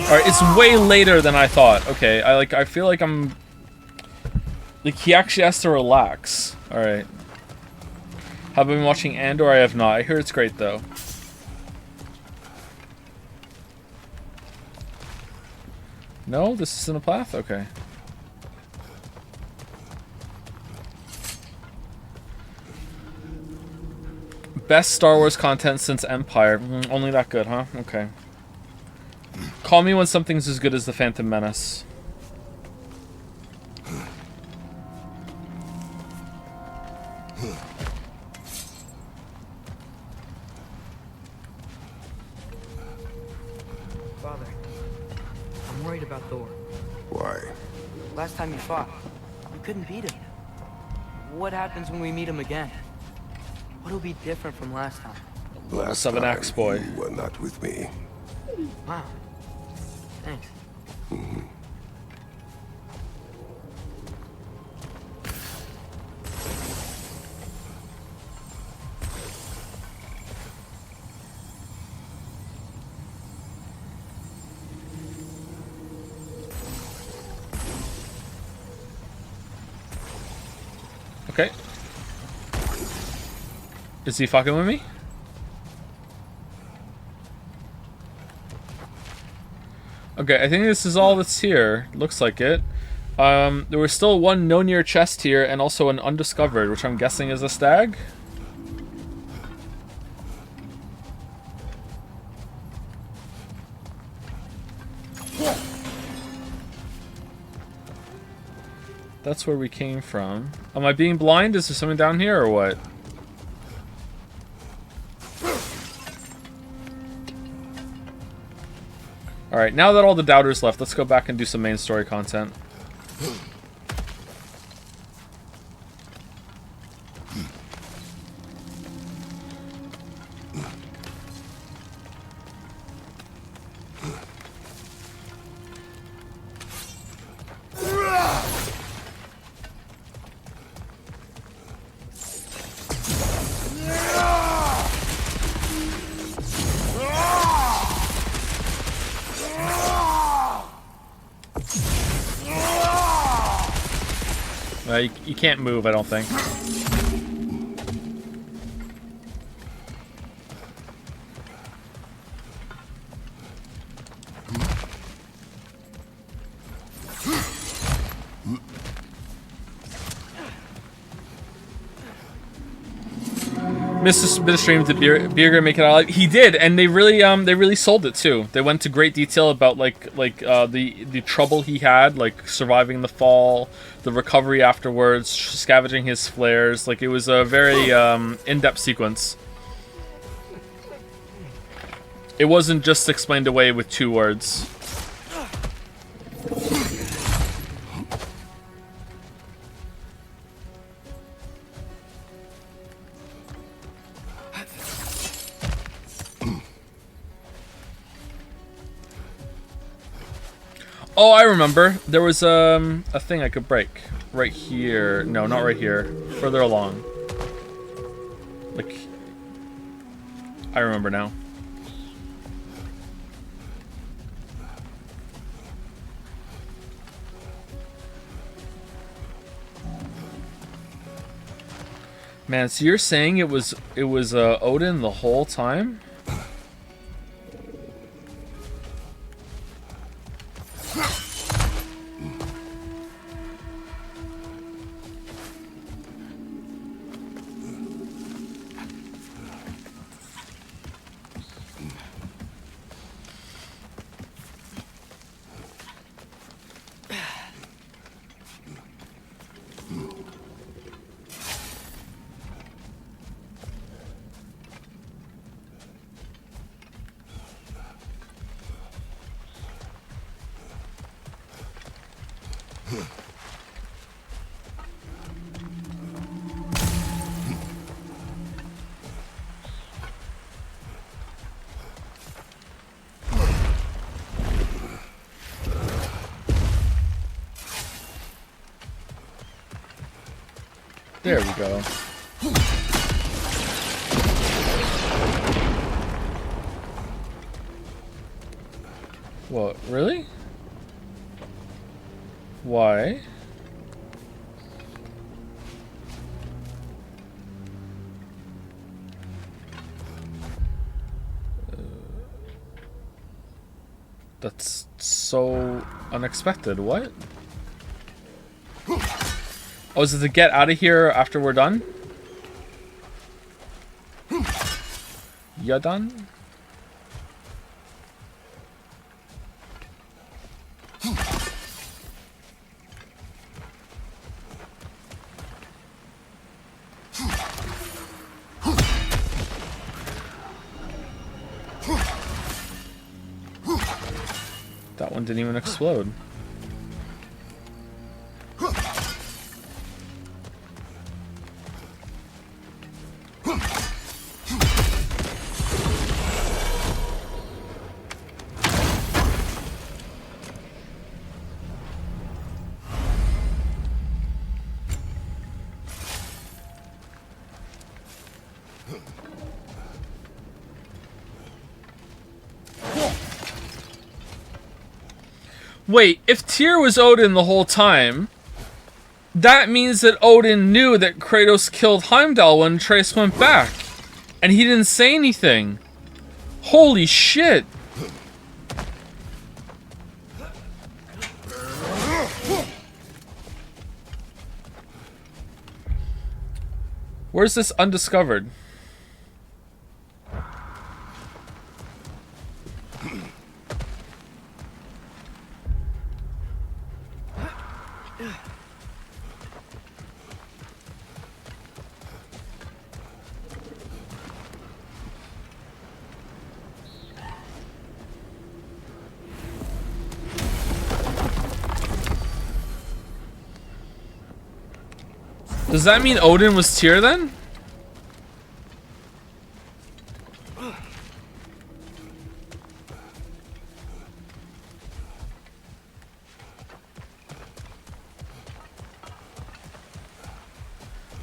Alright, it's way later than I thought. Okay, I feel like I'm... Like, he actually has to relax. Alright. Have I been watching Andor? I have not. I hear it's great, though. No? This isn't a path? Okay. Best Star Wars content since Empire. Only that good, huh? Okay. Call me when something's as good as the Phantom Menace. Father, I'm worried about Thor. Why? Last time you fought, you couldn't beat him. What happens when we meet him again? What'll be different from last time? Last Seven time, Axe boy. you were not with me. Wow. Thanks. Okay. Is he fucking with me? Okay, I think this is all that's here. Looks like it. There was still one no near chest here and also an undiscovered, which I'm guessing is a stag. That's where we came from. Am I being blind? Is there something down here or what? Alright, now that all the doubters left, let's go back and do some main story content. You can't move, I don't think. Missed a bit of stream. Did Birgir make it out? He did, and they really sold it too. They went to great detail about the trouble he had, like surviving the fall, the recovery afterwards, scavenging his flares. Like it was a very in-depth sequence. It wasn't just explained away with 2 words. Oh, I remember. There was a thing I could break. Right here. No, not right here. Further along. Like... I remember now. Man, so you're saying it was Odin the whole time? There we go. What, really? Why? That's so unexpected. What? Oh, is it to get out of here after we're done? You done? one didn't even explode. Wait, if Tyr was Odin the whole time, that means that Odin knew that Kratos killed Heimdall when Trace went back. And he didn't say anything. Holy shit. Where's this undiscovered? Does that mean Odin was Tyr then?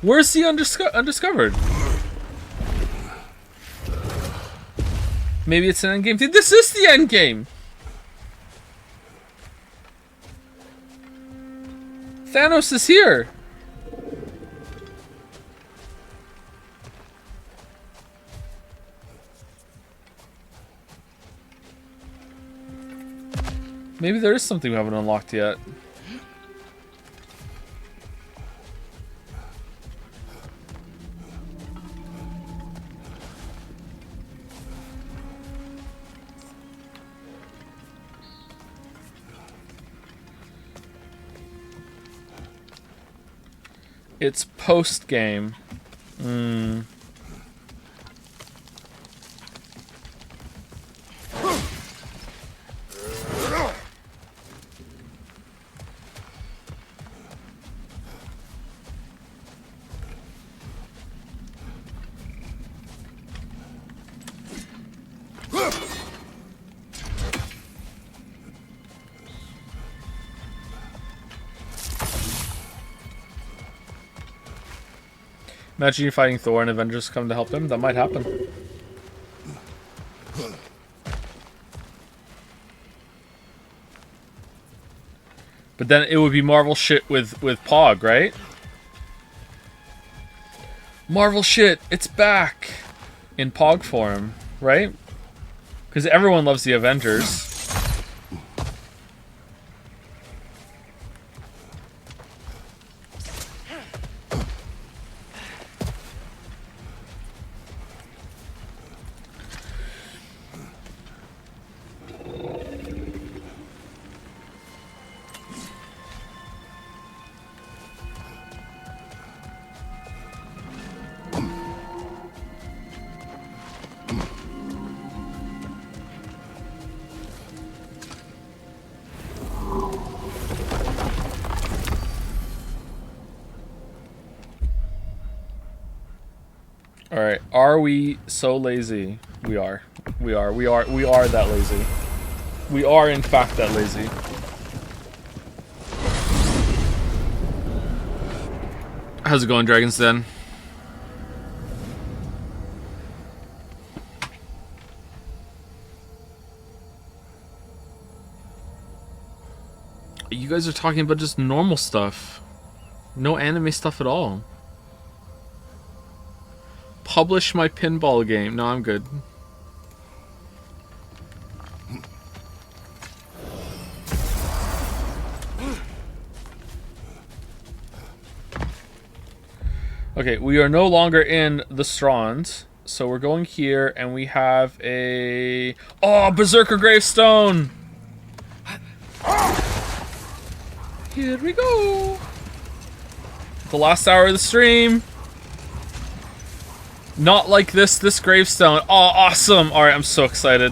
Where's the undiscovered? Maybe it's an endgame thing. This is the endgame! Thanos is here! Maybe there is something we haven't unlocked yet. It's post-game. Imagine you fighting Thor and Avengers come to help him. That might happen. But then it would be Marvel shit with Pog, right? Marvel shit, it's back in Pog form, right? Because everyone loves the Avengers. Alright, are we so lazy? We are. We are that lazy. We are in fact that lazy. How's it going, Dragon's Den? You guys are talking about just normal stuff. No anime stuff at all. Publish my pinball game. No, I'm good. Okay, we are no longer in the Strand, so we're going here, and we have a... Oh, Berserker Gravestone! Here we go! The last hour of the stream! Not like this gravestone. Oh, awesome! Alright, I'm so excited.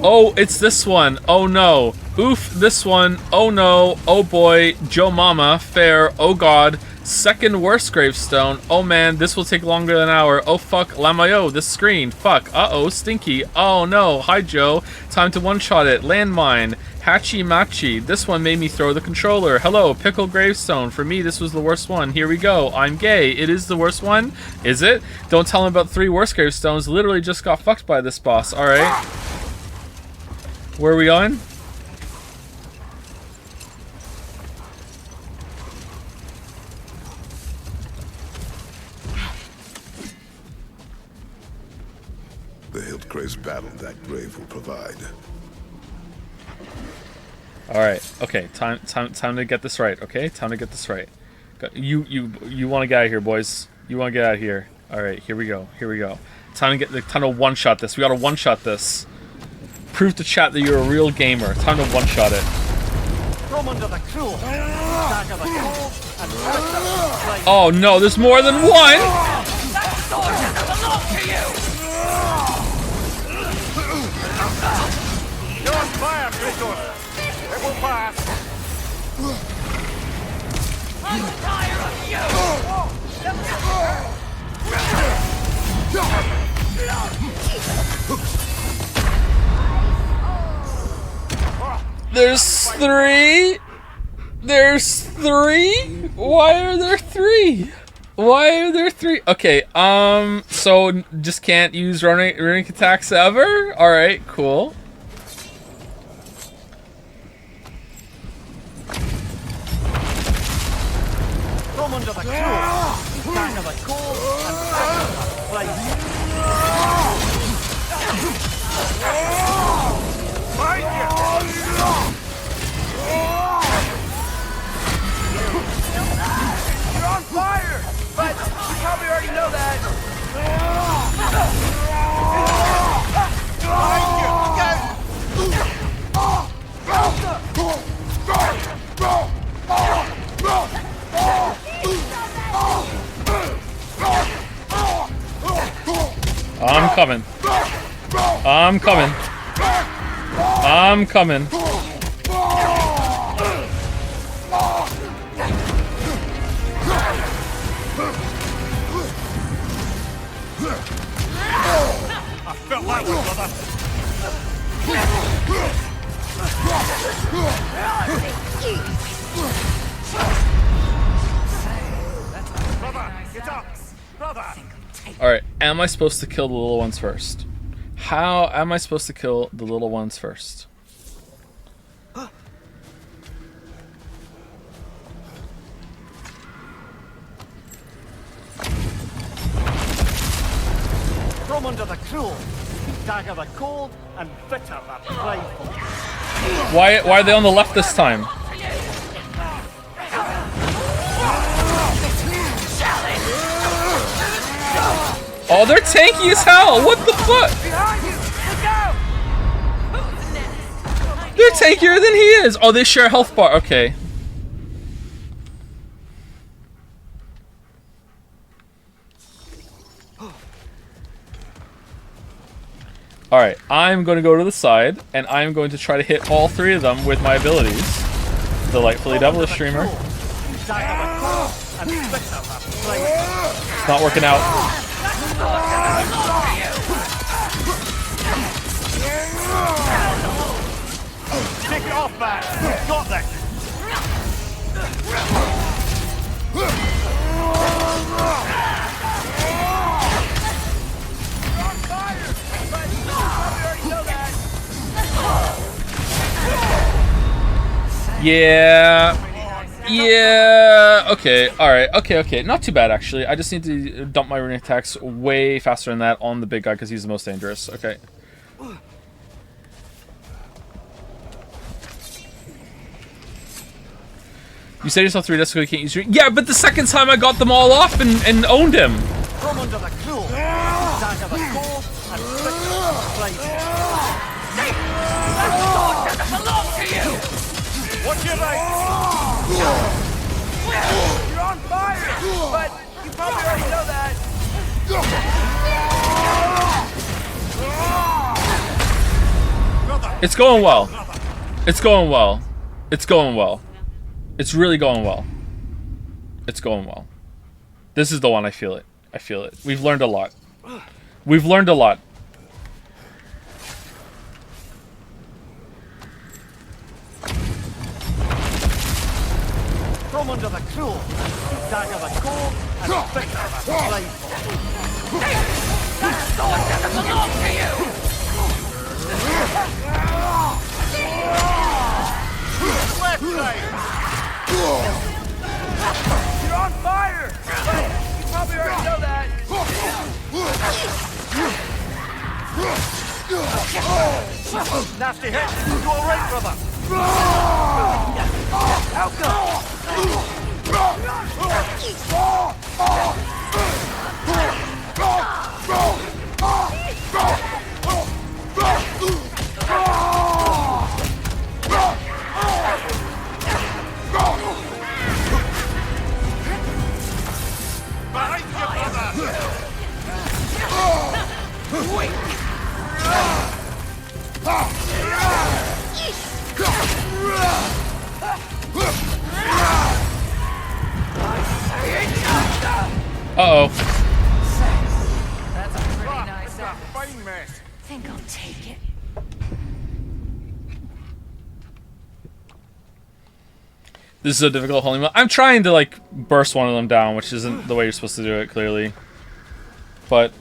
Oh, it's this one. Oh no. Oof, this one. Oh no. Oh boy. Joe Mama. Fair. Oh god. Second worst gravestone. Oh man, this will take longer than an hour. Oh fuck. Lamayo, this screen. Fuck. Uh-oh, stinky. Oh no. Hi Joe. Time to one-shot it. Landmine. Hachi Machi. This one made me throw the controller. Hello, pickle gravestone. For me, this was the worst one. Here we go. I'm gay. It is the worst one? Is it? Don't tell him about 3 worst gravestones. Literally just got fucked by this boss. Alright. Where are we on? The Hildgrave's battle that grave will provide. All right. Okay. Time to get this right. Okay. Time to get this right. You want to get out of here, boys. You want to get out of here. All right. Here we go. Here we go. Time to one-shot this. We got to one-shot this. Prove to chat that you're a real gamer. Time to one-shot it. Oh no! There's more than one. You're on fire, Birgir. It will pass. I'm tired of you! There's 3. There's 3. Why are there 3? Why are there 3? Okay. So just can't use running attacks ever. All right. Cool. Come under the cruel, kind of a cold and flame. Fight you! You're on fire, but you probably already know that. I'm coming. I'm coming. I'm coming. I felt that one, brother. Brother, get up! Brother! Alright, am I supposed to kill the little ones first? How am I supposed to kill the little ones first? From under the cruel, dagger the cold, and bitter the playful. Why are they on the left this time? Oh, they're tanky as hell! What the fuck? They're tankier than he is! Oh, they share a health bar. Okay. Alright, I'm going to go to the side, and I'm going to try to hit all 3 of them with my abilities. Delightfully devilish streamer. It's not working out. Take it off, man! Got this! Yeah. Yeah. Okay. Alright. Okay. Not too bad, actually. I just need to dump my running attacks way faster than that on the big guy because he's the most dangerous. Okay. You said yourself 3 days ago you can't use your... Yeah, but the second time I got them all off and owned him. Come under the cruel, dagger the cold, and bitter the playful. That sword doesn't belong to you! What's your right? You're on fire, but you probably already know that. Got It's going well. It's going well. It's going well. It's really going well. It's going well. This is the one. I feel it. I feel it. We've learned a lot. We've learned a lot. From under the cruel, dagger the cold, and bitter the rifle. Hey! That sword doesn't belong to you! Left side! You're on fire! You probably already know that. Nasty hit! You alright, brother? How Uh-oh. That's a pretty nice fighting mess. Think I'll take it. This is a difficult holy moment. I'm trying to, like, burst one of them down, which isn't the way you're supposed to do it, clearly. But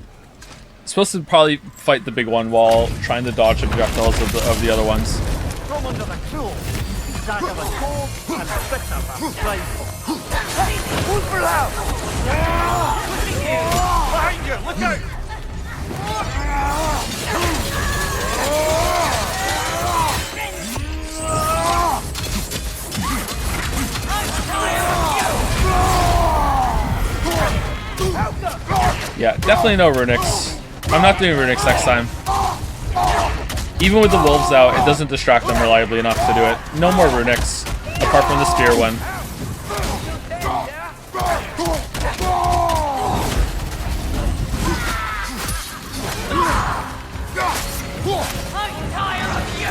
supposed to probably fight the big one while trying to dodge the projectiles of the other ones. From under the cruel, dagger the cold, and bitter the rifle. Move for loud! Behind you, look out! Yeah, definitely no runics. I'm not doing runics next time. Even with the wolves out, it doesn't distract them reliably enough to do it. No more runics, apart from the spear one. I'm tired of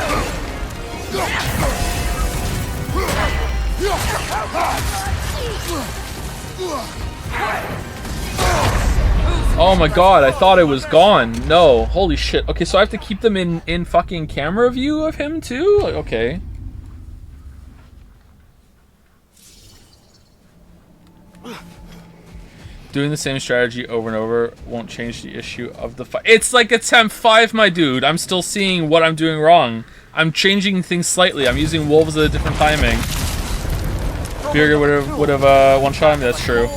Oh my god, I thought it was gone. No, holy shit. Okay, so I have to keep them in fucking camera view of him too? Okay. Doing the same strategy over and over won't change the issue of the fight. It's like attempt 5, my dude. I'm still seeing what I'm doing wrong. I'm changing things slightly. I'm using wolves at a different timing. Birgir would have one-shot me, that's true.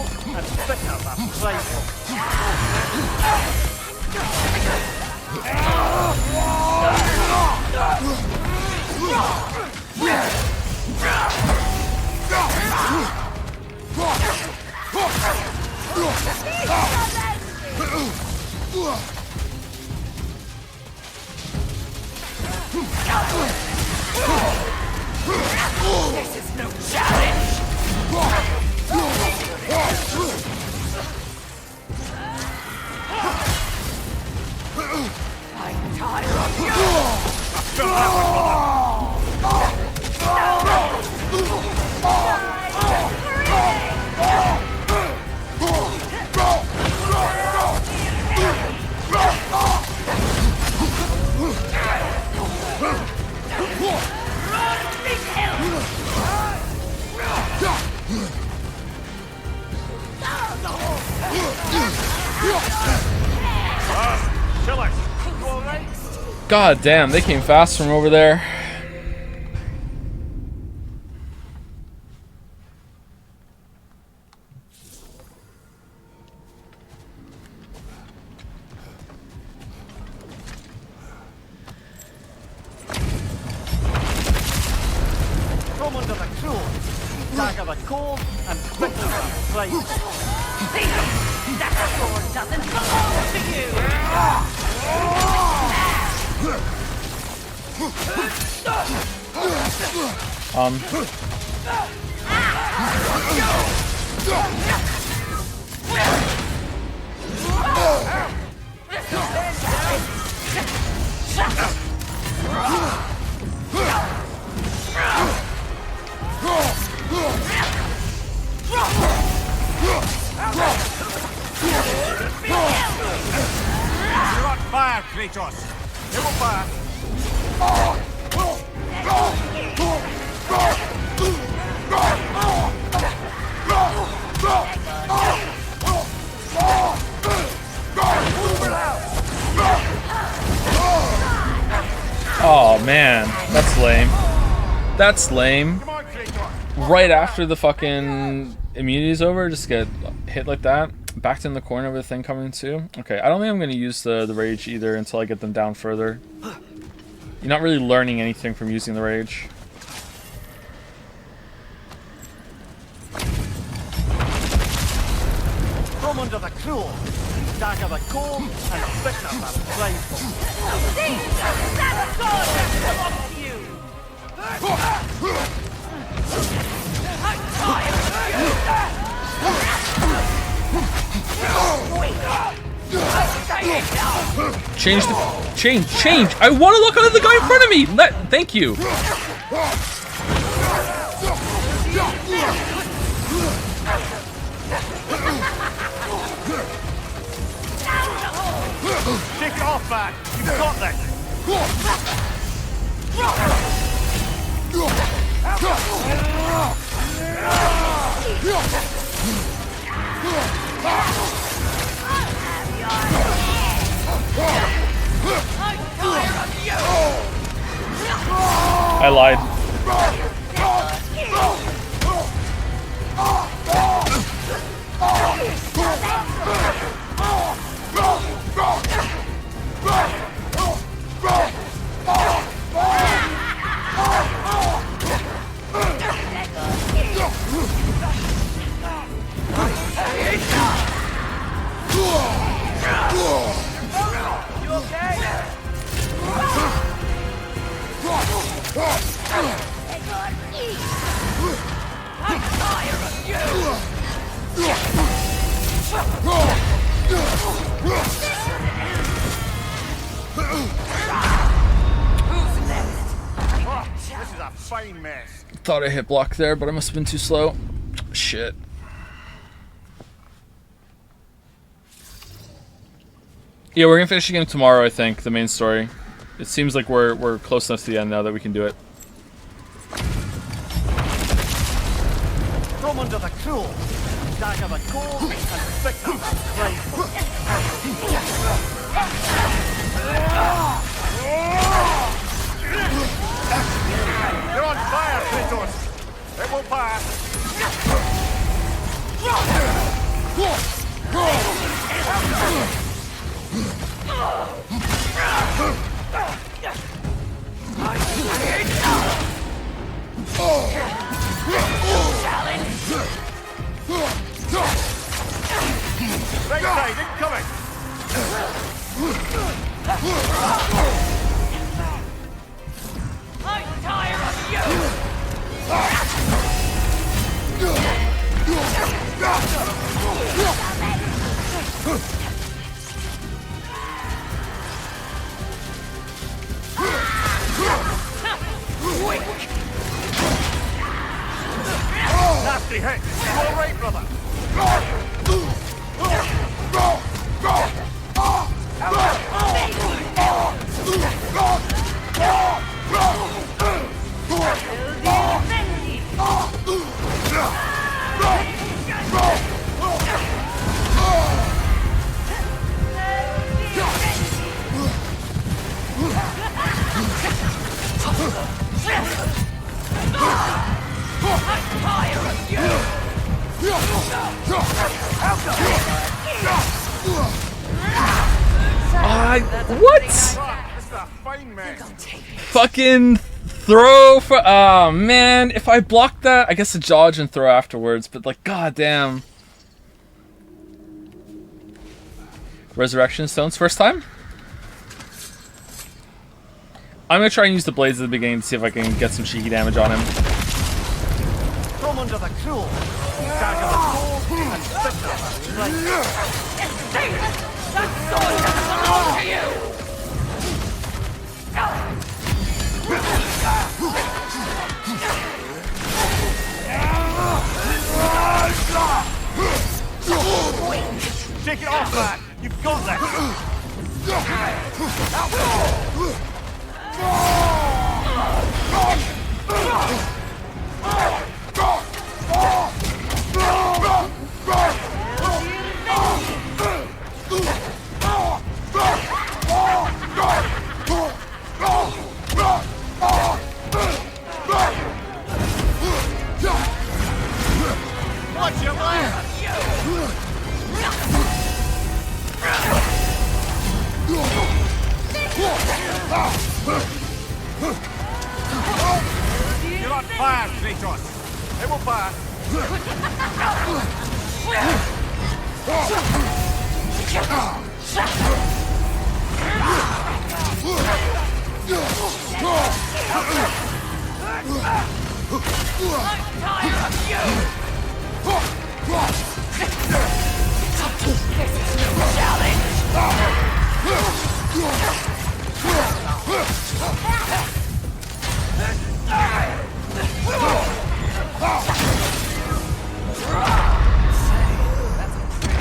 This is no challenge! I'm tired of you! God damn, they came fast from over there. From under the cruel, dagger the cold, and bitter the rifle. That sword doesn't belong to you! Kratos! They will fire! Oh man, that's lame. That's lame. Right after the fucking immunity's over, just get hit like that. Backed in the corner with a thing coming too. Okay, I don't think I'm gonna use the rage either until I get them down further. You're not really learning anything from using the rage. Come under the cruel, dagger the cold, and the bitterness and prideful. Change the change. I want to look at the guy in front of me. Thank you. Take it off, man. You've got this. I lied. You okay? I'm tired of you! Who's next? Oh, this is a fine mess. Thought I hit block there, but I must have been too slow. Shit. Yeah, we're gonna finish the game tomorrow, I think, the main story. It seems like we're close enough to the end now that we can do it. Come under the cruel, dagger the cold, and bitter and prideful. You're on fire, Kratos! It will pass! Right side, incoming! I'm tired of you! Nasty hit! You all right, brother? What? Fucking throw for. Oh man, if I blocked that, I guess a dodge and throw afterwards. But like, goddamn. Resurrection stones first time. I'm gonna try and use the blades at the beginning to see if I can get some cheeky damage on him. Come under the cruel, dagger the cold, and bitter and That sword doesn't belong to you! Take it off, man! You've got this! Watch your left! You're on fire, Kratos! They will fire! I'm tired of you! This is no challenge!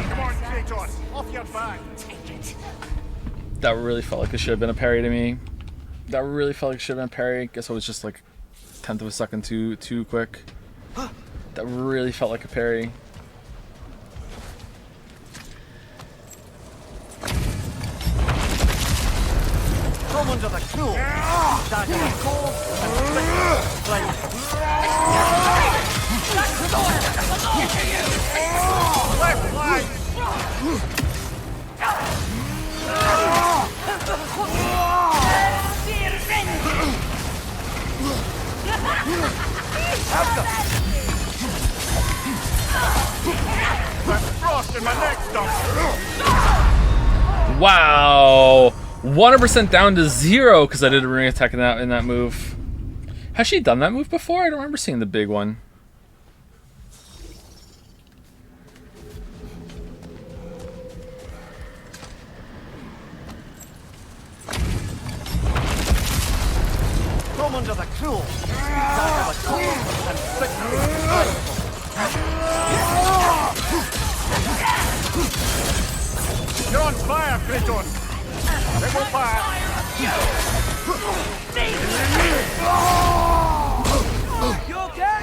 Come on, Kratos! Off your back! That really felt like it should have been a parry to me. That really felt like it should have been a parry. Guess I was just like 1/10 of a second too quick. That really felt like a parry. Come under the cruel! Stand in the cold Left flank! Frost in my neck, Wow, 100% down to 0 because I did a ring attack in that move. Has she done that move before? I don't remember seeing the big one. Come under the cruel! Stand in the cold and bitter. You're on fire, Kratos! They will fire! You okay?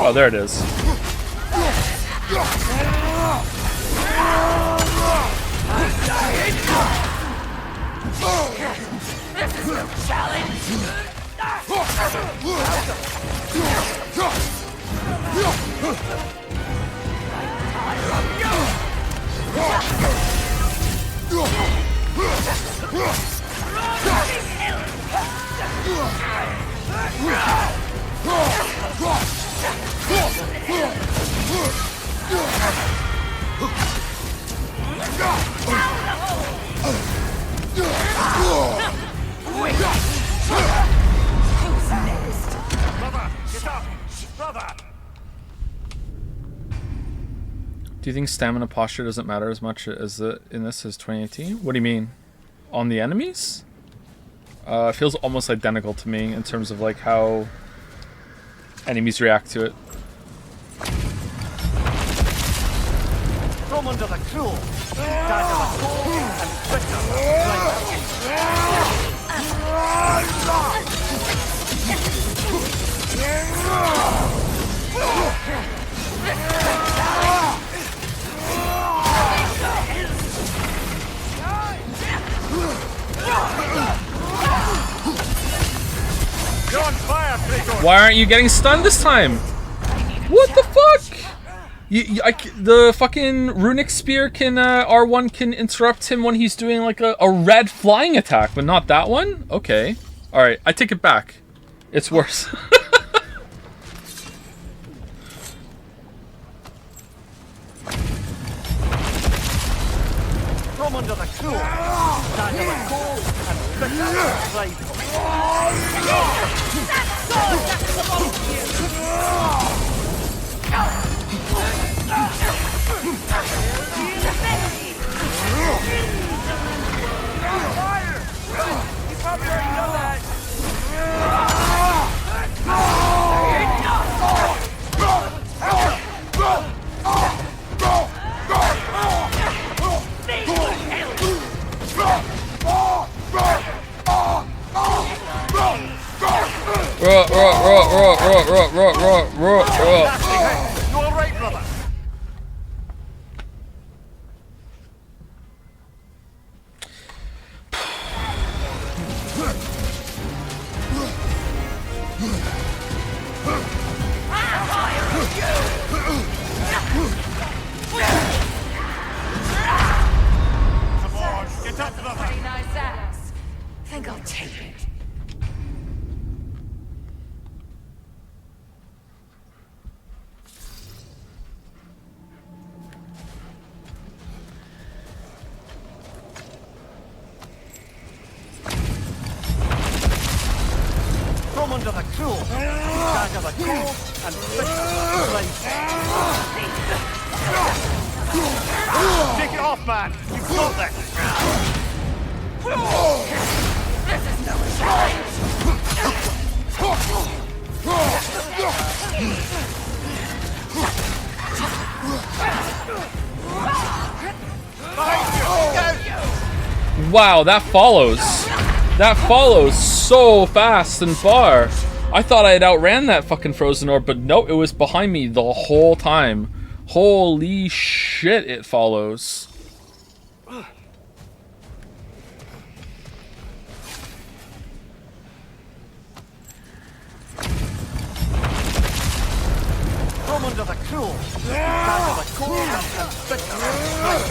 Oh, there it is. This is no challenge! Do you think stamina posture doesn't matter as much as it in this as 2018? What do you mean? On the enemies? It feels almost identical to me in terms of like how enemies react to it. Come under the cruel! Stand in the cold You're on fire, Kratos! Why aren't you getting stunned this time? What the fuck? The fucking runic spear can R1 can interrupt him when he's doing like a red flying attack, but not that one? Okay. Alright, I take it back. It's worse. Come under the cruel! Stand in the cold and bitter Fire! You probably already know that. cold and bitter blade. Take it off, man. You've got this. This is no challenge! Wow, that follows. That follows so fast and far. I thought I had outran that fucking frozen orb, but no, it was behind me the whole time. Holy shit, it follows. Come under the cruel, under the cold and bitter blade.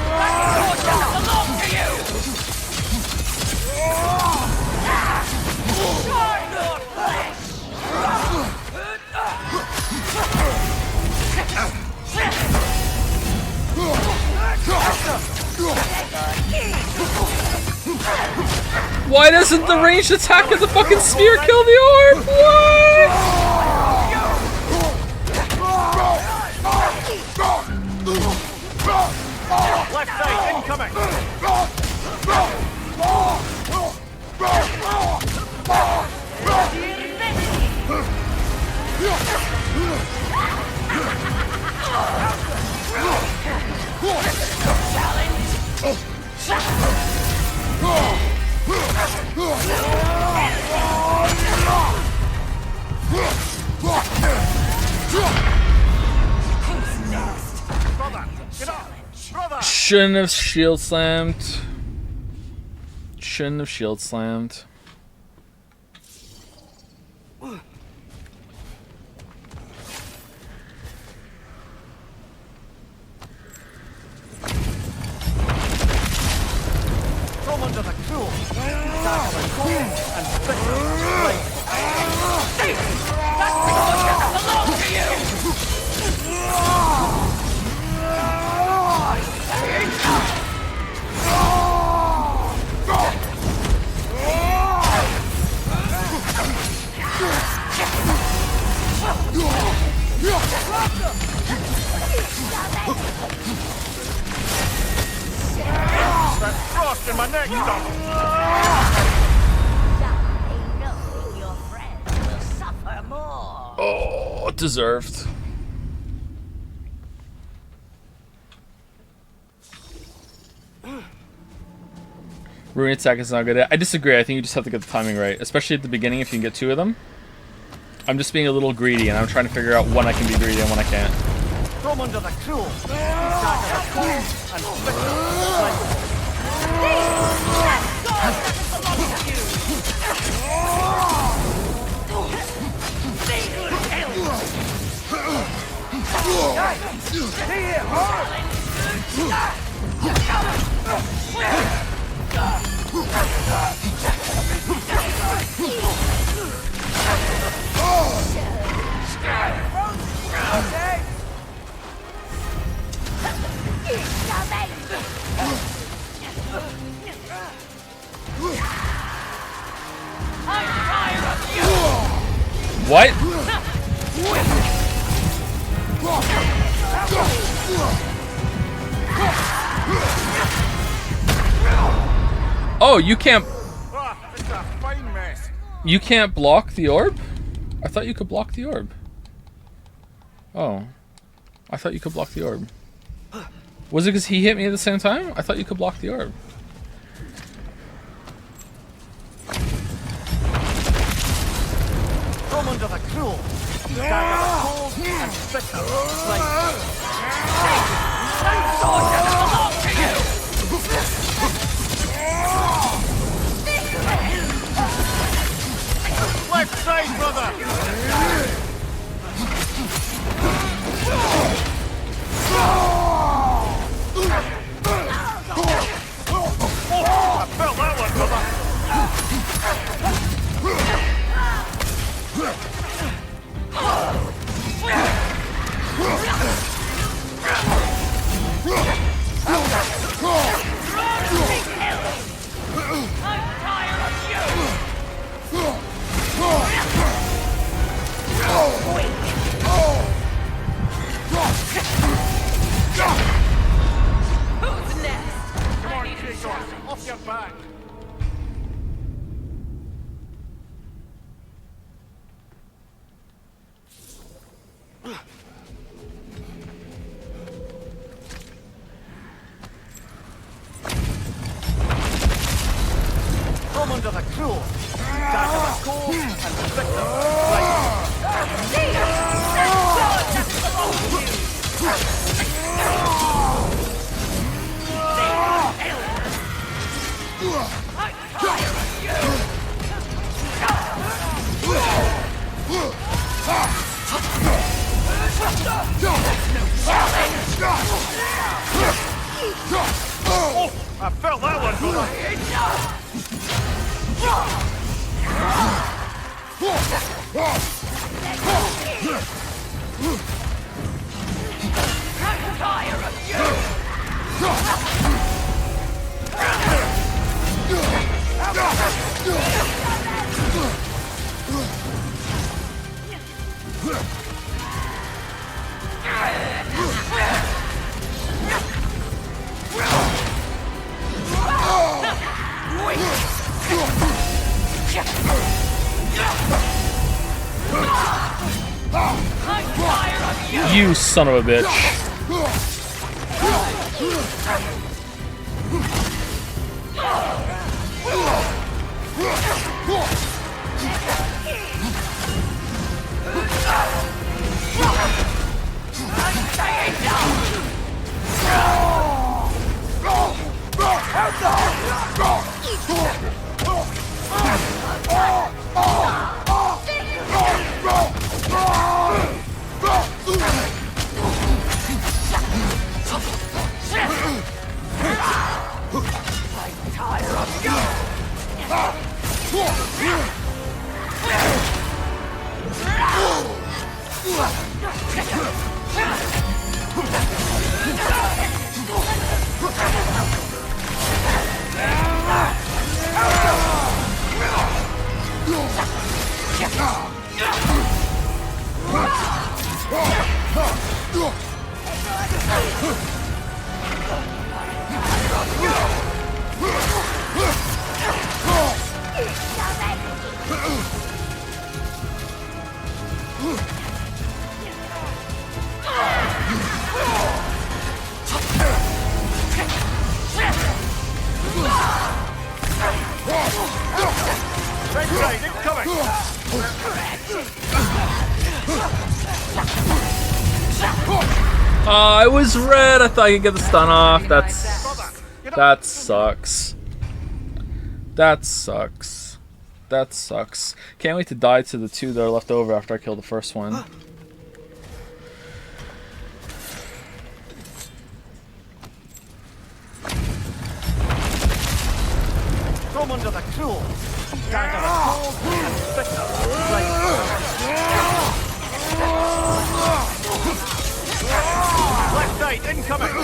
Belong to you! Why doesn't the ranged attack of the fucking spear kill the orb? What? Left side incoming! Shouldn't have shield slammed. Shouldn't have shield slammed. Come under the cruel, dark of the cold and bitter blade. That sword doesn't belong to you! That frost in my neck, Doc. Your friends will suffer more. Oh, deserved. Ruin attack is not good. I disagree. I think you just have to get the timing right, especially at the beginning if you can get 2 of them. I'm just being a little greedy, and I'm trying to figure out when I can be greedy and when I can't. Come under the cruel, dark of the cold and bitter blade. What? Oh, you can't. It's a fine mess. You can't block the orb? I thought you could block the orb. Oh. I thought you could block the orb. Was it because he hit me at the same time? I thought you could block the orb. Come under the cruel, dark of the cold and bitter blade. That sword doesn't belong to you! Left side, brother! I felt that one, brother! Who's next? Come on, Kratos, off your back. Come under the cruel. Down to the cold and bitter. Oh, I felt that one, brother. I'm tired of you! You son of a bitch. I was red. I thought I could get the stun off. That sucks. That sucks. That sucks. Can't wait to die to the two that are left over after I kill the first one. Come under the cruel. Down to the cold and bitter. Left side incoming.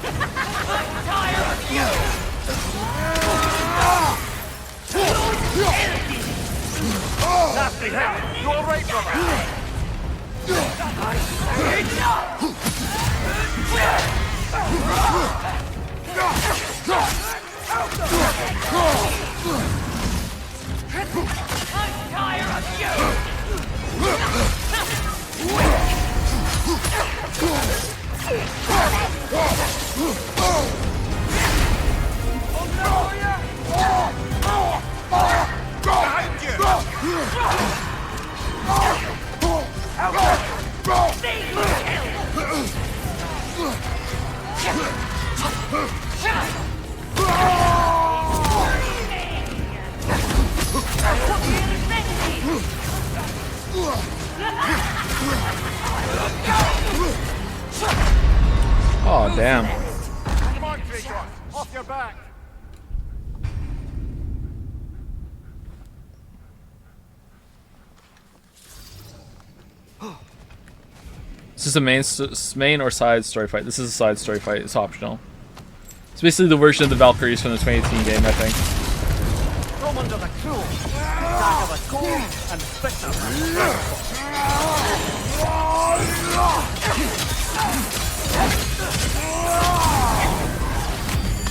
I'm tired of you! Nasty hit. You all right, brother? I'm tired of you! Oh, damn. Come on, Kratos. Off your back. Is this a main or side story fight? This is a side story fight. It's optional. It's basically the version of the Valkyries from the 2018 game, I think. From under the cruel, dagger the cold, and bitter.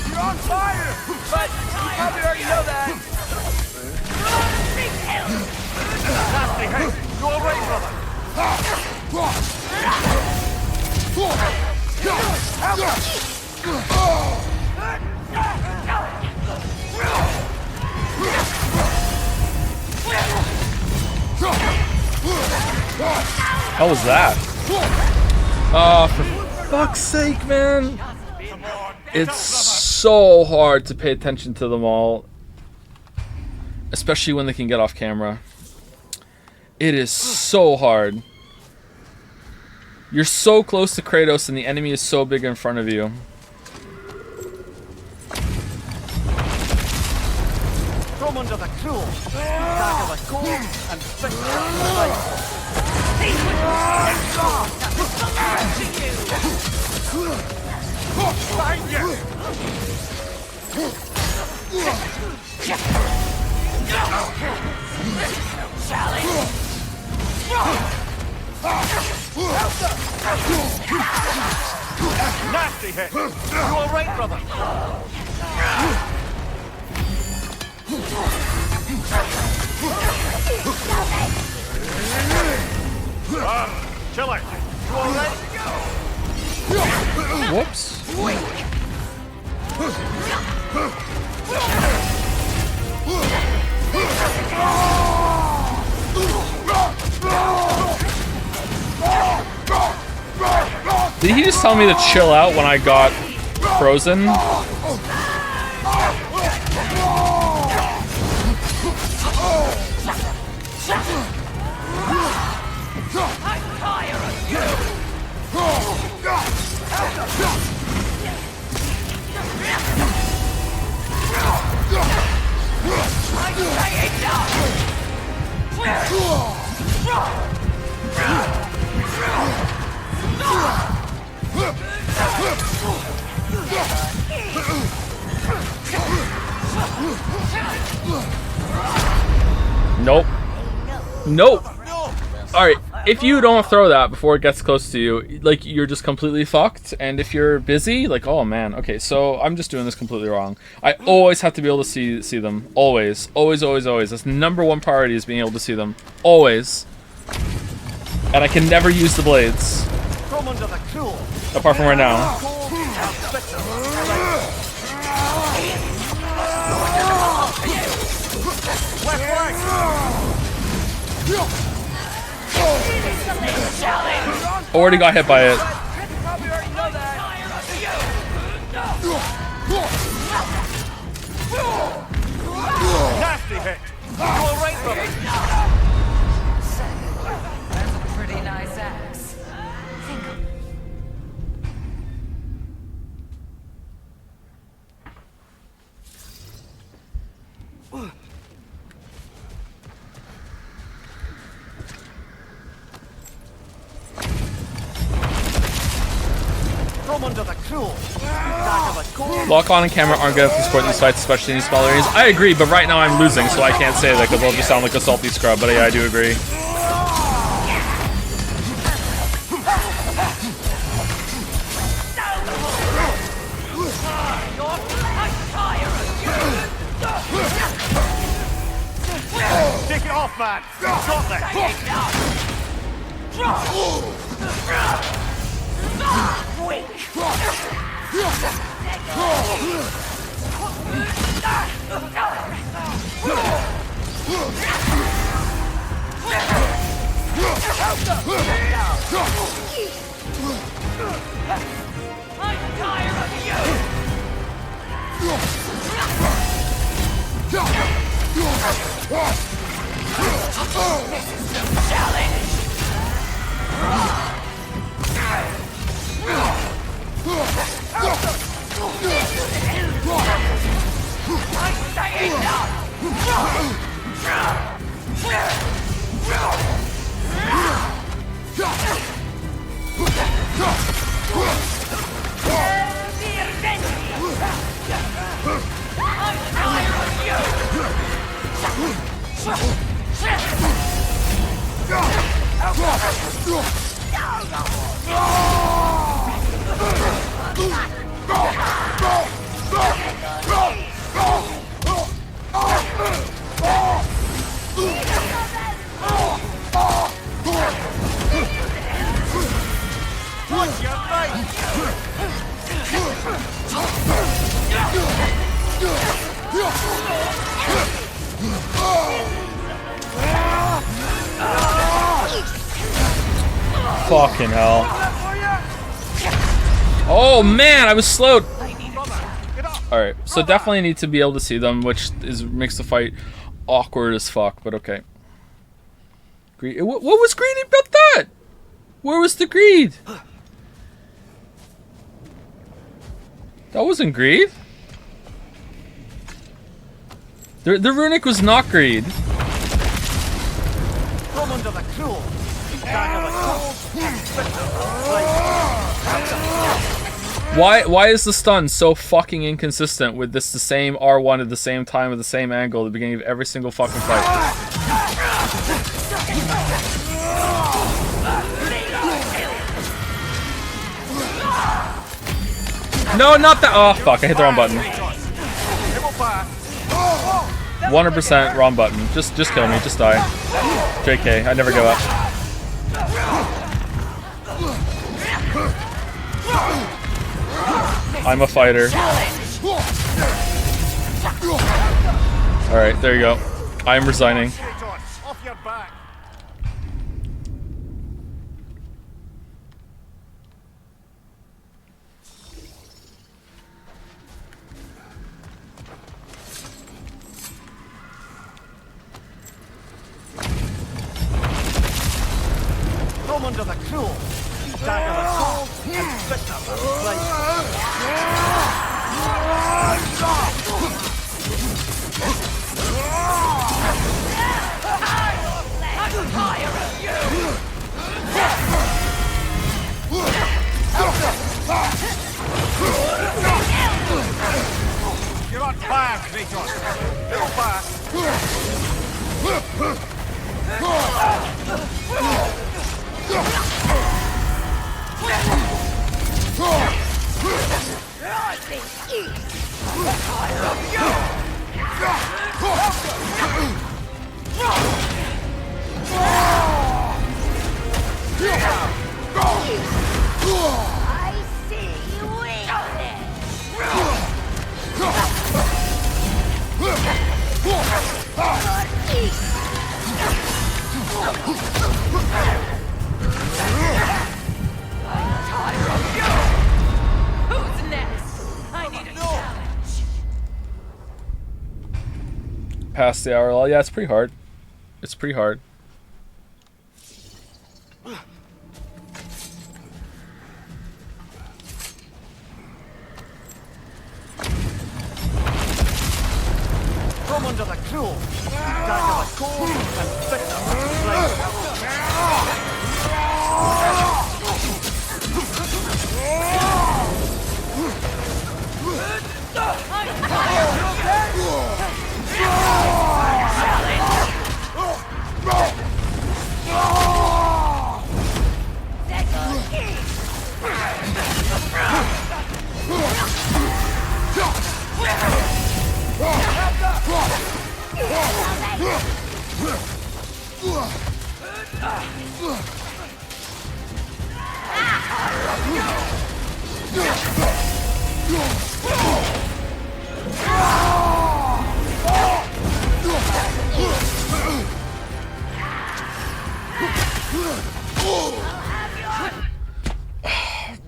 You're on fire! But you probably already know that. Nasty hit! You alright, brother? How was that? Oh, for fuck's sake, man. It's so hard to pay attention to them all. Especially when they can get off camera. It is so hard. You're so close to Kratos and the enemy is so big in front of you. From under the cruel, dagger the cold, and bitter. Find you! Nasty hit! You alright, brother? Chill out. You alright? Whoops. Did he just tell me to chill out when I got frozen? Nope. Nope. Alright, if you don't throw that before it gets close to you, like, you're just completely fucked. And if you're busy, like, oh man. Okay, so I'm just doing this completely wrong. I always have to be able to see them. Always. Always, always, always. That's #1 priority, is being able to see them. Always. And I can never use the blades. Apart from right now. Already got hit by it. Nasty hit! You alright, brother? That's a pretty nice axe. From under the cruel, dagger the cold. Lock on and camera aren't good enough to support these fights, especially in these small areas. I agree, but right now I'm losing, so I can't say that because I'll just sound like a salty scrub. But yeah, I do agree. Take it off, man! Got that! I'm tired of you! This is no challenge! I'm staying down! I'm tired of you! Fucking hell. Oh man, I was slowed. Alright, so definitely need to be able to see them, which makes the fight awkward as fuck, but okay. Greed. What was greedy about that? Where was the greed? That wasn't greed. The runic was not greed. Come under the cruel. Why is the stun so fucking inconsistent with this the same R1 at the same time at the same angle at the beginning of every single fucking fight? No, not that. Oh fuck! I hit the wrong button. 100% wrong button. Just kill me. Just die. JK. I never give up. I'm a fighter. Alright, there you go. I'm resigning. Off your back. Come under the cruel. Dagger the cold and bitter the flame. I'm tired of you! You're on fire, Kratos. Go back. I see you Who's next? I need a challenge. Past the hour. Yeah, it's pretty hard. It's pretty hard. Come under the cruel. Dagger the cold and bitter the flame.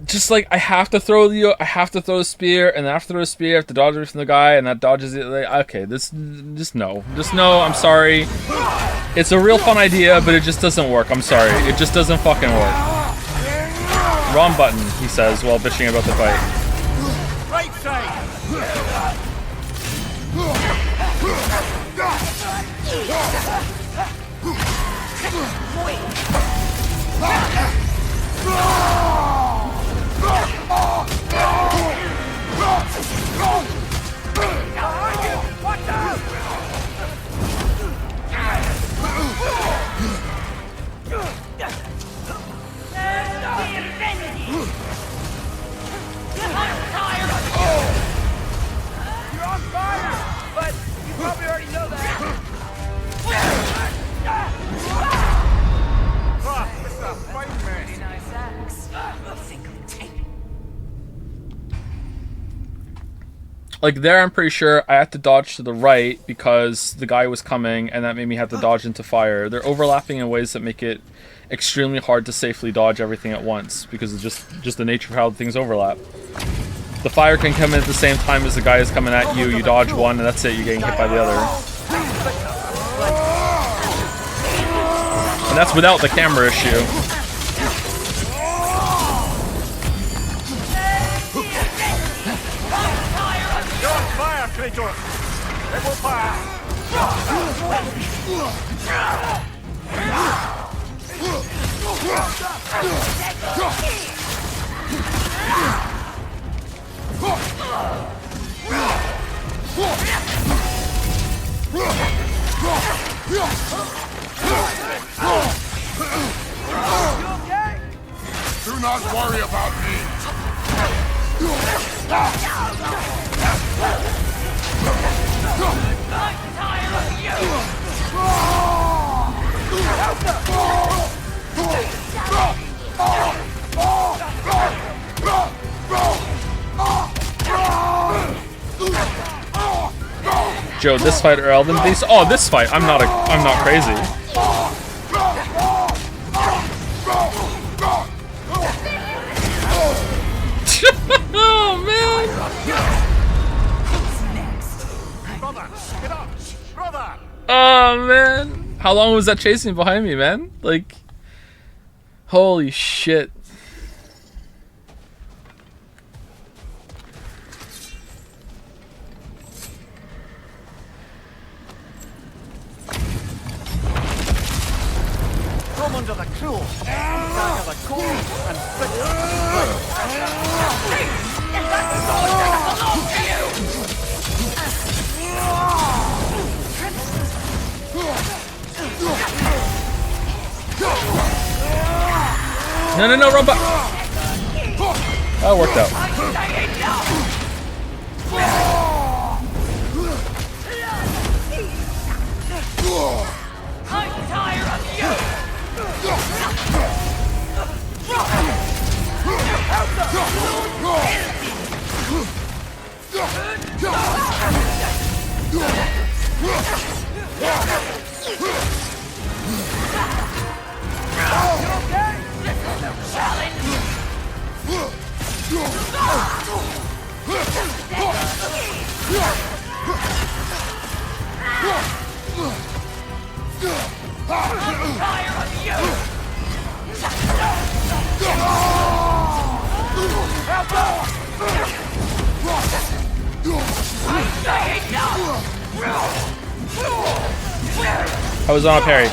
Just like I have to throw the spear, and then after throw the spear, I have to dodge it from the guy, and that dodges it. Like, okay, just no. I'm sorry. It's a real fun idea, but it just doesn't work. I'm sorry, it just doesn't fucking work. Wrong button, he says while bitching about the fight. Right side. Watch out! You're on fire, but you probably already know that. It's a fight, man. Nice axe. Like there, I'm pretty sure I had to dodge to the right because the guy was coming, and that made me have to dodge into fire. They're overlapping in ways that make it extremely hard to safely dodge everything at once because it's just the nature of how things overlap. The fire can come in at the same time as the guy is coming at you. You dodge one, and that's it. You're getting hit by the other. And that's without the camera issue. Do not worry about me. Joe, this fight or Elven Beast? Oh, this fight. I'm not crazy. Oh man! Oh man! How long was that chasing behind me, man? Like, holy shit! Come under the cruel, dagger the cold, and fit No, run back! That worked out. I'm tired of you! I was on a parry.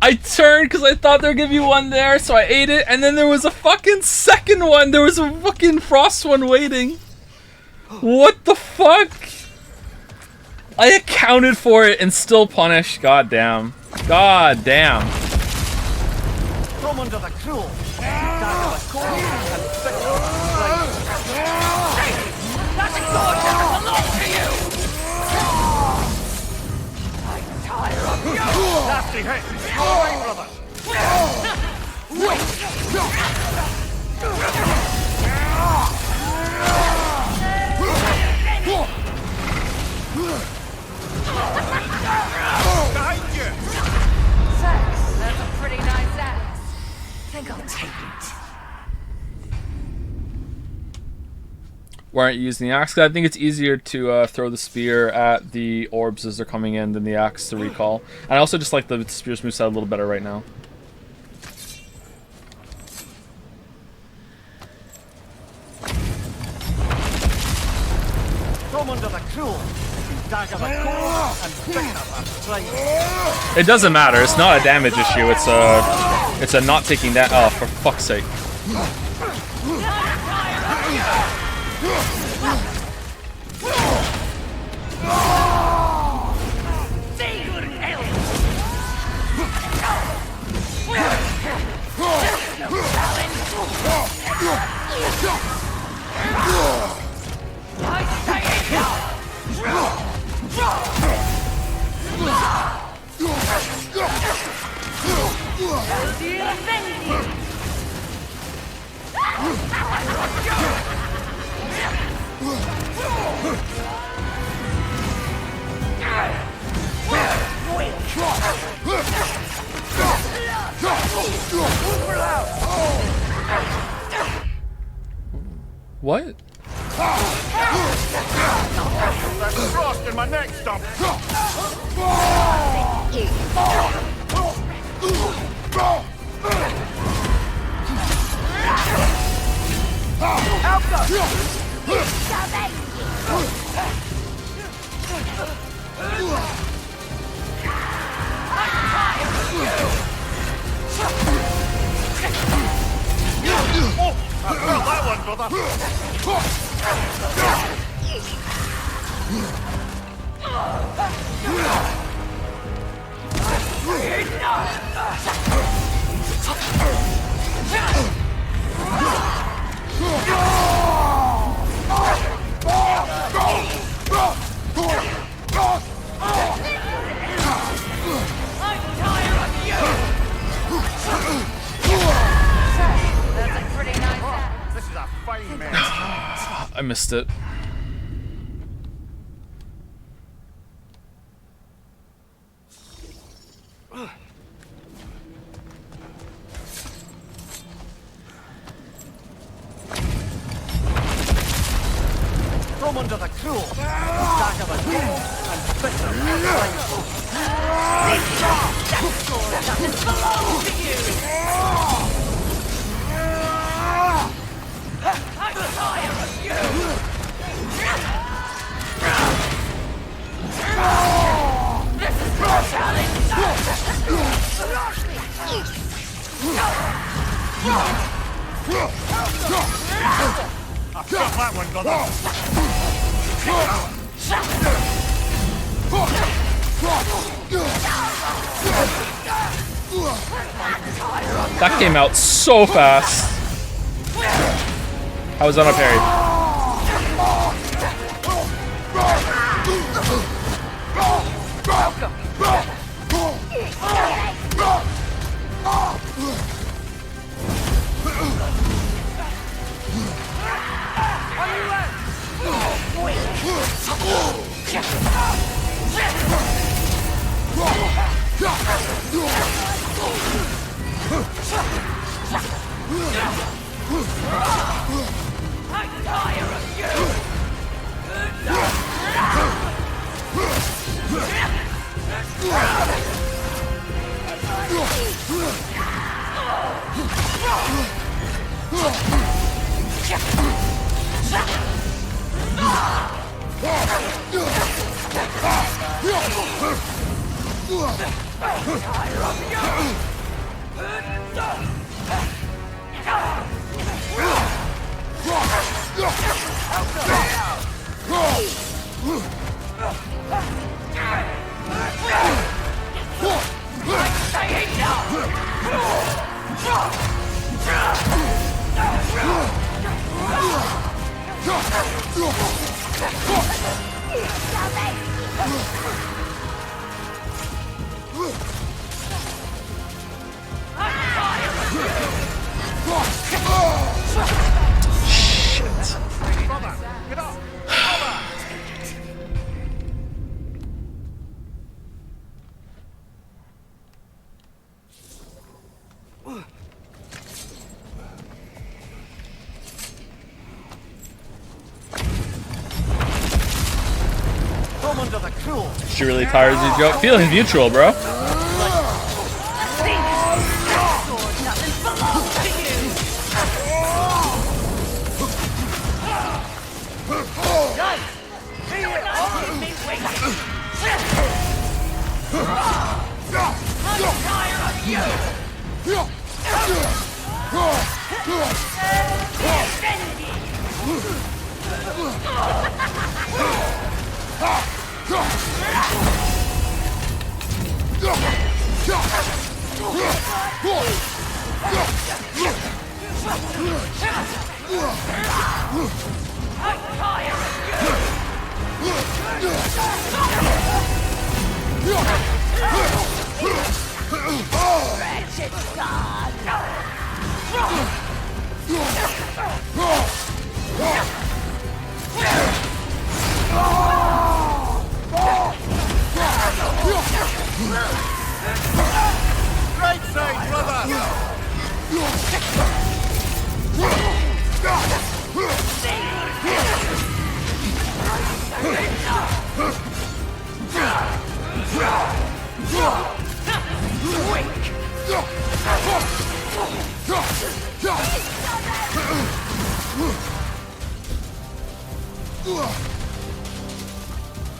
I turned because I thought they'd give you one there, so I ate it, and then there was a fucking second one. There was a fucking frost one waiting. What the fuck? I accounted for it and still punished. God damn. God damn. From under the cruel, dagger the cold, and fit That sword doesn't belong to you! I'm tired of you! Nasty hit! All right, brother! Behind you! Sex, that's a pretty nice ass. Think I'll take it. Why aren't you using the axe? 'Cause I think it's easier to throw the spear at the orbs as they're coming in than the axe to recall. And I also just like the spear's moveset a little better right now. From under the cruel, dagger the cold and bitter the strike. It doesn't matter. It's not a damage issue. It's a not taking that. Oh, for fuck's sake! What? That's frost in my neck stump. That one, brother. I missed it. From under the cruel, dagger the cold and bitter the I've got that one, brother. That came out so fast. I was on a parry. Come under the cruel. She really tires you, Joe. Feelings mutual, bro. Wretched God! Right side, brother!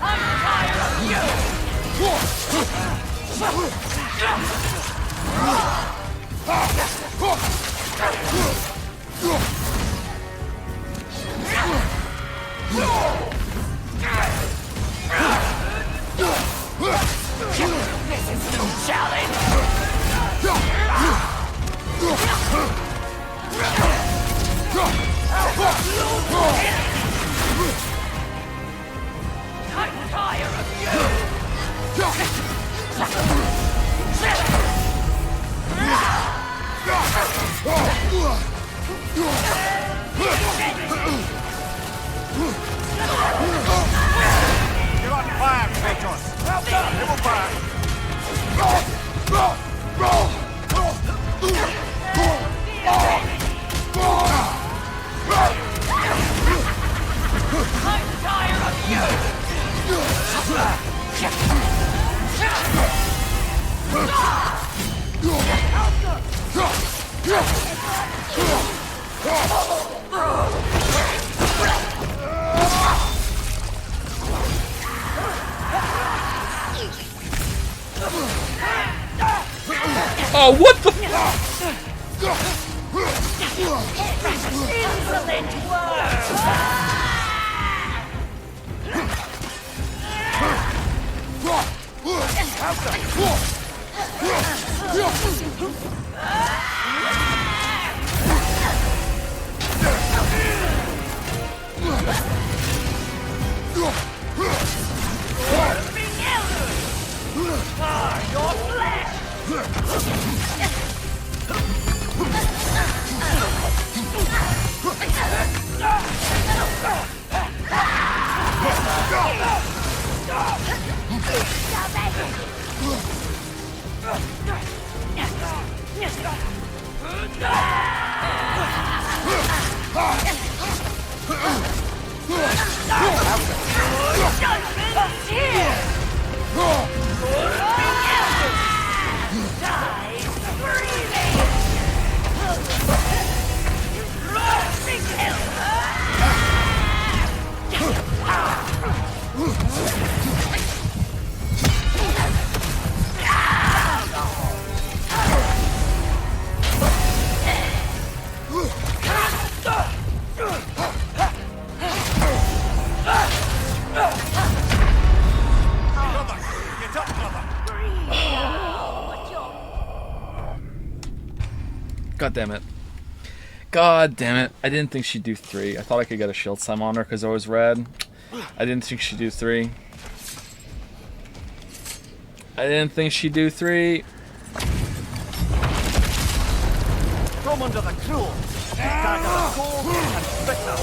I'm tired of you! This is no challenge! I'm tired of you! You're on fire, Kratos! Level back! I'm tired of you! Oh, what the Insolent your flesh! Judgment's here! Die screaming! Rushing hell! God damn it. God damn it. I didn't think she'd do 3. I thought I could get a shield slam on her because I was red. I didn't think she'd do 3. I didn't think she'd do 3. Come under the cruel. Dagger of gold and bitter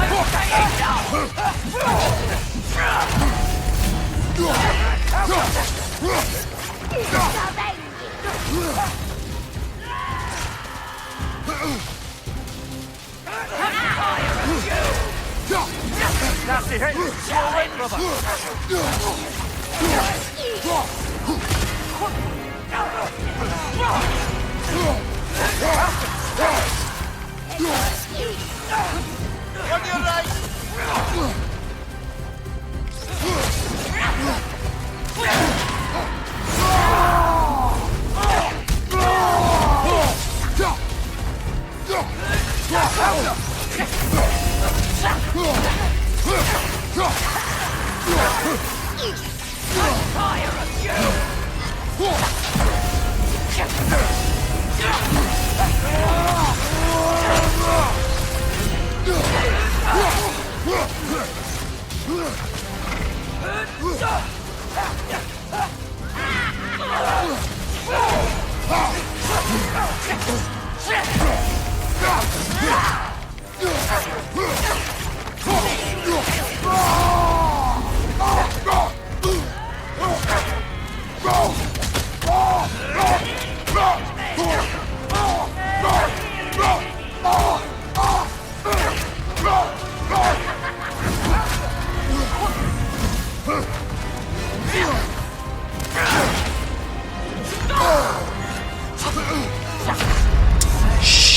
I'm saying no! Nasty hit! You all right, brother? On your right!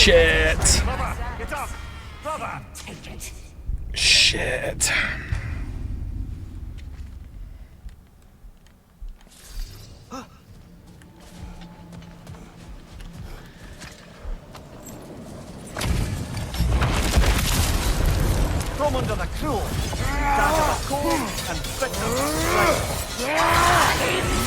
Shit. Get up! Brother! Take it. Shit. From under the cruel, down to the cold and bitter strength.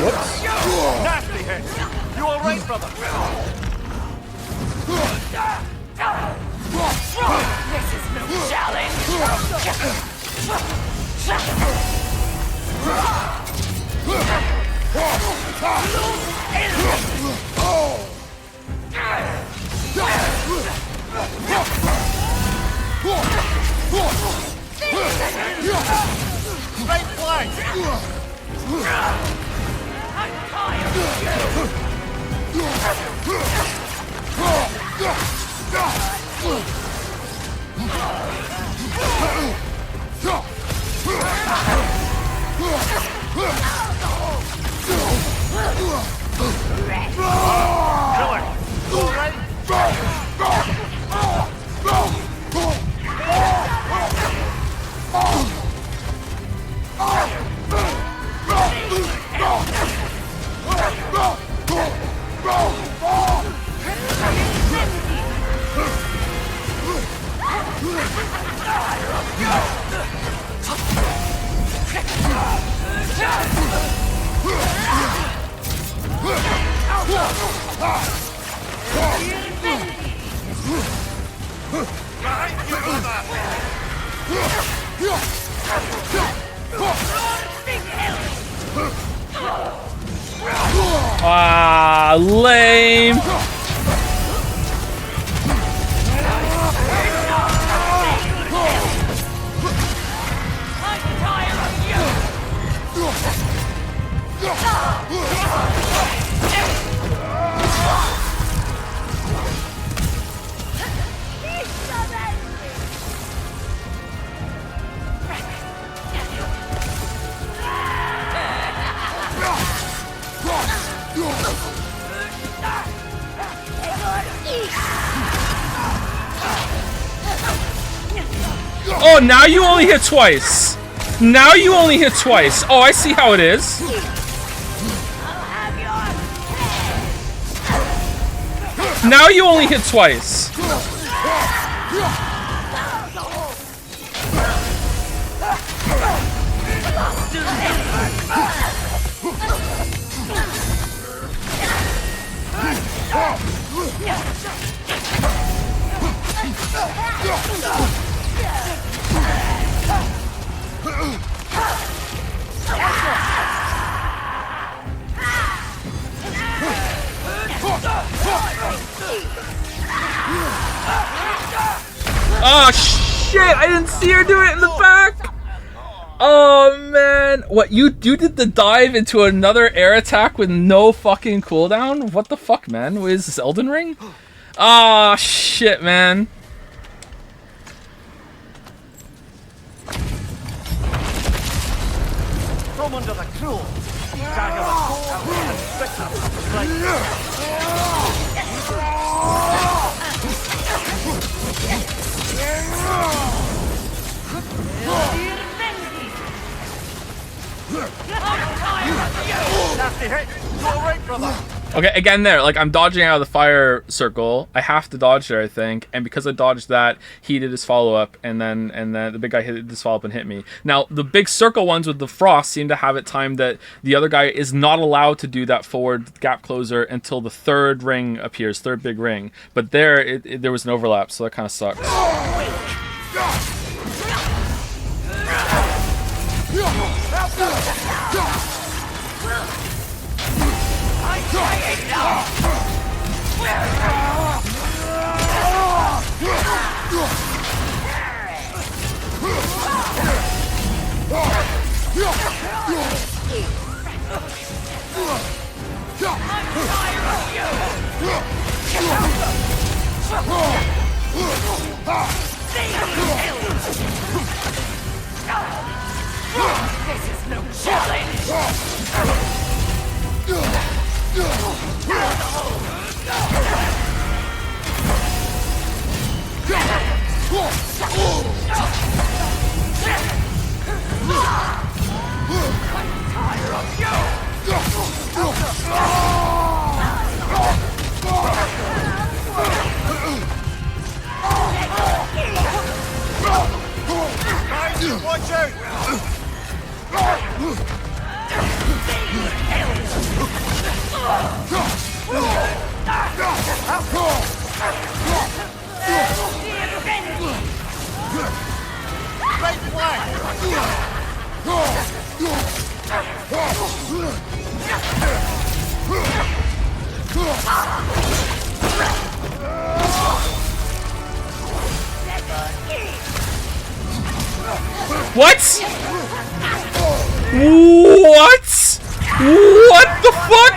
Whoops. Nasty hit! You all right, brother? This is no challenge! Right flank! I'm tired of Ah, lame. Oh, now you only hit twice. Now you only hit twice. Oh, I see how it is. Now you only hit twice. Oh shit, I didn't see her do it in the back. Oh man, what you did the dive into another air attack with no fucking cooldown? What the fuck, man? What is this, Elden Ring? Ah, shit, man. From under the cruel, dagger the cold and bitter. Nasty hit. You all right, brother? Okay, again there, like I'm dodging out of the fire circle. I have to dodge there, I think, and because I dodged that, he did his follow-up, and then the big guy hit his follow-up and hit me. Now, the big circle ones with the frost seem to have it timed that the other guy is not allowed to do that forward gap closer until the third ring appears, third big ring. But there, there was an overlap, so that kind of sucks. This is no challenge! Watch out! Right flank! What? What? What the fuck?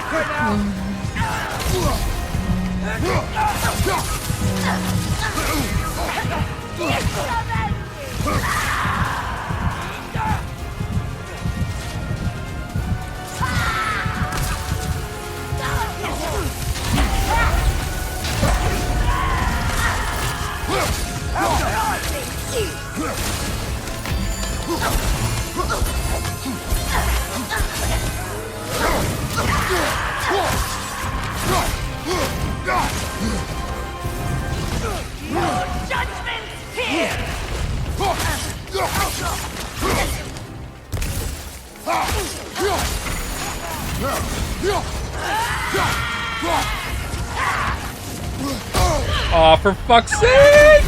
Oh, for fuck's sake!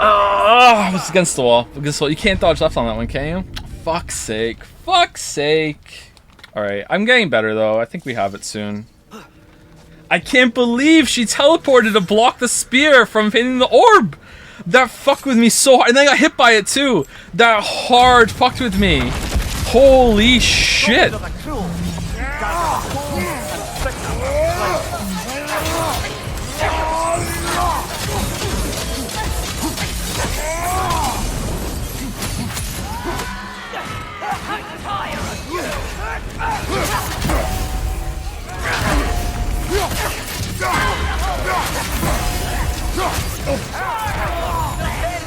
Oh, it's against the wall. Against the wall. You can't dodge left on that one, can you? Fuck's sake. Fuck's sake. Alright, I'm getting better though. I think we have it soon. I can't believe she teleported to block the spear from hitting the orb! That fucked with me so hard. And then I got hit by it too. That hard fucked with me. Holy shit.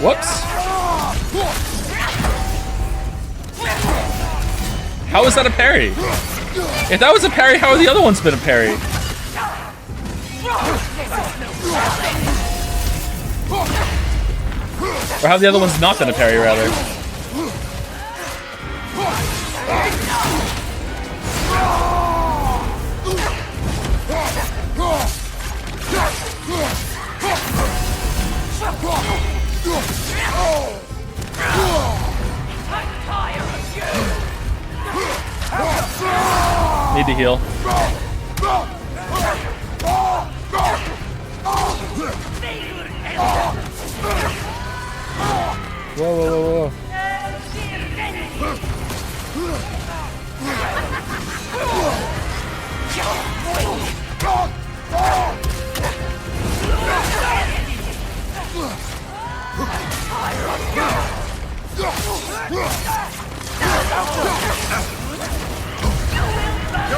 Whoops. How is that a parry? If that was a parry, how are the other ones been a parry? Or how have the other ones not been a parry, rather? Need to heal. Whoa, whoa, whoa, whoa. You're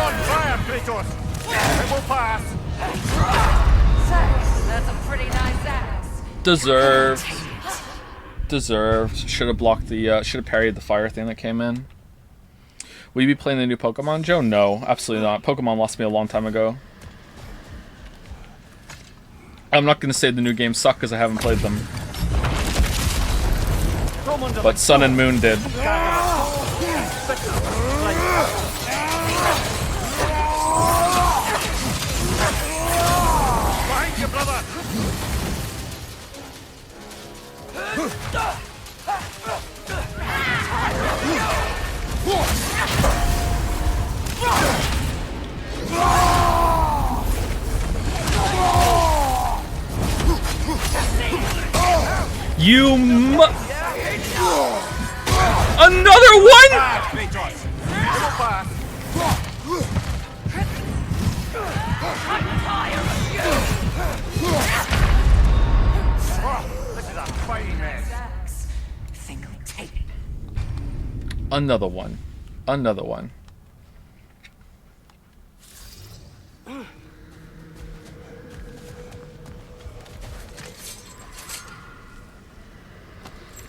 on fire, Kratos! It will pass! That's a pretty nice axe. Deserved. Deserved. Should have blocked the, should have parried the fire thing that came in. Will you be playing the new Pokemon, Joe? No, absolutely not. Pokemon lost me a long time ago. I'm not going to say the new games suck because I haven't played them. But Sun and Moon did. Behind you, brother! You Another one?! Another one. Another one.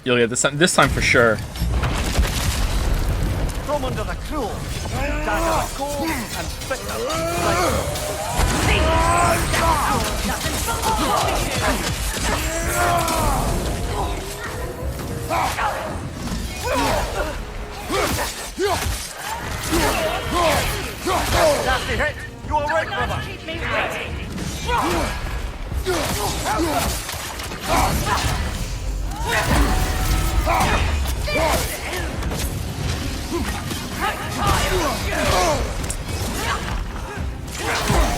You'll get this time for sure. From under the cruel, dagger the cold, and bitter nasty hit! You alright, brother? Keep me waiting.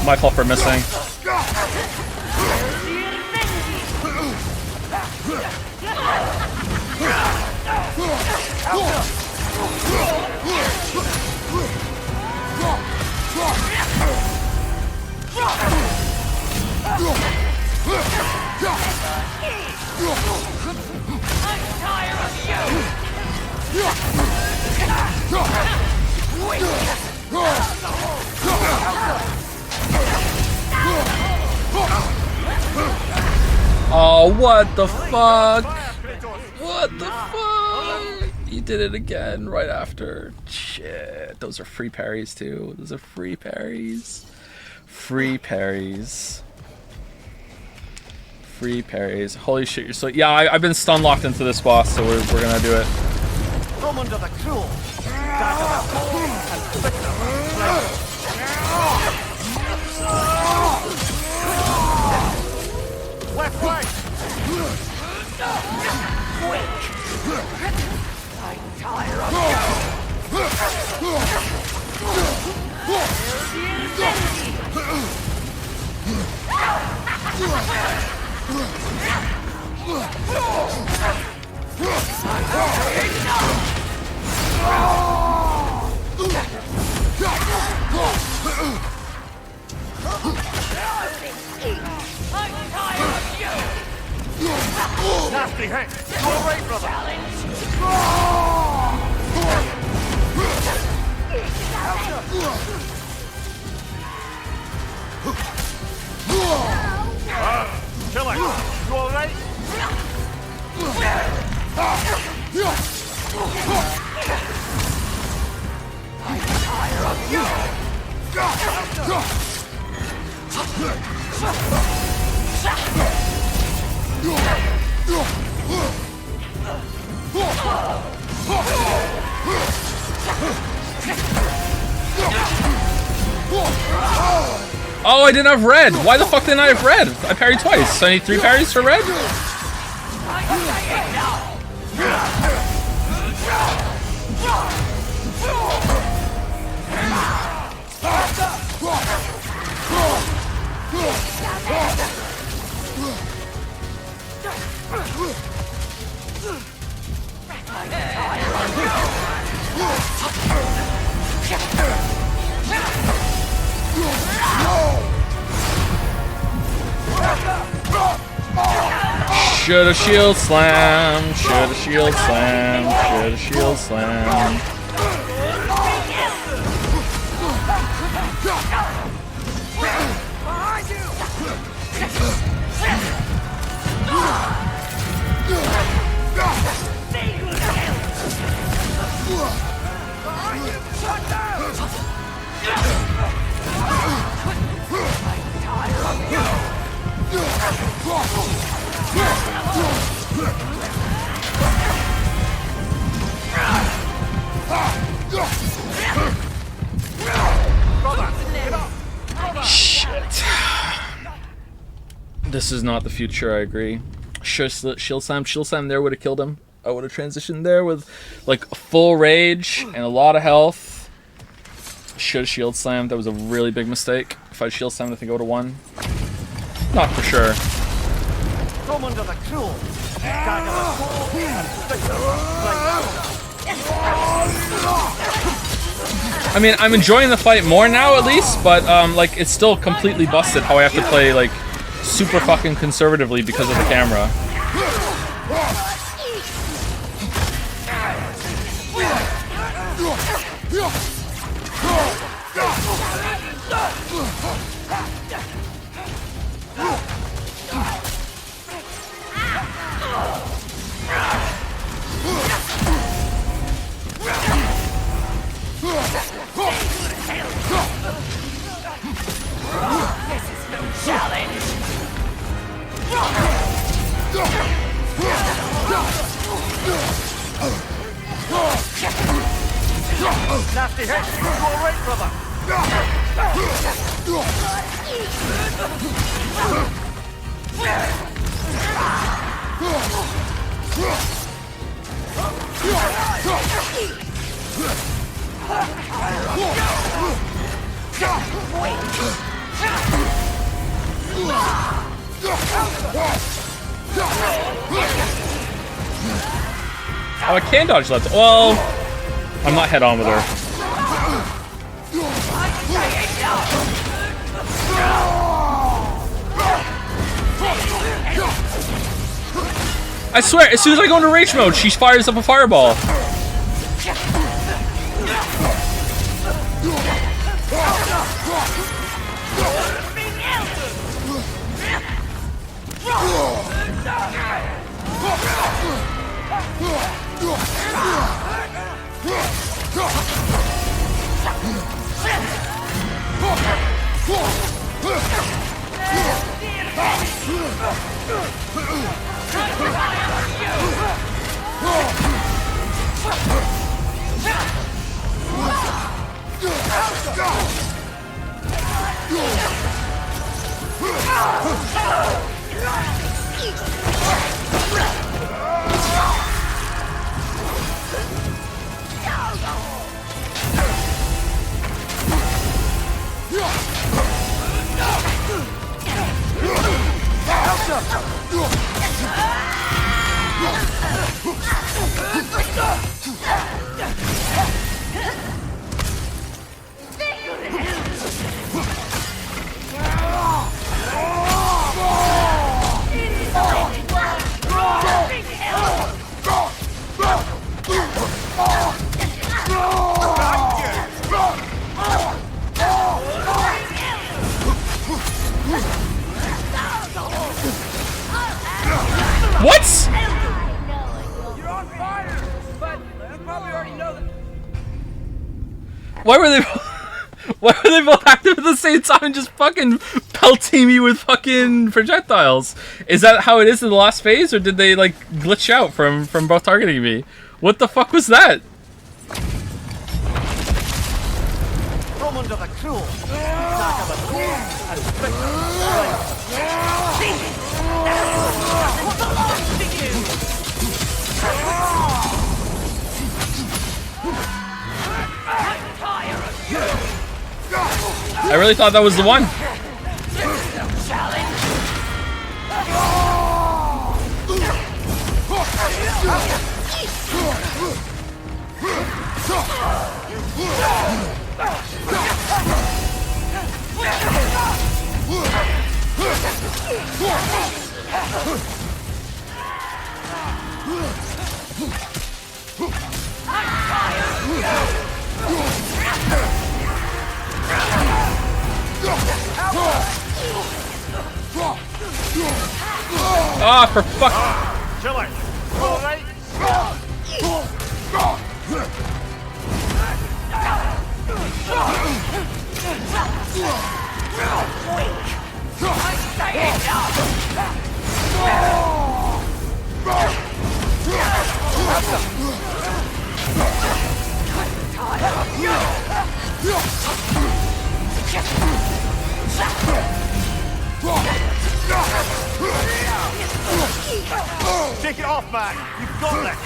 My fault for missing. Oh, what the fuck? What the fuck? You did it again right after. Shit. Those are free parries too. Those are free parries. Free parries. Free parries. Holy shit, you're so... Yeah, I've been stun locked into this boss, so we're gonna do it. From under the cruel, dagger the cold, and bitter left right! Quick! I'm tired of Nasty hit! You alright, brother? Killer, you alright? I'm tired of you! Oh, I didn't have red. Why the fuck didn't I have red? I parried twice. So I need 3 parries for red? Shoulda shield slam, shoulda shield slam, shoulda shield slam. Shit. This is not the future, I agree. Shield slam there would have killed him. I would have transitioned there with like full rage and a lot of health. Should have shield slammed. That was a really big mistake. If I shield slammed, I think I would have won. Not for sure. Come under the cruel. Dagger the cold and spit the I mean, I'm enjoying the fight more now at least, but like it's still completely busted how I have to play like super fucking conservatively because of the camera. This is no challenge. Nasty hit. You all right, brother? Oh, I can dodge left. Well, I'm not head on with her. I swear, as soon as I go into rage mode, she fires up a fireball. What? You're on fire, but you probably already know that. Why were they both active at the same time, just fucking pelting me with fucking projectiles? Is that how it is in the last phase, or did they like glitch out from both targeting me? What the fuck was that? Come under the cruel. Dagger the cold and spit I really thought that was the one. Ah, for fuck. Kill it. All right. Take it off, man. You've got this.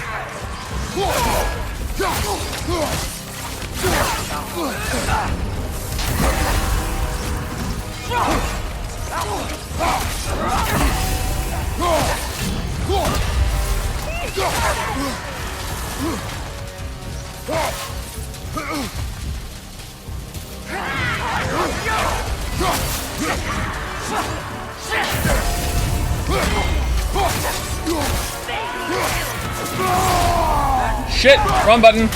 Shit! Wrong button.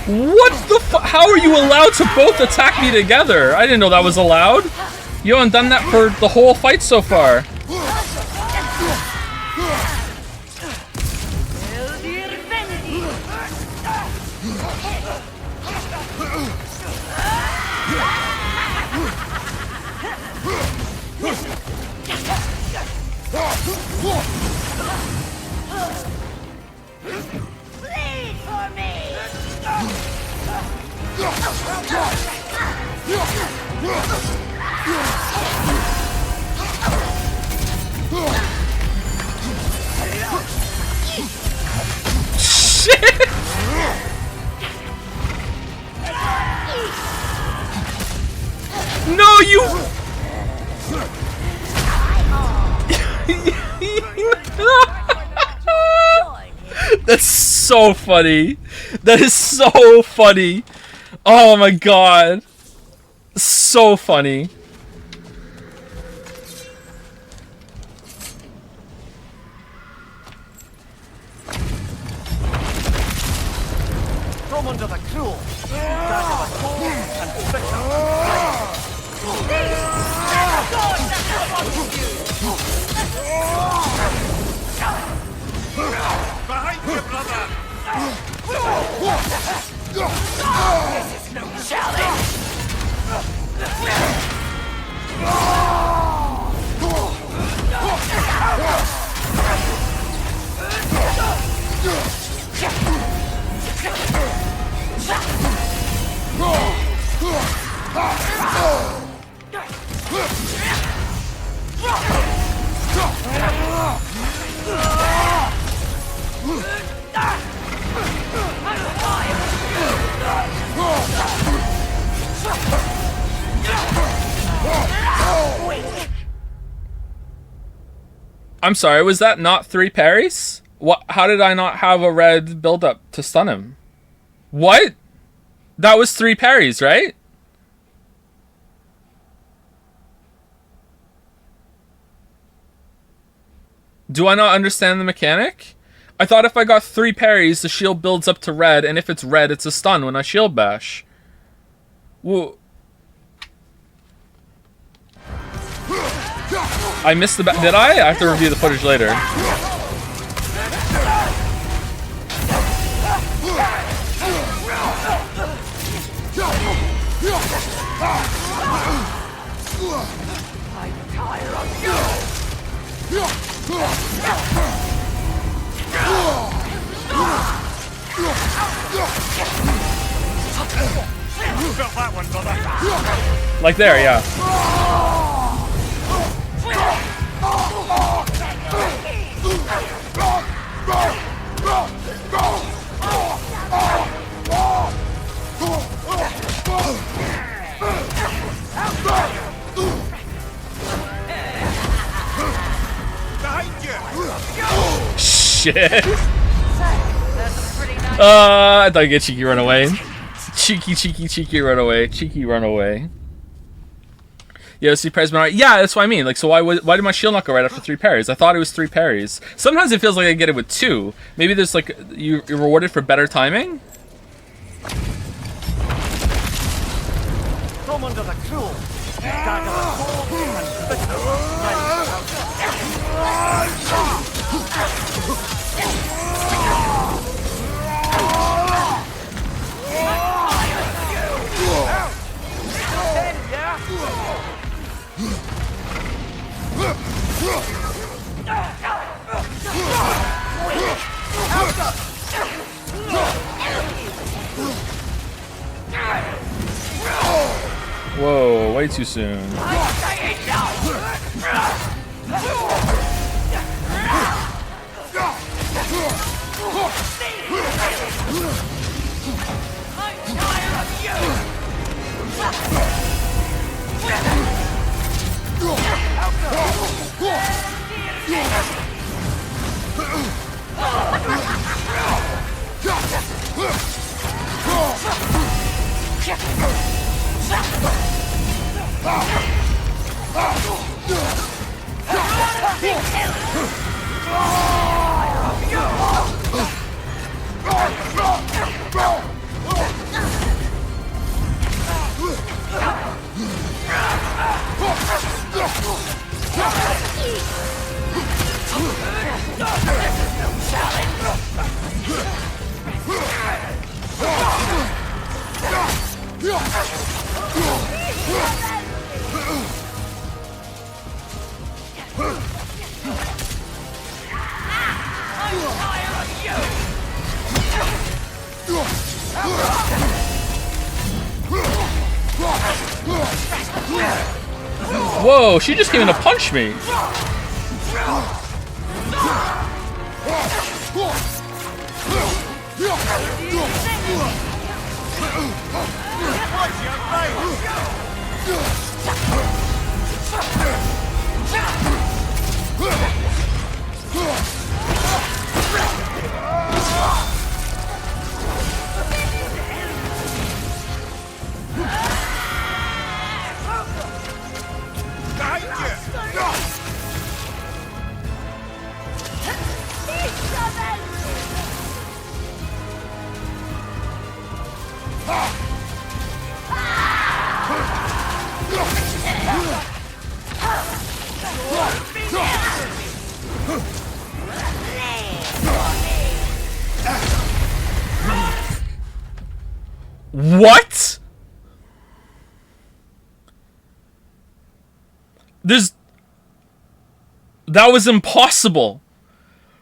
What the fu- How are you allowed to both attack me together? I didn't know that was allowed. You haven't done that for the whole fight so far. Bleed for me! Shit! No, you. That's so funny. That is so funny. Oh my god. So funny. From under the cruel. That of a cold and bitter. Behind you, brother! This is no challenge! I'm sorry, was that not 3 parries? What? How did I not have a red build-up to stun him? What? That was 3 parries, right? Do I not understand the mechanic? I thought if I got 3 parries, the shield builds up to red, and if it's red, it's a stun when I shield bash. Whoa. I missed the did I? I have to review the footage later. I'm tired of you! Got that one, brother. Like there, yeah. shit. I thought you'd get cheeky run away. Cheeky run away. Cheeky run away. Yeah, see parries. Yeah, that's what I mean. Like, so why did my shield not go right after 3 parries? I thought it was 3 parries. Sometimes it feels like I get it with 2. Maybe there's like you're rewarded for better timing. From under the cruel, dagger of cold and Whoa, way too soon. Whoa, she just came in to punch me. What? That was impossible.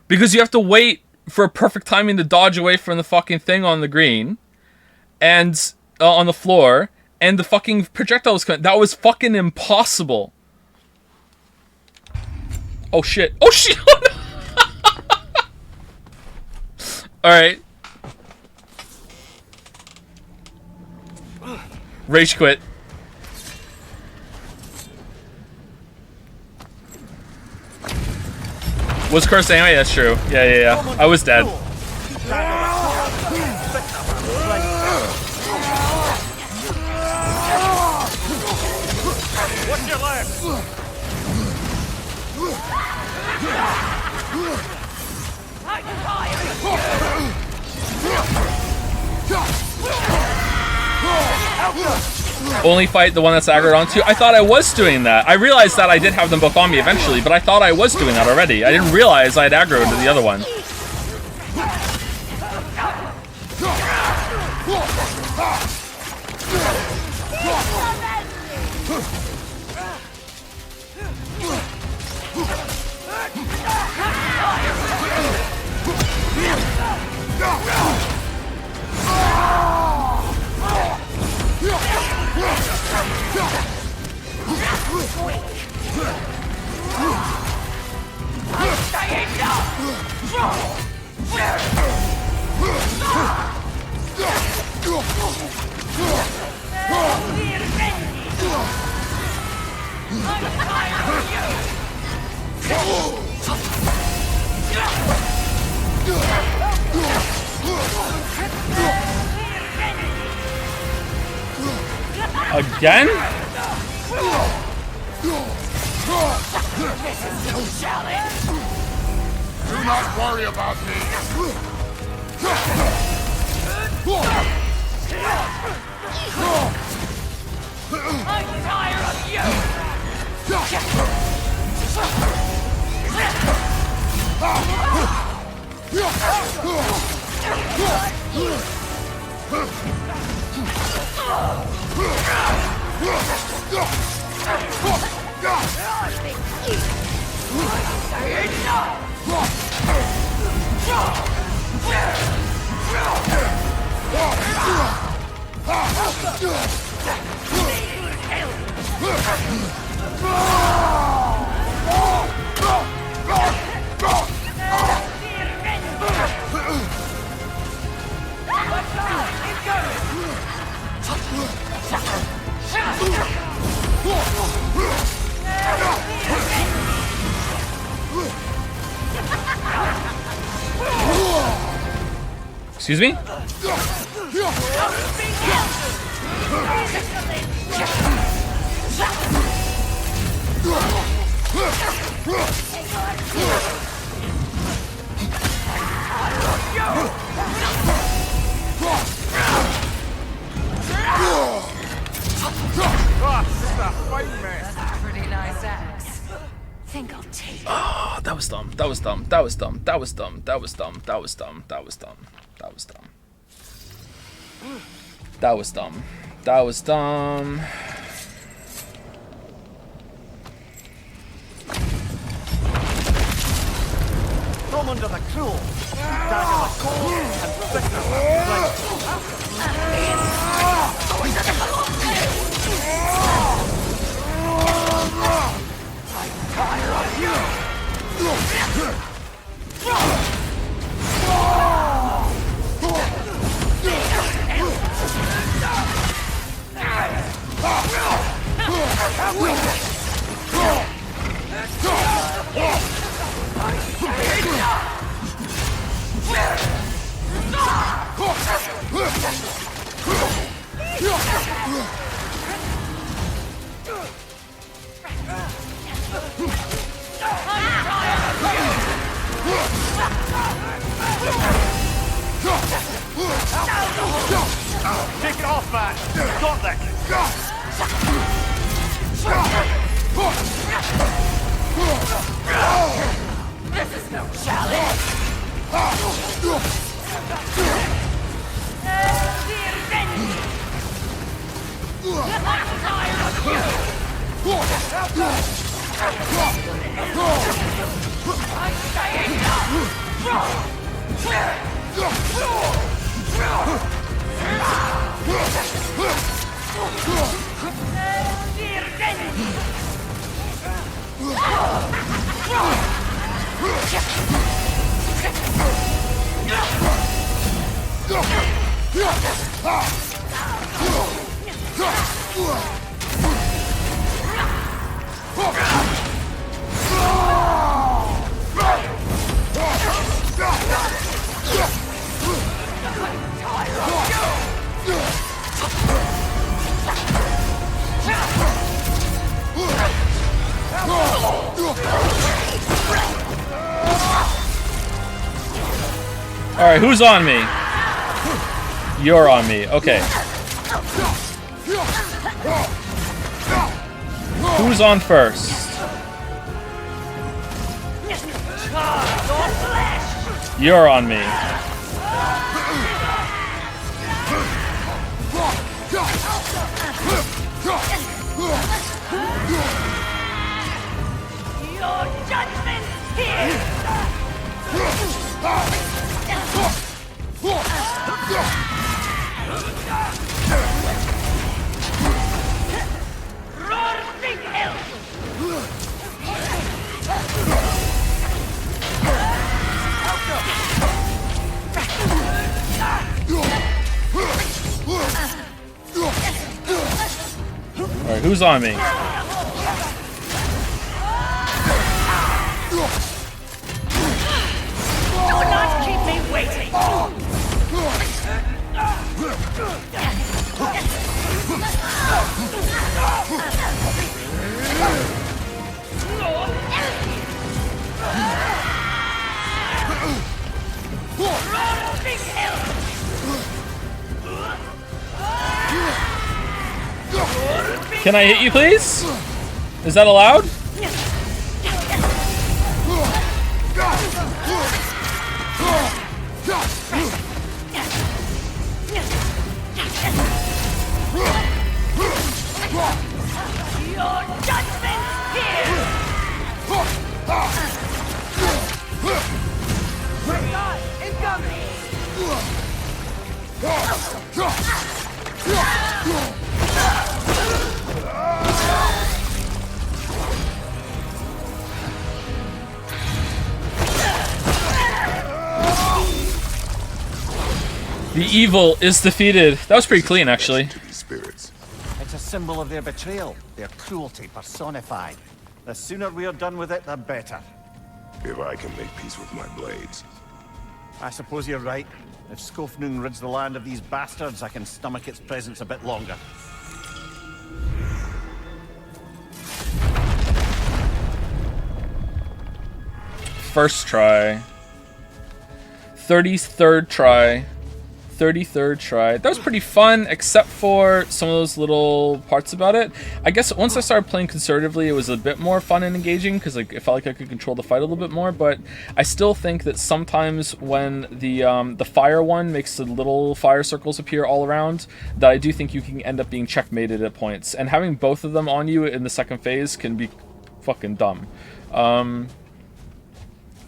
Because you have to wait for a perfect timing to dodge away from the fucking thing on the green. And on the floor. And the fucking projectile was coming. That was fucking impossible. Oh shit. Oh shit! Alright. Rage quit. Was cursed anyway? That's true. Yeah. I was dead. What's your leg? Only fight the one that's aggroed onto. I thought I was doing that. I realized that I did have them both on me eventually, but I thought I was doing that already. I didn't realize I had aggroed to the other one. Again? This is no challenge. Do not worry about me. I'm tired of you. Excuse me? That's a pretty nice axe. Think I'll take it. Oh, that was dumb. That was dumb. That was dumb. That was dumb. That was dumb. That was dumb. That was dumb. That was dumb. That was dumb. That was dumb. From under the cruel, dagger the cold, and bitter I'm tired of you. Take it off, man! Got that! This is no challenge. I'm tired of you. I'm saying Alright, who's on me? You're on me. Okay. Who's on first? You're on me. your judgment here. Roaring hell! Alright, who's on me? Do not keep Can I hit you, please? Is that allowed? Your judgment's here! God, incoming! The evil is defeated. That was pretty clean, actually. It's a symbol of their betrayal, their cruelty personified. The sooner we are done with it, the better. If I can make peace with my blades. I suppose you're right. If Skofnung rids the land of these bastards, I can stomach its presence a bit longer. First try. 33rd try. 33rd try. That was pretty fun, except for some of those little parts about it. I guess once I started playing conservatively, it was a bit more fun and engaging, because like, it felt like I could control the fight a little bit more, but I still think that sometimes when the fire one makes the little fire circles appear all around, that I do think you can end up being checkmated at points. And having both of them on you in the second phase can be fucking dumb. I'm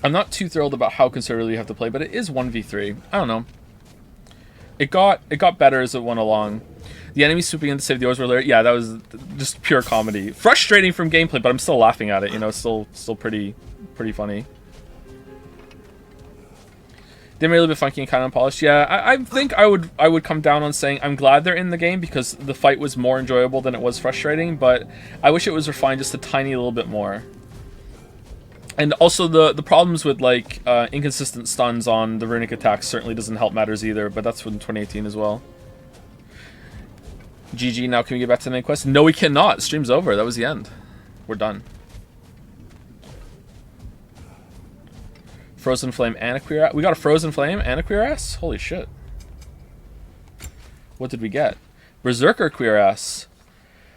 not too thrilled about how conservatively you have to play, but it is 1v3. I don't know. It got better as it went along. The enemy swooping in to save the oars were there. Yeah, that was just pure comedy. Frustrating from gameplay, but I'm still laughing at it. You know, still pretty funny. They made a little bit funky and kind of unpolished. Yeah, I think I would come down on saying I'm glad they're in the game because the fight was more enjoyable than it was frustrating. But I wish it was refined just a tiny little bit more. And also the problems with like inconsistent stuns on the runic attacks certainly doesn't help matters either, but that's from 2018 as well. GG, now can we get back to the main quest? No, we cannot. Stream's over. That was the end. We're done. Frozen Flame and a Queer Ass. We got a Frozen Flame and a Queer Ass? Holy shit. What did we get? Berserker Queer Ass.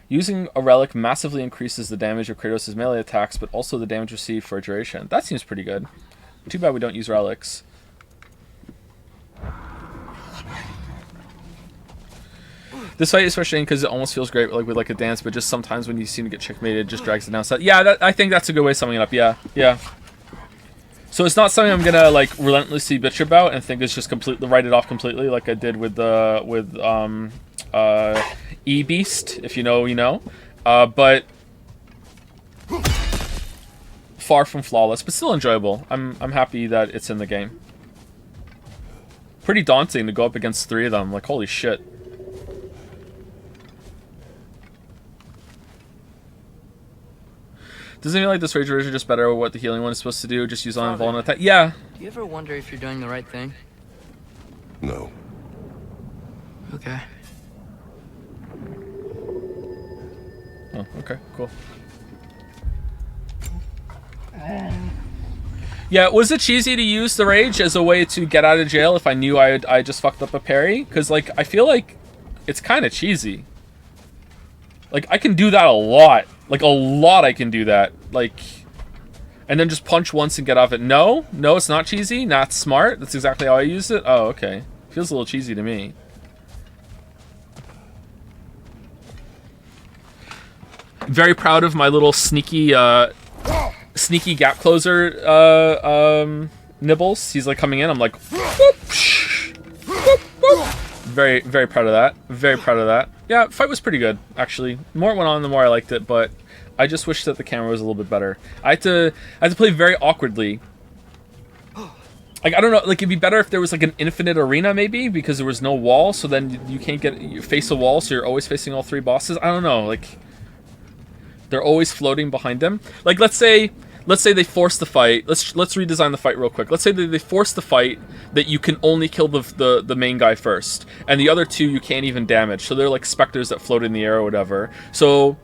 Using a relic massively increases the damage of Kratos' melee attacks, but also the damage received for a duration. That seems pretty good. Too bad we don't use relics. This fight is frustrating because it almost feels great like with like a dance, but just sometimes when you seem to get checkmated, it just drags it down. So yeah, I think that's a good way of summing it up. Yeah. So it's not something I'm gonna like relentlessly bitch about and think it's just completely write it off completely like I did with E-Beast, if you know, you know. But far from flawless, but still enjoyable. I'm happy that it's in the game. Pretty daunting to go up against 3 of them. Like, holy shit. Doesn't it feel like this Rage Razor just better at what the healing one is supposed to do? Just use on vulnerable attack. Yeah. Do you ever wonder if you're doing the right thing? No. Okay. Oh, okay, cool. Yeah, was it cheesy to use the Rage as a way to get out of jail if I knew I just fucked up a parry? Because, like, I feel like it's kind of cheesy. Like, I can do that a lot. Like, a lot I can do that. Like, and then just punch once and get off it. No, it's not cheesy. Not smart. That's exactly how I used it. Oh, okay. Feels a little cheesy to me. Very proud of my little sneaky gap closer nibbles. He's like coming in. I'm like, whoop, whoop, whoop. Very proud of that. Very proud of that. Yeah, fight was pretty good actually. The more it went on, the more I liked it. But I just wish that the camera was a little bit better. I had to play very awkwardly. Like, I don't know, like, it'd be better if there was, like, an infinite arena, maybe, because there was no wall, so then you can't you face a wall, so you're always facing all 3 bosses. I don't know, like, they're always floating behind them. Like, let's say they force the fight. Let's redesign the fight real quick. Let's say that they force the fight that you can only kill the main guy first, and the other 2 you can't even damage, so they're like specters that float in the air or whatever. So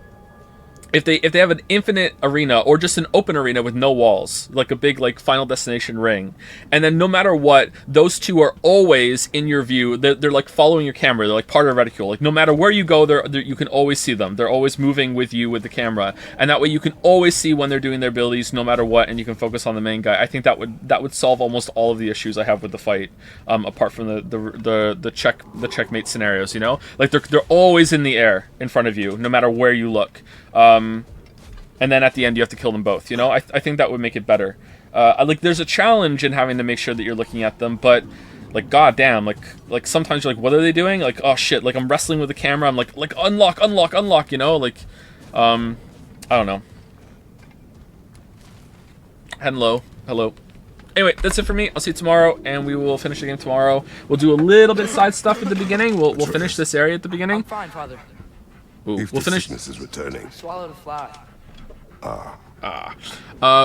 if they have an infinite arena or just an open arena with no walls, like a big like Final Destination ring, and then no matter what, those two are always in your view. They're like following your camera. They're like part of the reticule. Like no matter where you go, you can always see them. They're always moving with you with the camera, and that way you can always see when they're doing their abilities, no matter what, and you can focus on the main guy. I think that would solve almost all of the issues I have with the fight, apart from the checkmate scenarios. You know, like they're always in the air in front of you, no matter where you look. And then at the end you have to kill them both, you know? I think that would make it better. Like, there's a challenge in having to make sure that you're looking at them, but, like, goddamn, like sometimes you're like, what are they doing? Like, oh shit, like, I'm wrestling with the camera, I'm like, unlock, you know? Like, I don't know. Hello. Anyway, that's it for me. I'll see you tomorrow, and we will finish the game tomorrow. We'll do a little bit of side stuff at the beginning. We'll finish this area at the beginning. I'm fine, Father. Ooh, If we'll the finish. sickness is returning. Swallowed a fly.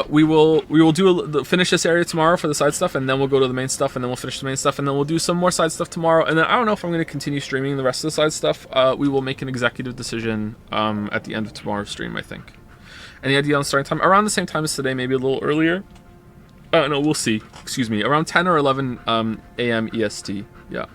We will finish this area tomorrow for the side stuff, and then we'll go to the main stuff, and then we'll finish the main stuff, and then we'll do some more side stuff tomorrow. And then I don't know if I'm going to continue streaming the rest of the side stuff. We will make an executive decision at the end of tomorrow's stream, I think. Any idea on starting time? Around the same time as today, maybe a little earlier. No, we'll see. Excuse me, around 10 or 11 a.m. EST. Yeah.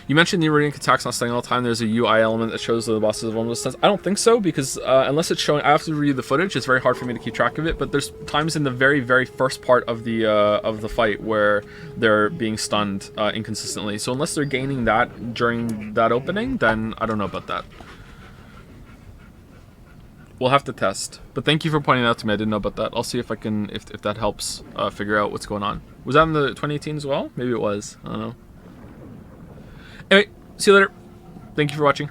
You mentioned the Iridian attacks not staying all the time. There's a UI element that shows the bosses of one of those stunts. I don't think so, because unless it's showing, I have to read the footage. It's very hard for me to keep track of it. But there's times in the very, very first part of the fight where they're being stunned inconsistently. So unless they're gaining that during that opening, then I don't know about that. We'll have to test. But thank you for pointing that out to me. I didn't know about that. I'll see if I can, if that helps figure out what's going on. Was that in the 2018 as well? Maybe it was. I don't know. Anyway, see you later. Thank you for watching.